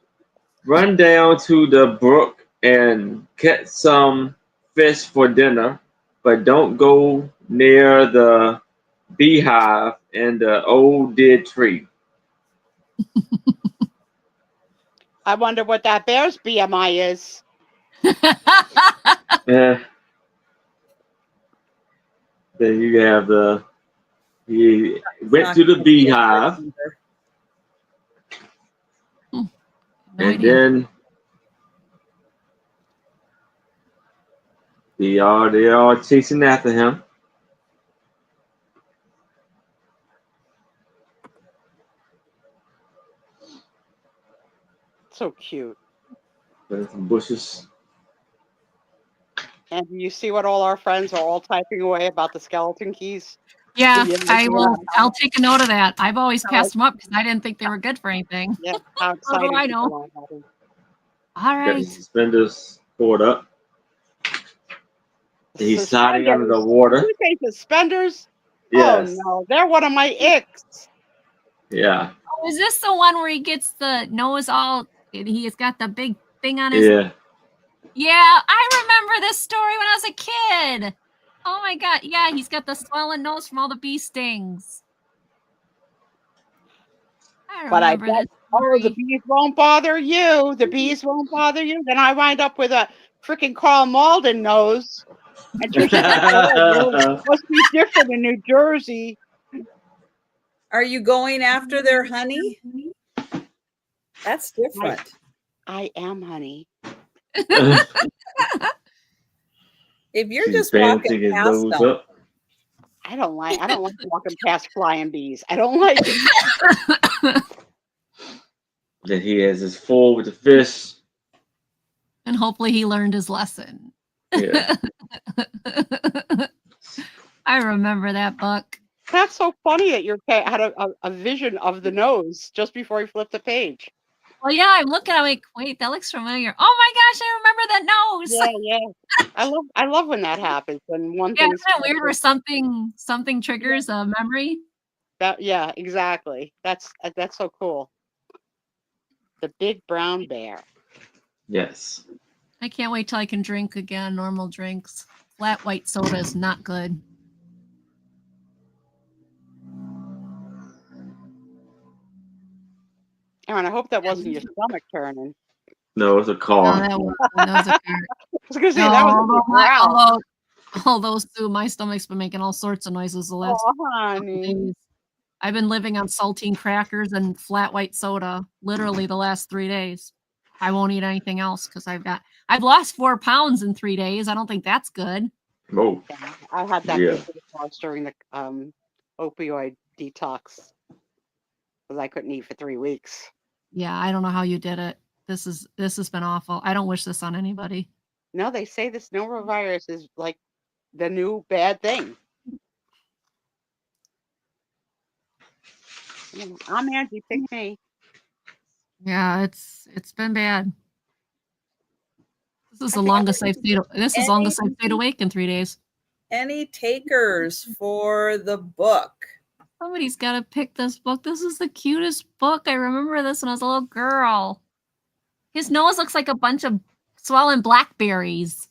run down to the brook and catch some fish for dinner, but don't go near the beehive and the old dead tree. I wonder what that bear's BMI is. Yeah. Then you have he went to the beehive, No and idea. then they are chasing after him. So cute. There's some bushes. And you see what all our friends are all typing away about the skeleton keys? Yeah, Yeah, I will. yeah. I'll take a note of that. I've always passed them up because I didn't think they were good for anything. Yeah, how What do excited I people know? are about it. All Got the right. suspenders poured up. He's sliding under the Suspenders. water. You say suspenders? Yes. Oh no, they're one of my icks. Yeah. Oh, is this the one where he gets the nose all? He's got the big thing on his. Yeah. Yeah, I remember this story when I was a kid. Oh my god, yeah, he's got the swollen nose from all the bee stings. I But I remember bet, this oh, the story. bees won't bother you. The bees won't bother you. Then I wind up with a freaking Carl Malden nose. And Trisha's like, oh, it must be different in New Jersey. Are you going after their honey? That's different. I am, honey. If you're She's just bouncing walking his past nose them, up. I don't like walking past flying bees. I don't like it. Then he has his full with the fish. And hopefully he learned his lesson. Yeah. I remember that book. That's so funny that your cat had a vision of the nose just before he flipped the page. Well, yeah, I'm looking. I'm like, wait, that looks familiar. Oh my gosh, I remember that nose. Yeah. I love when that happens. When one Yeah, thing isn't it weird where something triggers a memory? yeah, exactly. That's so cool. The big brown bear. Yes. I can't wait till I can drink again. Normal drinks. Flat white soda is not good. Aaron, I hope that wasn't your stomach turning. No, it's a No, car. that was a car. I was gonna say that was a big growl. Although Sue, my stomach's been making all sorts of noises the last Oh, couple honey. days. I've been living on saltine crackers and flat white soda literally the last 3 days. I won't eat anything else because I've lost 4 pounds in 3 days. I don't think that's good. Oh. Yeah, I had that during the opioid detox because I couldn't eat for 3 weeks. Yeah, I don't know how you did it. This has been awful. I don't wish this on anybody. No, they say this norovirus is like the new bad thing. I'm Angie, pick me. Yeah, it's been bad. This is the longest I've stayed. This is the longest I've stayed awake in 3 days. Any takers for the book? Somebody's got to pick this book. This is the cutest book. I remember this when I was a little girl. His nose looks like a bunch of swollen blackberries.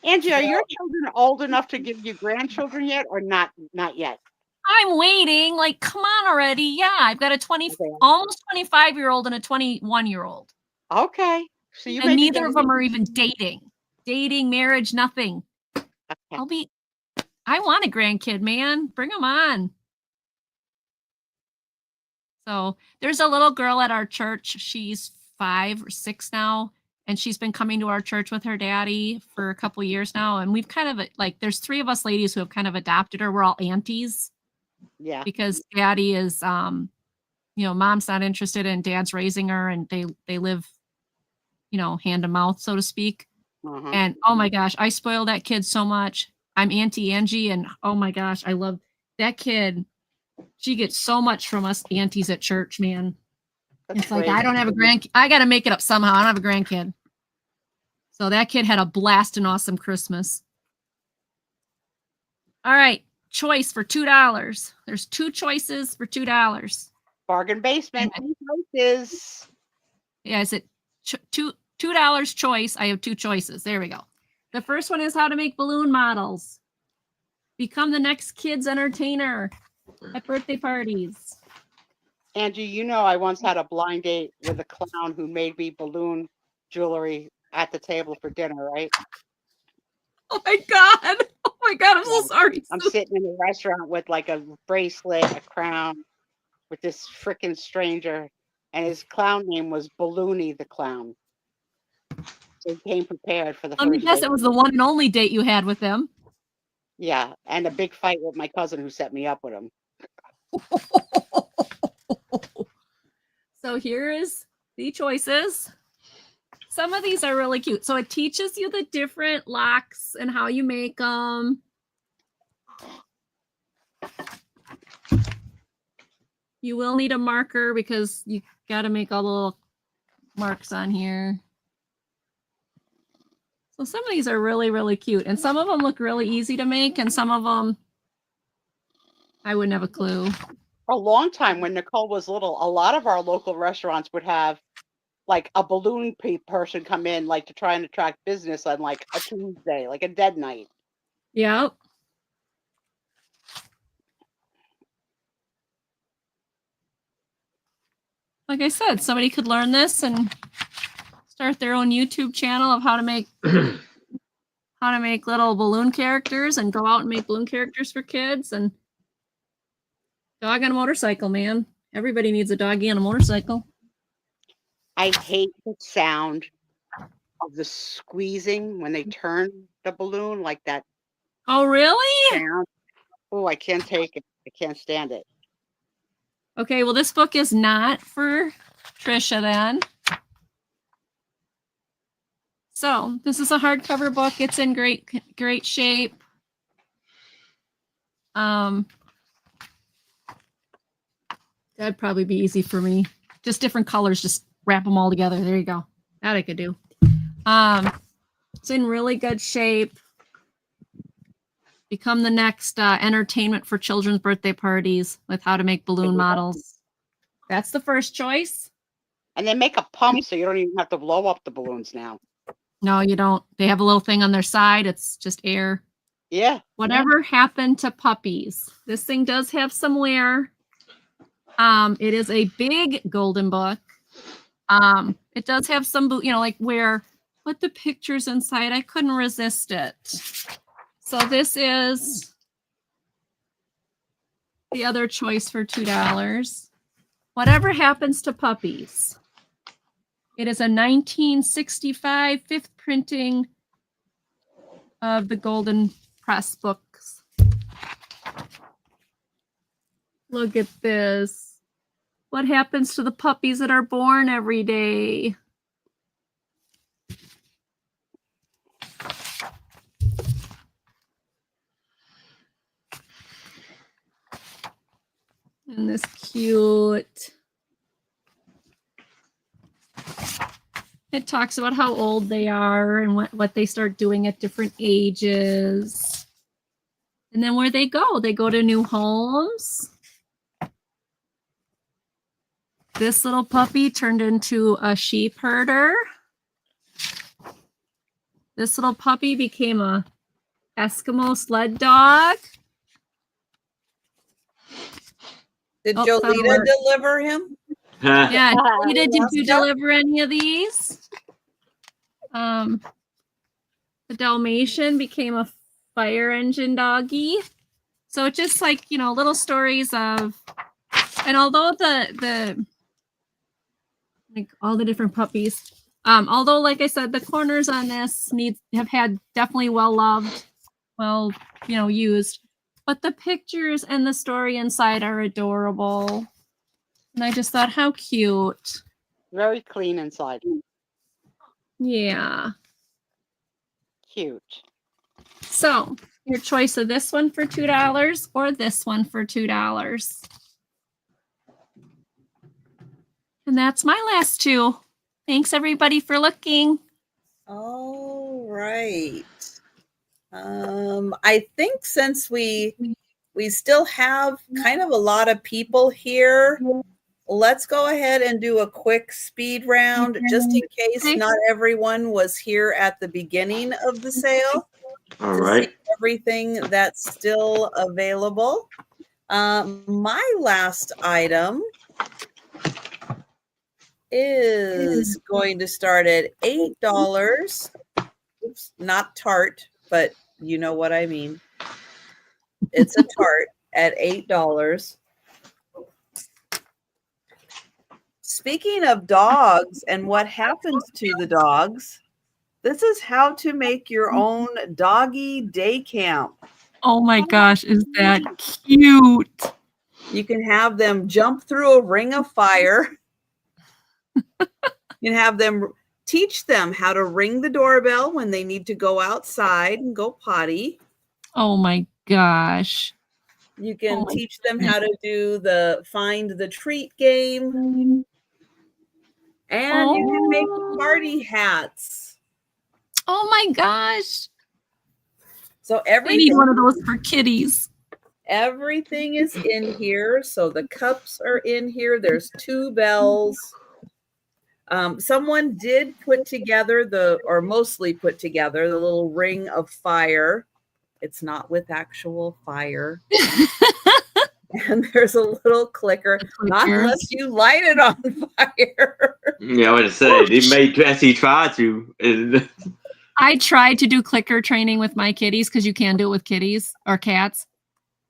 Angie, are your children old enough to give you grandchildren yet, or not yet? I'm waiting. Like, come on already. Yeah, I've got a almost 25-year-old and a 21-year-old. Okay. So you and neither of them are even dating, marriage, nothing. Okay. I want a grandkid, man. Bring them on. So there's a little girl at our church. She's 5 or 6 now. And she's been coming to our church with her daddy for a couple years now. And we've kind of there's 3 of us ladies who have kind of adopted her. We're all aunties. Yeah. Because daddy is, mom's not interested in dad's raising her and they live, hand to mouth, so to speak. Uh-huh. And oh my gosh, I spoil that kid so much. I'm Auntie Angie. And oh my gosh, I love that kid. She gets so much from us aunties at church, man. It's like, I don't have a grandkid. I got to make it up somehow. I don't have a grandkid. So that kid had a blast and awesome Christmas. All right. choice for $2. There's 2 choices for $2. Bargain basement. Choices. Yeah, is it $2 choice? I have 2 choices. There we go. The first one is how to make balloon models. Become the next kid's entertainer at birthday parties. Angie, you know I once had a blind date with a clown who made me balloon jewelry at the table for dinner, right? Oh my God. Oh my God, I'm so sorry. I'm sitting in a restaurant with like a bracelet, a crown, with this freaking stranger, and his clown name was Balloony the Clown. So he came prepared for the Let me first guess, date. it was the one and only date you had with him. Yeah, and a big fight with my cousin who set me up with him. So here is the choices. Some of these are really cute. So it teaches you the different locks and how you make them. You will need a marker because you got to make all the little marks on here. So some of these are really, really cute. And some of them look really easy to make. And some of them, I wouldn't have a clue. For a long time when Nicole was little, a lot of our local restaurants would have like a balloon person come in like to try and attract business on like a Tuesday, like a dead night. Yep. Like I said, somebody could learn this and start their own YouTube channel of how to make little balloon characters and go out and make balloon characters for kids. And dog on a motorcycle, man. Everybody needs a doggy on a motorcycle. I hate the sound of the squeezing when they turn the balloon like that. Oh, really? Sound. Oh, I can't take it. I can't stand it. Okay, well, this book is not for Trisha then. So this is a hardcover book. It's in great shape. That'd probably be easy for me. Just different colors, just wrap them all together. There you go. That I could do. It's in really good shape. Become the next entertainment for children's birthday parties with how to make balloon models. That's the first choice. And they make a pump so you don't even have to blow up the balloons now. No, you don't. They have a little thing on their side. It's just air. Yeah. Whatever happened to puppies? This thing does have some wear. It is a big golden book. It does have some, like wear. Put the pictures inside. I couldn't resist it. So this is the other choice for $2. Whatever happens to puppies? It is a 1965 fifth printing of the Golden Press books. Look at this. What happens to the puppies that are born every day? And this cute. It talks about how old they are and what they start doing at different ages. And then where they go to new homes. This little puppy turned into a sheep herder. This little puppy became a Eskimo sled dog. Did Jolita deliver him? Yeah, Jolita, did you deliver any of these? The Dalmatian became a fire engine doggy. So it's just like, little stories of, and although like all the different puppies, although like I said, the corners on this have had definitely well-loved, used, but the pictures and the story inside are adorable. And I just thought, how cute. Very clean inside. Yeah. Cute. So your choice of this one for $2 or this one for $2. And that's my last two. Thanks everybody for looking. All right. I think since we we still have kind of a lot of people here. Let's go ahead and do a quick speed round just in case not everyone was here at the beginning of the sale. All right. See everything that's still available. My last item is going to start at $8. Oops, not tart, but you know what I mean. It's a tart at $8. Speaking of dogs and what happens to the dogs, this is how to make your own doggy day camp. Oh my gosh, is that cute? You can have them jump through a ring of fire. You can have them teach them how to ring the doorbell when they need to go outside and go potty. Oh my gosh. You can teach them how to do the find the treat game. And you can make party hats. Oh my gosh. So I everything, need one of those for kitties. everything is in here. So the cups are in here. There's 2 bells. Someone did put together or mostly put together the little ring of fire. It's not with actual fire. And there's a little clicker, not unless you light it on fire. Yeah, I would say they may actually try to. I tried to do clicker training with my kitties because you can do it with kitties or cats.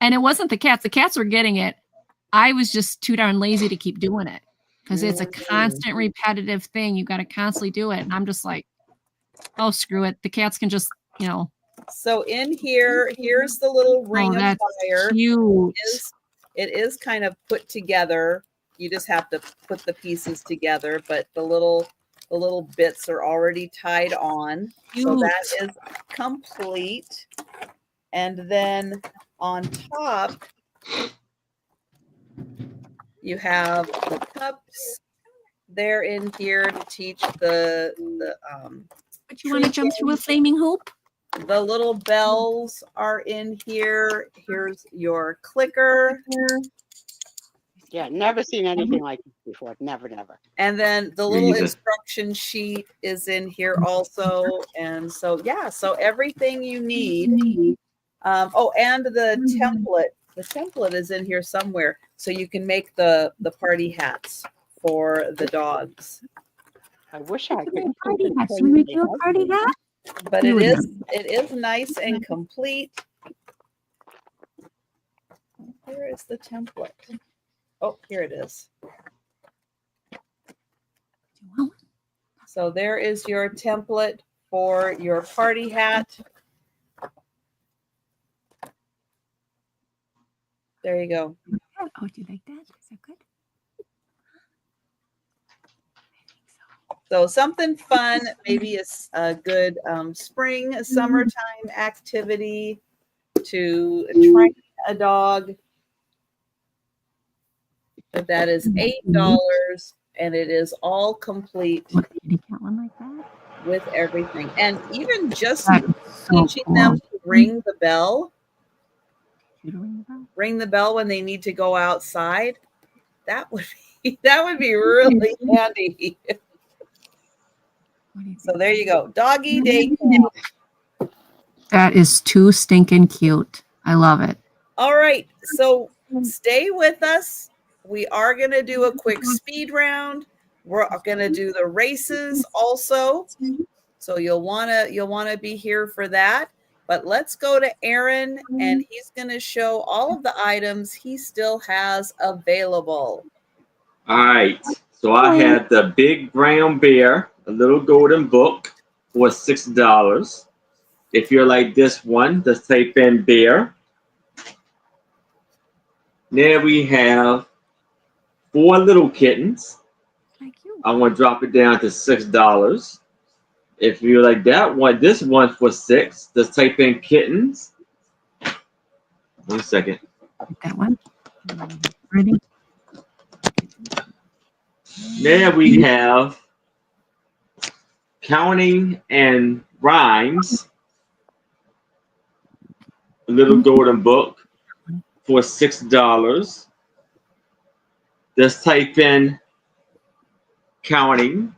And it wasn't the cats. The cats were getting it. I was just too darn lazy to keep doing it because it's a constant repetitive thing. You got to constantly do it. And I'm just like, oh, screw it. The cats can just, So in here, here's the little ring of fire. Cute. It is kind of put together. You just have to put the pieces together, but the little bits are already tied on. Cute. So that is complete. And then on top, you have the cups. They're in here to teach But you want to jump through a flaming hoop? The little bells are in here. Here's your clicker. Yeah, never seen anything like this before. Never. And then the little instruction sheet is in here also. And so, yeah, so everything you need. And the template. The template is in here somewhere. So you can make the party hats for the dogs. I wish I could. Party hats. Can we make you a party hat? But it is nice and complete. Where is the template? Oh, here it is. So there is your template for your party hat. There you go. Oh, do you like that? Is that good? So something fun, maybe a good spring, summertime activity to train a dog. But that is $8, and it is all complete with everything. And even just teaching them to ring the bell when they need to go outside, that would be really handy. So there you go. Doggy day camp. That is too stinking cute. I love it. All right. So stay with us. We are going to do a quick speed round. We're going to do the races also. So you'll want to be here for that. But let's go to Aaron, and he's going to show all of the items he still has available. All right. So I had the big brown bear, a little golden book for $6. If you're like this one, just type in bear. There we have 4 little kittens. I'm going to drop it down to $6. If you like that one, this one for $6. Just type in kittens. 1 second. That one. Ready? There we have counting and rhymes. A little golden book for $6. Just type in counting.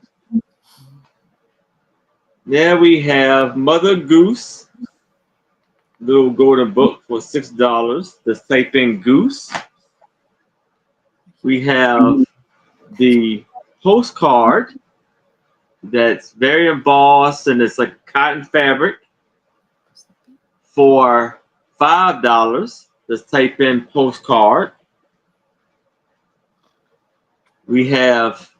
There we have Mother Goose, little golden book for $6. Just type in goose. We have the postcard that's very embossed and it's like cotton fabric for $5. Just type in postcard. We have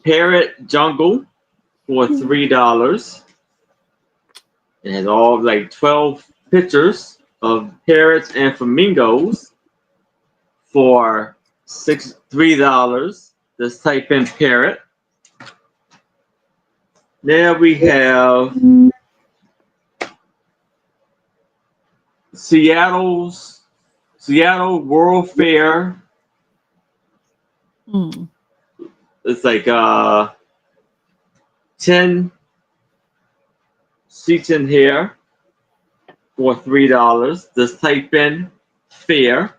Parrot Jungle for $3. It has all like 12 pictures of parrots and flamingos for $3. Just type in parrot. There we have Seattle World Fair. It's like 10 seats in here for $3. Just type in fair.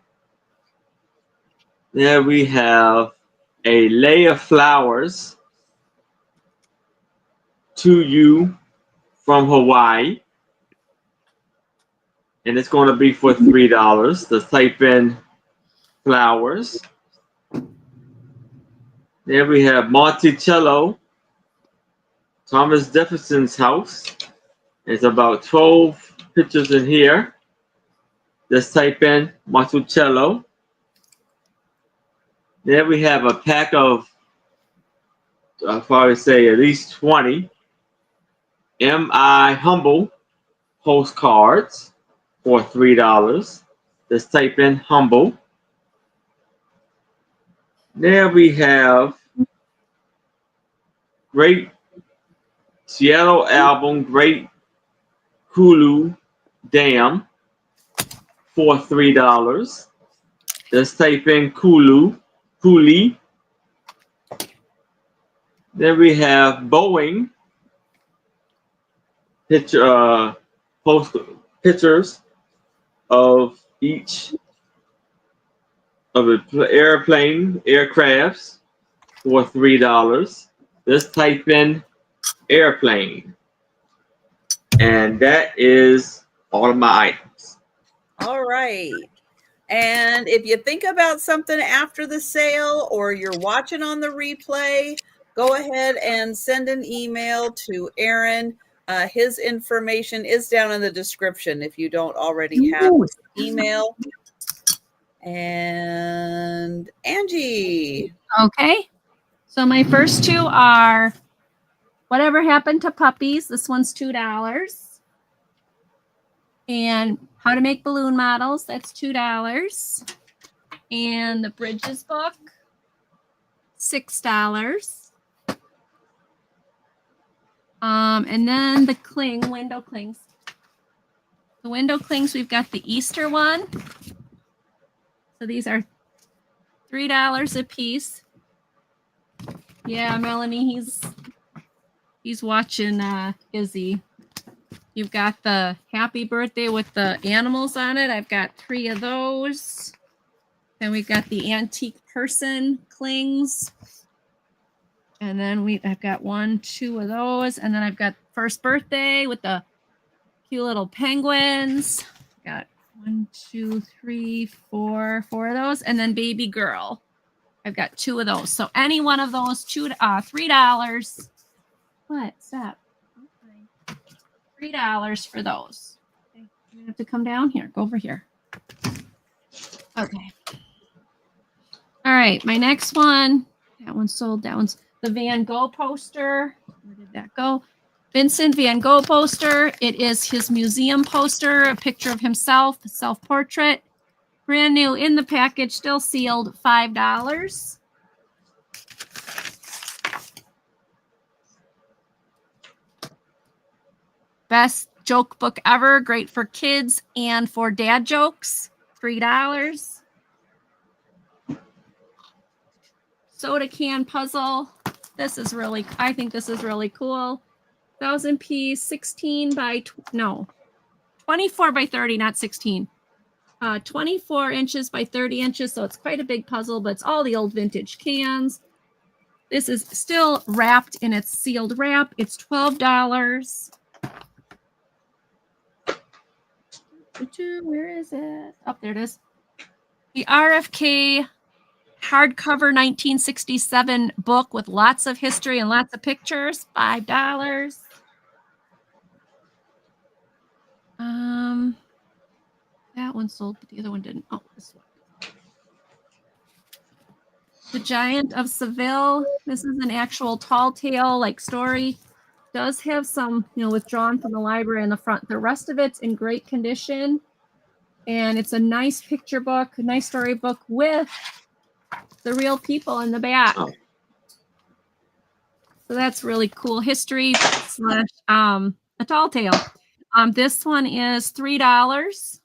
There we have a lay of flowers to you from Hawaii. And it's going to be for $3. Just type in flowers. There we have Monticello, Thomas Jefferson's house. It's about 12 pictures in here. Just type in Monticello. There we have a pack of, I'll probably say at least 20 Hummel postcards for $3. Just type in Hummel. There we have Great Seattle album, Great Coulee Dam for $3. Just type in Coulee. Then we have Boeing pictures of each of the aircrafts for $3. Just type in airplane. And that is all of my items. All right. And if you think about something after the sale or you're watching on the replay, go ahead and send an email to Aaron. His information is down in the description if you don't already have his email. And Angie. Okay. So my first two are Whatever Happened to Puppies. This one's $2. And How to Make Balloon Models. That's $2. And the Bridges book, $6. And then the window clings. The window clings, we've got the Easter one. So these are $3 a piece. Yeah, Melanie, he's watching Izzy. You've got the Happy Birthday with the animals on it. I've got 3 of those. Then we've got the Antique Person clings. And then I've got 1, 2 of those. And then I've got First Birthday with the cute little penguins. Got 1, 2, 3, 4 of those. And then Baby Girl. I've got 2 of those. So any one of those, $3. What? Stop. Okay. $3 for those. Okay. You're going to have to come down here. Go over here. Okay. All right. My next one. That one's sold. That one's the Van Gogh poster. Where did that go? Vincent Van Gogh poster. It is his museum poster, a picture of himself, a self-portrait. Brand new in the package, still sealed, $5. Best joke book ever, great for kids and for dad jokes, $3. Soda can puzzle. I think this is really cool. 1,000 piece, 16 by, 24 by 30, not 16. 24 inches by 30 inches, so it's quite a big puzzle, but it's all the old vintage cans. This is still wrapped in its sealed wrap. It's $12. Where is it? Oh, there it is. The RFK hardcover 1967 book with lots of history and lots of pictures, $5. That one sold, but the other one didn't. Oh, this one. The Giant of Seville. This is an actual tall tale like story. Does have some, withdrawn from the library in the front. The rest of it's in great condition. And it's a nice picture book, a nice story book with the real people in the back. Oh. So that's really cool. History / a tall tale. This one is $3.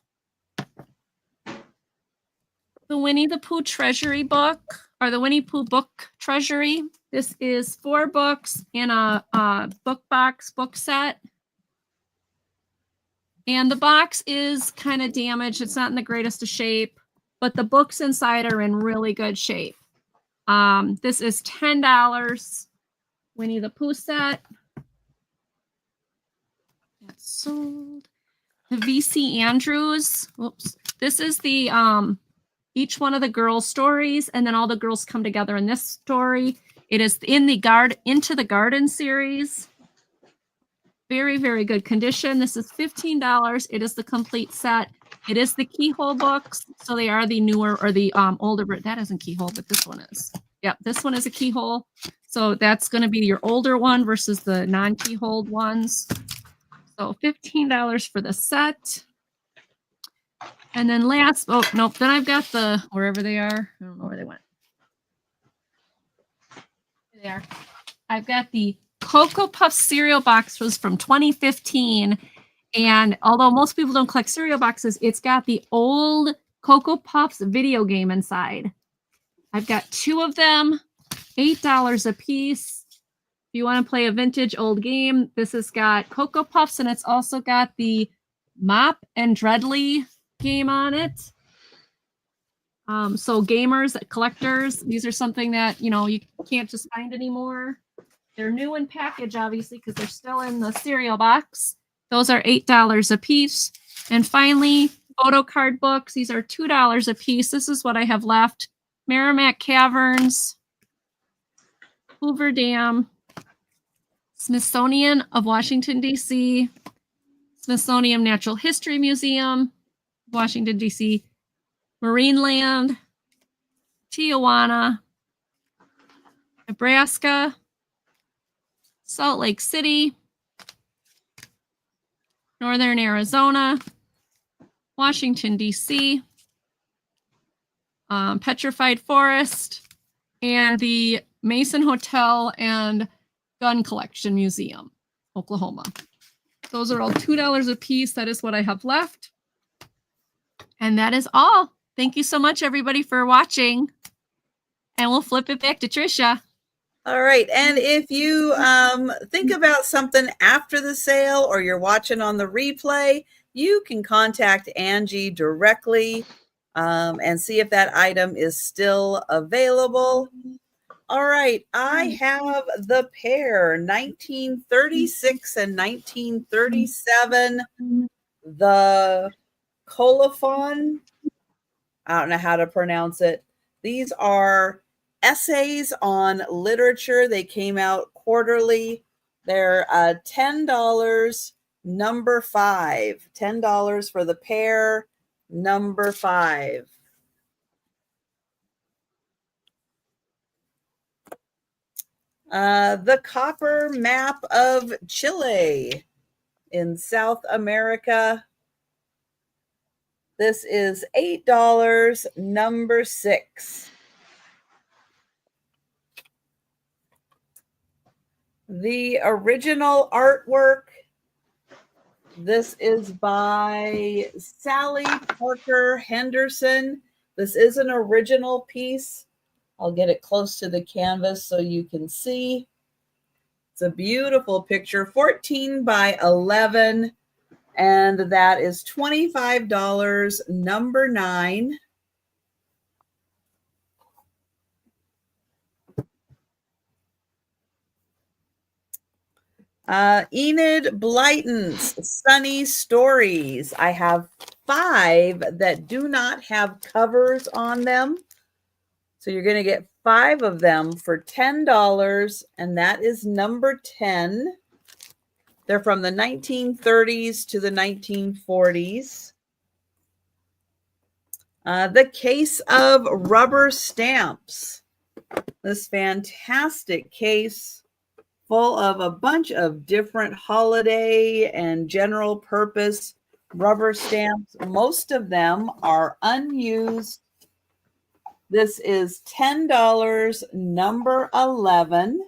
The Winnie the Pooh Treasury book, or the Winnie Pooh Book Treasury. This is 4 books in a book box book set. And the box is kind of damaged. It's not in the greatest of shape, but the books inside are in really good shape. This is $10. Winnie the Pooh set. That's sold. The V.C. Andrews. Whoops. This is the each one of the girls' stories, and then all the girls come together in this story. It is in the Into the Garden series. Very, very good condition. This is $15. It is the complete set. It is the keyhole books, so they are the newer or the older. That isn't keyhole, but this one is. Yep, this one is a keyhole. So that's going to be your older one versus the non-keyhole ones. So $15 for the set. And then then I've got the, wherever they are. I don't know where they went. There. I've got the Cocoa Puff cereal box was from 2015. And although most people don't collect cereal boxes, it's got the old Cocoa Puffs video game inside. I've got 2 of them, $8 a piece. If you want to play a vintage old game, this has got Cocoa Puffs, and it's also got the Mop and Dreadly game on it. So gamers, collectors, these are something that, you can't just find anymore. They're new in package, obviously, because they're still in the cereal box. Those are $8 a piece. And finally, photo card books. These are $2 a piece. This is what I have left. Merrimack Caverns, Hoover Dam, Smithsonian of Washington, D.C., Smithsonian Natural History Museum, Washington, D.C., Marineland, Tijuana, Nebraska, Salt Lake City, Northern Arizona, Washington, D.C., Petrified Forest, and the Mason Hotel and Gun Collection Museum, Oklahoma. Those are all $2 a piece. That is what I have left. And that is all. Thank you so much, everybody, for watching. And we'll flip it back to Trisha. All right. And if you think about something after the sale or you're watching on the replay, you can contact Angie directly and see if that item is still available. All right. I have the pair, 1936 and 1937, the colophon. I don't know how to pronounce it. These are essays on literature. They came out quarterly. They're $10, number 5. $10 for the pair, number 5. The copper map of Chile in South America. This is $8, number 6. The original artwork. This is by Sally Parker Henderson. This is an original piece. I'll get it close to the canvas so you can see. It's a beautiful picture, 14 by 11. And that is $25, number 9. Enid Blyton's Sunny Stories. I have 5 that do not have covers on them. So you're going to get 5 of them for $10, and that is number 10. They're from the 1930s to the 1940s. The Case of Rubber Stamps. This fantastic case full of a bunch of different holiday and general purpose rubber stamps. Most of them are unused. This is $10, number 11.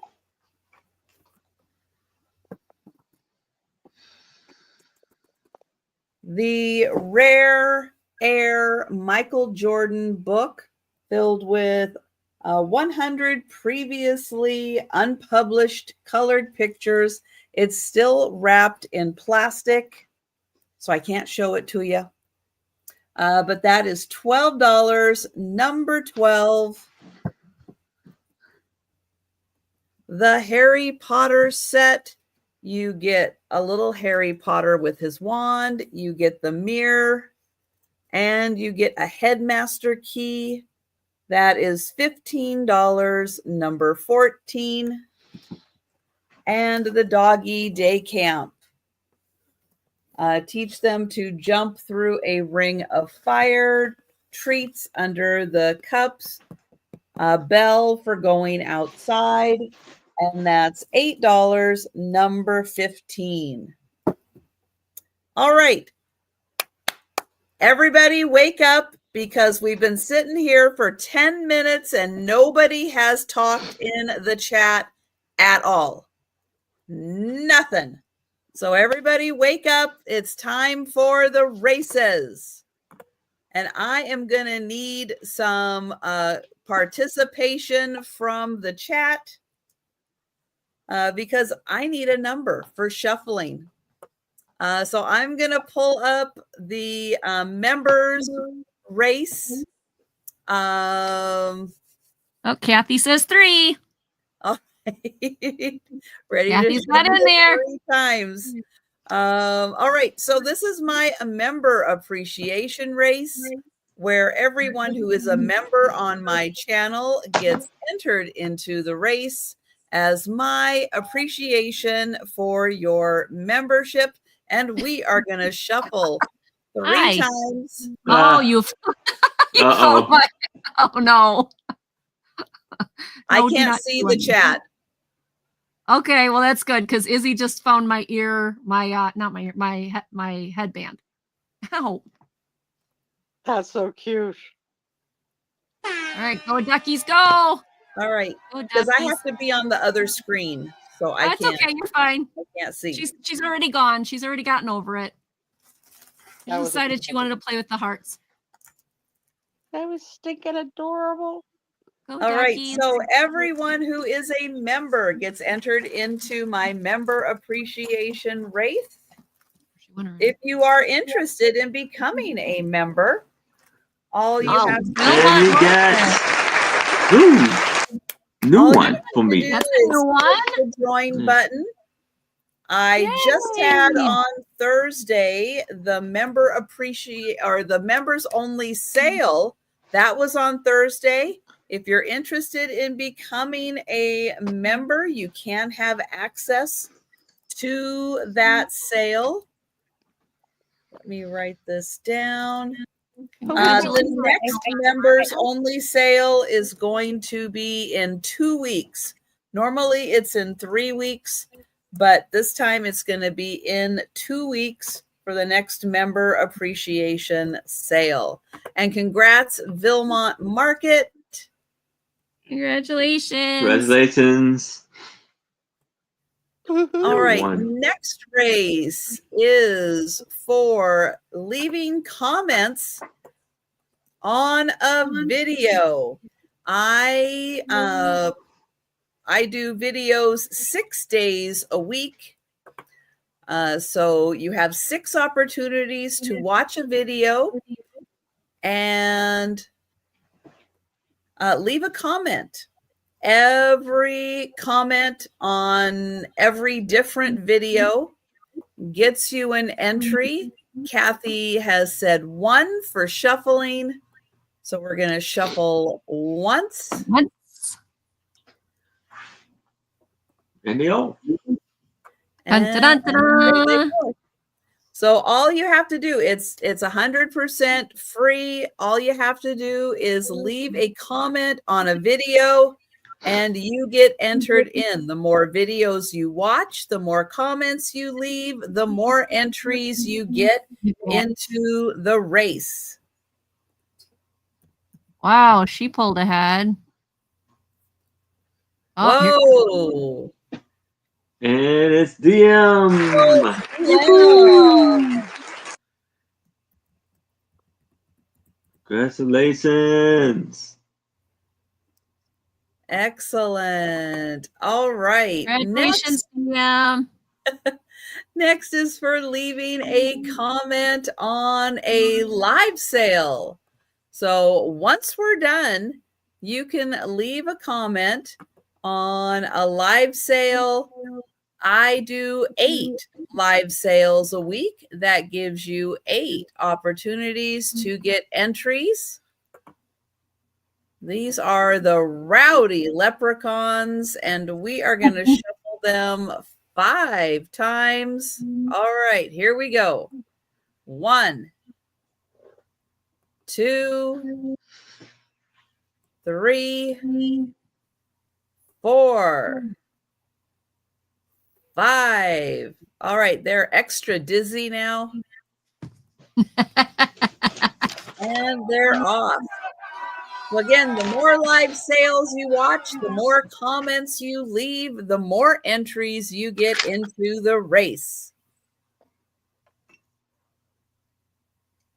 The Rare Air Michael Jordan book filled with 100 previously unpublished colored pictures. It's still wrapped in plastic, so I can't show it to you. But that is $12, number 12. The Harry Potter set. You get a little Harry Potter with his wand. You get the mirror. And you get a headmaster key. That is $15, number 14. And the Doggy Day Camp. Teach them to jump through a ring of fire. Treats under the cups. A bell for going outside. And that's $8, number 15. All right. Everybody wake up, because we've been sitting here for 10 minutes and nobody has talked in the chat at all. Nothing. So everybody wake up. It's time for the races. And I am going to need some participation from the chat because I need a number for shuffling. So I'm going to pull up the members race. Oh, Kathy says 3. All right. Ready Kathy's to got in there 3 times. All right. So this is my member appreciation race, where everyone who is a member on my channel gets entered into the race as my appreciation for your membership. And we are going to shuffle 3 times. Oh, you oh, my, oh no. I can't see the chat. Okay, well that's good, because Izzy just found my ear, not my ear, my headband. Ow. That's so cute. All right, go duckies, go. All right, because I have to be on the other screen, so I can't. That's okay, you're fine. I can't see. She's already gone. She's already gotten over it. She decided she wanted to play with the hearts. That was stinking adorable. All right, so everyone who is a member gets entered into my member appreciation race. If you are interested in becoming a member, all you have to do new one for me. That's a new one. The join button. I just had on Thursday the the members only sale. That was on Thursday. If you're interested in becoming a member, you can have access to that sale. Let me write this down. The next members only sale is going to be in 2 weeks. Normally it's in 3 weeks, but this time it's going to be in 2 weeks for the next member appreciation sale. And congrats, Vilmont Market. Congratulations. Congratulations. All right, next race is for leaving comments on a video. I do videos 6 days a week. So you have 6 opportunities to watch a video and leave a comment. Every comment on every different video gets you an entry. Kathy has said 1 for shuffling. So we're going to shuffle once. And they go. So all you have to do, it's 100% free. All you have to do is leave a comment on a video and you get entered in. The more videos you watch, the more comments you leave, the more entries you get into the race. Wow, she pulled ahead. Oh, whoa. And it's DM. Congratulations. Excellent. All right. Congratulations, DM. Next is for leaving a comment on a live sale. So once we're done, you can leave a comment on a live sale. I do 8 live sales a week. That gives you 8 opportunities to get entries. These are the rowdy leprechauns, and we are going to shuffle them 5 times. All right, here we go. 1, 2, 3, 4, 5. All right, they're extra dizzy now. And they're off. So again, the more live sales you watch, the more comments you leave, the more entries you get into the race.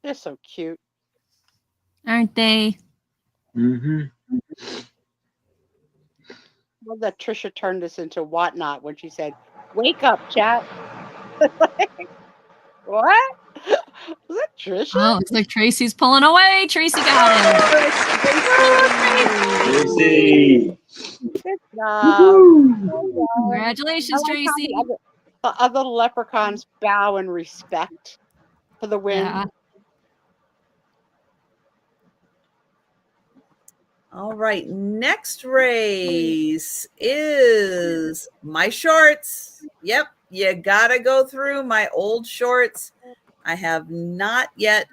They're so cute. Aren't they? Mm-hmm. Well, that Trisha turned this into whatnot when she said, "Wake up, chat." What? Was that Trisha? Oh, it's like Tracy's pulling away. Tracy got it. Tracy. Good job. Congratulations, I like how Tracy. the other leprechauns bow in respect for the win. Yeah. All right, next race is my shorts. Yep, you gotta go through my old shorts. I have not yet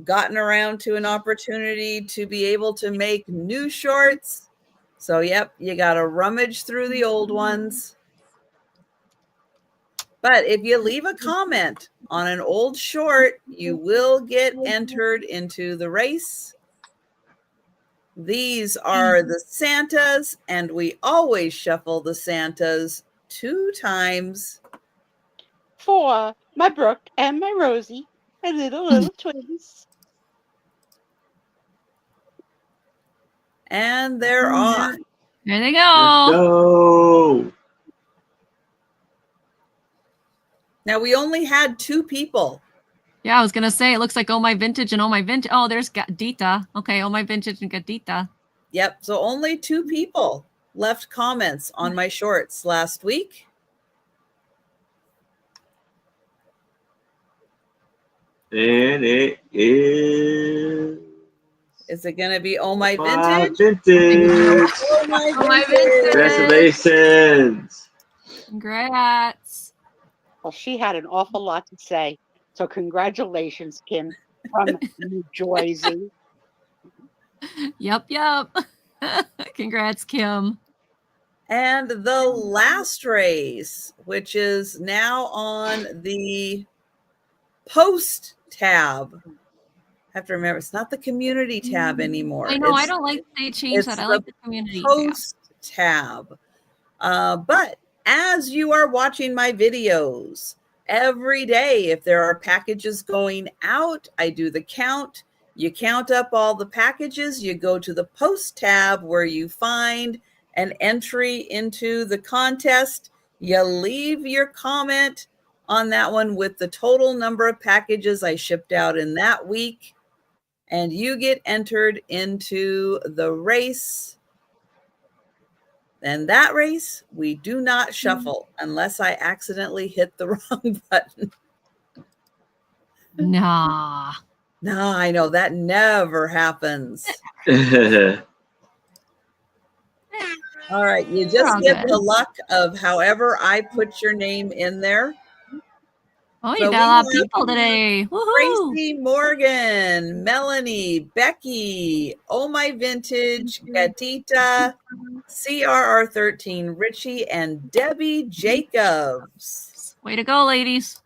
gotten around to an opportunity to be able to make new shorts. So, yep, you gotta rummage through the old ones. But if you leave a comment on an old short, you will get entered into the race. These are the Santas, and we always shuffle the Santas 2 times. For my Brooke and my Rosie, my little twins. And they're off. There they go. Let's go. Now, we only had 2 people. Yeah, I was going to say, it looks like Oh My Vintage and Oh My Vintage. Oh, there's Dita. Okay, Oh My Vintage and Dita. Yep, so only 2 people left comments on my shorts last week. And it is. Is it going to be Oh My My Vintage? Vintage. Oh My Oh My Vintage. Congratulations. Congrats. Well, she had an awful lot to say. So congratulations, Kim, from New Jersey. Yep. Congrats, Kim. And the last race, which is now on the post tab. I have to remember, it's not the community tab anymore. I know, I don't like they changed that. I like the community post tab. But as you are watching my videos every day, if there are packages going out, I do the count. You count up all the packages, you go to the post tab where you find an entry into the contest. You leave your comment on that one with the total number of packages I shipped out in that week. And you get entered into the race. And that race, we do not shuffle unless I accidentally hit the wrong button. Nah. No, I know that never happens. All right, you just get the luck of however I put your name in there. Oh, you got a lot of people today. Woohoo! Tracy Morgan, Melanie, Becky, Oh My Vintage, Gatita, CRR13, Richie, and Debbie Jacobs. Way to go, ladies.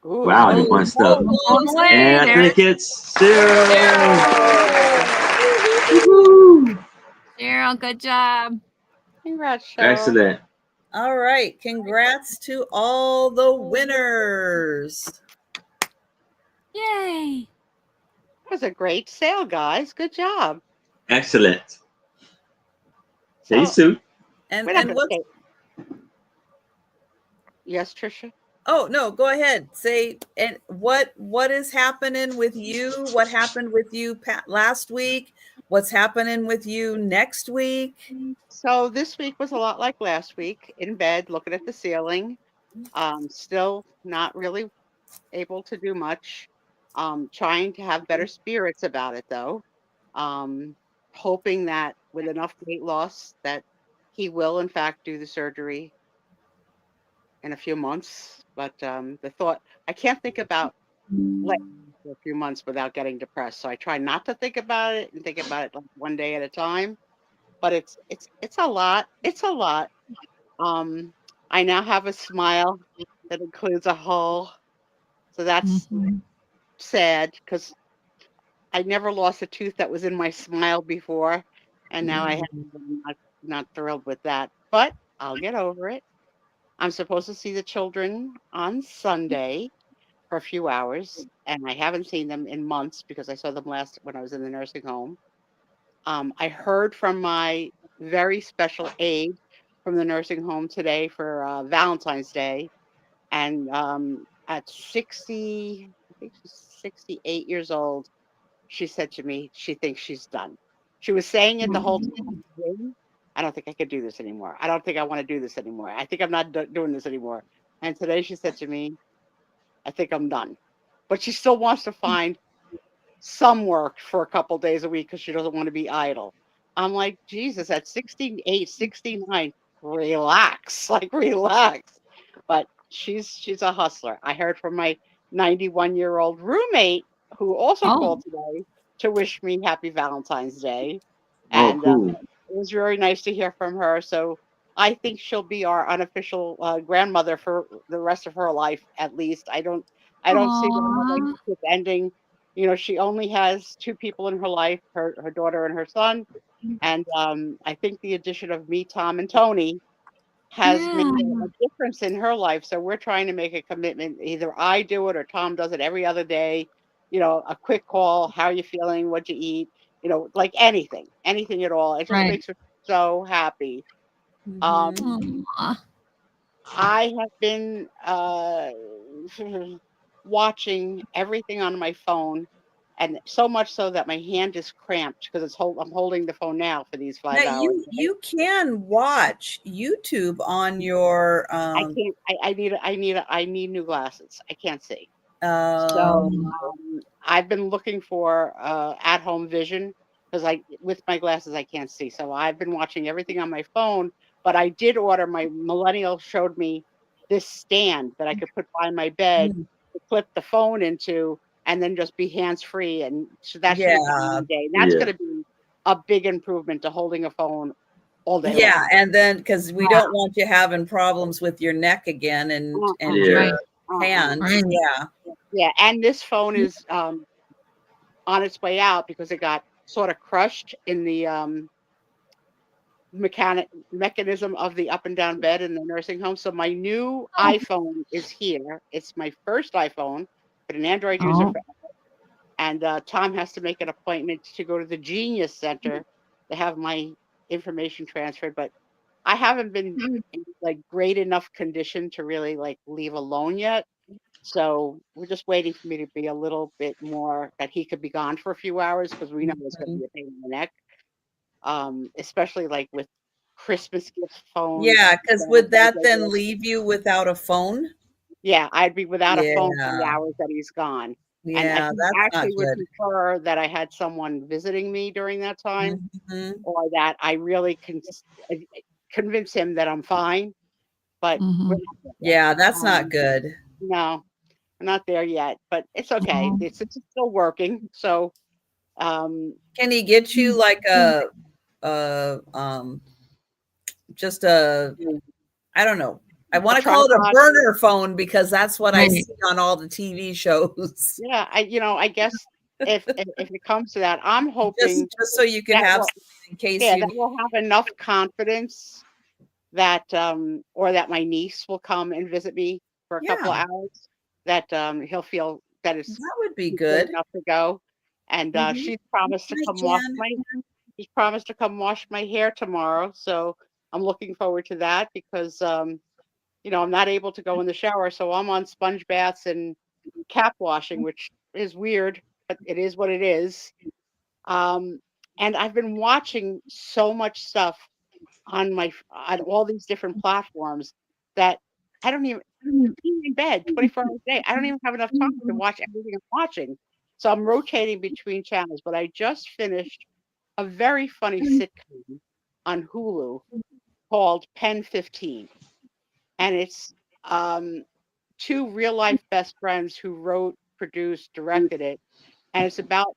Ooh, wow, you won stuff. And I think it's Sarah. Cheryl, good job. Congrats, Cheryl. Excellent. All right, congrats to all the winners. Yay. That was a great sale, guys. Good job. Excellent. So, Sue. And what? Yes, Trisha. Oh no, go ahead. Say, and what is happening with you? What happened with you last week? What's happening with you next week? So this week was a lot like last week. In bed, looking at the ceiling. Still not really able to do much. Trying to have better spirits about it, though. Hoping that with enough weight loss that he will, in fact, do the surgery in a few months. But the thought, I can't think about for a few months without getting depressed. So I try not to think about it and think about it like one day at a time. But it's a lot. It's a lot. I now have a smile that includes a hole. So that's sad because I never lost a tooth that was in my smile before. And now I'm not thrilled with that. But I'll get over it. I'm supposed to see the children on Sunday for a few hours, and I haven't seen them in months because I saw them last when I was in the nursing home. I heard from my very special aide from the nursing home today for Valentine's Day, and at 60, I think she's 68 years old, she said to me she thinks she's done. She was saying it the whole time. I don't think I could do this anymore. I don't think I want to do this anymore. I think I'm not doing this anymore. And today she said to me, I think I'm done. But she still wants to find some work for a couple days a week because she doesn't want to be idle. I'm like, Jesus, at 68, 69, relax, like relax. But she's a hustler. I heard from my 91-year-old roommate who also called today to wish me happy Valentine's Day. And cool. it was very nice to hear from her. So I think she'll be our unofficial grandmother for the rest of her life, at least. I don't see the relationship ending. You know, she only has 2 people in her life, her daughter and her son. And I think the addition of me, Tom, and Tony has made a difference in her life. So we're trying to make a commitment. Either I do it or Tom does it every other day. You know, a quick call. How are you feeling? What'd you eat? You know, like anything at all. It just makes her so happy. I have been watching everything on my phone, and so much so that my hand is cramped because I'm holding the phone now for these 5 hours. You can watch YouTube on your. I can't. I need new glasses. I can't see. So I've been looking for at-home vision because with my glasses I can't see. So I've been watching everything on my phone. But I did order. My millennial showed me this stand that I could put by my bed to clip the phone into, and then just be hands-free. And so that should have been one day. And that's going to be a big improvement to holding a phone all day long. And then because we don't want you having problems with your neck again and your hand. Yeah, and this phone is on its way out because it got sort of crushed in the mechanism of the up and down bed in the nursing home. So my new iPhone is here. It's my first iPhone, but an Android user forever. And Tom has to make an appointment to go to the Genius Center to have my information transferred, but I haven't been in like great enough condition to really like leave alone yet. So we're just waiting for me to be a little bit more that he could be gone for a few hours because we know it's going to be a pain in the neck. Especially like with Christmas gift phones. Yeah, because would that then leave you without a phone? Yeah, I'd be without a phone for the Yeah. hours that he's gone. And Yeah, he that's not actually would good. prefer that I had someone visiting me during that time, Mhm. or that I really can convince him that I'm fine. But we're not there yet. Yeah, that's not good. No, we're not there yet. But it's okay. It's still working. So Can he get you like just a, I don't know. I want to call it a tripod. burner phone because that's what I Right. see on all the TV shows. Yeah, I guess if it comes to that, I'm Just hoping so you can that have will, something in case yeah, you. that will have enough confidence that or that my niece will come and visit me for a couple of Yeah, hours, that he'll feel that it's that would be good good. enough to go. And Mhm. she's promised to Night, come Jan. she's promised to come wash my hair tomorrow. So I'm looking forward to that because I'm not able to go in the shower, so I'm on sponge baths and cap washing, which is weird, but it is what it is. Um, and I've been watching so much stuff on all these different platforms that I don't even being in bed 24 hours a day. I don't even have enough time to watch everything I'm watching. So I'm rotating between channels, but I just finished a very funny sitcom on Hulu called Pen 15. And it's um, two real life best friends who wrote, produced, directed it. And it's about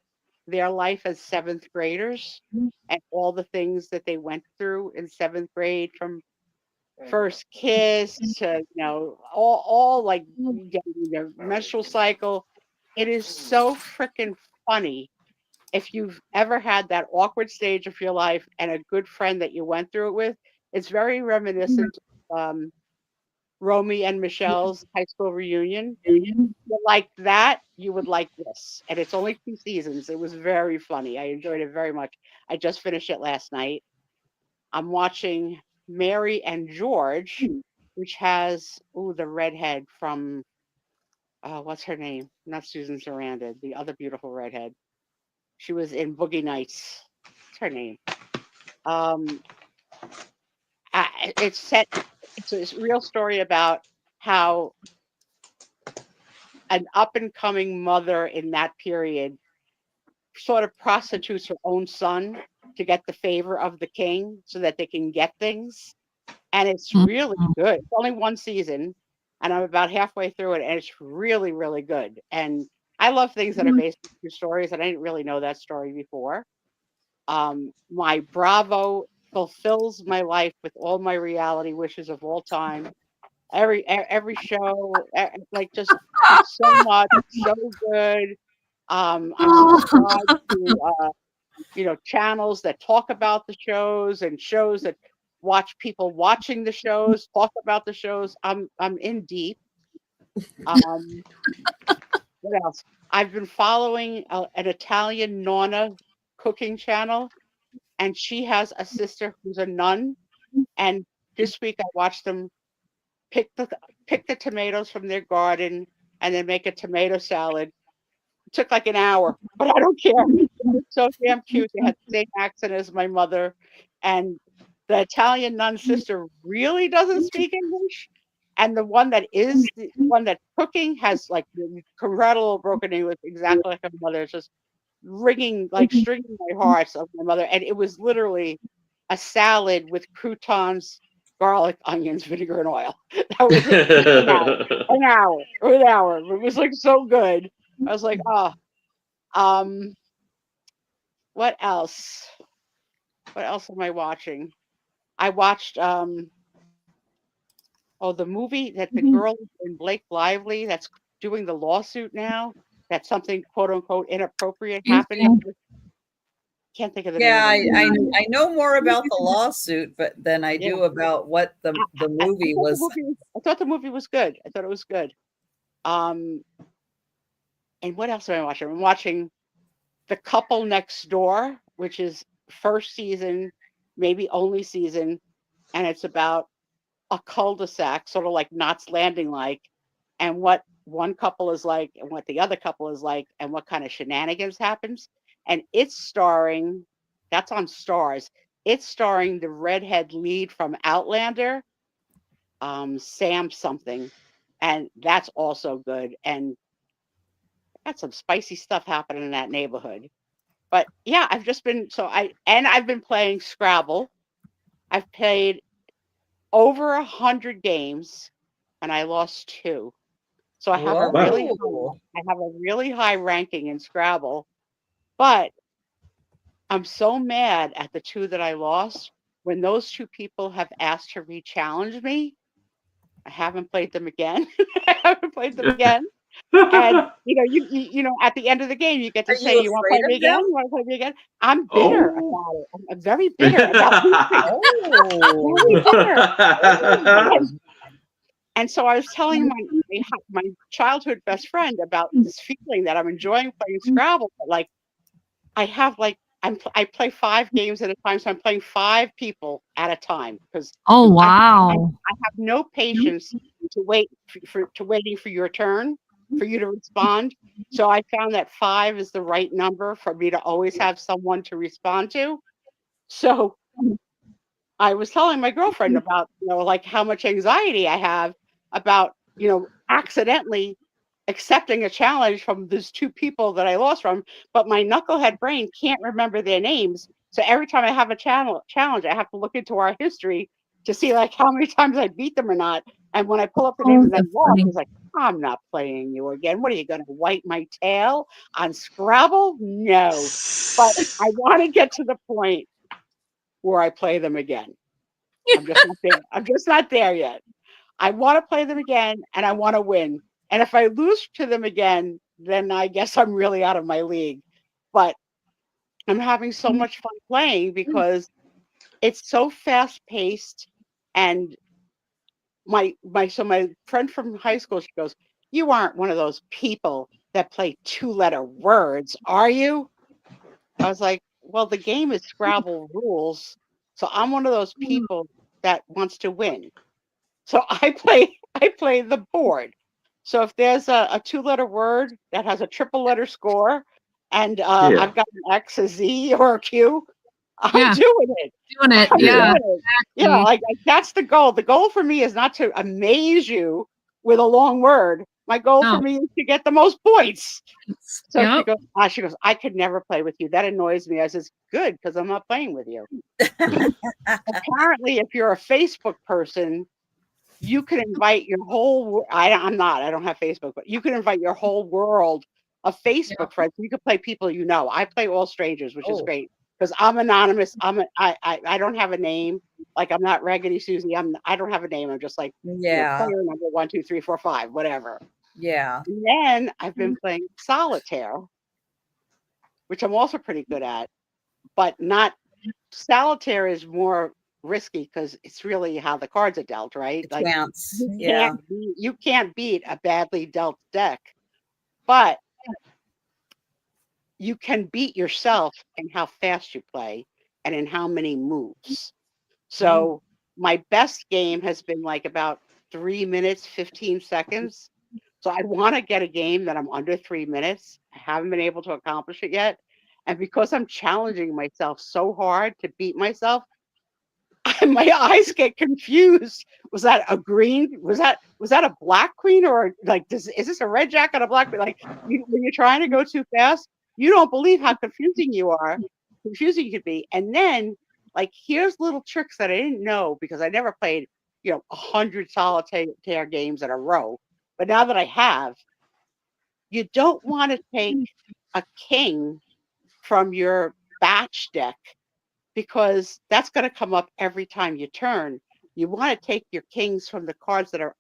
their life as seventh graders and all the things that they went through in seventh grade, from first kiss to all like getting their menstrual cycle. It is so freaking funny. If you've ever had that awkward stage of your life and a good friend that you went through it with, it's very reminiscent of Romy and Michelle's high school reunion. You like that, you would like this. And it's only 2 seasons. It was very funny. I enjoyed it very much. I just finished it last night. I'm watching Mary and George, which has the redhead from what's her name? Not Susan Sarandon, the other beautiful redhead. She was in Boogie Nights. What's her name? Um, it's set. It's a real story about how an up and coming mother in that period sort of prostitutes her own son to get the favor of the king so that they can get things. And it's really good. It's only 1 season, and I'm about halfway through it, and it's really, really good. And I love things that are based on true stories, and I didn't really know that story before. My Bravo fulfills my life with all my reality wishes of all time. Every show, like just so much, so good. I'm subscribed to channels that talk about the shows and shows that watch people watching the shows, talk about the shows. I'm in deep. Um, what else? I've been following an Italian nonna cooking channel, and she has a sister who's a nun. And this week I watched them pick the pick the tomatoes from their garden and then make a tomato salad. It took like an hour, but I don't care. It was so damn cute. They had the same accent as my mother, and the Italian nun sister really doesn't speak English. And the one that is the one that's cooking has like the incredible broken English, exactly like my mother. It's just ringing, like stringing my hearts of my mother. And it was literally a salad with croutons, garlic, onions, vinegar, and oil. That was it. An hour. An hour. An hour. It was like so good. I was like, oh, um, what else? What else am I watching? I watched the movie that the girl in Blake Lively that's doing the lawsuit now. That something quote unquote inappropriate happened. Can't think of the name Yeah, of the movie. I know more about the lawsuit, but than I Yeah. do about what the movie was. I thought the movie was good. I thought it was good. And what else am I watching? I'm watching The Couple Next Door, which is first season maybe only season, and it's about a cul-de-sac, sort of like Knots Landing like, and what one couple is like and what the other couple is like and what kind of shenanigans happens. And it's starring, that's on Stars. It's starring the redhead lead from Outlander, Sam something, and that's also good. And got some spicy stuff happening in that neighborhood. But yeah, I've been playing Scrabble. I've played over 100 games, and I lost 2. So I have Whoa. a really high ranking in Scrabble, but I'm so mad at the 2 that I lost. When those 2 people have asked to re-challenge me, I haven't played them again. I haven't played them again. And you know, at the end of the game, you get to Are say, you "You want to play afraid me of again? them? You want to play me again?" I'm bitter about it. I'm very bitter about losing. Oh. Very bitter. Oh. And so I was telling my childhood best friend about this feeling that I'm enjoying playing Scrabble. But like, I have like I play 5 games at a time, so I'm playing 5 people at a time because Oh, I wow. have no patience to wait waiting for your turn for you to respond. So I found that 5 is the right number for me to always have someone to respond to. So I was telling my girlfriend about, like how much anxiety I have about, accidentally accepting a challenge from these 2 people that I lost from, but my knucklehead brain can't remember their names. So every time I have a challenge, I have to look into our history to see like how many times I beat them or not. And when I pull up the names and I That's lost, funny. it's like, I'm not playing you again. What are you going to wipe my tail on Scrabble? No. But I want to get to the point where I play them again. I'm just not there. I'm just not there yet. I want to play them again and I want to win. And if I lose to them again, then I guess I'm really out of my league. But I'm having so much fun playing because it's so fast paced. And my friend from high school, she goes, "You aren't one of those people that play 2-letter words, are you?" I was like, "Well, the game is Scrabble rules. So I'm one of those people that wants to win. So I play the board. So if there's a 2-letter word that has a triple letter score and Yeah. I've got an X, a Z, or a Q, I'm Yeah. doing it. Doing it. I'm Yeah. doing it. Yeah, like that's the goal. The goal for me is not to amaze you with a long word. My goal for No. me is to get the most points. So Yep. she goes, "I could never play with you. That annoys me." I says, "Good, because I'm not playing with you." Apparently, if you're a Facebook person, you can invite your whole. I'm not. I don't have Facebook, but you can invite your whole world of Facebook friends. You can play people you know. I play all strangers, which is Oh. great because I'm anonymous. I don't have a name. Like I'm not Raggedy Susie. I don't have a name. I'm just like Yeah. player number 1, 2, 3, 4, 5, whatever. Yeah. And then I've been playing solitaire, which I'm also pretty good at, but not solitaire is more risky because it's really how the cards are dealt, right? It Like counts. Yeah. you can't beat a badly dealt deck, but you can beat yourself in how fast you play and in how many moves. So my best game has been like about 3 minutes, 15 seconds. So I want to get a game that I'm under 3 minutes. I haven't been able to accomplish it yet. And because I'm challenging myself so hard to beat myself, my eyes get confused. Was that a green? Was that a black queen or like is this a red jack and a black queen? Like when you're trying to go too fast, you don't believe how confusing you could be. And then like here's little tricks that I didn't know because I never played 100 solitaire games in a row. But now that I have, you don't want to take a king from your batch deck because that's going to come up every time you turn. You want to take your kings from the cards that are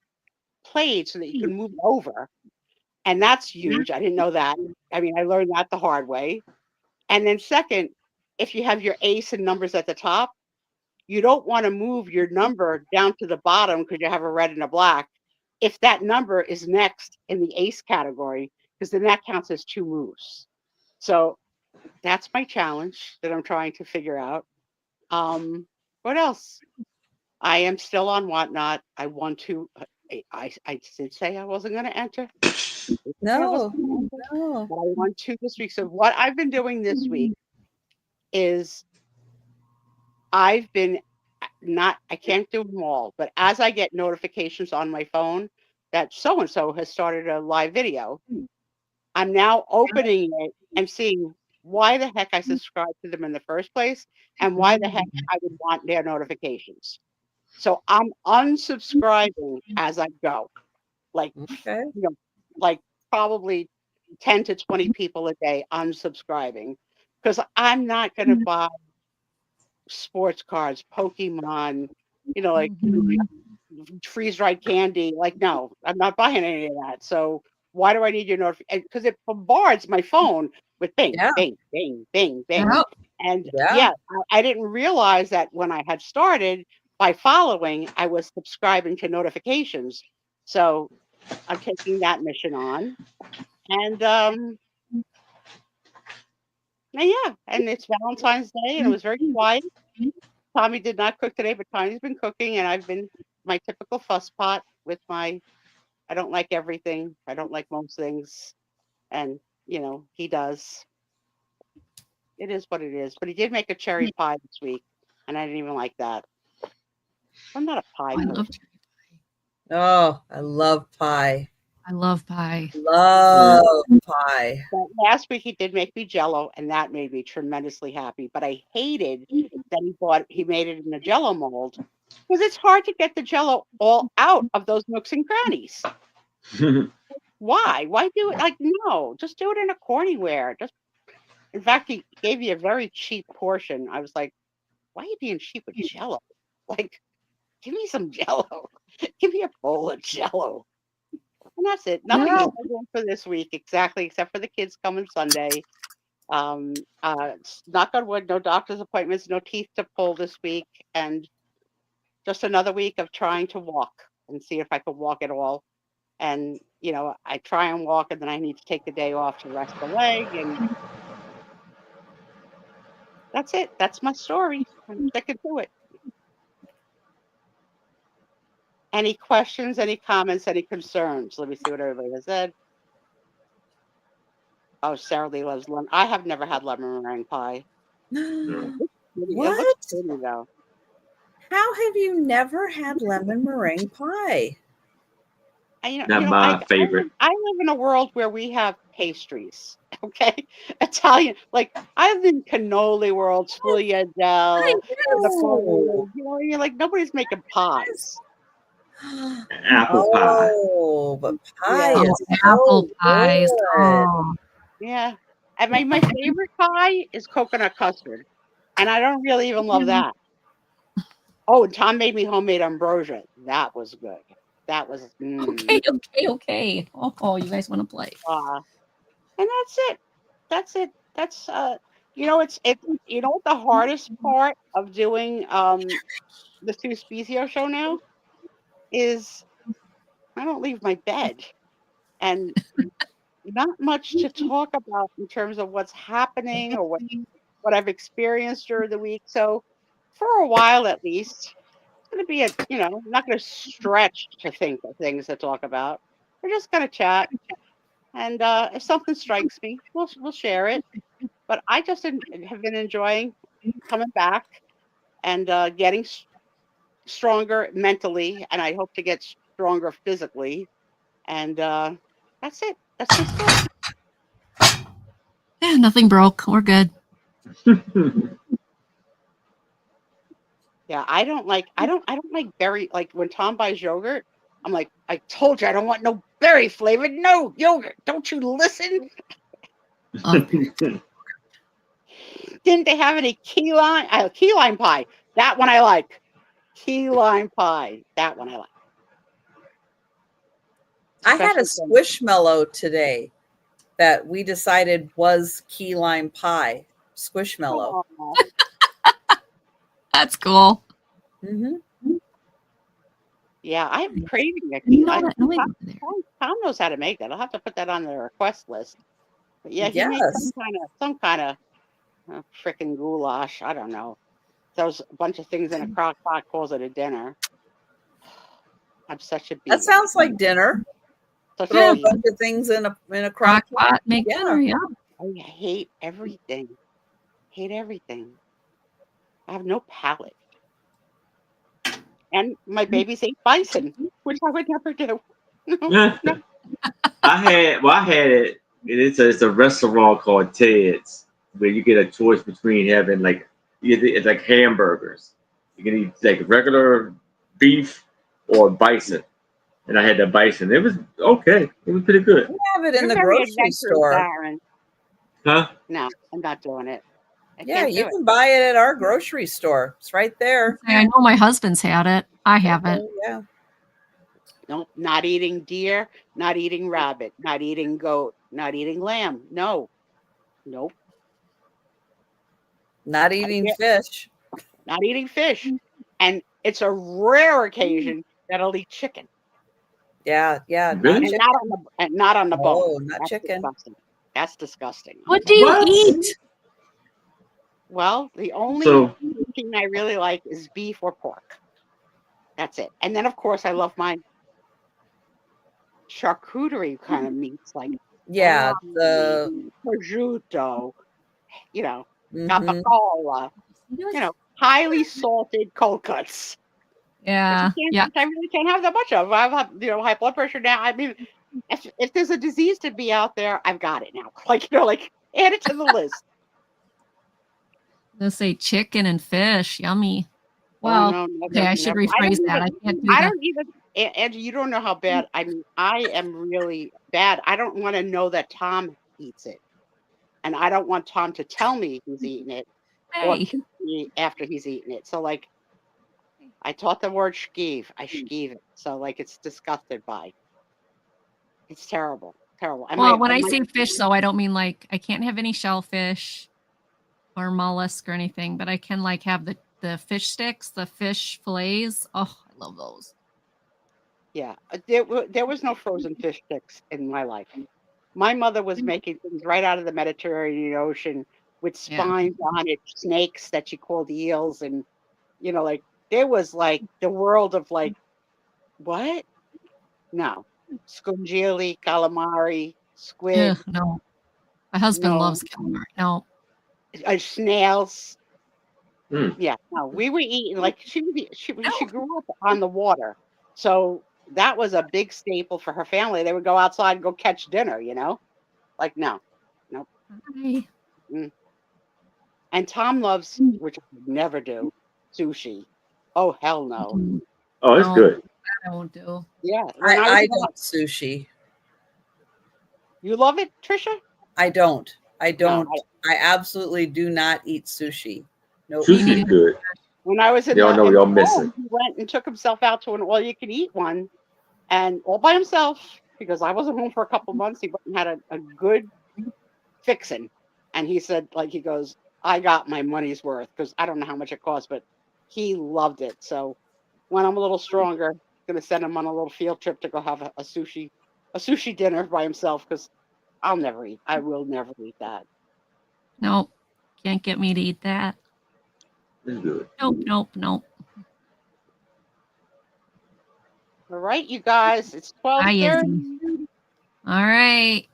played so that you can move over. And that's huge. I didn't know that. I mean, I learned that the hard way. And then second, if you have your ace and numbers at the top, you don't want to move your number down to the bottom because you have a red and a black if that number is next in the ace category, because then that counts as 2 moves. So that's my challenge that I'm trying to figure out. What else? I am still on Whatnot. I want to. I did say I wasn't going to enter. No. But I want to this week. So what I've been doing this week is I've been I can't do them all, but as I get notifications on my phone that so-and-so has started a live video, I'm now opening it and seeing why the heck I subscribed to them in the first place and why the heck I would want their notifications. So I'm unsubscribing as I go. Like, like probably 10 to 20 people a day unsubscribing because I'm not going to buy sports cards, Pokemon, like freeze-dried candy. Like, no, I'm not buying any of that. So why do I need your notification? Because it bombards my phone with bing, bing, bing, bing, bing. And I didn't realize that when I had started by following, I was subscribing to notifications. So I'm taking that mission on. And and it's Valentine's Day, and it was very quiet. Tommy did not cook today, but Tommy's been cooking, and I've been my typical fuss pot with my, I don't like everything. I don't like most things. And, he does. It is what it is. But he did make a cherry pie this week, and I didn't even like that. I'm not a pie person. Oh, I love pie. I love pie. Love pie. But last week he did make me Jell-O, and that made me tremendously happy. But I hated that he made it in a Jell-O mold because it's hard to get the Jell-O all out of those nooks and crannies. Why? Why do it? Like, no, just do it in a Corningware. In fact, he gave you a very cheap portion. I was like, why are you being cheap with Jell-O? Like, give me some Jell-O. Give me a bowl of Jell-O. And that's it. Nothing for this week, exactly, except for the kids coming Sunday. Knock on wood, no doctor's appointments, no teeth to pull this week, and just another week of trying to walk and see if I could walk at all. And, I try and walk, and then I need to take the day off to rest the leg, and that's it. That's my story. I'm sticking to it. Any questions, any comments, any concerns? Let me see what everybody has said. Oh, Sarah Lee loves lemon. I have never had lemon meringue pie. What? It looks pretty, though. How have you never had lemon meringue pie? Not my favorite. I live in a world where we have pastries. Okay, Italian. Like I live in cannoli world, sfogliatelle. You're like nobody's making pies. Apple pie. Oh, but pie is apple pies. Oh. Yeah, and my favorite pie is coconut custard, and I don't really even love that. Oh, and Tom made me homemade ambrosia. That was good. That was okay. Oh, you guys want to play? And that's it. That's it. That's it's what the hardest part of doing the Sue Spiezio show now is I don't leave my bed and not much to talk about in terms of what's happening or what I've experienced during the week. So for a while at least, it's going to be I'm not going to stretch to think of things to talk about. We're just going to chat. And if something strikes me, we'll share it. But I just have been enjoying coming back and getting stronger mentally, and I hope to get stronger physically. And that's it. That's my story. Yeah, nothing broke. We're good. Yeah, I don't like berry. Like when Tom buys yogurt, I'm like, I told you I don't want no berry flavored, no yogurt. Don't you listen? Didn't they have any key lime pie? That one I like. Key lime pie. That one I like. I had a squishmallow today that we decided was key lime pie. Squishmallow. That's cool. Mm-hmm. Yeah, I'm craving a key lime. Tom knows how to make that. I'll have to put that on the request list. But yeah, he made some kind of freaking goulash. I don't know. throws a bunch of things in a crock pot, calls it a dinner. I'm such a bee. That sounds like dinner. Throw a bunch of things in a crock pot. Make dinner, yeah. I hate everything. Hate everything. I have no palate. And my babies ate bison, which I would never do. No. I had it. It's a restaurant called Ted's where you get a choice between having it's like hamburgers. You can eat like regular beef or bison. And I had the bison. It was okay. It was pretty good. We have it in the grocery store. Darren. Huh? No, I'm not doing it. Yeah, you can buy it at our grocery store. It's right there. I know my husband's had it. I haven't. Yeah. Nope, not eating deer, not eating rabbit, not eating goat, not eating lamb. No. Nope. Not eating fish. Not eating fish. And it's a rare occasion that I'll eat chicken. Yeah. Really? Not on the bone. Oh, not That's chicken. Disgusting. That's disgusting. What do you eat? Well, the only thing I really like is beef or pork. That's it. And then, of course, I love my charcuterie kind of meats, like the prosciutto, capicola, highly salted cold cuts. Yeah, I really can't have that much of. I have high blood pressure now. I mean, if there's a disease to be out there, I've got it now. Add it to the list. Let's say chicken and fish, yummy. Well, okay, I should rephrase that. I can't do that. I don't even, Angie, you don't know how bad. I mean, I am really bad. I don't want to know that Tom eats it, and I don't want Tom to tell me he's eating it or kiss me after he's eaten it. So, I taught the word shkeev. I shkeev it. So, it's disgusted by. It's terrible, terrible. Well, when I say fish, though, I don't mean I can't have any shellfish or mollusk or anything, but I can have the fish sticks, the fish fillets. Oh, I love those. Yeah, there was no frozen fish sticks in my life. My mother was making things right out of the Mediterranean Ocean with spines on it, snakes that she called eels, and there was the world of what? No, scungili, calamari, squid. No, my husband loves calamari. No, snails. Yeah, no, we were eating she grew up on the water, so that was a big staple for her family. They would go outside and go catch dinner, no. And Tom loves, which I would never do, sushi. Oh, hell no. Oh, it's good. I won't do. Yeah, I don't sushi. You love it, Trisha? I don't. I absolutely do not eat sushi. Nope. Sushi's good. When I was in y'all missing. He went and took himself out to an all-you-can-eat one, and all by himself, because I wasn't home for a couple months. He went and had a good fixin', and he said, he goes, I got my money's worth, because I don't know how much it cost, but he loved it. So when I'm a little stronger, I'm going to send him on a little field trip to go have a sushi dinner by himself, because I will never eat that. Nope. Can't get me to eat that. Good. Nope. All right, you guys. It's 12:30. All right.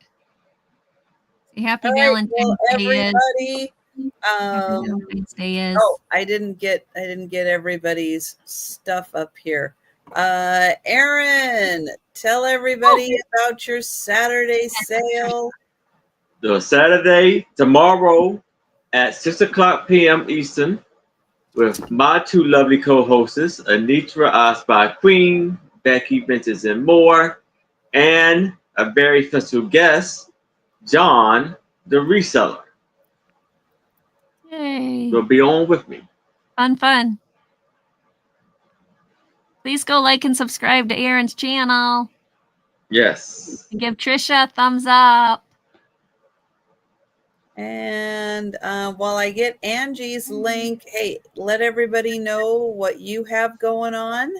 Happy Valentine's Day, everybody. Happy Valentine's Day is. Oh, I didn't get everybody's stuff up here. Aaron, tell everybody about your Saturday sale. The Saturday tomorrow at 6:00 p.m. Eastern with my two lovely co-hosts, Anitra, I Spy Queen, Becky, Vinces, and more, and a very special guest, John, the reseller. Yay. Will be on with me. Fun. Please go like and subscribe to Aaron's channel. Yes. And give Trisha a thumbs up. And while I get Angie's link, hey, let everybody know what you have going on.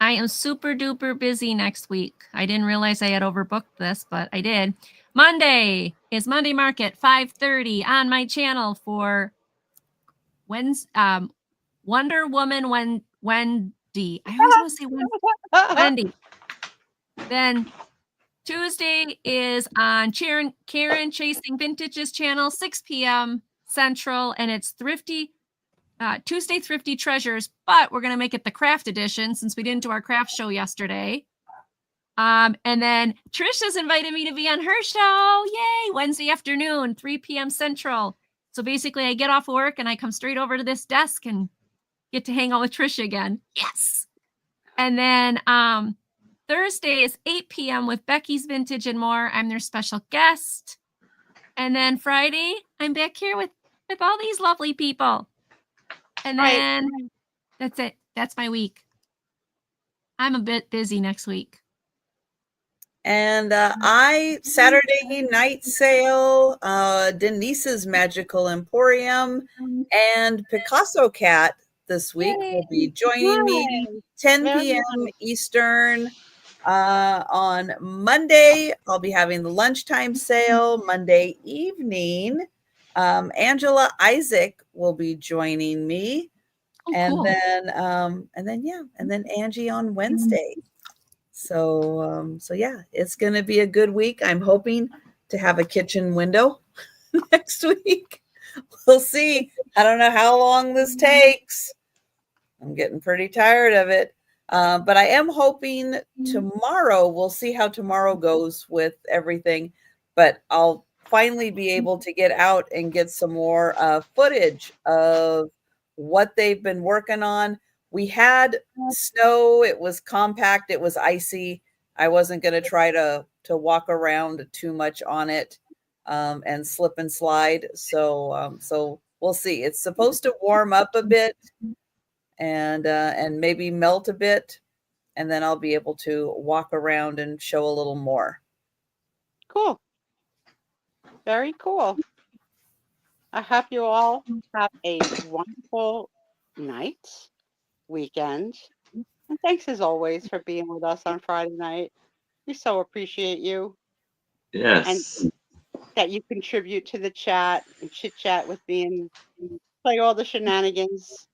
I am super duper busy next week. I didn't realize I had overbooked this, but I did. Monday is Monday Market, 5:30 on my channel for Wonder Woman Wendy. I always want to say Wendy. Then Tuesday is on Karen Chasing Vintages channel, 6 p.m. Central, and it's Tuesday Thrifty Treasures, but we're going to make it the craft edition since we didn't do our craft show yesterday. And then Trisha's invited me to be on her show. Yay! Wednesday afternoon, 3 p.m. Central. So basically I get off of work and I come straight over to this desk and get to hang out with Trisha again. Yes. And then Thursday is 8 p.m. with Becky's Vintage and More. I'm their special guest. And then Friday, I'm back here with all these lovely people. And then that's it. That's my week. I'm a bit busy next week. And Saturday night sale, Denise's Magical Emporium, and Picasso Cat this week will be joining me 10 p.m. Eastern. On Monday, I'll be having the lunchtime sale. Monday evening, Angela Isaac will be joining me. And cool. And then Angie on Wednesday. So yeah, it's going to be a good week. I'm hoping to have a kitchen window next week. We'll see. I don't know how long this takes. I'm getting pretty tired of it. But I am hoping tomorrow, we'll see how tomorrow goes with everything, but I'll finally be able to get out and get some more footage of what they've been working on. We had snow. It was compact. It was icy. I wasn't going to try to walk around too much on it and slip and slide. So we'll see. It's supposed to warm up a bit and maybe melt a bit. And then I'll be able to walk around and show a little more. Cool. Very cool. I hope you all have a wonderful night, weekend. And thanks as always for being with us on Friday night. We so appreciate you. Yes. And that you contribute to the chat and chit chat with me and play all the shenanigans.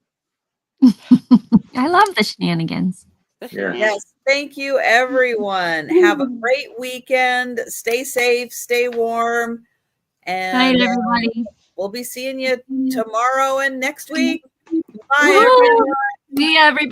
I love the shenanigans. Yes. Thank you, everyone. Have a great weekend. Stay safe, stay warm. And night, everybody. We'll be seeing you tomorrow and next week. Bye, Woo! everyone. See everybody.